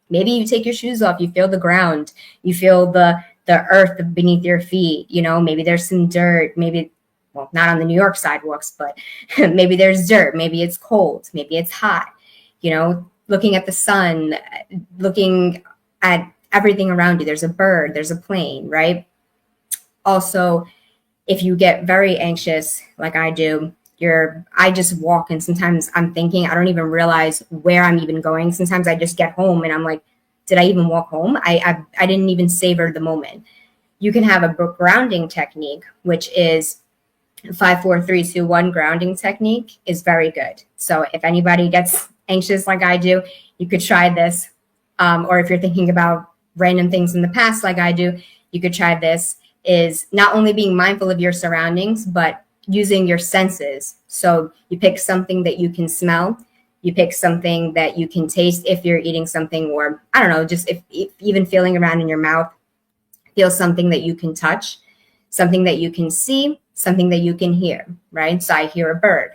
Maybe you take your shoes off, you feel the ground, you feel the earth beneath your feet, maybe there's some dirt, well, not on the New York sidewalks, but maybe there's dirt, maybe it's cold, maybe it's hot, looking at the sun, looking at everything around you. There's a bird, there's a plane, right? Also, if you get very anxious, like I do, I just walk, and sometimes I'm thinking, I don't even realize where I'm even going. Sometimes I just get home and I'm like, did I even walk home? I didn't even savor the moment. You can have a grounding technique, which is 5, 4, 3, 2, 1 grounding technique is very good. So if anybody gets anxious like I do, you could try this. Or if you're thinking about random things in the past like I do, you could try this. Is not only being mindful of your surroundings, but using your senses. So you pick something that you can smell, you pick something that you can taste if you're eating something, or I don't know, just if even feeling around in your mouth, feel something that you can touch, something that you can see, something that you can hear, right? So I hear a bird,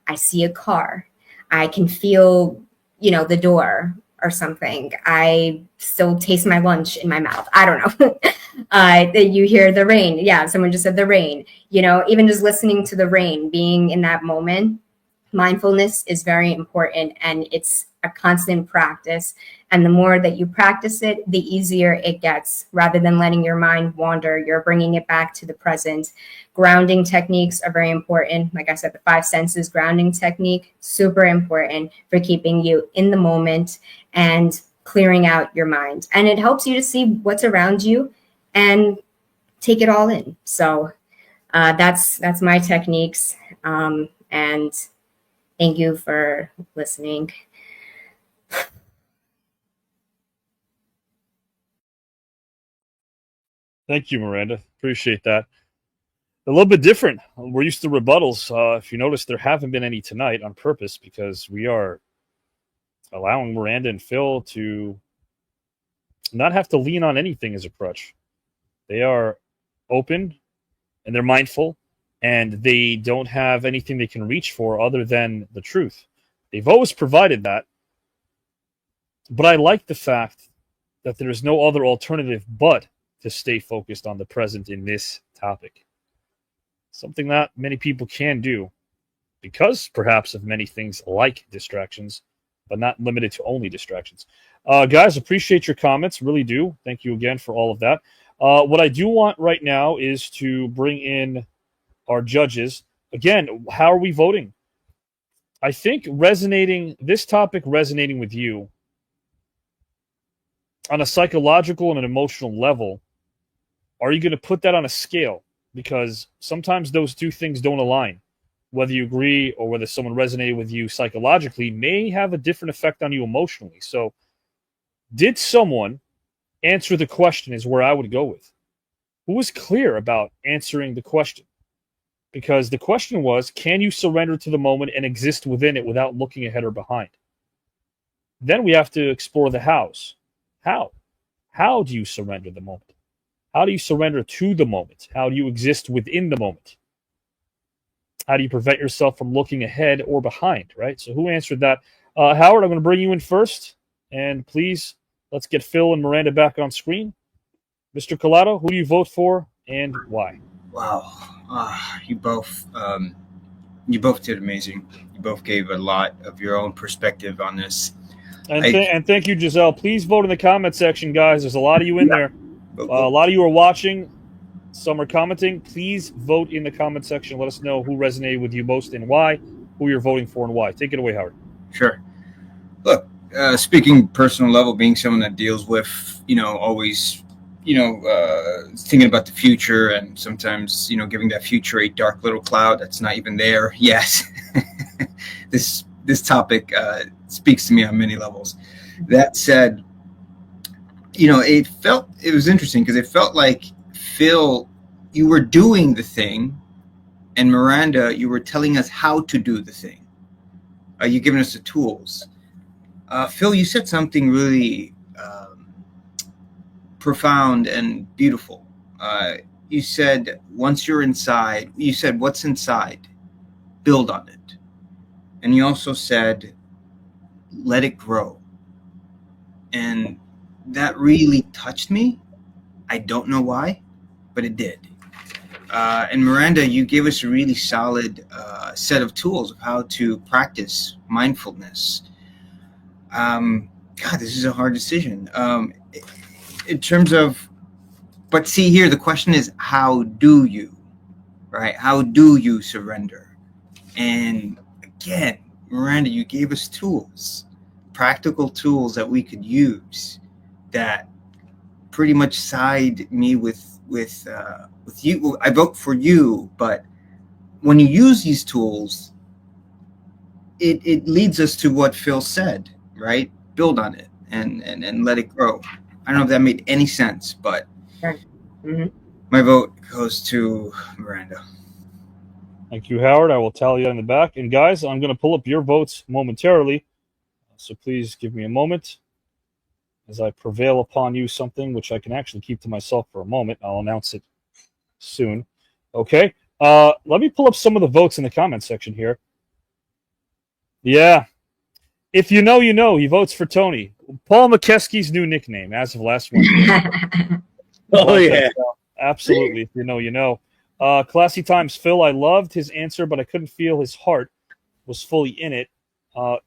I see a car, I can feel, the door or something. I still taste my lunch in my mouth. I don't know. You hear the rain. Yeah, someone just said the rain. Even just listening to the rain, being in that moment, mindfulness is very important, and it's a constant practice. And the more that you practice it, the easier it gets. Rather than letting your mind wander, you're bringing it back to the present. Grounding techniques are very important. Like I said, the 5 senses grounding technique, super important for keeping you in the moment and clearing out your mind. And it helps you to see what's around you and take it all in. So that's my techniques. And thank you for listening. Thank you, Miranda. Appreciate that. A little bit different. We're used to rebuttals. If you notice, there haven't been any tonight on purpose, because we are allowing Miranda and Phil to not have to lean on anything as a crutch. They are open and they're mindful, and they don't have anything they can reach for other than the truth. They've always provided that. But I like the fact that there is no other alternative but to stay focused on the present in this topic. Something that many people can do because perhaps of many things like distractions, but not limited to only distractions. Guys, appreciate your comments. Really do. Thank you again for all of that. What I do want right now is to bring in our judges. Again, how are we voting? I think this topic resonating with you on a psychological and an emotional level, are you going to put that on a scale? Because sometimes those two things don't align. Whether you agree or whether someone resonated with you psychologically may have a different effect on you emotionally. So did someone answer the question is where I would go with. Who was clear about answering the question? Because the question was, can you surrender to the moment and exist within it without looking ahead or behind? Then we have to explore the hows. How? How do you surrender the moment? How do you surrender to the moment? How do you exist within the moment? How do you prevent yourself from looking ahead or behind, right? So who answered that? Howard, I'm going to bring you in first. And please, let's get Phil and Miranda back on screen. Mr. Collado, who do you vote for and why? Wow. You both did amazing. You both gave a lot of your own perspective on this. And thank you, Giselle. Please vote in the comment section, guys. There's a lot of you in there. A lot of you are watching. Some are commenting. Please vote in the comment section. Let us know who resonated with you most and why, who you're voting for and why. Take it away, Howard. Sure. Look, speaking personal level, being someone that deals with, always, thinking about the future and sometimes, giving that future a dark little cloud that's not even there. Yes, this topic speaks to me on many levels. That said, it was interesting because it felt like, Phil, you were doing the thing, and Miranda, you were telling us how to do the thing. You're giving us the tools. Phil, you said something really profound and beautiful. You said, once you're inside, you said, what's inside? Build on it. And you also said, let it grow. And that really touched me. I don't know why, but it did. And Miranda, you gave us a really solid set of tools of how to practice mindfulness. God, this is a hard decision. In terms of, but see here, the question is, how do you, right? How do you surrender? And again, Miranda, you gave us tools, practical tools that we could use that pretty much side me with you. I vote for you, but when you use these tools, it leads us to what Phil said, right? Build on it and let it grow. I don't know if that made any sense, but my vote goes to Miranda. Thank you, Howard. I will tally you in the back. And guys, I'm going to pull up your votes momentarily. So please give me a moment as I prevail upon you something which I can actually keep to myself for a moment. I'll announce it soon. Okay. Let me pull up some of the votes in the comment section here. Yeah. If you know, you know. He votes for Tony. Paul McKeskey's new nickname as of last Wednesday. Oh, yeah. Absolutely. If you know, you know. Classy Times Phil, I loved his answer, but I couldn't feel his heart was fully in it.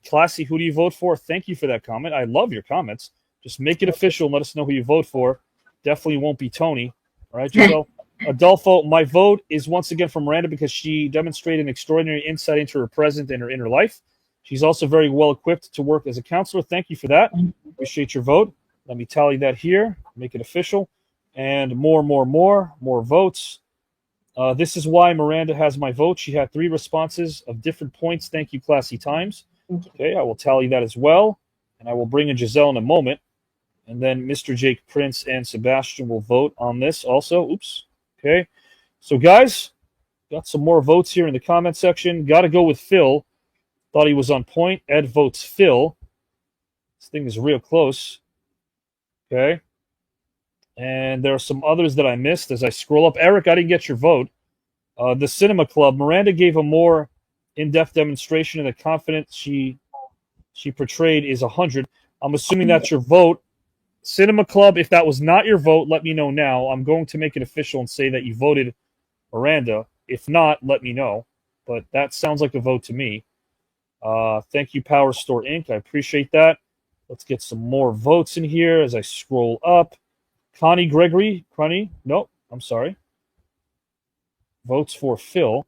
Classy, who do you vote for? Thank you for that comment. I love your comments. Just make it official and let us know who you vote for. Definitely won't be Tony. All right, Giselle? Adolfo, my vote is once again from Miranda because she demonstrated an extraordinary insight into her present and her inner life. She's also very well equipped to work as a counselor. Thank you for that. Appreciate your vote. Let me tally that here, make it official. And more votes. This is why Miranda has my vote. She had 3 responses of different points. Thank you, Classy Times. Okay, I will tally that as well. And I will bring in Giselle in a moment. And then Mr. Jake Prince and Sebastian will vote on this also. Oops. Okay. So, guys, got some more votes here in the comment section. Got to go with Phil. Thought he was on point. Ed votes Phil. This thing is real close. Okay. And there are some others that I missed as I scroll up. Eric, I didn't get your vote. The Cinema Club. Miranda gave a more in-depth demonstration, and the confidence she portrayed is 100. I'm assuming that's your vote. Cinema Club, if that was not your vote, let me know now. I'm going to make it official and say that you voted Miranda. If not, let me know. But that sounds like a vote to me. Thank you, Power Store Inc. I appreciate that. Let's get some more votes in here as I scroll up. Connie Gregory. Nope, I'm sorry. Votes for Phil.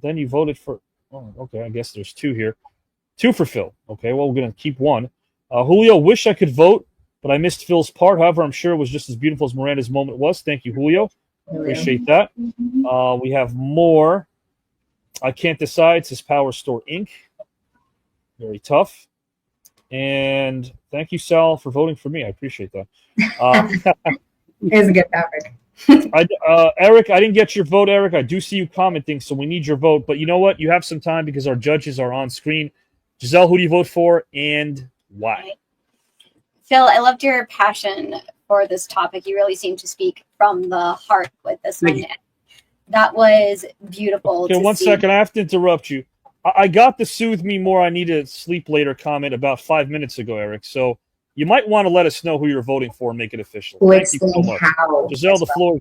Then you voted for... Oh, okay, I guess there's 2 here. 2 for Phil. Okay, well, we're going to keep 1. Julio, wish I could vote, but I missed Phil's part. However, I'm sure it was just as beautiful as Miranda's moment was. Thank you, Julio. Appreciate that. We have more. I can't decide, says Power Store Inc. Very tough. And thank you, Sal, for voting for me. I appreciate that. It's a good topic. Eric, I didn't get your vote, Eric. I do see you commenting, so we need your vote. But you know what? You have some time because our judges are on screen. Giselle, who do you vote for and why? Phil, I loved your passion for this topic. You really seem to speak from the heart with this one. That was beautiful. Okay, one second. I have to interrupt you. I got the soothe me more, I need to sleep later comment about 5 minutes ago, Eric. So you might want to let us know who you're voting for and make it official. Thank you so much. Giselle, the floor.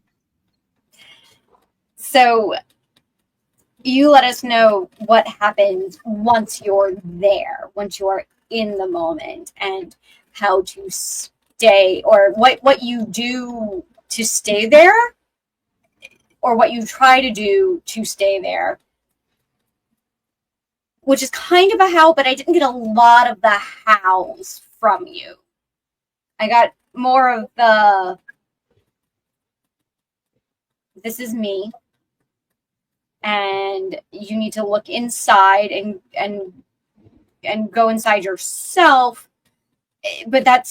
So you let us know what happens once you're there, once you're in the moment, and how to stay, or what you do to stay there, or what you try to do to stay there, which is kind of a how, but I didn't get a lot of the hows from you. I got more of the this is me, and you need to look inside and go inside yourself. But that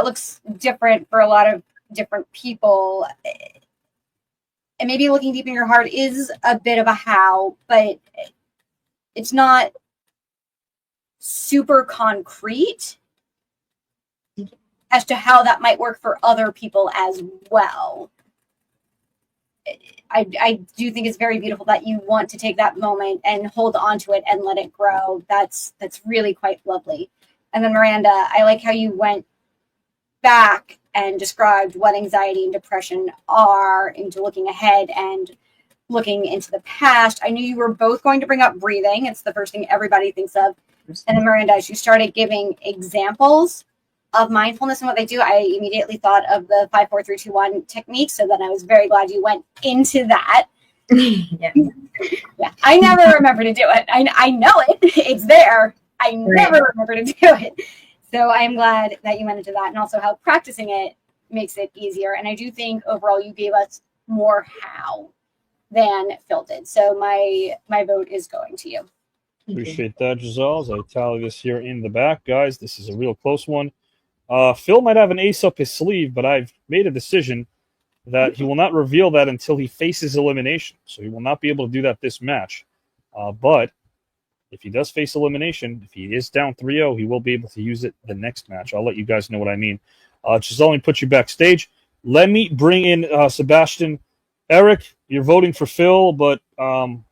looks different for a lot of different people. And maybe looking deep in your heart is a bit of a how, but it's not super concrete as to how that might work for other people as well. I do think it's very beautiful that you want to take that moment and hold on to it and let it grow. That's really quite lovely. And then Miranda, I like how you went back and described what anxiety and depression are into looking ahead and looking into the past. I knew you were both going to bring up breathing. It's the first thing everybody thinks of. And then Miranda, as you started giving examples of mindfulness and what they do, I immediately thought of the 5, 4, 3, 2, 1 technique. So then I was very glad you went into that. Yeah. I never remember to do it. I know it. It's there. I never remember to do it. So I am glad that you went into that, and also how practicing it makes it easier. And I do think overall you gave us more how than Phil did. So my vote is going to you. Appreciate that, Giselle. As I tally this here in the back, guys, this is a real close one. Phil might have an ace up his sleeve, but I've made a decision that he will not reveal that until he faces elimination. So he will not be able to do that this match. But if he does face elimination, if he is down 3-0, he will be able to use it the next match. I'll let you guys know what I mean. Giselle, let me put you backstage. Let me bring in Sebastian. Eric, you're voting for Phil, but I'm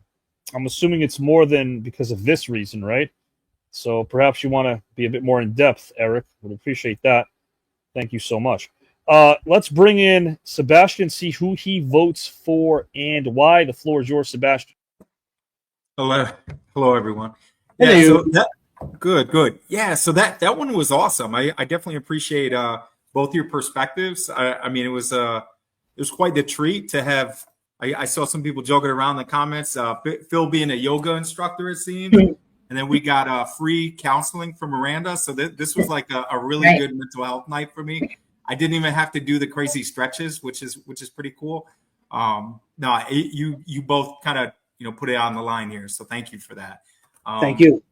assuming it's more than because of this reason, right? So perhaps you want to be a bit more in depth, Eric. Would appreciate that. Thank you so much. Let's bring in Sebastian, see who he votes for and why. The floor is yours, Sebastian. Hello, everyone. Yeah, so good. Yeah, so that one was awesome. I definitely appreciate both your perspectives. I mean, it was quite the treat to have. I saw some people joking around in the comments. Phil being a yoga instructor, it seemed, and then we got free counseling from Miranda. So this was like a really good mental health night for me. I didn't even have to do the crazy stretches, which is pretty cool. No, you both kind of put it on the line here, so thank you for that. Thank you.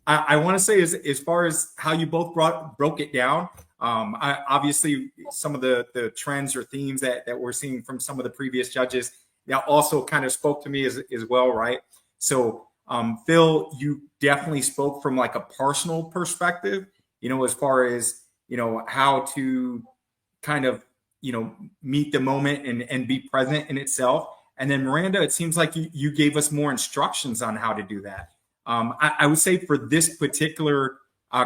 I want to say as far as how you both broke it down. Obviously, some of the trends or themes that we're seeing from some of the previous judges that also kind of spoke to me as well, right? So, Phil, you definitely spoke from like a personal perspective, as far as how to kind of meet the moment and be present in itself. And then Miranda, it seems like you gave us more instructions on how to do that. I would say for this particular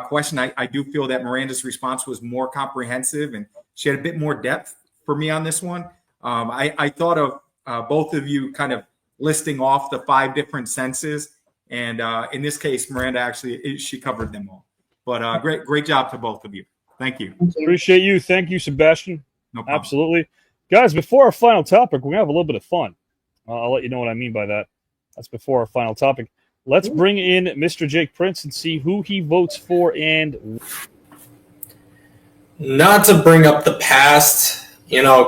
question, I do feel that Miranda's response was more comprehensive and she had a bit more depth for me on this one. I thought of both of you kind of listing off the 5 different senses. And in this case, Miranda actually, she covered them all. But great job to both of you. Thank you. Appreciate you. Thank you, Sebastian. No problem. Absolutely. Guys, before our final topic, we're going to have a little bit of fun. I'll let you know what I mean by that. That's before our final topic. Let's bring in Mr. Jake Prince and see who he votes for and... Not to bring up the past,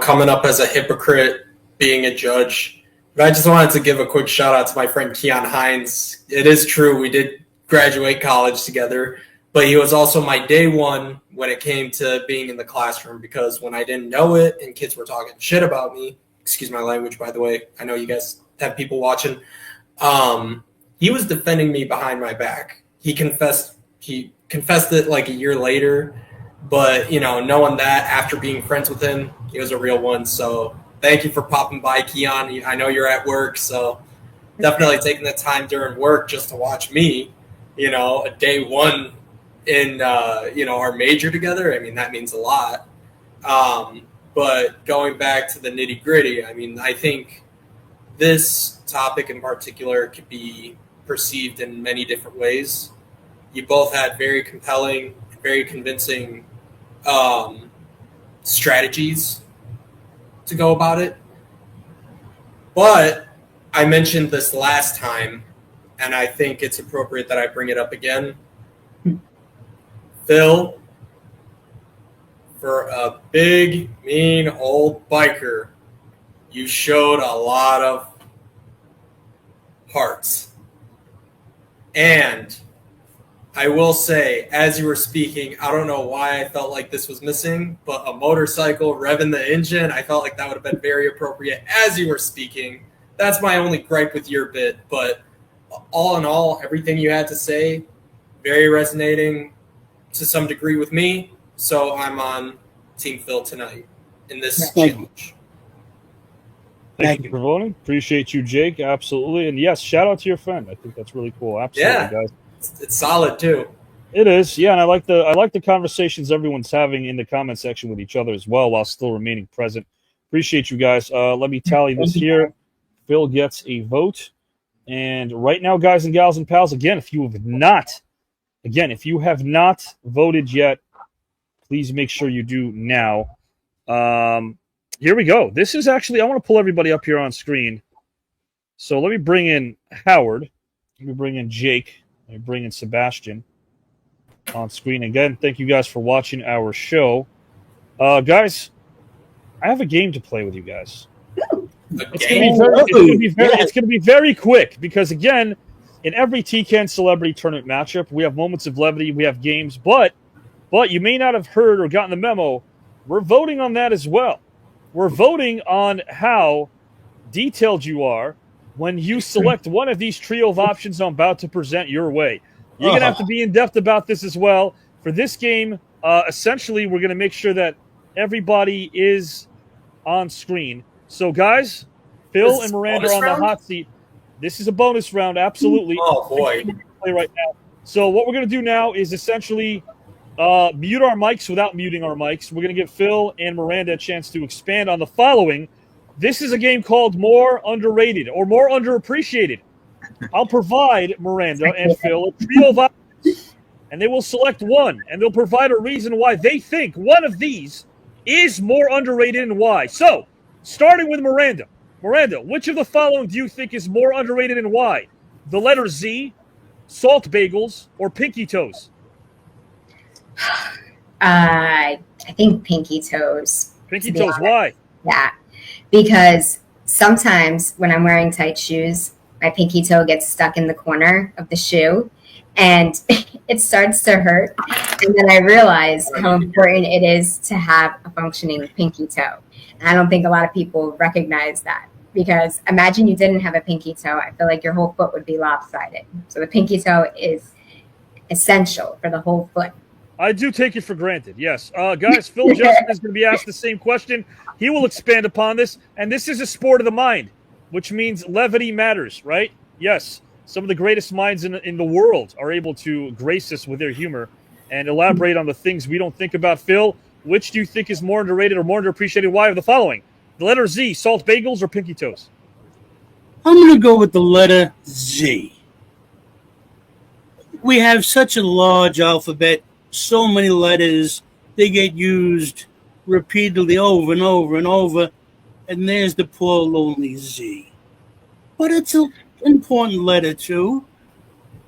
coming up as a hypocrite, being a judge, but I just wanted to give a quick shout out to my friend Keon Hines. It is true, we did graduate college together, but he was also my day one when it came to being in the classroom, because when I didn't know it and kids were talking shit about me, excuse my language, by the way, I know you guys have people watching, he was defending me behind my back. He confessed it like a year later, but knowing that after being friends with him, he was a real one. So thank you for popping by, Keon. I know you're at work, so definitely taking the time during work just to watch me, a day one in our major together. I mean, that means a lot. But going back to the nitty gritty, I mean, I think this topic in particular could be perceived in many different ways. You both had very compelling, very convincing strategies to go about it. But I mentioned this last time, and I think it's appropriate that I bring it up again. Phil, for a Big, mean old biker, you showed a lot of hearts. And I will say, as you were speaking, I don't know why I felt like this was missing, but a motorcycle revving the engine, I felt like that would have been very appropriate as you were speaking. That's my only gripe with your bit, but all in all, everything you had to say, very resonating to some degree with me, so I'm on Team Phil tonight in this challenge. Thank you for voting. Appreciate you, Jake. Absolutely. And yes, shout out to your friend. I think that's really cool. Absolutely, Yeah. guys. It's solid too. It is, yeah, and I like the conversations everyone's having in the comment section with each other as well, while still remaining present. Appreciate you guys. Let me tally this here. Phil gets a vote, and right now, guys and gals and pals, again, if you have not voted yet, please make sure you do now. Here we go. This is actually, I want to pull everybody up here on screen. So let me bring in Howard. Let me bring in Jake. Let me bring in Sebastian on screen. Again, thank you guys for watching our show. Guys, I have a game to play with you guys. It's going to be very quick because, again, in every TCAN Celebrity Tournament matchup, we have moments of levity, we have games, but you may not have heard or gotten the memo. We're voting on that as well. We're voting on how detailed you are when you select one of these trio of options I'm about to present your way. You're going to have to be in depth about this as well. For this game, essentially, we're going to make sure that everybody is on screen. So, guys, Phil and Miranda are on the hot seat. This is a bonus round, absolutely. Oh, boy. Play right now. So what we're going to do now is essentially mute our mics without muting our mics. We're going to give Phil and Miranda a chance to expand on the following. This is a game called More Underrated or More Underappreciated. I'll provide Miranda and Phil a trio of options, and they will select one, and they'll provide a reason why they think one of these is more underrated and why. So, starting with Miranda. Miranda, which of the following do you think is more underrated and why? The letter Z, salt bagels, or pinky toes? I think pinky toes. Pinky toes, why? Yeah, because sometimes when I'm wearing tight shoes, my pinky toe gets stuck in the corner of the shoe and it starts to hurt. And then I realize how important it is to have a functioning pinky toe. And I don't think a lot of people recognize that, because imagine you didn't have a pinky toe. I feel like your whole foot would be lopsided. So the pinky toe is essential for the whole foot. I do take it for granted, yes. Guys, Phil Justin is going to be asked the same question. He will expand upon this. And this is a sport of the mind, which means levity matters, right? Yes, some of the greatest minds in the world are able to grace us with their humor and elaborate on the things we don't think about. Phil, which do you think is more underrated or more underappreciated? Why of the following? The letter Z, salt bagels or pinky toes? I'm going to go with the letter Z. We have such a large alphabet, so many letters, they get used repeatedly over and over and over, and there's the poor lonely Z. But it's an important letter too.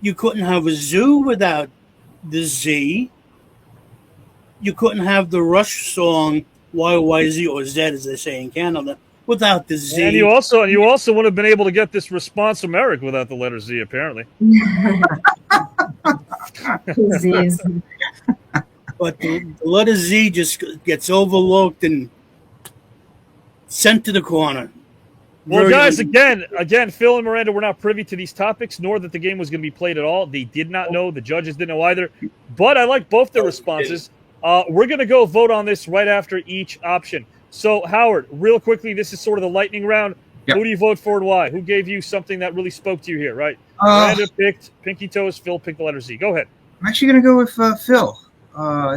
You couldn't have a zoo without the Z. You couldn't have the Rush song YYZ or Z, as they say in Canada, without the Z. And you also wouldn't have been able to get this response from Eric without the letter Z, apparently. But the letter Z just gets overlooked and sent to the corner. Well, guys, again, Phil and Miranda were not privy to these topics, nor that the game was going to be played at all. They did not know. The judges didn't know either. But I like both their responses. We're going to go vote on this right after each option. So, Howard, real quickly, this is sort of the lightning round. Yep. Who do you vote for and why? Who gave you something that really spoke to you here, right? Miranda picked pinky toes. Phil picked the letter Z. Go ahead. I'm actually going to go with Phil.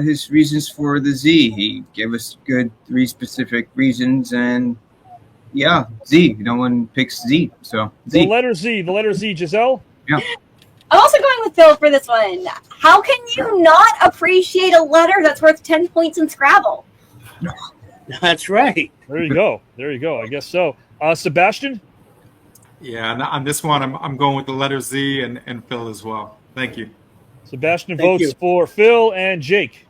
His reasons for the Z. He gave us good 3 specific reasons, and yeah, Z. No one picks Z, so Z. The letter Z, Giselle? Yeah. I'm also going with Phil for this one. How can you not appreciate a letter that's worth 10 points in Scrabble? That's right. There you go. I guess so. Sebastian? Yeah, on this one, I'm going with the letter Z and Phil as well. Thank you. Sebastian votes for Phil and Jake.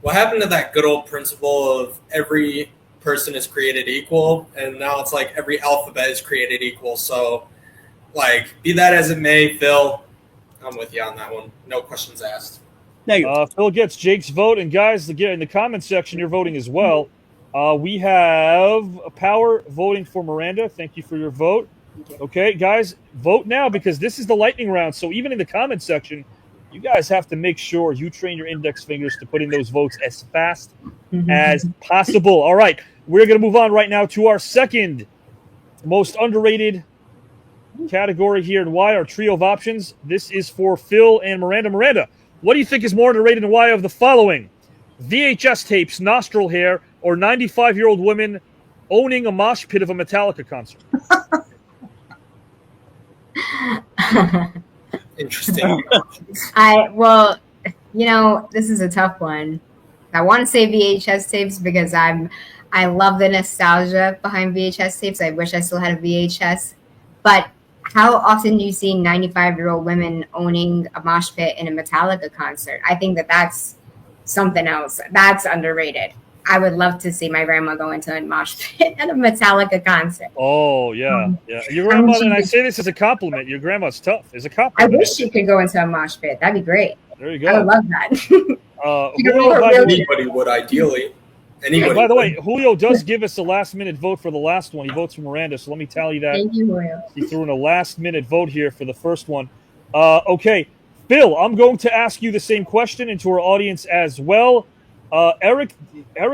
what happened to that good old principle of every person is created equal, and now it's like every alphabet is created equal. So, like, be that as it may, Phil, I'm with you on that one. No questions asked. Phil gets Jake's vote, and guys, again, in the comment section, you're voting as well. We have Power voting for Miranda. Thank you for your vote. Okay, guys, vote now because this is the lightning round. So even in the comment section, you guys have to make sure you train your index fingers to put in those votes as fast as possible. All right, we're going to move on right now to our second most underrated category here and why, our trio of options. This is for Phil and Miranda. Miranda, what do you think is more underrated and why of the following? VHS tapes, nostril hair, or 95-year-old women owning a mosh pit of a Metallica concert? Interesting. Well, this is a tough one. I want to say VHS tapes because I love the nostalgia behind VHS tapes. I wish I still had a VHS. But how often do you see 95-year-old women owning a mosh pit in a Metallica concert? I think that's something else. That's underrated. I would love to see my grandma go into a mosh pit at a Metallica concert. Oh, yeah. Your grandma, and I say this as a compliment, your grandma's tough. It's a I compliment. wish she could go into a mosh pit. That'd be great. There you go. I would love that. Anybody would, ideally. Anybody by the would. way, Julio does give us a last-minute vote for the last one. He votes for Miranda, so let me tell you that. Thank you, Julio. He threw in a last-minute vote here for the first one. Okay, Phil, I'm going to ask you the same question and to our audience as well. Eric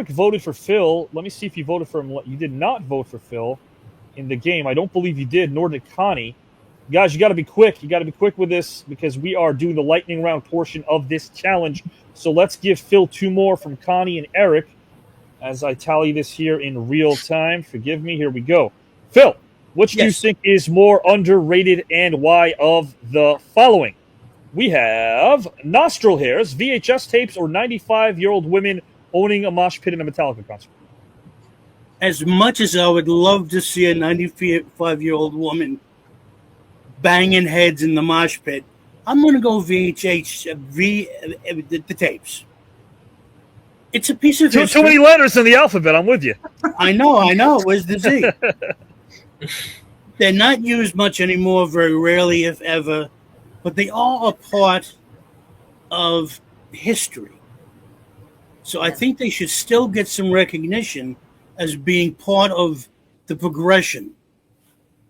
voted for Phil. Let me see if you voted for him. You did not vote for Phil in the game. I don't believe you did, nor did Connie. Guys, you got to be quick. You got to be quick with this because we are doing the lightning round portion of this challenge. So let's give Phil two more from Connie and Eric as I tally this here in real time. Forgive me. Here we go. Phil, which do you think is more underrated and why of the following? We have nostril hairs, VHS tapes, or 95-year-old women owning a mosh pit in a Metallica concert. As much as I would love to see a 95-year-old woman banging heads in the mosh pit, I'm going to go the tapes. It's a piece of history. Too many letters in the alphabet. I'm with you. I know. Where's the Z? They're not used much anymore, very rarely, if ever. But they are a part of history. So I think they should still get some recognition as being part of the progression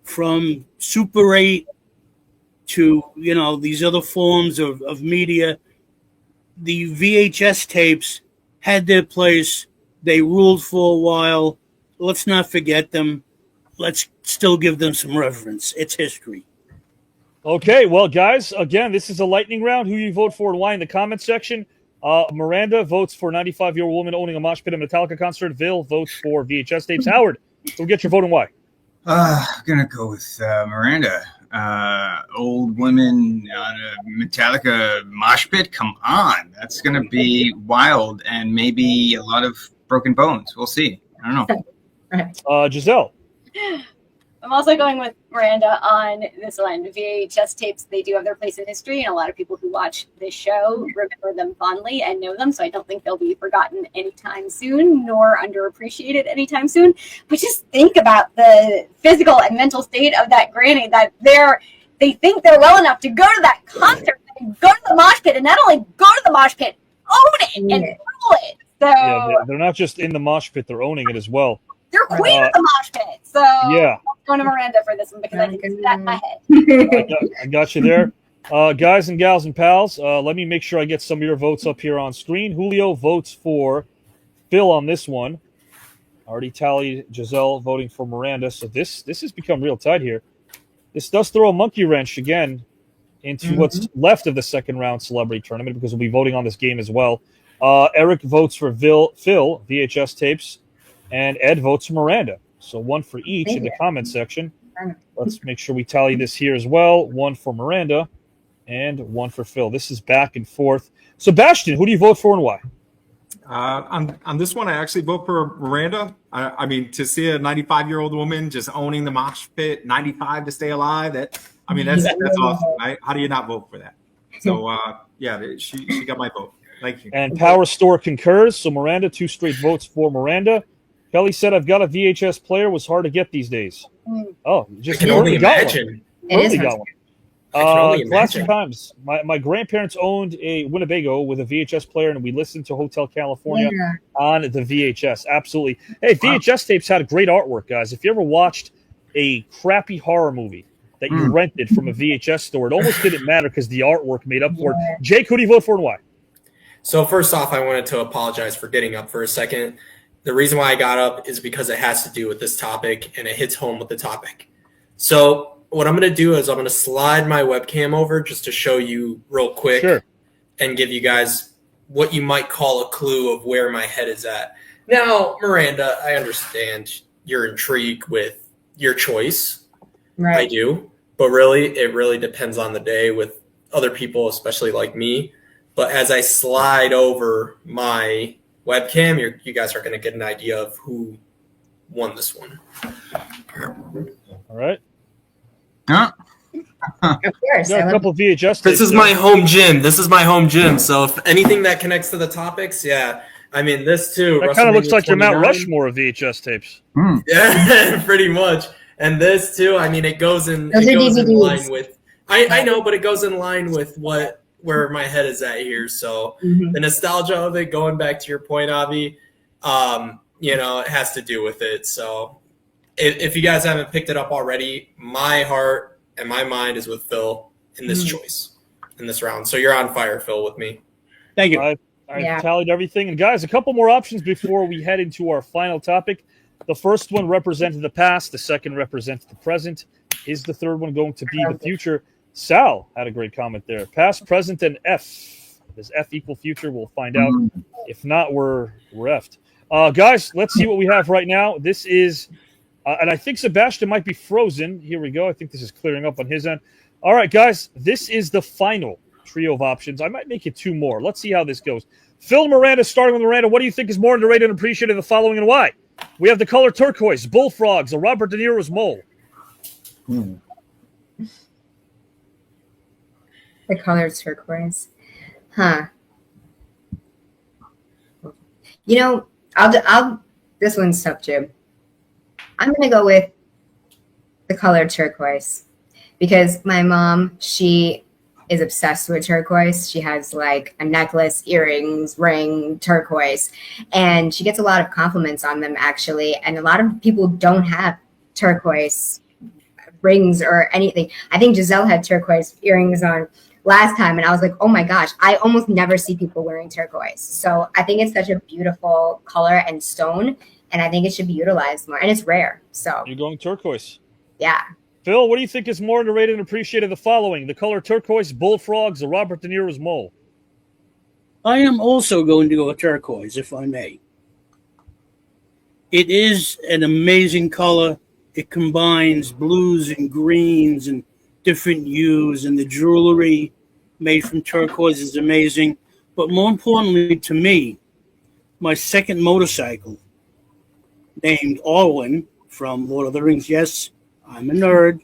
from Super 8 to, these other forms of media. The VHS tapes had their place. They ruled for a while. Let's not forget them. Let's still give them some reverence. It's history. Okay, well, guys, again, this is a lightning round. Who you vote for and why in the comment section. Miranda votes for 95-year-old woman owning a mosh pit at a Metallica concert. Vil votes for VHS tapes. Howard, so get your vote and why. I'm going to go with Miranda. Old women on a Metallica mosh pit? Come on. That's going to be wild and maybe a lot of broken bones. We'll see. I don't know. Giselle. I'm also going with Miranda on this one. VHS tapes, they do have their place in history, and a lot of people who watch this show remember them fondly and know them, so I don't think they'll be forgotten anytime soon, nor underappreciated anytime soon. But just think about the physical and mental state of that granny, that they think they're well enough to go to that concert, and go to the mosh pit, and not only go to the mosh pit, own it and rule it. So yeah, they're not just in the mosh pit, they're owning it as well. They're queen of the mosh pit. So yeah. I'm going to Miranda for this one because I can see that in my head. I got you there. Guys and gals and pals, let me make sure I get some of your votes up here on screen. Julio votes for Phil on this one. Already tallied Giselle voting for Miranda. So this has become real tight here. This does throw a monkey wrench again into what's left of the second round celebrity tournament because we'll be voting on this game as well. Eric votes for Phil, VHS tapes, and Ed votes for Miranda. So one for each in the comment section. Let's make sure we tally this here as well. One for Miranda and one for Phil. This is back and forth. Sebastian, who do you vote for and why? On this one, I actually vote for Miranda. I mean, to see a 95-year-old woman just owning the mosh pit, 95 to stay alive, that's awesome, right? How do you not vote for that? So, yeah, she got my vote. Thank you. And Power Store concurs. So Miranda, 2 straight votes for Miranda. Kelly said, "I've got a VHS player. Was hard to get these days." Oh, just I can only got imagine. one. Totally got one. I can only Classic imagine. times. My grandparents owned a Winnebago with a VHS player, and we listened to Hotel California on the VHS. Absolutely. Hey, VHS tapes had great artwork, guys. If you ever watched a crappy horror movie that you rented from a VHS store, it almost didn't matter because the artwork made up for it. Jake, who do you vote for and why? So first off, I wanted to apologize for getting up for a second. The reason why I got up is because it has to do with this topic, and it hits home with the topic. So what I'm going to do is I'm going to slide my webcam over just to show you real quick and give you guys what you might call a clue of where my head is at. Now, Miranda, I understand you're intrigued with your choice. Right. I do. But really, it really depends on the day with other people, especially like me. But as I slide over my webcam, you guys are going to get an idea of who won this one. All right. Of course. Got a couple of VHS. This is my home gym. So if anything that connects to the topics, yeah. I mean, this too. That kind of looks like your Mount 29. Rushmore of VHS tapes. Yeah, pretty much. And this too. I mean, it goes in. Those it are goes in DVDs. line with. I know, but it goes in line with where my head is at here. So the nostalgia of it, going back to your point, Avi, it has to do with it. So if you guys haven't picked it up already, my heart and my mind is with Phil in this choice, in this round. So you're on fire, Phil, with me. Thank you. I tallied everything. And guys, a couple more options before we head into our final topic. The first one represented the past. The second represents the present. Is the third one going to be the future? Sal had a great comment there. Past, present, and F. Does F equal future? We'll find out. If not, we're effed. Guys, let's see what we have right now. This is, and I think Sebastian might be frozen. Here we go. I think this is clearing up on his end. All right, guys, this is the final trio of options. I might make it 2 more. Let's see how this goes. Phil, Miranda, starting with Miranda. What do you think is more underrated and appreciated of the following and why? We have the color turquoise, bullfrogs, a Robert De Niro's mole. The color turquoise. Huh. I'll this one's tough, Jim. I'm going to go with the color turquoise because my mom, she is obsessed with turquoise. She has like a necklace, earrings, ring, turquoise, and she gets a lot of compliments on them actually. And a lot of people don't have turquoise rings or anything. I think Giselle had turquoise earrings on last time, and I was like, oh my gosh, I almost never see people wearing turquoise. So I think it's such a beautiful color and stone, and I think it should be utilized more, and it's rare. So you're going turquoise. Yeah. Phil, what do you think is more underrated and appreciated of the following? The color turquoise, bullfrogs, the Robert De Niro's mole. I am also going to go with turquoise, if I may. It is an amazing color. It combines blues and greens and different hues, and the jewelry made from turquoise is amazing. But more importantly to me, my second motorcycle, named Orwin from Lord of the Rings. Yes, I'm a nerd.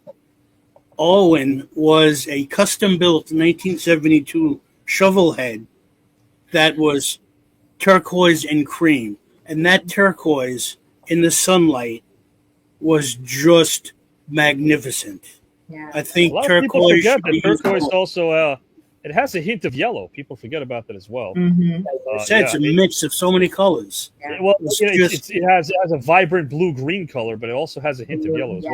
Orwin was a custom-built 1972 shovel head that was turquoise and cream. And that turquoise in the sunlight was just magnificent. Yeah. I think a lot of people turquoise. forget that turquoise also it has a hint of yellow. People forget about that as well. It's a mix of so many colors. Yeah. Well, it has a vibrant blue-green color, but it also has a hint of yellow as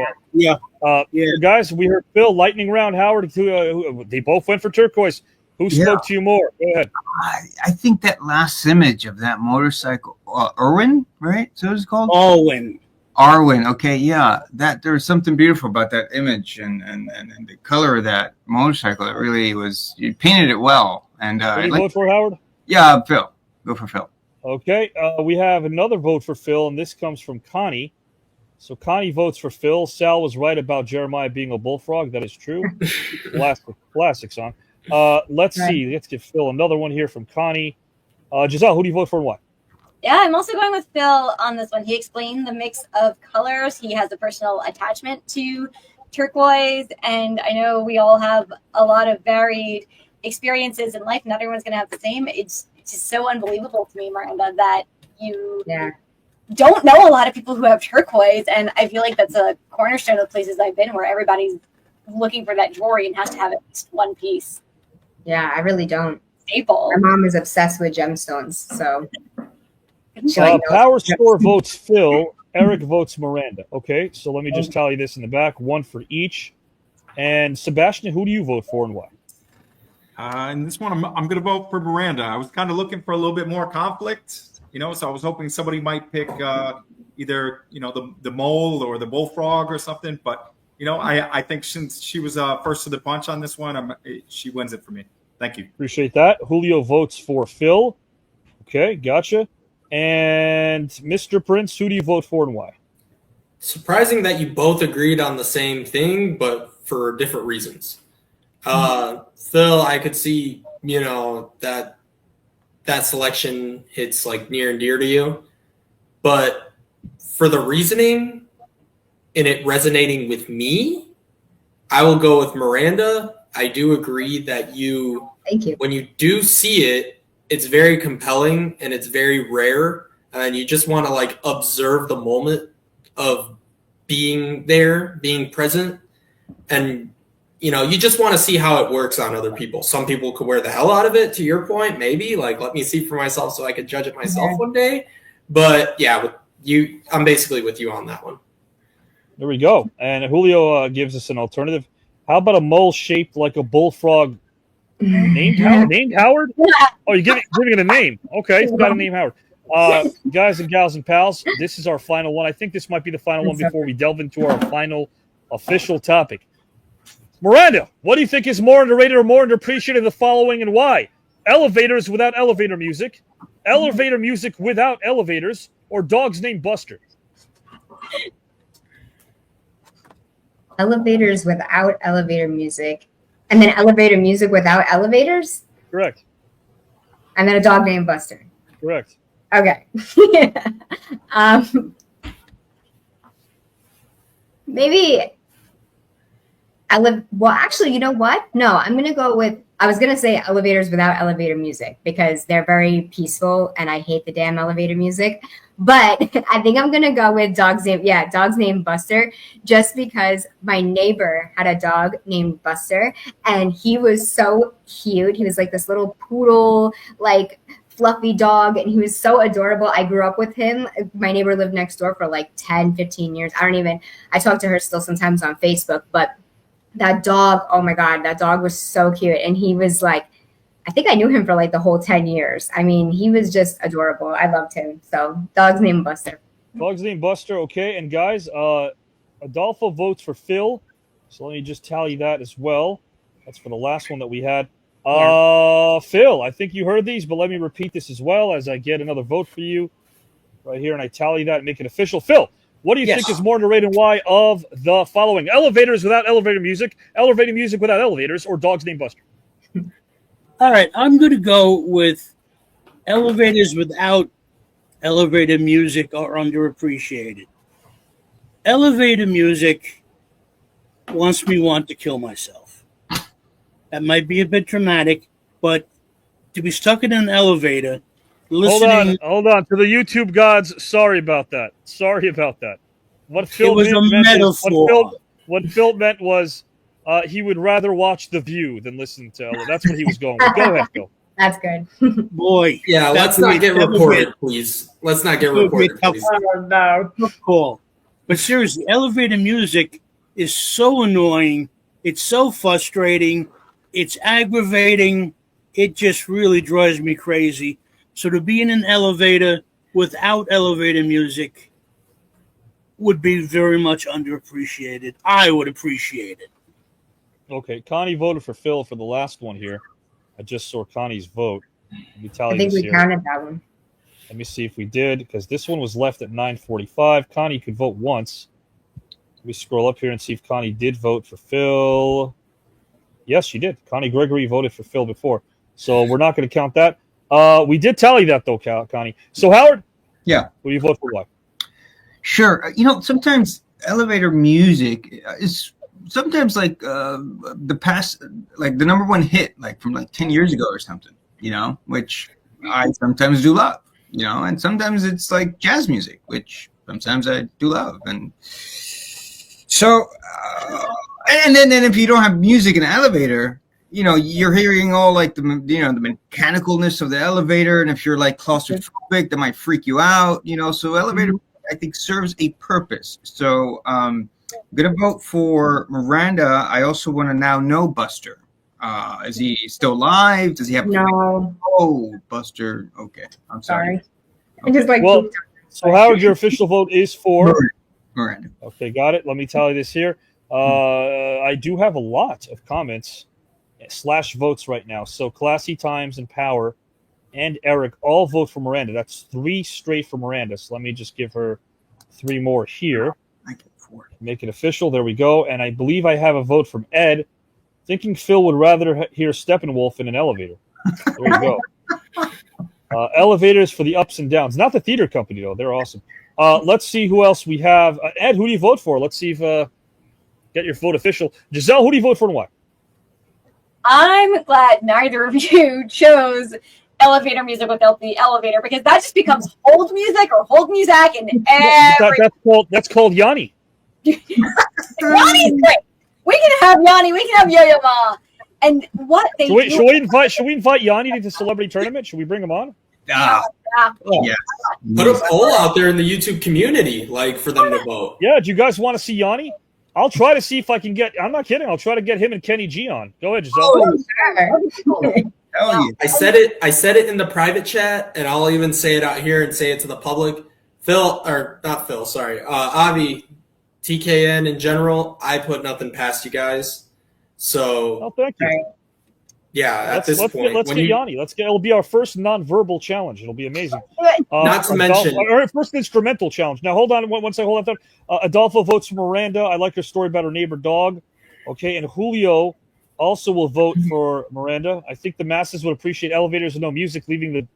well. Guys, we heard Phil, lightning round, Howard. They both went for turquoise. Who spoke to you more? Go ahead. I think that last image of that motorcycle, Irwin, right? So it's called Arwen. Okay, yeah. That there's something beautiful about that image and the color of that motorcycle. It really was. You painted it well. And what do you vote for, Howard? Yeah, Phil. Go for Phil. Okay. We have another vote for Phil, and this comes from Connie. So Connie votes for Phil. Sal was right about Jeremiah being a bullfrog. That is true. Classic song. Let's see. Let's give Phil another one here from Connie. Giselle, who do you vote for and why? Yeah, I'm also going with Phil on this one. He explained the mix of colors. He has a personal attachment to turquoise, and I know we all have a lot of varied experiences in life. Not everyone's going to have the same. It's just so unbelievable to me, Miranda, that you don't know a lot of people who have turquoise, and I feel like that's a cornerstone of the places I've been where everybody's looking for that jewelry and has to have at least one piece. Yeah, I really don't. Staple. My mom is obsessed with gemstones, so. Power Score votes Phil. Eric votes Miranda. Okay, so let me just tally this in the back. One for each. And Sebastian, who do you vote for and why? And this one, I'm going to vote for Miranda. I was kind of looking for a little bit more conflict, so I was hoping somebody might pick either, the mole or the bullfrog or something. But, I think since she was first to the punch on this one, she wins it for me. Thank you. Appreciate that. Julio votes for Phil. Okay, gotcha. And Mr. Prince, who do you vote for and why? Surprising that you both agreed on the same thing, but for different reasons. Phil, I could see, that selection hits like near and dear to you. But for the reasoning and it resonating with me, I will go with Miranda. I do agree that Thank you. When you do see it, it's very compelling and it's very rare. And you just want to observe the moment of being there, being present. And, you just want to see how it works on other people. Some people could wear the hell out of it, to your point, maybe. Let me see for myself so I could judge it myself one day. But, yeah, with you, I'm basically with you on that one. There we go. And Julio gives us an alternative. How about a mole shaped like a bullfrog? Named Howard? Named Howard? Oh, you're giving it a name. Okay, it's got a name Howard. Guys and gals and pals, this is our final one. I think this might be the final one before we delve into our final official topic. Miranda, what do you think is more underrated or more underappreciated of the following and why? Elevators without elevator music, elevator music without elevators, or dogs named Buster? Elevators without elevator music. And then elevator music without elevators? Correct. And then a dog named Buster. Correct. Okay. Maybe well, actually, you know what? No, I'm going to go with, I was going to say elevators without elevator music because they're very peaceful and I hate the damn elevator music. But I think I'm going to go with dogs named Buster, just because my neighbor had a dog named Buster and he was so cute. He was like this little poodle, fluffy dog, and he was so adorable. I grew up with him. My neighbor lived next door for 10, 15 years. I talk to her still sometimes on Facebook, but that dog, oh my God, that dog was so cute. And he was I think I knew him for the whole 10 years. I mean, he was just adorable. I loved him. So dog's named Buster. Dog's named Buster. Okay. And guys, Adolfo votes for Phil. So let me just tally that as well. That's for the last one that we had. Phil, I think you heard these, but let me repeat this as well as I get another vote for you right here. And I tally that and make it official. Phil, what do you think is more underrated and why of the following? Elevators without elevator music, elevator music without elevators, or dogs named Buster? All right, I'm going to go with elevators without elevator music are underappreciated. Elevator music wants me want to kill myself. That might be a bit dramatic, but to be stuck in an elevator, listening... Hold on. To the YouTube gods, sorry about that. What Phil was a metaphor. What Phil meant was he would rather watch The View than listen to Ella. That's what he was going with. Go ahead, Phil. That's good. Boy. Yeah, let's not get reported, please. Let's not get reported, please. No. Cool. But seriously, elevator music is so annoying. It's so frustrating. It's aggravating. It just really drives me crazy. So to be in an elevator without elevator music would be very much underappreciated. I would appreciate it. Okay, Connie voted for Phil for the last one here. I just saw Connie's vote. Let me tell I you think this we here. counted that one. Let me see if we did, because this one was left at 9:45. Connie could vote once. Let me scroll up here and see if Connie did vote for Phil. Yes, she did. Connie Gregory voted for Phil before. So we're not going to count that. We did tally that, though, Connie. So, Howard? Yeah. Will you vote for what? Sure. Sometimes elevator music is sometimes the past, the number one hit, from 10 years ago or something, which I sometimes do love, and sometimes it's like jazz music, which sometimes I do love. And so, and then if you don't have music in the elevator, you're hearing all like the mechanicalness of the elevator. And if you're like claustrophobic, that might freak you out, so elevator, I think, serves a purpose. So I'm going to vote for Miranda. I also want to now know Buster. Is he still alive? Does he have? No. Oh, Buster. Okay. I'm sorry. I just like. Well, so Howard, your official vote is for Miranda. Okay, got it. Let me tell you this here. I do have a lot of comments / votes right now. So Classy Times and Power and Eric all vote for Miranda. That's 3 straight for Miranda. So let me just give her 3 more here. Make it official. There we go. And I believe I have a vote from Ed, thinking Phil would rather hear Steppenwolf in an elevator. There you go. Elevators for the ups and downs. Not the theater company, though. They're awesome. Let's see who else we have. Ed, who do you vote for? Let's see if get your vote official. Giselle, who do you vote for and why? I'm glad neither of you chose elevator music without the elevator, because that just becomes hold music or hold music and that's called Yanni. Yanni's great. We can have Yanni. We can have Yo-Yo Ma. And what they should we invite Yanni to the celebrity tournament? Should we bring him on? Yeah. Put a poll out there in the YouTube community, like for them to vote. Yeah, do you guys want to see Yanni? I'll try to see if I can get. I'm not kidding. I'll try to get him and Kenny G on. Go ahead, Giselle. I said it in the private chat, and I'll even say it out here and say it to the public. Avi, TKN in general, I put nothing past you guys. So, thank you. Yeah, let's get Yanni. It'll be our first non-verbal challenge. It'll be amazing. Not to mention our first instrumental challenge. Now, hold on one second. Hold on. Adolfo votes for Miranda. I like her story about her neighbor dog. Okay, and Julio also will vote for Miranda. I think the masses would appreciate elevators and no music, leaving the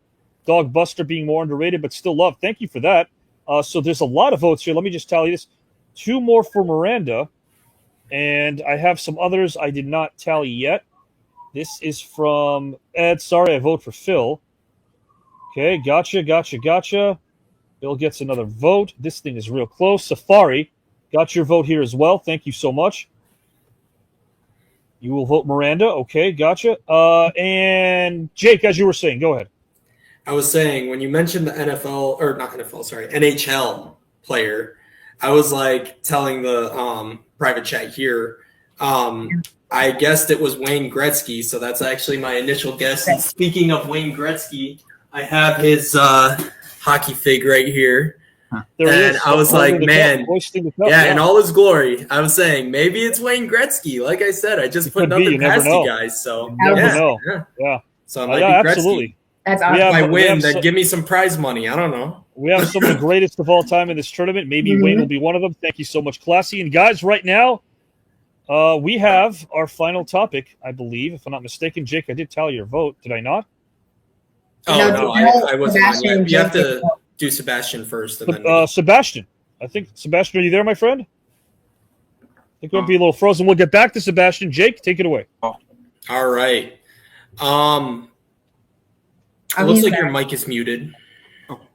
dog Buster being more underrated, but still loved. Thank you for that. So there's a lot of votes here. Let me just tell you this: 2 more for Miranda, and I have some others I did not tally yet. This is from Ed. Sorry, I vote for Phil. Okay, gotcha. Bill gets another vote. This thing is real close. Safari, got your vote here as well. Thank you so much. You will vote Miranda. Okay, gotcha. And Jake, as you were saying, go ahead. I was saying, when you mentioned the NHL player, I was like telling the private chat here, I guessed it was Wayne Gretzky, so that's actually my initial guess. And speaking of Wayne Gretzky, I have his hockey fig right here. And I was like, man, in all his glory, I was saying, maybe it's Wayne Gretzky. Like I said, I just put nothing past you guys. So, yeah. So it might be Gretzky. Absolutely. That's awesome. If I win, then give me some prize money. I don't know. We have some of the greatest of all time in this tournament. Maybe Wayne will be one of them. Thank you so much, Classy. And guys, right now, we have our final topic, I believe, if I'm not mistaken. Jake, I did tally your vote. Did I not? Oh, no, I wasn't on yet. You have to do Sebastian first. And then Sebastian. I think, Sebastian, are you there, my friend? I think we'll be a little frozen. We'll get back to Sebastian. Jake, take it away. All right. It looks like your mic is muted.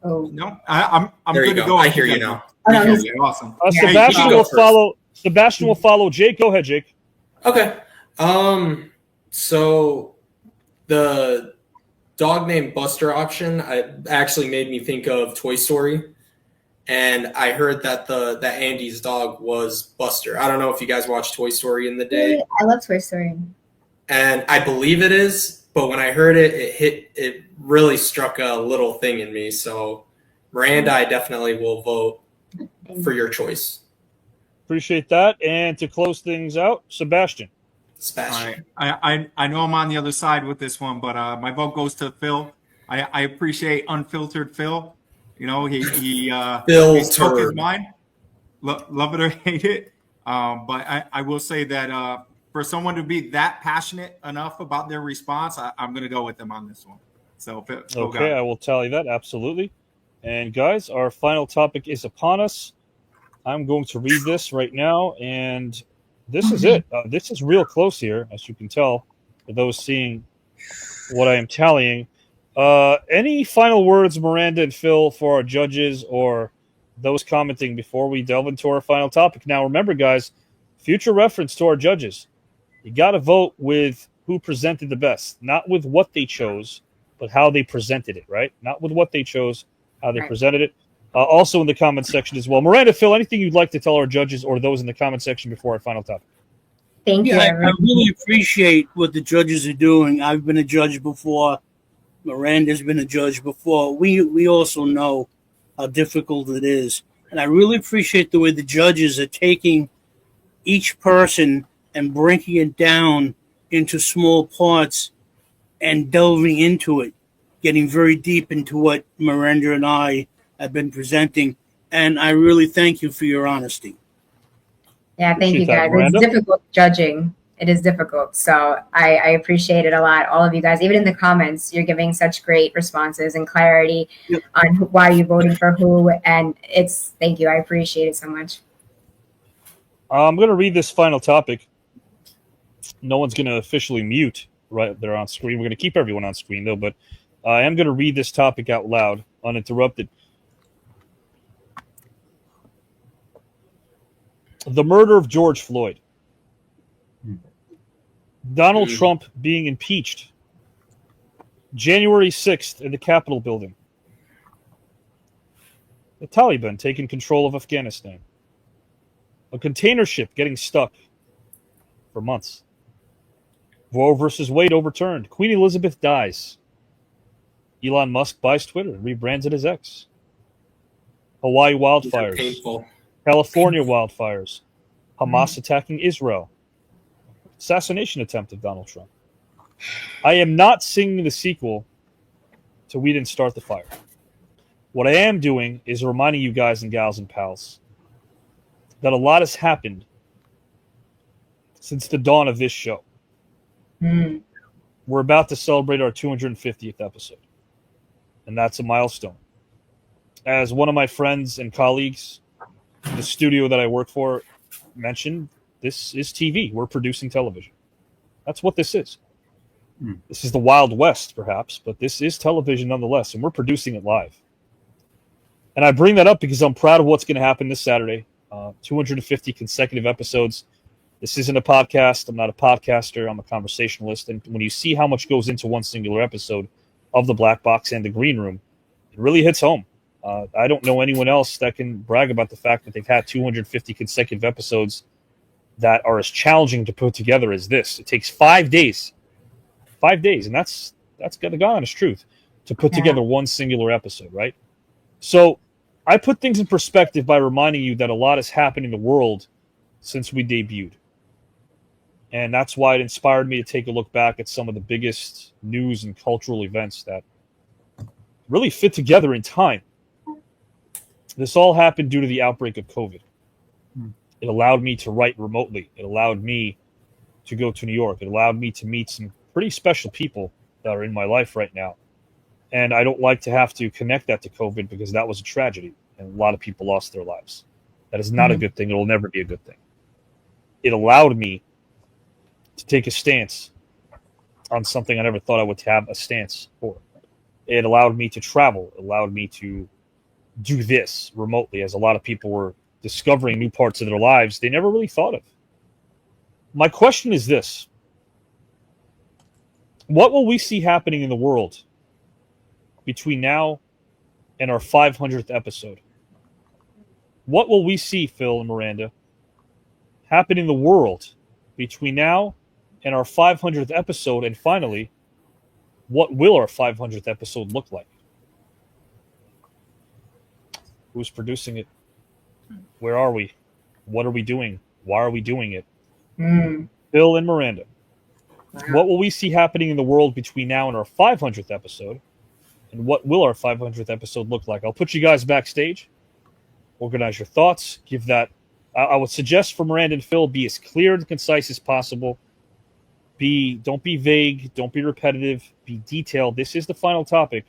Oh no, I'm there good you to go. I hear you now. Awesome. Sebastian will follow. Sebastian will follow Jake. Go ahead, Jake. Okay. So the dog named Buster option actually made me think of Toy Story, and I heard that that Andy's dog was Buster. I don't know if you guys watched Toy Story in the day. I love Toy Story. And I believe it is, but when I heard it, it really struck a little thing in me. So Miranda, I definitely will vote for your choice. Appreciate that. And to close things out, Sebastian. All right. I know I'm on the other side with this one, but my vote goes to Phil. I appreciate unfiltered Phil. You know, he spoke his mind. Love it or hate it. But I will say that for someone to be that passionate enough about their response, I'm going to go with them on this one. So Phil, okay, I will tell you that absolutely. And guys, our final topic is upon us. I'm going to read this right now, and this is it. This is real close here, as you can tell, for those seeing what I am tallying. Any final words, Miranda and Phil, for our judges or those commenting before we delve into our final topic? Now, remember, guys, future reference to our judges. You got to vote with who presented the best, not with what they chose, but how they presented it, right? Not with what they chose, how they presented it. Also in the comment section as well. Miranda, Phil, anything you'd like to tell our judges or those in the comment section before our final topic? Thank you. I really appreciate what the judges are doing. I've been a judge before. Miranda's been a judge before. We also know how difficult it is. And I really appreciate the way the judges are taking each person and breaking it down into small parts and delving into it, getting very deep into what Miranda and I have been presenting. And I really thank you for your honesty. Yeah, thank you, guys. It's difficult judging. It is difficult. So I appreciate it a lot. All of you guys, even in the comments, you're giving such great responses and clarity on why you voted for who. And thank you. I appreciate it so much. I'm going to read this final topic. No one's going to officially mute right there on screen. We're going to keep everyone on screen, though. But I am going to read this topic out loud, uninterrupted. The murder of George Floyd. Donald Trump being impeached. January 6th in the Capitol building. The Taliban taking control of Afghanistan. A container ship getting stuck for months. Roe versus Wade overturned. Queen Elizabeth dies. Elon Musk buys Twitter and rebrands it as X. Hawaii wildfires. California wildfires. Hamas attacking Israel. Assassination attempt of Donald Trump. I am not singing the sequel to We Didn't Start the Fire. What I am doing is reminding you guys and gals and pals that a lot has happened since the dawn of this show. We're about to celebrate our 250th episode, and that's a milestone. As one of my friends and colleagues in the studio that I work for mentioned, this is TV. We're producing television. That's what this is. This is the Wild West, perhaps, but this is television nonetheless, and we're producing it live. And I bring that up because I'm proud of what's going to happen this Saturday. 250 consecutive episodes. This isn't a podcast. I'm not a podcaster. I'm a conversationalist. And when you see how much goes into one singular episode of The Black Box and The Green Room, it really hits home. I don't know anyone else that can brag about the fact that they've had 250 consecutive episodes that are as challenging to put together as this. It takes 5 days. 5 days, and that's the honest truth, to put together one singular episode, right? So I put things in perspective by reminding you that a lot has happened in the world since we debuted. And that's why it inspired me to take a look back at some of the biggest news and cultural events that really fit together in time. This all happened due to the outbreak of COVID. It allowed me to write remotely. It allowed me to go to New York. It allowed me to meet some pretty special people that are in my life right now. And I don't like to have to connect that to COVID because that was a tragedy and a lot of people lost their lives. That is not a good thing. It will never be a good thing. It allowed me to take a stance on something I never thought I would have a stance for. It allowed me to travel. It allowed me to do this remotely, as a lot of people were discovering new parts of their lives they never really thought of. My question is this: what will we see happening in the world between now and our 500th episode? What will we see, Phil and Miranda, happen in the world between now and our 500th episode? And finally, what will our 500th episode look like? Who's producing it? Where are we? What are we doing? Why are we doing it? Phil and Miranda. What will we see happening in the world between now and our 500th episode? And what will our 500th episode look like? I'll put you guys backstage. Organize your thoughts. Give that. I would suggest for Miranda and Phil, be as clear and concise as possible. Don't be vague. Don't be repetitive. Be detailed. This is the final topic.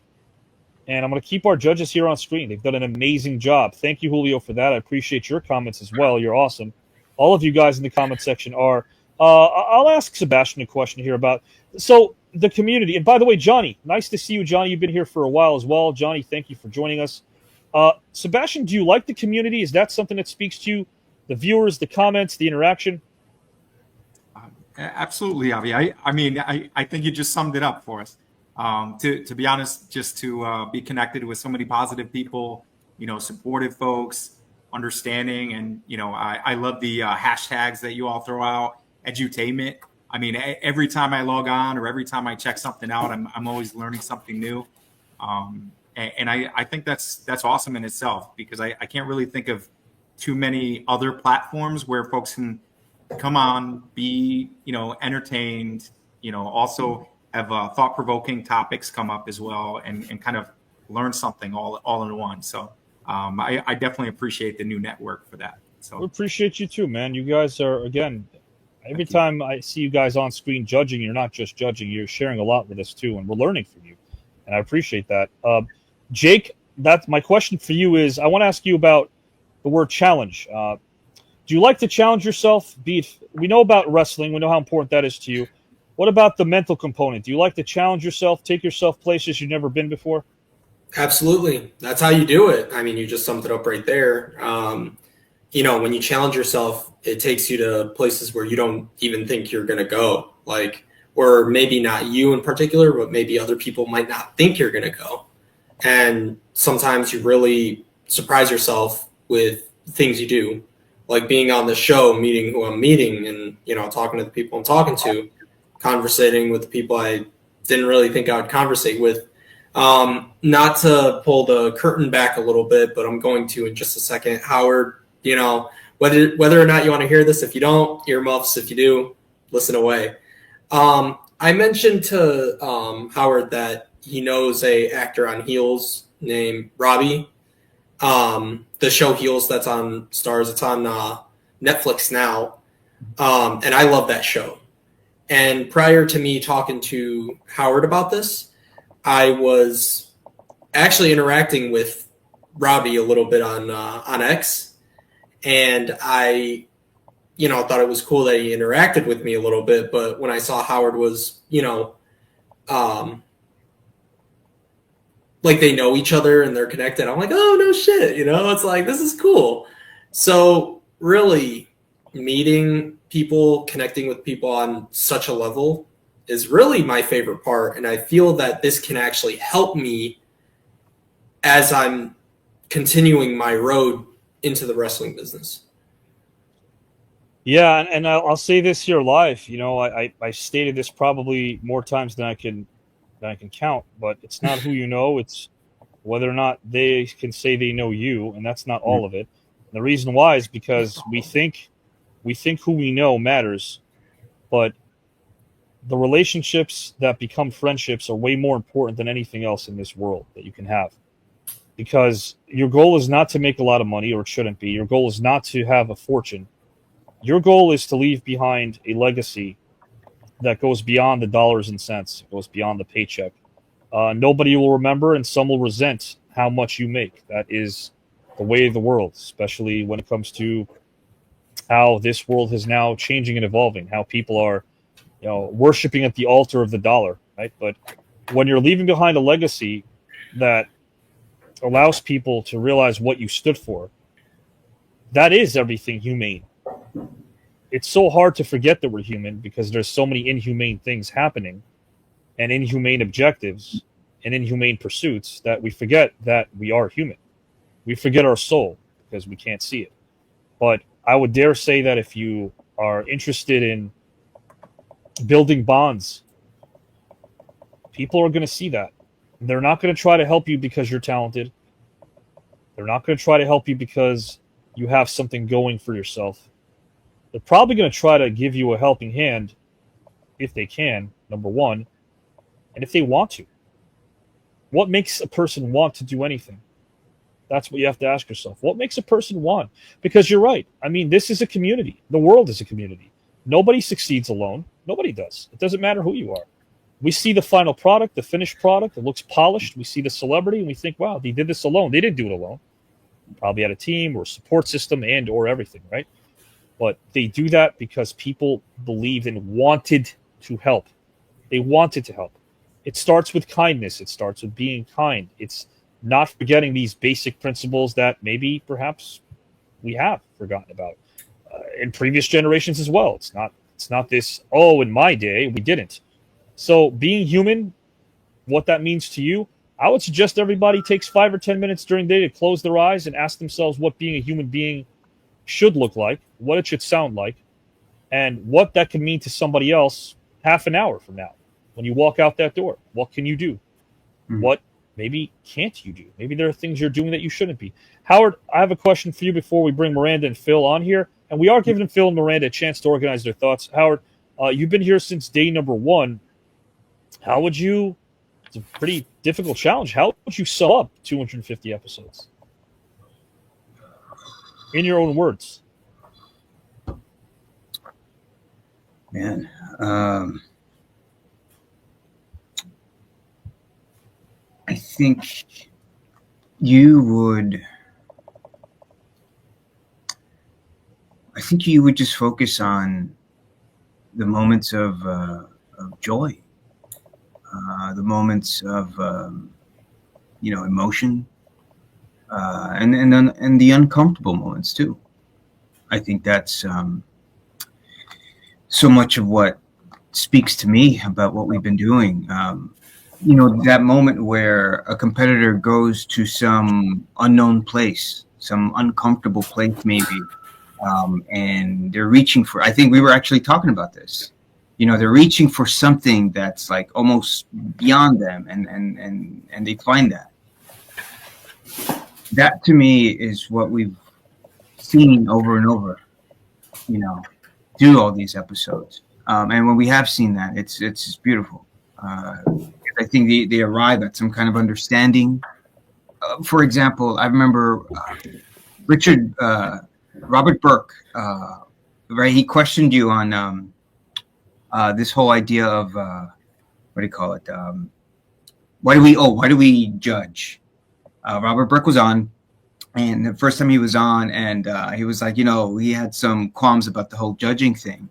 And I'm going to keep our judges here on screen. They've done an amazing job. Thank you, Julio, for that. I appreciate your comments as well. You're awesome. All of you guys in the comment section are. I'll ask Sebastian a question here about. So the community. And by the way, Johnny, nice to see you, Johnny. You've been here for a while as well. Johnny, thank you for joining us. Sebastian, do you like the community? Is that something that speaks to you? The viewers, the comments, the interaction? Absolutely, Avi. I think you just summed it up for us. To be honest, just to be connected with so many positive people, supportive folks, understanding, and I love the hashtags that you all throw out. Edutainment. I mean, every time I log on or every time I check something out, I'm always learning something new. And I think that's awesome in itself, because I can't really think of too many other platforms where folks can come on, be entertained, also have thought-provoking topics come up as well, and kind of learn something all in one. So I definitely appreciate the new network for that. So we appreciate you too, man. You guys are, again, every time I see you guys on screen judging, you're not just judging, you're sharing a lot with us too, and we're learning from you, and I appreciate that. Jake, that's my question for you is, I want to ask you about the word challenge. Do you like to challenge yourself? We know about wrestling. We know how important that is to you. What about the mental component? Do you like to challenge yourself, take yourself places you've never been before? Absolutely. That's how you do it. I mean, you just summed it up right there. When you challenge yourself, it takes you to places where you don't even think you're going to go. Or maybe not you in particular, but maybe other people might not think you're going to go. And sometimes you really surprise yourself with things you do, like being on the show, meeting who I'm meeting, and, talking to the people I'm talking to, conversating with the people I didn't really think I would conversate with. Not to pull the curtain back a little bit, but I'm going to in just a second. Howard, whether or not you want to hear this, if you don't, earmuffs. If you do, listen away. I mentioned to Howard that he knows a actor on Heels named Robbie. The show Heels, that's on Stars. It's on Netflix now. And I love that show. And prior to me talking to Howard about this, I was actually interacting with Robbie a little bit on X. And I, thought it was cool that he interacted with me a little bit. But when I saw Howard was, like they know each other and they're connected, I'm like, oh, no shit. It's like, this is cool. So really meeting people, connecting with people on such a level is really my favorite part. And I feel that this can actually help me as I'm continuing my road into the wrestling business. Yeah, and I'll say this here live. I stated this probably more times than I can count, but it's not who you know, it's whether or not they can say they know you, and that's not all of it. And the reason why is because we think who we know matters, but the relationships that become friendships are way more important than anything else in this world that you can have. Because your goal is not to make a lot of money, or it shouldn't be. Your goal is not to have a fortune. Your goal is to leave behind a legacy that goes beyond the dollars and cents, goes beyond the paycheck. Nobody will remember, and some will resent how much you make. That is the way of the world, especially when it comes to how this world is now changing and evolving, how people are, worshiping at the altar of the dollar, right? But when you're leaving behind a legacy that allows people to realize what you stood for, that is everything humane. It's so hard to forget that we're human because there's so many inhumane things happening and inhumane objectives and inhumane pursuits that we forget that we are human. We forget our soul because we can't see it. But I would dare say that if you are interested in building bonds, people are going to see that. They're not going to try to help you because you're talented. They're not going to try to help you because you have something going for yourself. They're probably going to try to give you a helping hand if they can, number one, and if they want to. What makes a person want to do anything? That's what you have to ask yourself. What makes a person want? Because you're right. I mean, this is a community. The world is a community. Nobody succeeds alone. Nobody does. It doesn't matter who you are. We see the final product, the finished product. It looks polished. We see the celebrity, and we think, wow, they did this alone. They didn't do it alone. Probably had a team or a support system and or everything, right? But they do that because people believed and wanted to help. They wanted to help. It starts with kindness. It starts with being kind. It's not forgetting these basic principles that maybe perhaps we have forgotten about in previous generations as well. It's not this, oh, in my day we didn't. So being human, what that means to you, I would suggest everybody takes 5 or 10 minutes during the day to close their eyes and ask themselves what being a human being should look like, what it should sound like, and what that can mean to somebody else half an hour from now. When you walk out that door, what can you do? What maybe can't you do? Maybe there are things you're doing that you shouldn't be. Howard, I have a question for you before we bring Miranda and Phil on here. And we are giving Phil and Miranda a chance to organize their thoughts. Howard, you've been here since day number 1. How would you, it's a pretty difficult challenge, how would you sum up 250 episodes? In your own words. Man, I think you would just focus on the moments of joy, the moments of emotion, and the uncomfortable moments too. I think that's so much of what speaks to me about what we've been doing. That moment where a competitor goes to some unknown place, some uncomfortable place maybe, and they're reaching for, I think we were actually talking about this, they're reaching for something that's like almost beyond them, and they find that. That to me is what we've seen over and over, through all these episodes. And when we have seen that, it's just beautiful. I think they arrive at some kind of understanding. For example, I remember Robert Burke, right? He questioned you on this whole idea of what do you call it? Why do we judge? Robert Burke was on, and the first time he was on, and he was like, he had some qualms about the whole judging thing.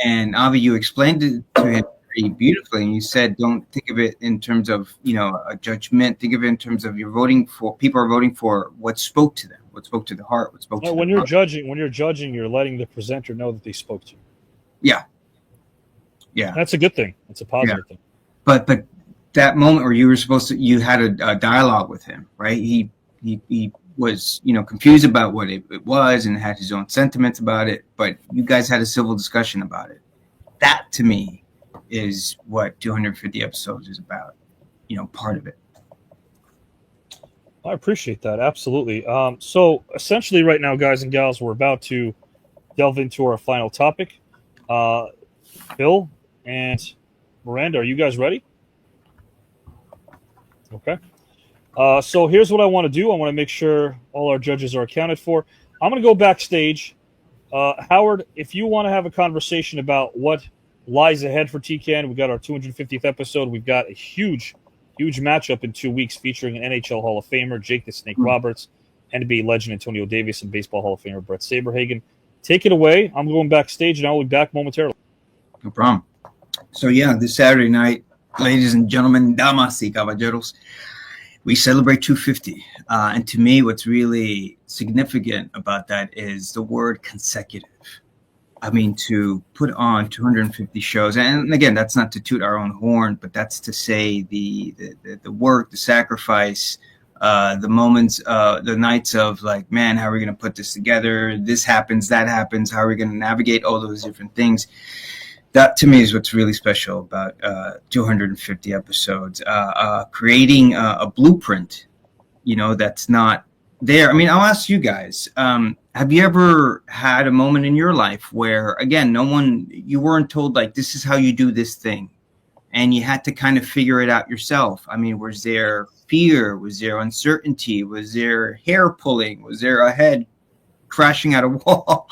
And Avi, you explained it to him pretty beautifully, and you said, don't think of it in terms of, a judgment. Think of it in terms of people are voting for what spoke to them, what spoke to the heart, what spoke to when the you're judging, you're letting the presenter know that they spoke to you. Yeah. That's a good thing. That's a positive thing. But that moment where you had a dialogue with him, right? He was, confused about what it was and had his own sentiments about it, but you guys had a civil discussion about it. That to me is what 250 episodes is about, part of it. I appreciate that. Absolutely. So essentially right now, guys and gals, we're about to delve into our final topic. Bill and Miranda, are you guys ready? Okay. So here's what I want to do. I want to make sure all our judges are accounted for. I'm going to go backstage. Howard, if you want to have a conversation about what lies ahead for TCAN, we've got our 250th episode. We've got a huge matchup in 2 weeks featuring an NHL Hall of Famer, Jake the Snake Roberts, NBA legend Antonio Davis, and Baseball Hall of Famer Brett Saberhagen. Take it away. I'm going backstage, and I'll be back momentarily. No problem. So, this Saturday night, ladies and gentlemen, damas y caballeros, we celebrate 250. And to me, what's really significant about that is the word consecutive. I mean, to put on 250 shows, and again, that's not to toot our own horn, but that's to say the work, the sacrifice, the moments, the nights of like, man, how are we going to put this together? This happens, that happens. How are we going to navigate all those different things? That to me is what's really special about 250 episodes. Creating a blueprint, that's not there. I mean, I'll ask you guys, have you ever had a moment in your life where, again, you weren't told like, this is how you do this thing, and you had to kind of figure it out yourself? I mean, was there fear? Was there uncertainty? Was there hair pulling? Was there a head crashing at a wall?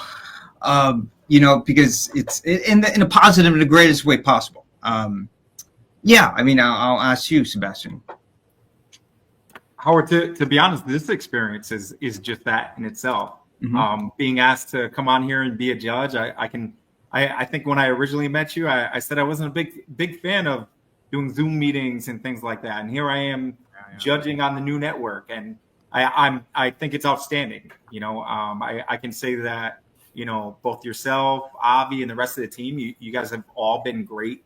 Because it's in the positive and the greatest way possible. I mean, I'll ask you, Sebastian. Howard, to be honest, this experience is just that in itself. Mm-hmm. Being asked to come on here and be a judge, I can I think when I originally met you, I said I wasn't a big fan of doing Zoom meetings and things like that. And here I am judging on the new network, and I think it's outstanding. I can say that, both yourself, Avi, and the rest of the team, you guys have all been great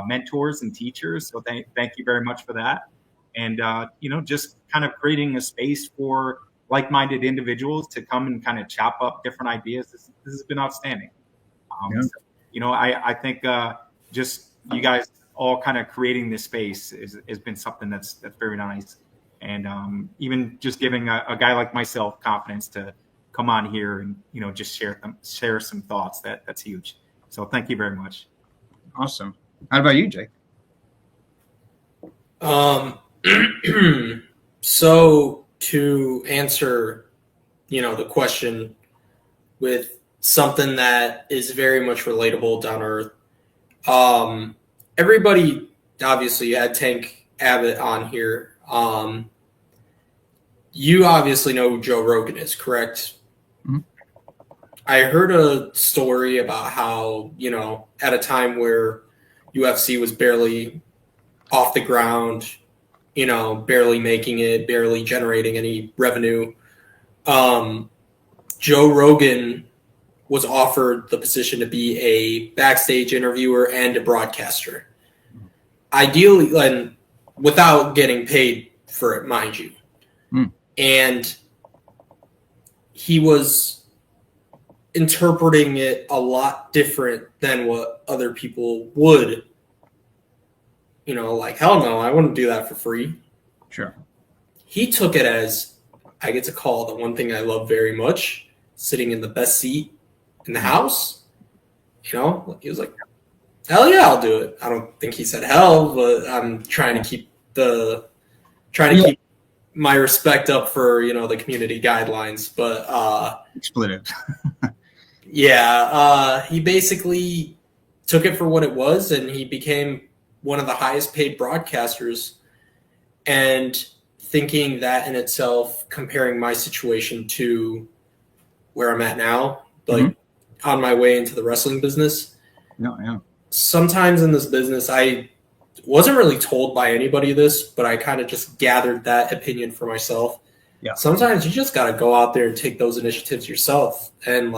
mentors and teachers. So thank you very much for that. And, just kind of creating a space for like-minded individuals to come and kind of chop up different ideas. This has been outstanding. I think just you guys all kind of creating this space has been something that's very nice. And even just giving a guy like myself confidence to come on here and, just share some thoughts, that's huge. So thank you very much. Awesome. How about you, Jake? So to answer, the question with something that is very much relatable down to earth. Everybody obviously had Tank Abbott on here. You obviously know who Joe Rogan is, correct? Mm-hmm. I heard a story about how, at a time where UFC was barely off the ground, barely making it, barely generating any revenue, Joe Rogan was offered the position to be a backstage interviewer and a broadcaster. Ideally, and without getting paid for it, mind you. And he was interpreting it a lot different than what other people would. Like, hell no, I wouldn't do that for free. Sure. He took it as, I get to call the one thing I love very much, sitting in the best seat in the house. He was like, hell yeah, I'll do it. I don't think he said hell, but I'm trying to keep keep my respect up for, the community guidelines. But expletive. He basically took it for what it was, and he became one of the highest paid broadcasters. And thinking that in itself, comparing my situation to where I'm at now, like on my way into the wrestling business. No, yeah. Sometimes in this business, I wasn't really told by anybody this, but I kind of just gathered that opinion for myself. Yeah. Sometimes you just got to go out there and take those initiatives yourself and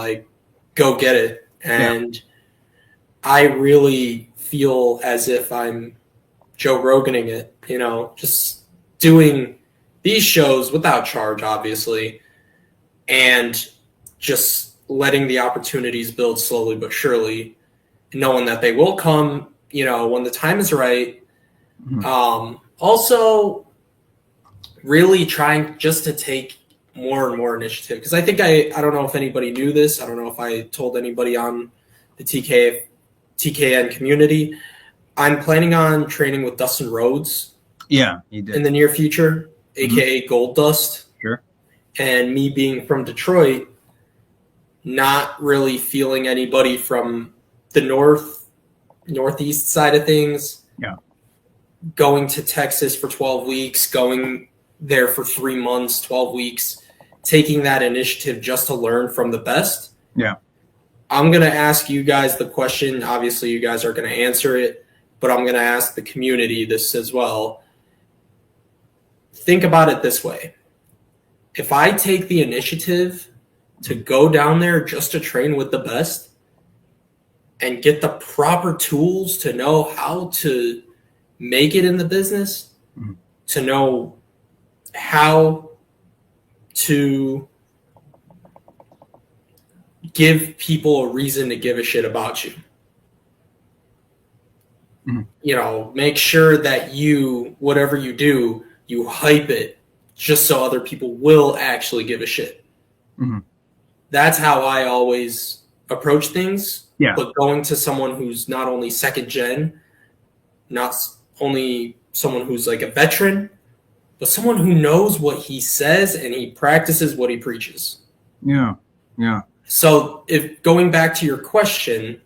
go get it. And I really feel as if I'm Joe Roganing it, just doing these shows without charge, obviously, and just letting the opportunities build slowly but surely, knowing that they will come, when the time is right. Also, really trying just to take more and more initiative. Because I think I don't know if anybody knew this. I don't know if I told anybody on the TKN community. I'm planning on training with Dustin Rhodes. Yeah, he did. In the near future, aka Gold Dust. Sure. And me being from Detroit, not really feeling anybody from the northeast side of things. Yeah. Going to Texas for 12 weeks, going there for 3 months, 12 weeks, taking that initiative just to learn from the best. Yeah. I'm going to ask you guys the question. Obviously, you guys are going to answer it, but I'm going to ask the community this as well. Think about it this way. If I take the initiative to go down there just to train with the best and get the proper tools to know how to make it in the business, to know how to give people a reason to give a shit about you. Make sure that whatever you do, you hype it just so other people will actually give a shit. That's how I always approach things. Yeah. But going to someone who's not only second gen, not only someone who's like a veteran, but someone who knows what he says and he practices what he preaches. Yeah. Yeah. So if going back to your question,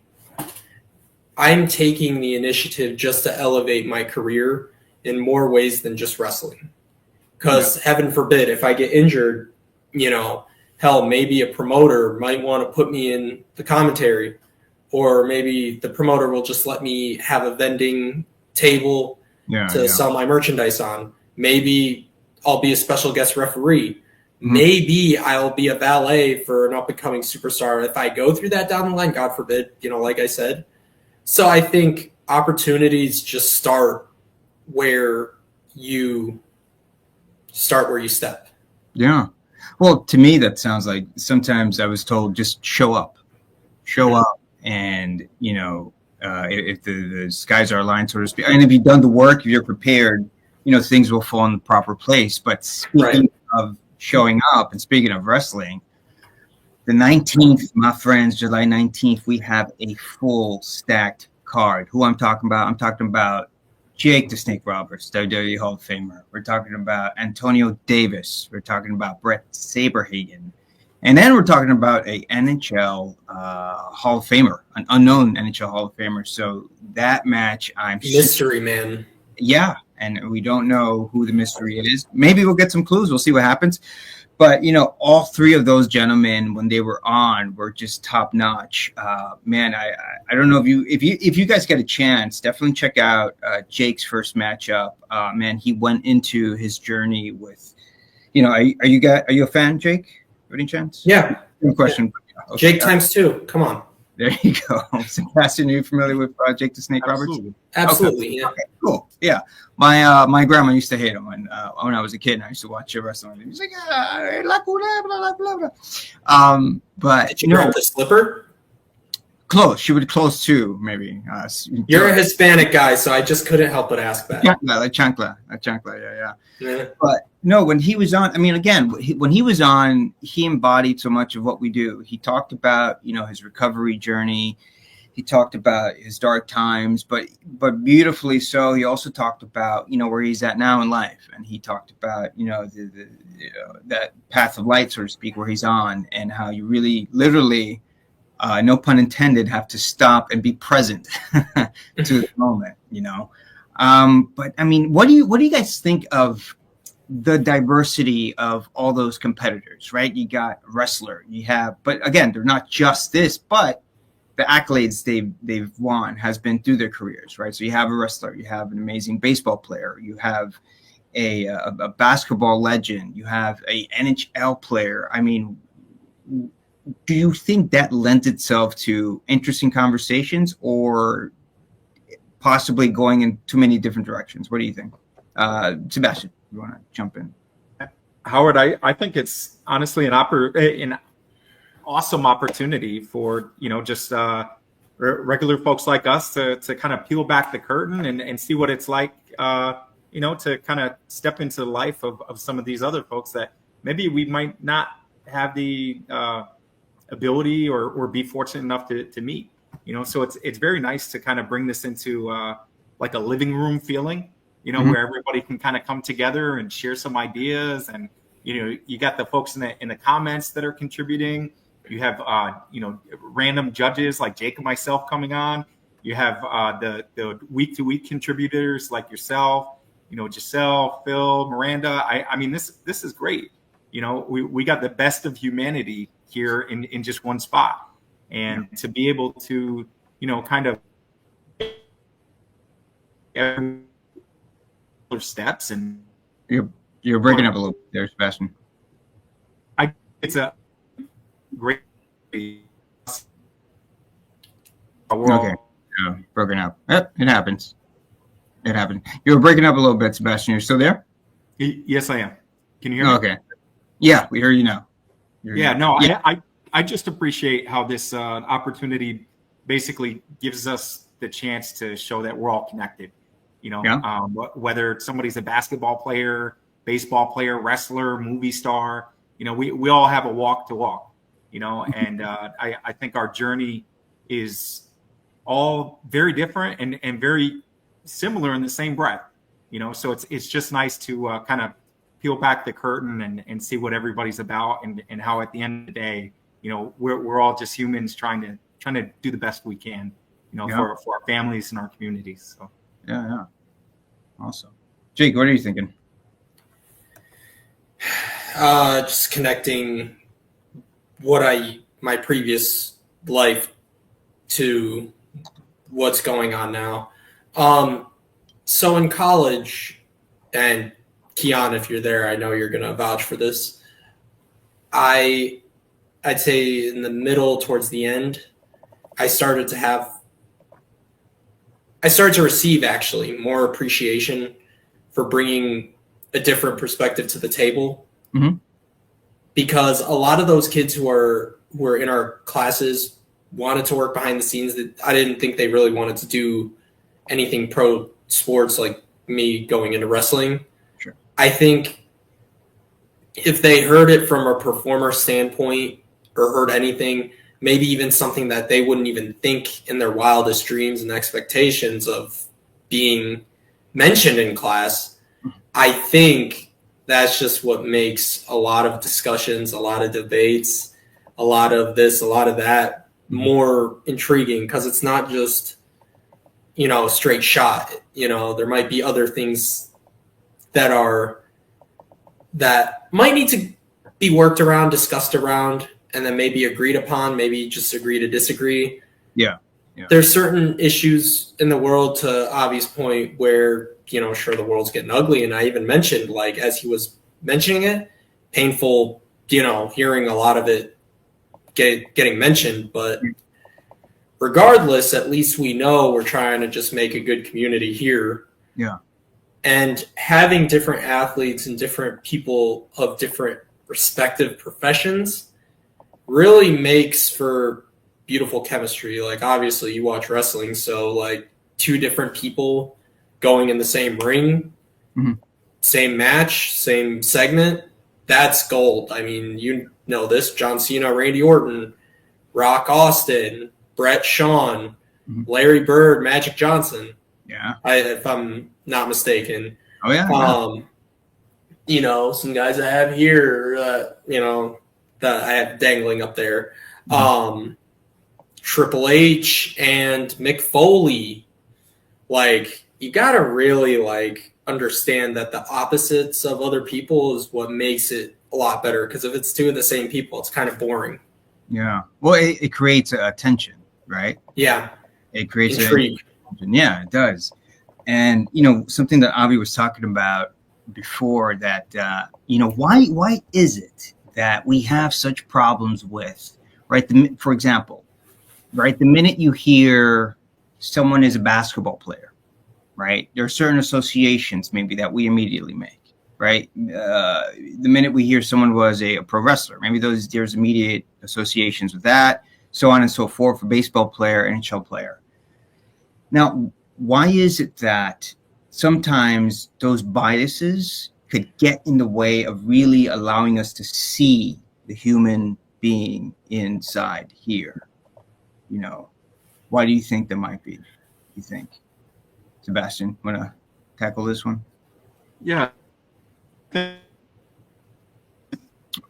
I'm taking the initiative just to elevate my career in more ways than just wrestling. Because heaven forbid, if I get injured, hell, maybe a promoter might want to put me in the commentary or maybe the promoter will just let me have a vending table to sell my merchandise on. Maybe I'll be a special guest referee. Maybe I'll be a valet for an up-and-coming superstar if I go through that down the line, God forbid, like I said. So I think opportunities just start where you step. Yeah. Well, to me, that sounds like sometimes I was told just show up, and if the skies are aligned, so to speak, and if you've done the work, if you're prepared, things will fall in the proper place. But speaking of showing up, and speaking of wrestling, the 19th, my friends, July 19th, we have a full stacked card. Who I'm talking about? I'm talking about Jake the Snake Roberts, WWE Hall of Famer. We're talking about Antonio Davis. We're talking about Brett Saberhagen. And then we're talking about a NHL Hall of Famer, an unknown NHL Hall of Famer. So that match, mystery man. Yeah, and we don't know who the mystery is. Maybe we'll get some clues. We'll see what happens. But all three of those gentlemen, when they were on, were just top notch. Man, I don't know if you guys get a chance, definitely check out Jake's first matchup. Man, he went into his journey with, are you a fan, Jake? Any chance? Yeah. Good question. Yeah. Okay. Jake times 2. Come on. There you go. Sebastian, are you familiar with Jake the Snake Roberts? Absolutely. Okay. Yeah. Okay, cool. Yeah. My grandma used to hate him when I was a kid, and I used to watch wrestling. He's like, blah, blah, blah, blah. But did you grab the slipper? Close. She would close too, maybe. You're a Hispanic guy, so I just couldn't help but ask that. Chancla. Yeah. But no, when he was on, when he was on, he embodied so much of what we do. He talked about, his recovery journey. He talked about his dark times, but beautifully so. He also talked about, where he's at now in life. And he talked about, that path of light, so to speak, where he's on, and how you really literally, no pun intended, have to stop and be present to the moment, But what do you guys think of the diversity of all those competitors, right? You got wrestler, but again, they're not just this, but the accolades they've won has been through their careers, right? So you have a wrestler, you have an amazing baseball player, you have a basketball legend, you have a NHL player. Do you think that lends itself to interesting conversations, or possibly going in too many different directions? What do you think? Sebastian, you want to jump in? Howard, I think it's honestly an awesome opportunity for, just regular folks like us to kind of peel back the curtain and see what it's like, to kind of step into the life of some of these other folks that maybe we might not have the ability or be fortunate enough to meet, so it's very nice to kind of bring this into like a living room feeling, where everybody can kind of come together and share some ideas. And you got the folks in the comments that are contributing. You have random judges like Jake and myself coming on. You have the week to week contributors like yourself, Giselle, Phil, Miranda. This is great. We got the best of humanity here in just one spot, and to be able to kind of steps. And you're breaking up a little bit there, Sebastian. It's a great okay. Yeah, broken up. Yep, it happens. You were breaking up a little bit, Sebastian. You're still there? Yes, I am. Can you hear me? Okay. Yeah, we hear you now. I just appreciate how this opportunity basically gives us the chance to show that we're all connected. Whether somebody's a basketball player, baseball player, wrestler, movie star, we all have a walk to walk, and I think our journey is all very different and very similar in the same breath, so it's just nice to kind of peel back the curtain and see what everybody's about, and how at the end of the day, we're all just humans trying to do the best we can, for our families and our communities. So yeah. Awesome. Jake, what are you thinking? Just connecting what my previous life to what's going on now. So in college, and Keon, if you're there, I know you're going to vouch for this. I'd say in the middle towards the end, I started to receive actually more appreciation for bringing a different perspective to the table. Mm-hmm. Because a lot of those kids who were in our classes wanted to work behind the scenes. That I didn't think they really wanted to do anything pro sports like me going into wrestling. Sure. I think if they heard it from a performer standpoint or heard anything, maybe even something that they wouldn't even think in their wildest dreams and expectations of being mentioned in class, I think that's just what makes a lot of discussions, a lot of debates, a lot of this, a lot of that more intriguing, because it's not just, a straight shot. There might be other things that might need to be worked around, discussed around, and then maybe agreed upon, maybe just agree to disagree. Yeah. There's certain issues in the world, to Avi's point, where, sure, the world's getting ugly. And I even mentioned, like, as he was mentioning it, painful, hearing a lot of it getting mentioned. But regardless, at least we know we're trying to just make a good community here. Yeah. And having different athletes and different people of different respective professions really makes for beautiful chemistry. Like, obviously you watch wrestling, so like two different people going in the same ring, same match, same segment, that's gold. I mean, this, John Cena, Randy Orton, Rock Austin, Brett Shawn, Larry Bird, Magic Johnson. Yeah. If I'm not mistaken. Oh yeah. Some guys I have here, that I have dangling up there. Triple H and Mick Foley. Like, you gotta really understand that the opposites of other people is what makes it a lot better. Because if it's two of the same people, it's kind of boring. Yeah. Well, it creates a tension, right? Yeah. It creates intrigue. Yeah, it does. And something that Avi was talking about before, that why is it that we have such problems with, right? For example, right, the minute you hear someone is a basketball player, right, there are certain associations maybe that we immediately make, right? The minute we hear someone was a pro wrestler, maybe there's immediate associations with that, so on and so forth. For baseball player, NHL player. Now, why is it that sometimes those biases could get in the way of really allowing us to see the human being inside here? Why do you think there might be? You think, Sebastian, want to tackle this one? Yeah. Okay.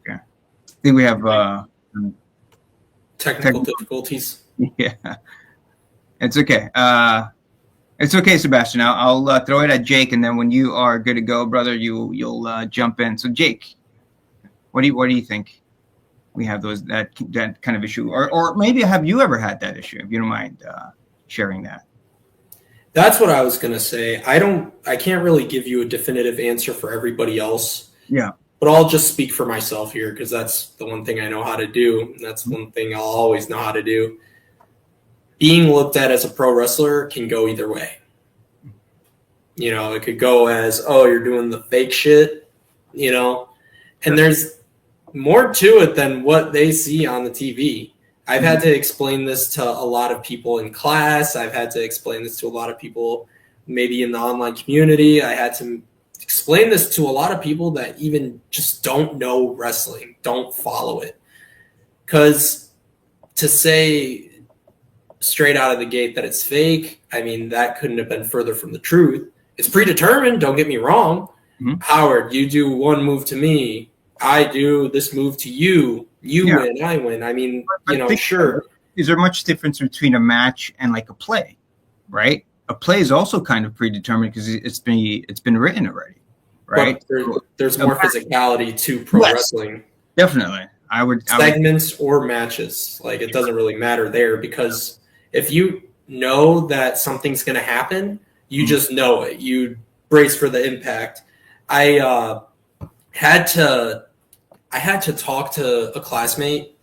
I think we have technical difficulties. Yeah. It's okay. It's okay, Sebastian. I'll throw it at Jake, and then when you are good to go, brother, you'll jump in. So, Jake, what do you think? We have that kind of issue, or maybe have you ever had that issue? If you don't mind sharing that. That's what I was gonna say. I can't really give you a definitive answer for everybody else. Yeah. But I'll just speak for myself here, because that's the one thing I know how to do. And that's one thing I'll always know how to do. Being looked at as a pro wrestler can go either way. It could go as, oh, you're doing the fake shit, and there's more to it than what they see on the TV. I've had to explain this to a lot of people in class. I've had to explain this to a lot of people maybe in the online community. I had to explain this to a lot of people that even just don't know wrestling, don't follow it. Because to say straight out of the gate that it's fake, I mean, that couldn't have been further from the truth. It's predetermined, don't get me wrong. Howard, you do one move to me, I do this move to you, win, I win. I mean, sure. Is there much difference between a match and like a play, right? A play is also kind of predetermined because it's been written already, right? But there's more physicality to pro wrestling. Definitely. I would segments or matches. Like, it doesn't really matter there, because If you know that something's going to happen, you just know it. You brace for the impact. I had to talk to a classmate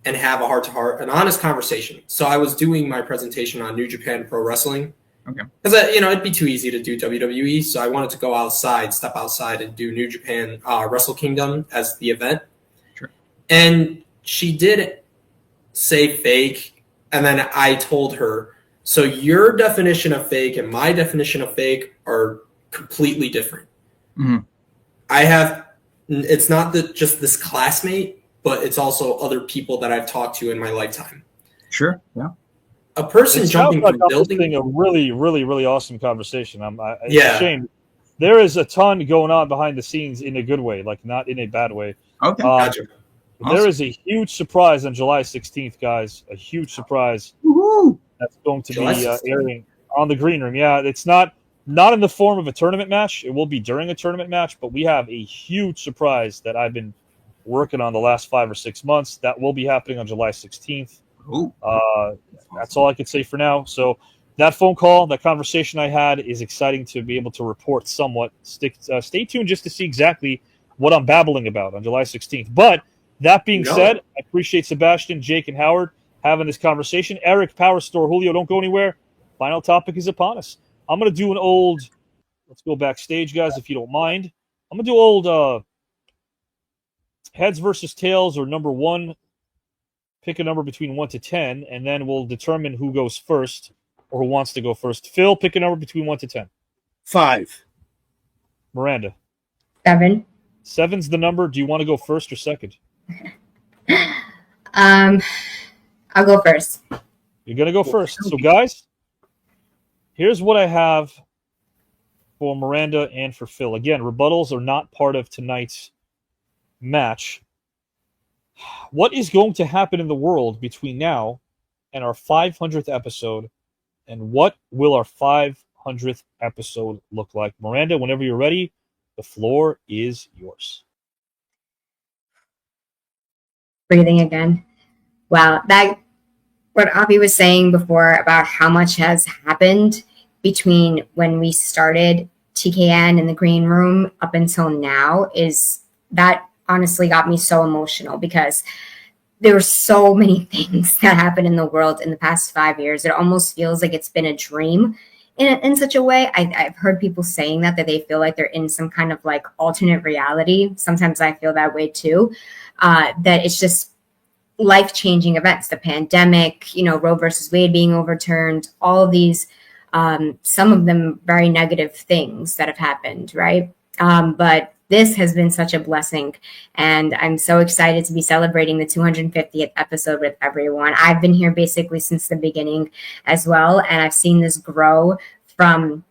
and have a heart-to-heart, an honest conversation. So I was doing my presentation on New Japan Pro Wrestling. Okay. Because it'd be too easy to do WWE, so I wanted to go outside, step outside, and do New Japan Wrestle Kingdom as the event. Sure. And she did say fake, and then I told her, so your definition of fake and my definition of fake are completely different. Mm-hmm. It's not just this classmate, but it's also other people that I've talked to in my lifetime. Sure. Yeah. A person It jumping sounds from like building. being a really, really, really awesome conversation. It's Yeah. a shame. There is a ton going on behind the scenes in a good way, like not in a bad way. Okay. Gotcha. There is a huge surprise on July 16th, guys. A huge surprise that's going to July be 16th? airing on the Green Room. Yeah, it's not in the form of a tournament match. It will be during a tournament match, but we have a huge surprise that I've been working on the last 5 or 6 months that will be happening on July 16th. That's all I could say for now. So that phone call, that conversation I had is exciting to be able to report somewhat. Stay tuned just to see exactly what I'm babbling about on July 16th. But that being said, I appreciate Sebastian, Jake, and Howard having this conversation. Eric, Power Store, Julio, don't go anywhere. Final topic is upon us. I'm going to do let's go backstage, guys, if you don't mind. I'm going to do old heads versus tails, or number one. Pick a number between 1 to 10, and then we'll determine who goes first or who wants to go first. Phil, pick a number between 1 to 10. 5. Miranda. 7. 7's the number. Do you want to go first or second? I'll go first. You're going to go first. So, guys, here's what I have for Miranda and for Phil. Again, rebuttals are not part of tonight's match. What is going to happen in the world between now and our 500th episode, and what will our 500th episode look like? Miranda, whenever you're ready, the floor is yours. Breathing again. Wow, what Avi was saying before about how much has happened between when we started TKN in the green room up until now is that honestly got me so emotional, because there were so many things that happened in the world in the past 5 years. It almost feels like it's been a dream in such a way. I've heard people saying that they feel like they're in some kind of like alternate reality. Sometimes I feel that way too, that it's just life-changing events, the pandemic, Roe versus Wade being overturned, all of these, some of them very negative things that have happened, right? But this has been such a blessing, and I'm so excited to be celebrating the 250th episode with everyone. I've been here basically since the beginning as well, and I've seen this grow from,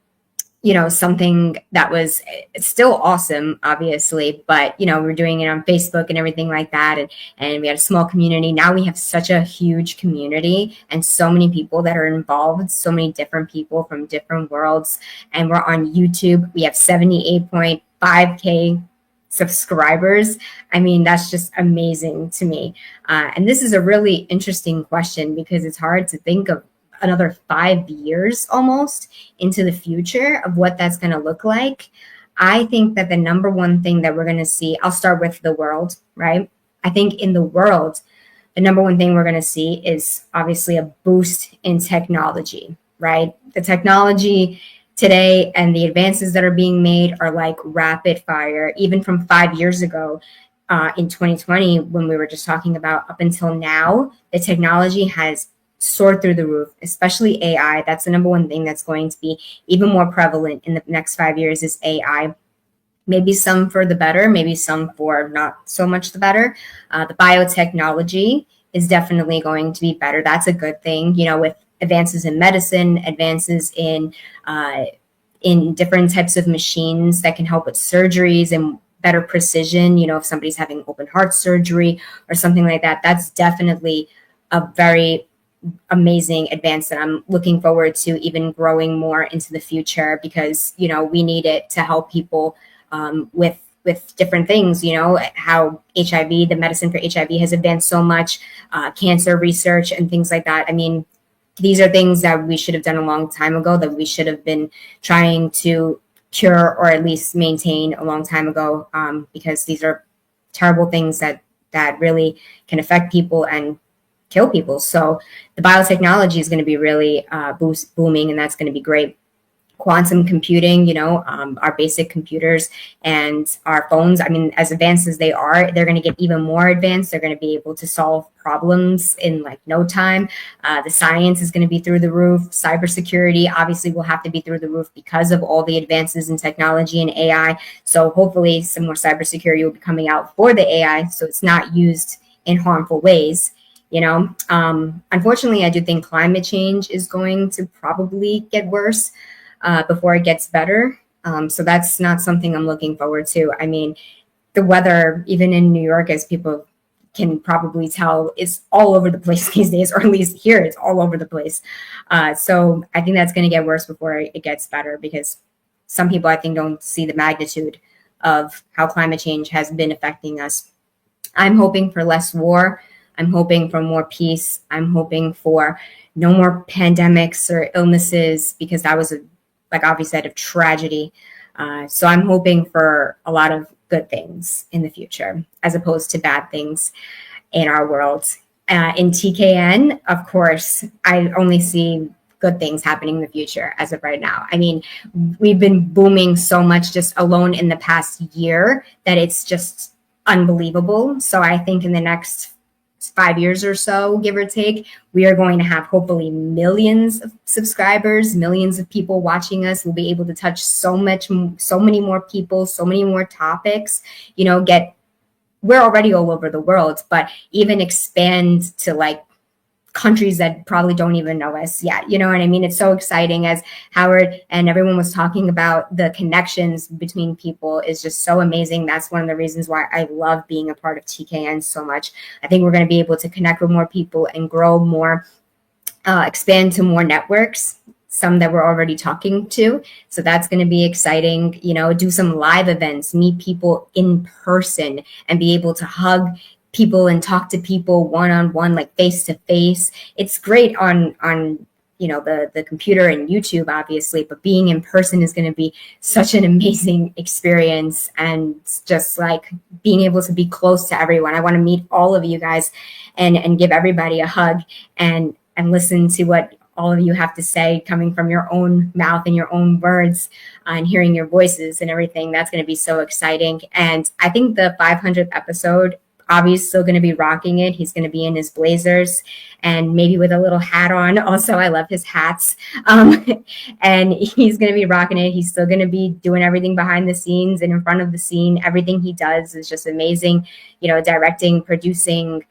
something that was still awesome, obviously, but, we're doing it on Facebook and everything like that, and we had a small community. Now we have such a huge community and so many people that are involved, so many different people from different worlds, and we're on YouTube. We have 78.5K subscribers. I mean, that's just amazing to me. And this is a really interesting question, because it's hard to think of another 5 years almost into the future of what that's going to look like. I think that the number one thing that we're going to see, I'll start with the world, right? I think in the world, the number one thing we're going to see is obviously a boost in technology, right? The technology today and the advances that are being made are like rapid fire. Even from 5 years ago, in 2020, when we were just talking about up until now, the technology has soared through the roof, especially AI. That's the number one thing that's going to be even more prevalent in the next 5 years is AI. Maybe some for the better, maybe some for not so much the better. The biotechnology is definitely going to be better. That's a good thing, with advances in medicine, advances in different types of machines that can help with surgeries and better precision. If somebody's having open heart surgery or something like that, that's definitely a very amazing advance that I'm looking forward to even growing more into the future, because, we need it to help people with different things, how HIV, the medicine for HIV has advanced so much, cancer research and things like that. I mean, these are things that we should have done a long time ago, that we should have been trying to cure or at least maintain a long time ago, because these are terrible things that really can affect people and kill people. So the biotechnology is going to be really booming, and that's going to be great. Quantum computing, our basic computers and our phones, I mean, as advanced as they are, they're going to get even more advanced. They're going to be able to solve problems in like no time. The science is going to be through the roof. Cybersecurity obviously will have to be through the roof because of all the advances in technology and AI. So hopefully some more cybersecurity will be coming out for the AI, so it's not used in harmful ways. Unfortunately, I do think climate change is going to probably get worse before it gets better. So that's not something I'm looking forward to. I mean, the weather, even in New York, as people can probably tell, is all over the place these days, or at least here, it's all over the place. So I think that's going to get worse before it gets better, because some people, I think, don't see the magnitude of how climate change has been affecting us. I'm hoping for less war. I'm hoping for more peace. I'm hoping for no more pandemics or illnesses, because that was obviously a tragedy. So I'm hoping for a lot of good things in the future, as opposed to bad things in our world. In TKN, of course, I only see good things happening in the future as of right now. I mean, we've been booming so much just alone in the past year that it's just unbelievable. So I think in the next 5 years or so, give or take, we are going to have hopefully millions of subscribers, millions of people watching us. We'll be able to touch so many more people, so many more topics, we're already all over the world, but even expand to like countries that probably don't even know us yet. You know what I mean? It's so exciting, as Howard and everyone was talking about. The connections between people is just so amazing. That's one of the reasons why I love being a part of TKN so much. I think we're going to be able to connect with more people and grow more, expand to more networks, some that we're already talking to. So that's going to be exciting, do some live events, meet people in person, and be able to hug people and talk to people one-on-one, like face-to-face. It's great on the computer and YouTube, obviously, but being in person is going to be such an amazing experience, and just like being able to be close to everyone. I want to meet all of you guys and give everybody a hug and listen to what all of you have to say, coming from your own mouth and your own words, and hearing your voices and everything. That's going to be so exciting. And I think the 500th episode, Avi's still going to be rocking it. He's going to be in his blazers and maybe with a little hat on. Also, I love his hats. And he's going to be rocking it. He's still going to be doing everything behind the scenes and in front of the scene. Everything he does is just amazing. Directing, producing,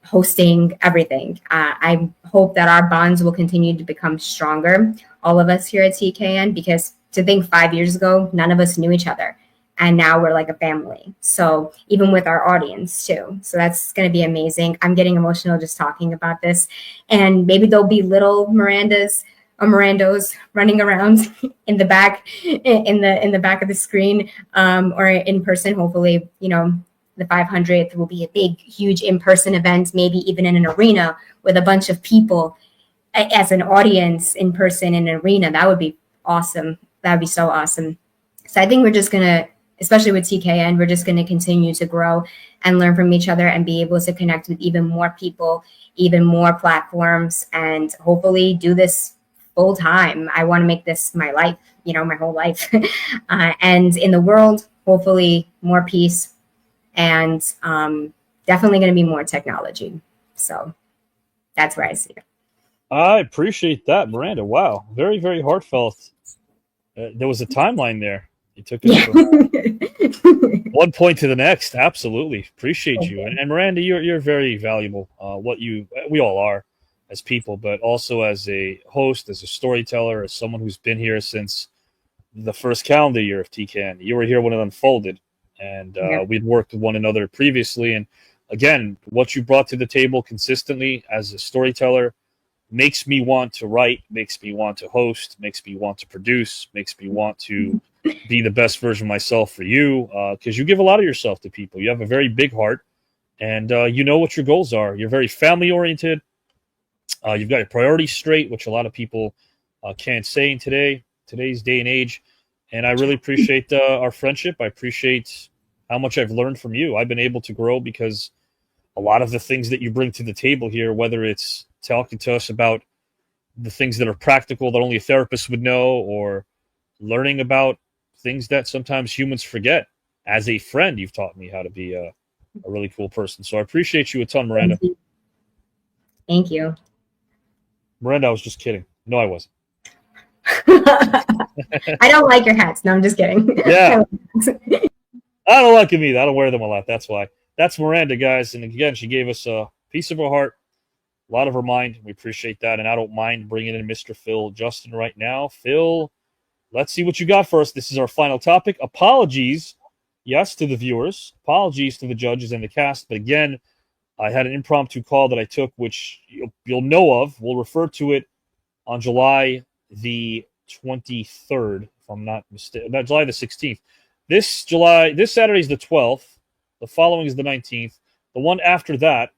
hosting, everything. I hope that our bonds will continue to become stronger, all of us here at TKN, because to think 5 years ago, none of us knew each other. And now we're like a family. So even with our audience too. So that's going to be amazing. I'm getting emotional just talking about this. And maybe there'll be little Mirandas or Mirandos running around in the back, in the back of the screen, or in person. Hopefully, the 500th will be a big, huge in-person event, maybe even in an arena with a bunch of people as an audience in person in an arena. That would be awesome. That would be so awesome. So I think we're just going to, especially with TKN, we're just going to continue to grow and learn from each other and be able to connect with even more people, even more platforms, and hopefully do this full time. I want to make this my life, my whole life. And in the world, hopefully more peace, and definitely going to be more technology. So that's where I see it. I appreciate that, Miranda. Wow. Very, very heartfelt. There was a timeline there. You took it from one point to the next. Absolutely. Appreciate you. And Miranda, you're very valuable. We all are as people, but also as a host, as a storyteller, as someone who's been here since the first calendar year of TKN. You were here when it unfolded, and we'd worked with one another previously. And again, what you brought to the table consistently as a storyteller makes me want to write, makes me want to host, makes me want to produce, makes me want to be the best version of myself for you, because you give a lot of yourself to people. You have a very big heart, and you know what your goals are. You're very family-oriented. You've got your priorities straight, which a lot of people can't say in today's day and age. And I really appreciate our friendship. I appreciate how much I've learned from you. I've been able to grow because a lot of the things that you bring to the table here, whether it's talking to us about the things that are practical that only a therapist would know, or learning about things that sometimes humans forget. As a friend, you've taught me how to be a really cool person. So I appreciate you a ton, Miranda. Thank you. Miranda, I was just kidding. No, I wasn't. I don't like your hats. No, I'm just kidding. Yeah. I don't like them either. I don't wear them a lot. That's why. That's Miranda, guys. And again, she gave us a piece of her heart, a lot of her mind. We appreciate that. And I don't mind bringing in Mr. Phil Justin right now. Phil, let's see what you got for us. This is our final topic. Apologies, yes, to the viewers. Apologies to the judges and the cast. But again, I had an impromptu call that I took, which you'll know of. We'll refer to it on July the 23rd, if I'm not mistaken. No, July the 16th. This Saturday is the 12th. The following is the 19th. The one after that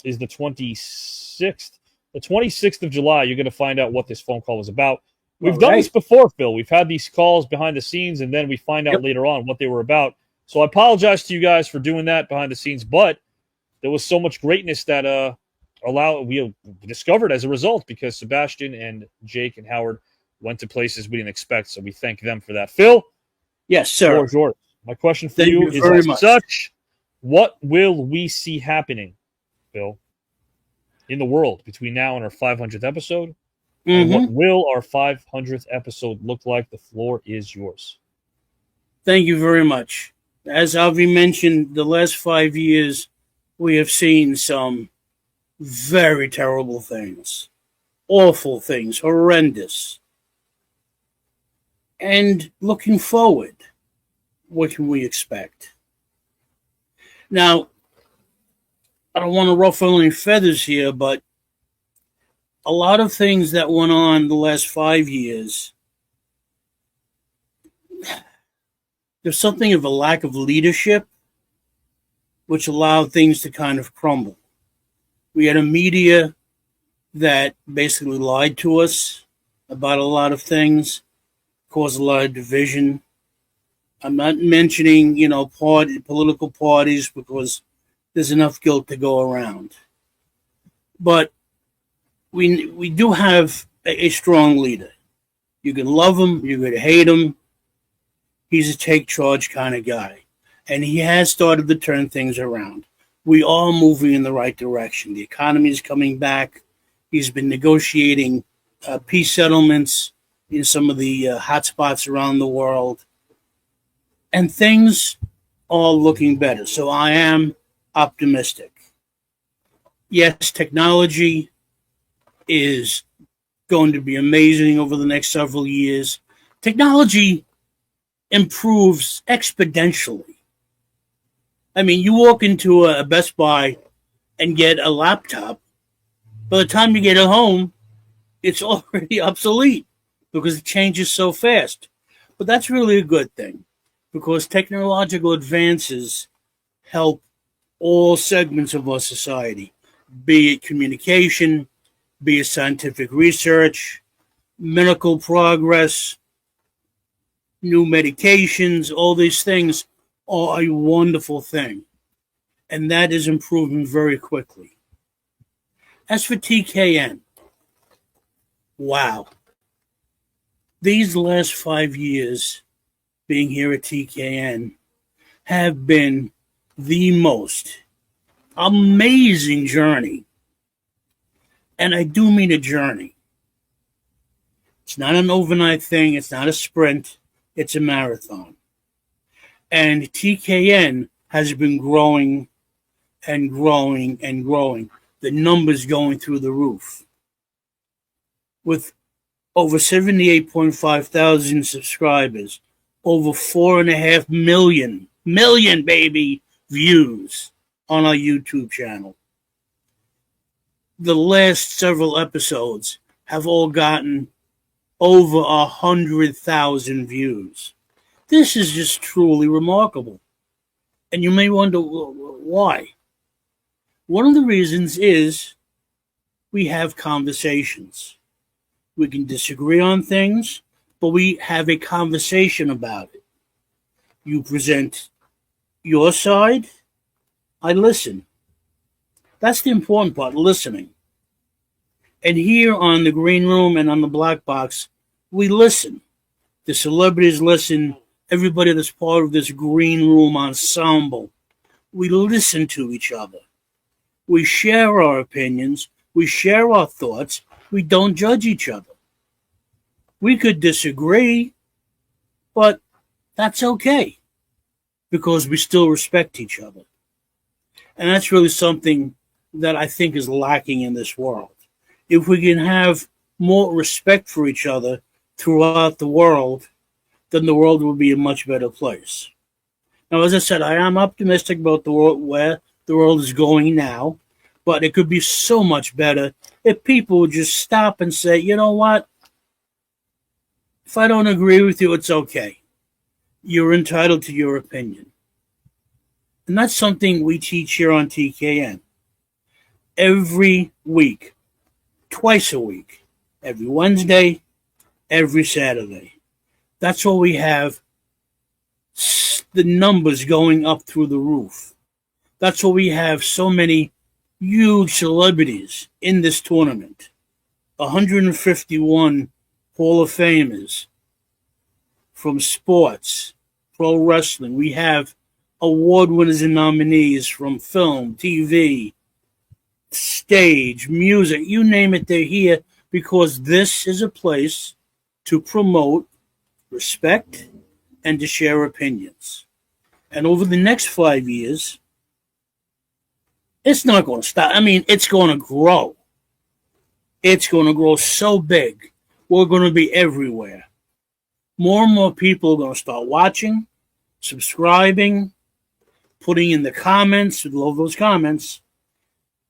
is the 26th. The 26th of July, you're going to find out what this phone call was about. We've done this before, Phil. We've had these calls behind the scenes, and then we find out later on what they were about. So I apologize to you guys for doing that behind the scenes, but there was so much greatness that we discovered as a result, because Sebastian and Jake and Howard went to places we didn't expect. So we thank them for that. Phil? Yes, sir. Yours. My question for you is very as much. such: what will we see happening, Phil, in the world between now and our 500th episode? And what will our 500th episode look like? The floor is yours. Thank you very much. As Avi mentioned, the last 5 years, we have seen some very terrible things, awful things, horrendous. And looking forward, what can we expect? Now, I don't want to ruffle any feathers here, but a lot of things that went on the last 5 years, there's something of a lack of leadership, which allowed things to kind of crumble. We had a media that basically lied to us about a lot of things, caused a lot of division. I'm not mentioning, political parties, because there's enough guilt to go around. But we do have a strong leader. You can love him, you can hate him. He's a take charge kind of guy. And he has started to turn things around. We are moving in the right direction. The economy is coming back. He's been negotiating peace settlements in some of the hotspots around the world. And things are looking better. So I am optimistic. Yes, technology is going to be amazing over the next several years. Technology improves exponentially. I mean, you walk into a Best Buy and get a laptop. By the time you get it home, it's already obsolete because it changes so fast. But that's really a good thing, because technological advances help all segments of our society, be it communication, be it scientific research, medical progress, new medications. All these things are a wonderful thing, and that is improving very quickly. As for TKN, wow. These last 5 years being here at TKN have been the most amazing journey. And I do mean a journey. It's not an overnight thing. It's not a sprint. It's a marathon. And TKN has been growing and growing and growing. The numbers going through the roof. With over 78.5 thousand subscribers, over 4.5 million baby views on our YouTube channel. The last several episodes have all gotten over 100,000 views. This is just truly remarkable. And you may wonder why. One of the reasons is we have conversations. We can disagree on things, but we have a conversation about it. You present your side, I listen. That's the important part, listening. And here on the Green Room and on the Black Box, we listen. The celebrities listen. Everybody that's part of this Green Room ensemble, we listen to each other. We share our opinions. We share our thoughts. We don't judge each other. We could disagree, but that's okay because we still respect each other. And that's really something that I think is lacking in this world. If we can have more respect for each other throughout the world, then the world will be a much better place. Now, as I said, I am optimistic about the world, where the world is going now, but it could be so much better if people would just stop and say, you know what? If I don't agree with you, it's okay. You're entitled to your opinion. And that's something we teach here on TKN. Every week, twice a week, every Wednesday, every Saturday. That's what we have, the numbers going up through the roof. That's why we have so many huge celebrities in this tournament. 151 Hall of Famers from sports, pro wrestling. We have award winners and nominees from film, TV, stage, music, you name it, they're here because this is a place to promote respect and to share opinions. And over the next 5 years, it's not going to stop. I mean, it's going to grow. It's going to grow so big. We're going to be everywhere. More and more people are going to start watching, subscribing, putting in the comments. We love those comments.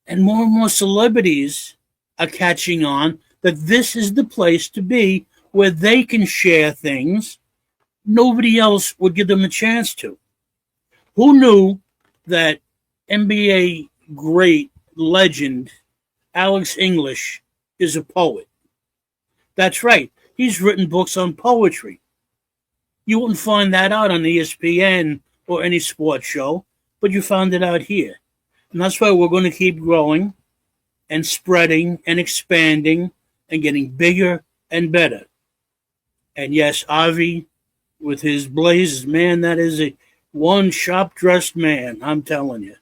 And more celebrities are catching on that this is the place to be where they can share things nobody else would give them a chance to. Who knew that NBA great legend Alex English is a poet? That's right. He's written books on poetry. You wouldn't find that out on ESPN or any sports show, but you found it out here. And that's why we're going to keep growing and spreading and expanding and getting bigger and better. And yes, Avi, with his blazes, man, that is a one sharp-dressed man, I'm telling you.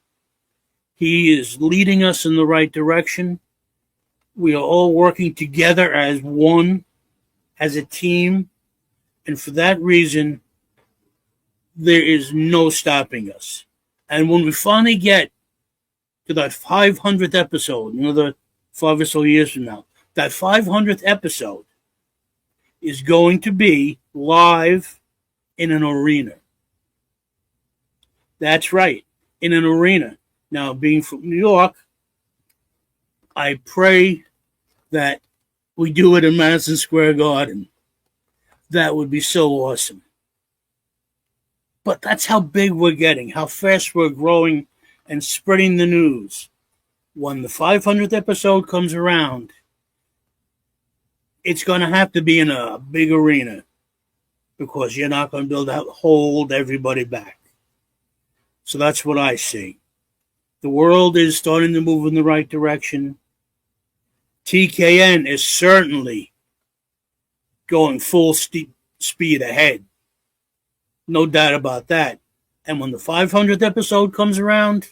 He is leading us in the right direction. We are all working together as one, as a team. And for that reason, there is no stopping us. And when we finally get to that 500th episode, another 5 or so years from now, that 500th episode is going to be live in an arena. That's right, in an arena. Now, being from New York, I pray that we do it in Madison Square Garden. That would be so awesome. But that's how big we're getting, how fast we're growing and spreading the news. When the 500th episode comes around, it's going to have to be in a big arena because you're not going to be able to hold everybody back. So that's what I see. The world is starting to move in the right direction. TKN is certainly going full speed ahead. No doubt about that. And when the 500th episode comes around,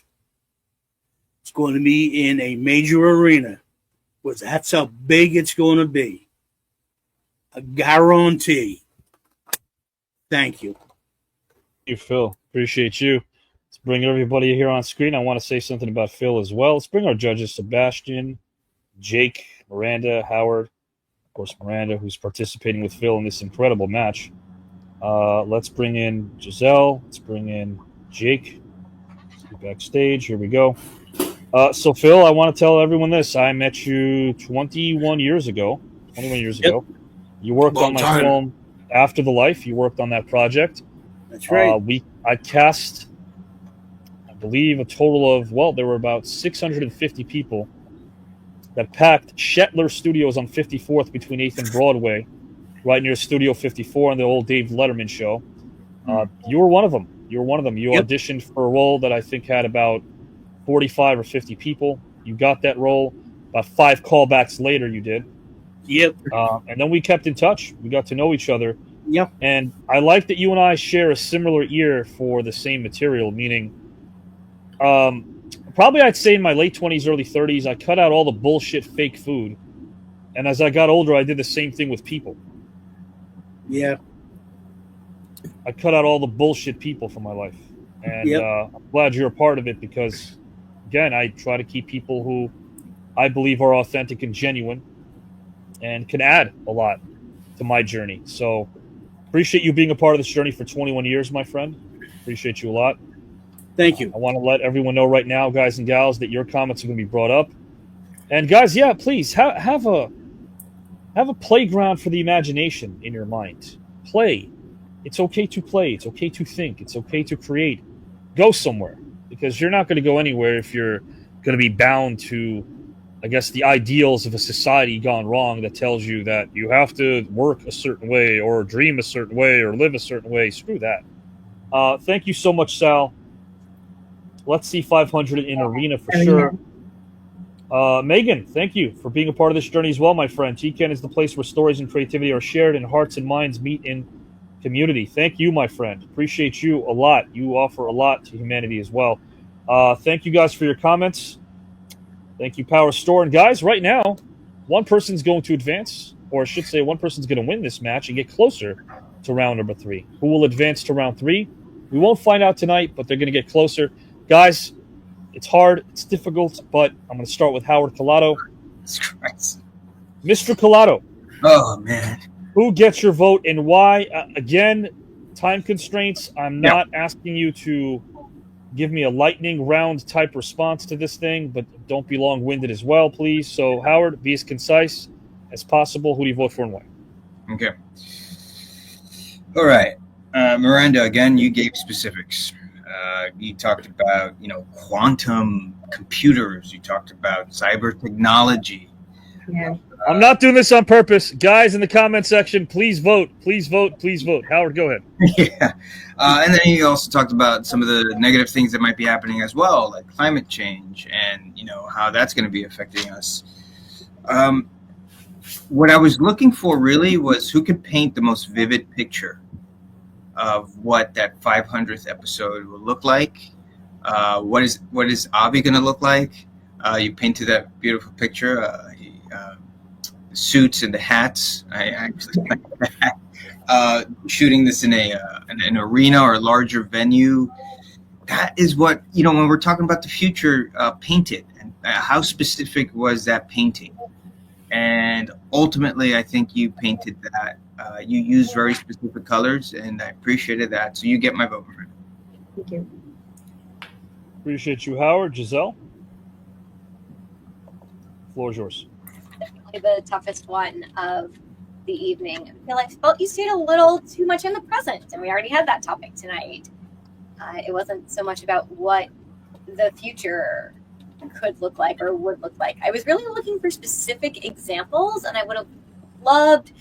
it's going to be in a major arena. Because that's how big it's going to be. A guarantee. Thank you. Thank you, Phil. Appreciate you. Let's bring everybody here on screen. I want to say something about Phil as well. Let's bring our judges, Sebastian, Jake, Miranda, Howard. Of course, Miranda, who's participating with Phil in this incredible match. Let's bring in Giselle. Let's bring in Jake. Let's go backstage. Here we go. So, Phil, I want to tell everyone this. I met you 21 years ago. You worked on my film After the Life. You worked on that project. That's right. I cast, I believe, a total of, there were about 650 people that packed Shetler Studios on 54th between 8th and Broadway, right near Studio 54 on the old Dave Letterman show. You were one of them. You auditioned for a role that I think had about 45 or 50 people. You got that role. About 5 callbacks later, you did. Yep. And then we kept in touch. We got to know each other. Yep. And I like that you and I share a similar ear for the same material, meaning probably I'd say in my late 20s, early 30s, I cut out all the bullshit fake food. And as I got older, I did the same thing with people. Yeah. I cut out all the bullshit people from my life. And I'm glad you're a part of it because, again, I try to keep people who I believe are authentic and genuine and can add a lot to my journey. So appreciate you being a part of this journey for 21 years, my friend. Appreciate you a lot. Thank you. I want to let everyone know right now, guys and gals, that your comments are going to be brought up. And guys, yeah, please have a playground for the imagination in your mind. Play. It's okay to play. It's okay to think. It's okay to create. Go somewhere, because you're not going to go anywhere if you're going to be bound to, I guess, the ideals of a society gone wrong that tells you that you have to work a certain way or dream a certain way or live a certain way. Screw that. Thank you so much, Sal. Let's see 500 in Arena for sure. Megan, thank you for being a part of this journey as well, my friend. TCAN is the place where stories and creativity are shared and hearts and minds meet in community. Thank you, my friend. Appreciate you a lot. You offer a lot to humanity as well. Thank you guys for your comments. Thank you, Power Store. And guys, right now, one person's going to advance, or I should say one person's going to win this match and get closer to round number 3. Who will advance to round 3? We won't find out tonight, but they're going to get closer. Guys, it's hard, it's difficult, but I'm going to start with Howard Collado. Mr. Collado. Oh, man. Who gets your vote and why? Again, time constraints. I'm not asking you to give me a lightning round type response to this thing, but don't be long-winded as well, please. So, Howard, be as concise as possible. Who do you vote for and why? Okay. All right. Miranda, again, you gave specifics. You talked about, quantum computers. You talked about cyber technology. Yeah. I'm not doing this on purpose. Guys in the comment section, please vote. Please vote. Please vote. Howard, go ahead. Yeah. And then you also talked about some of the negative things that might be happening as well, like climate change and, how that's going to be affecting us. What I was looking for really was who could paint the most vivid picture of what that 500th episode will look like. What is Avi going to look like? You painted that beautiful picture. The suits and the hats. I actually like that. Shooting this in an arena or a larger venue. That is what, when we're talking about the future, painted. And how specific was that painting? And ultimately, I think you painted that. You used very specific colors, and I appreciated that. So you get my vote, my friend. Thank you. Appreciate you, Howard. Giselle? Floor is yours. Definitely the toughest one of the evening. I felt you stayed a little too much in the present, and we already had that topic tonight. It wasn't so much about what the future could look like or would look like. I was really looking for specific examples, and I would have loved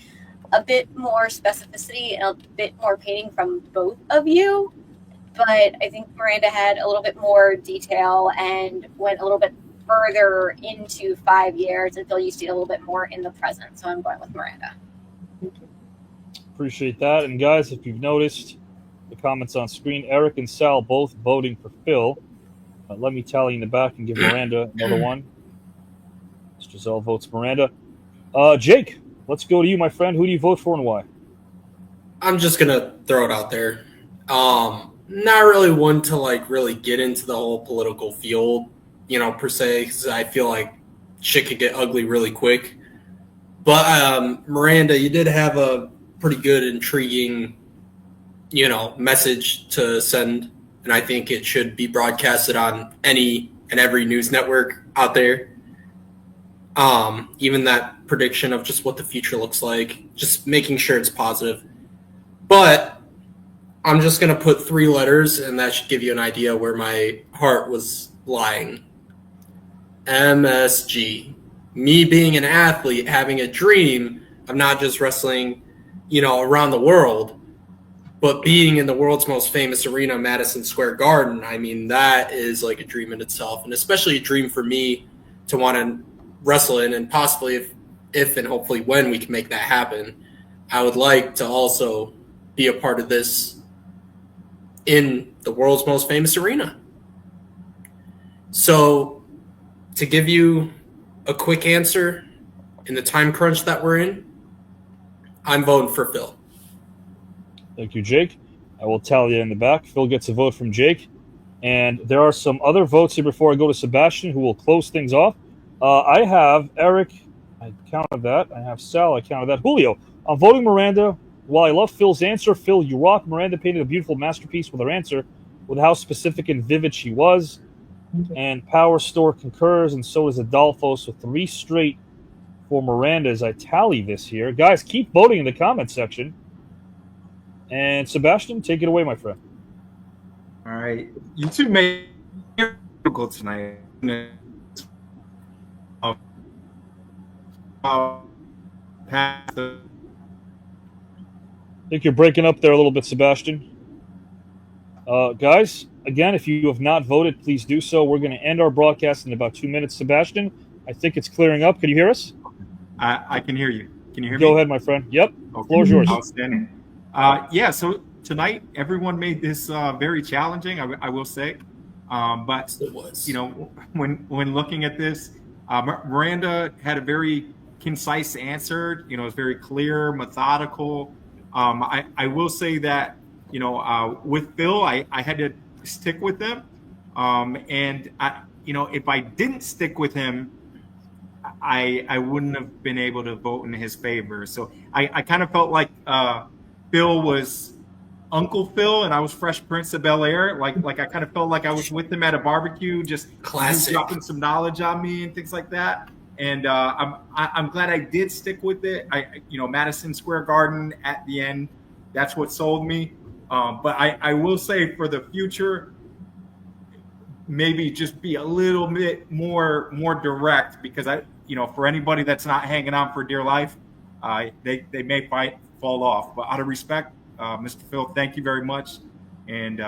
a bit more specificity and a bit more painting from both of you. But I think Miranda had a little bit more detail and went a little bit further into 5 years until you stayed a little bit more in the present. So I'm going with Miranda. Appreciate that. And guys, if you've noticed the comments on screen, Eric and Sal both voting for Phil. Let me tally in the back and give Miranda another one. Giselle votes Miranda. Jake, let's go to you, my friend. Who do you vote for and why? I'm just going to throw it out there. Not really one to really get into the whole political field, per se, because I feel like shit could get ugly really quick. But Miranda, you did have a pretty good, intriguing, message to send, and I think it should be broadcasted on any and every news network out there. Even that prediction of just what the future looks like, just making sure it's positive. But I'm just going to put 3 letters, and that should give you an idea where my heart was lying. MSG. me being an athlete, having a dream of not just wrestling, around the world, but being in the world's most famous arena, Madison Square Garden. I mean, that is like a dream in itself, and especially a dream for me to want to wrestle in, and possibly if and hopefully when we can make that happen, I would like to also be a part of this in the world's most famous arena. So to give you a quick answer in the time crunch that we're in, I'm voting for Phil. Thank you, Jake. I will tally in the back. Phil gets a vote from Jake. And there are some other votes here before I go to Sebastian, who will close things off. I have Eric. I counted that. I have Sal. I counted that. Julio. I'm voting Miranda. While I love Phil's answer, Phil, you rock. Miranda painted a beautiful masterpiece with her answer, with how specific and vivid she was. And Power Store concurs, and so does Adolfo. So 3 straight for Miranda as I tally this here. Guys, keep voting in the comment section. And Sebastian, take it away, my friend. All right. You two made it difficult tonight. I think you're breaking up there a little bit, Sebastian. Guys, again, if you have not voted, please do so. We're going to end our broadcast in about 2 minutes. Sebastian, I think it's clearing up. Can you hear us? I can hear you. Can you hear me? Go ahead, my friend. Yep. Okay. Floor's yours. Outstanding. So tonight, everyone made this very challenging, I will say. But, it was. When looking at this, Miranda had a very concise answer. It was very clear, methodical. I will say that, with Phil, I had to stick with him. And, if I didn't stick with him, I wouldn't have been able to vote in his favor. So I kind of felt like Phil was Uncle Phil and I was Fresh Prince of Bel-Air. Like I kind of felt like I was with him at a barbecue, just dropping some knowledge on me and things like that. And I'm glad I did stick with it. Madison Square Garden at the end, that's what sold me. But I will say for the future, maybe just be a little bit more direct, because for anybody that's not hanging on for dear life, they may fall off. But out of respect, Mr. Phil, thank you very much. And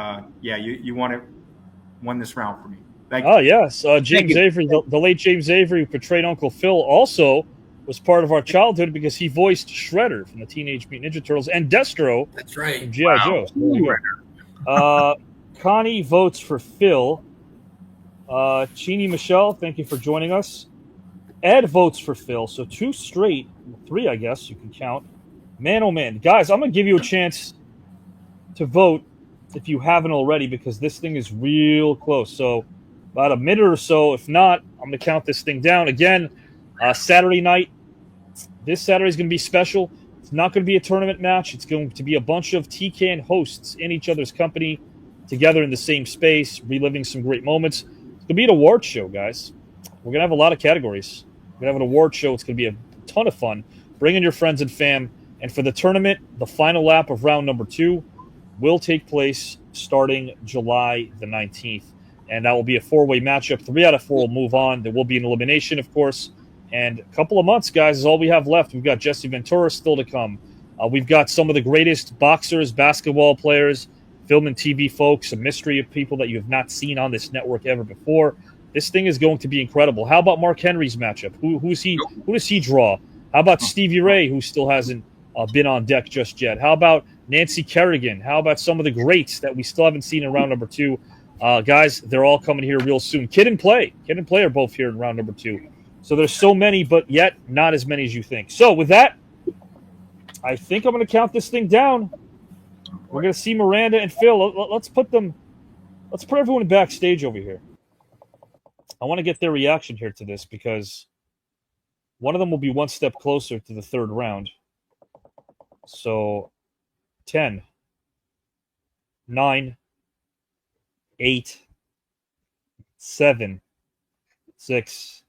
you won this round for me. Thank you. Oh, yes. James Avery, the late James Avery, who portrayed Uncle Phil, also was part of our childhood because he voiced Shredder from the Teenage Mutant Ninja Turtles and Destro. That's right. From G.I. Joe. Connie votes for Phil. Chini Michelle, thank you for joining us. Ed votes for Phil. So 2 straight, 3, I guess you can count. Man, oh man. Guys, I'm going to give you a chance to vote if you haven't already, because this thing is real close. So about a minute or so. If not, I'm going to count this thing down. Again, Saturday night. This Saturday is going to be special. It's not going to be a tournament match. It's going to be a bunch of TCAN hosts in each other's company, together in the same space, reliving some great moments. It's going to be an award show, guys. We're going to have a lot of categories. We're going to have an award show. It's going to be a ton of fun. Bring in your friends and fam. And for the tournament, the final lap of round number 2 will take place starting July the 19th. And that will be a 4-way matchup. 3 out of 4 will move on. There will be an elimination, of course. And a couple of months, guys, is all we have left. We've got Jesse Ventura still to come. We've got some of the greatest boxers, basketball players, film and TV folks, a mystery of people that you have not seen on this network ever before. This thing is going to be incredible. How about Mark Henry's matchup? Who does he draw? How about Stevie Ray, who still hasn't been on deck just yet? How about Nancy Kerrigan? How about some of the greats that we still haven't seen in round number 2? Guys, they're all coming here real soon. Kid and Play are both here in round number 2. So there's so many, but yet not as many as you think. So with that, I think I'm going to count this thing down. We're going to see Miranda and Phil. Let's put everyone backstage over here. I want to get their reaction here to this, because one of them will be one step closer to the 3rd round. So 10, 9, 8, 7, 6,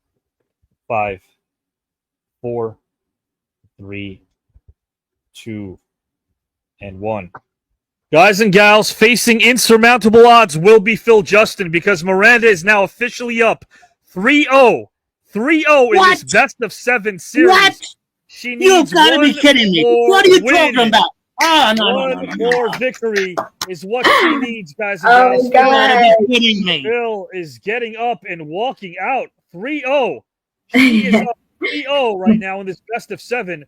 5, 4, 3, 2, and 1. Guys and gals, facing insurmountable odds will be Phil Justin, because Miranda is now officially up 3-0. 3-0 in What? this best of 7 series. What? She You needs gotta be one kidding me. more What are you win. talking about? Oh, no, no, no, One no, more victory is what she needs, guys and Oh gals. my God. You gotta be kidding me. Phil is getting up and walking out 3-0. She is up 3-0 right now in this best of 7.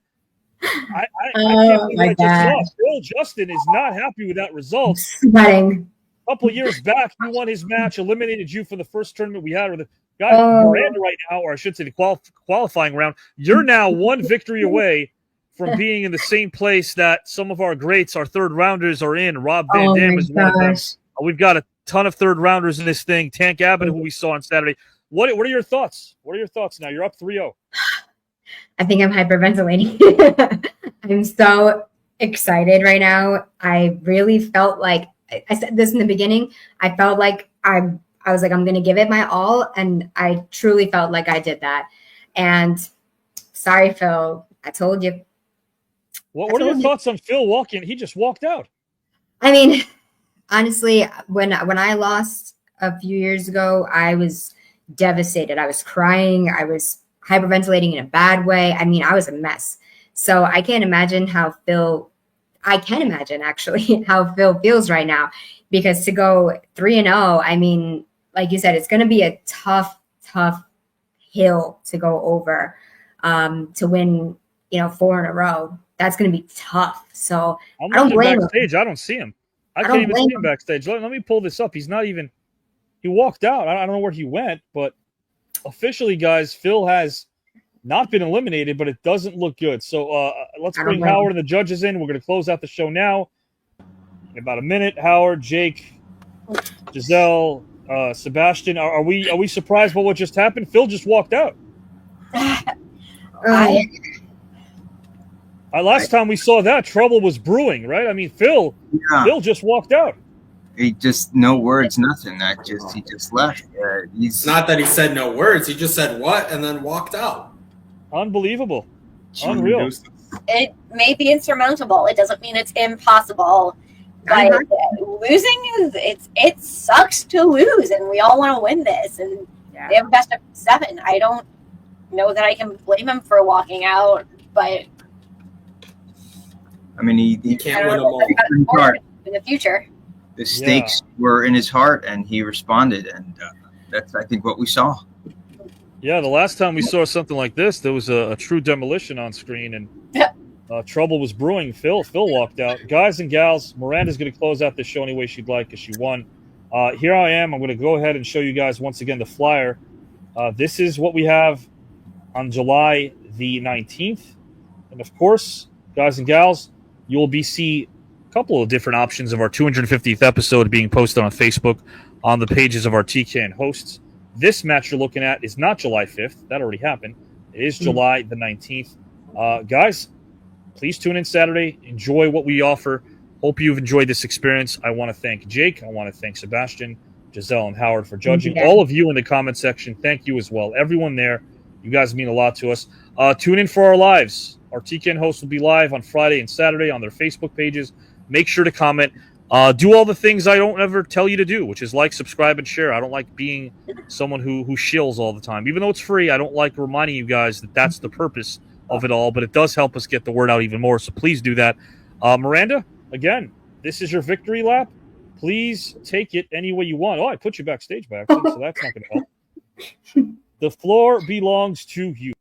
I can't Oh believe my what I just saw. gosh. Phil Justin is not happy with that result. Sweating. A couple of years back, he won his match, eliminated you from the first tournament we had with the guy Oh. Miranda right now, or I should say the qualifying round. You're now one victory away from being in the same place that some of our greats, our third rounders, are in. Rob Van Oh Dam my is one of them. gosh. We've got a ton of third rounders in this thing. Tank Abbott, who we saw on Saturday. What are your thoughts? What are your thoughts now? You're up 3-0. I think I'm hyperventilating. I'm so excited right now. I really felt like I said this in the beginning. I felt like I was like, I'm going to give it my all. And I truly felt like I did that. And sorry, Phil, I told you. What are your thoughts on Phil walking? He just walked out. I mean, honestly, when I lost a few years ago, I was devastated. I was crying. I was hyperventilating in a bad way. I mean, I was a mess. So I can't imagine how I can imagine actually how Phil feels right now, because to go 3-0, I mean, like you said, it's going to be a tough hill to go over, to win, 4 in a row. That's going to be tough. So I'm I don't looking blame backstage. him. I don't see him. I I can't don't even blame see him him. backstage. Let me pull this up. He's not even. He walked out. I don't know where he went, but officially, guys, Phil has not been eliminated, but it doesn't look good. So let's I don't bring blame Howard him. and the judges in. We're going to close out the show now. In about a minute, Howard, Jake, Giselle, Sebastian. Are we surprised by what just happened? Phil just walked out. Last time we saw that, trouble was brewing, right? I mean, Phil just walked out. He just no words, nothing. He just left. It's not that he said no words. He just said what and then walked out. Unbelievable. Unreal. It may be insurmountable. It doesn't mean it's impossible. But losing it sucks to lose, and we all want to win this. And they have a best of 7. I don't know that I can blame him for walking out, but I mean, he can't win them all. In the future. The stakes were in his heart, and he responded, and that's, I think, what we saw. Yeah, the last time we saw something like this, there was a true demolition on screen, and trouble was brewing. Phil walked out. Guys and gals, Miranda's going to close out this show any way she'd like because she won. Here I am. I'm going to go ahead and show you guys once again the flyer. This is what we have on July the 19th. And, of course, guys and gals, you will see a couple of different options of our 250th episode being posted on Facebook on the pages of our TKN hosts. This match you're looking at is not July 5th. That already happened. It is July the 19th. Guys, please tune in Saturday. Enjoy what we offer. Hope you've enjoyed this experience. I want to thank Jake. I want to thank Sebastian, Giselle, and Howard for judging. Yeah. All of you in the comment section, thank you as well. Everyone there, you guys mean a lot to us. Tune in for our lives. Our TKN hosts will be live on Friday and Saturday on their Facebook pages. Make sure to comment. Do all the things I don't ever tell you to do, which is like, subscribe, and share. I don't like being someone who shills all the time. Even though it's free, I don't like reminding you guys that that's the purpose of it all, but it does help us get the word out even more, so please do that. Miranda, again, this is your victory lap. Please take it any way you want. Oh, I put you backstage by accident, so that's not going to help. The floor belongs to you.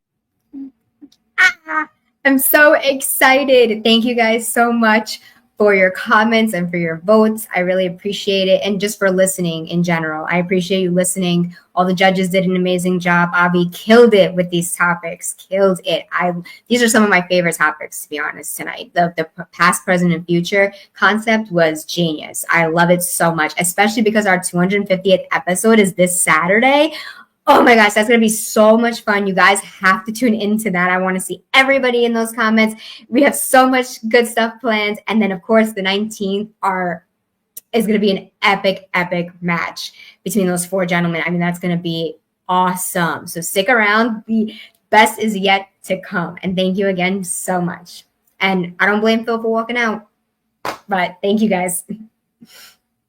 I'm so excited. Thank you guys so much for your comments and for your votes. I really appreciate it. And just for listening in general. I appreciate you listening. All the judges did an amazing job. Avi killed it with these topics. Killed it. These are some of my favorite topics, to be honest, tonight. The past, present, and future concept was genius. I love it so much, especially because our 250th episode is this Saturday. Oh my gosh, that's going to be so much fun. You guys have to tune into that. I want to see everybody in those comments. We have so much good stuff planned. And then, of course, the 19th is going to be an epic match between those 4 gentlemen. I mean, that's going to be awesome. So stick around. The best is yet to come. And thank you again so much. And I don't blame Phil for walking out, but thank you guys.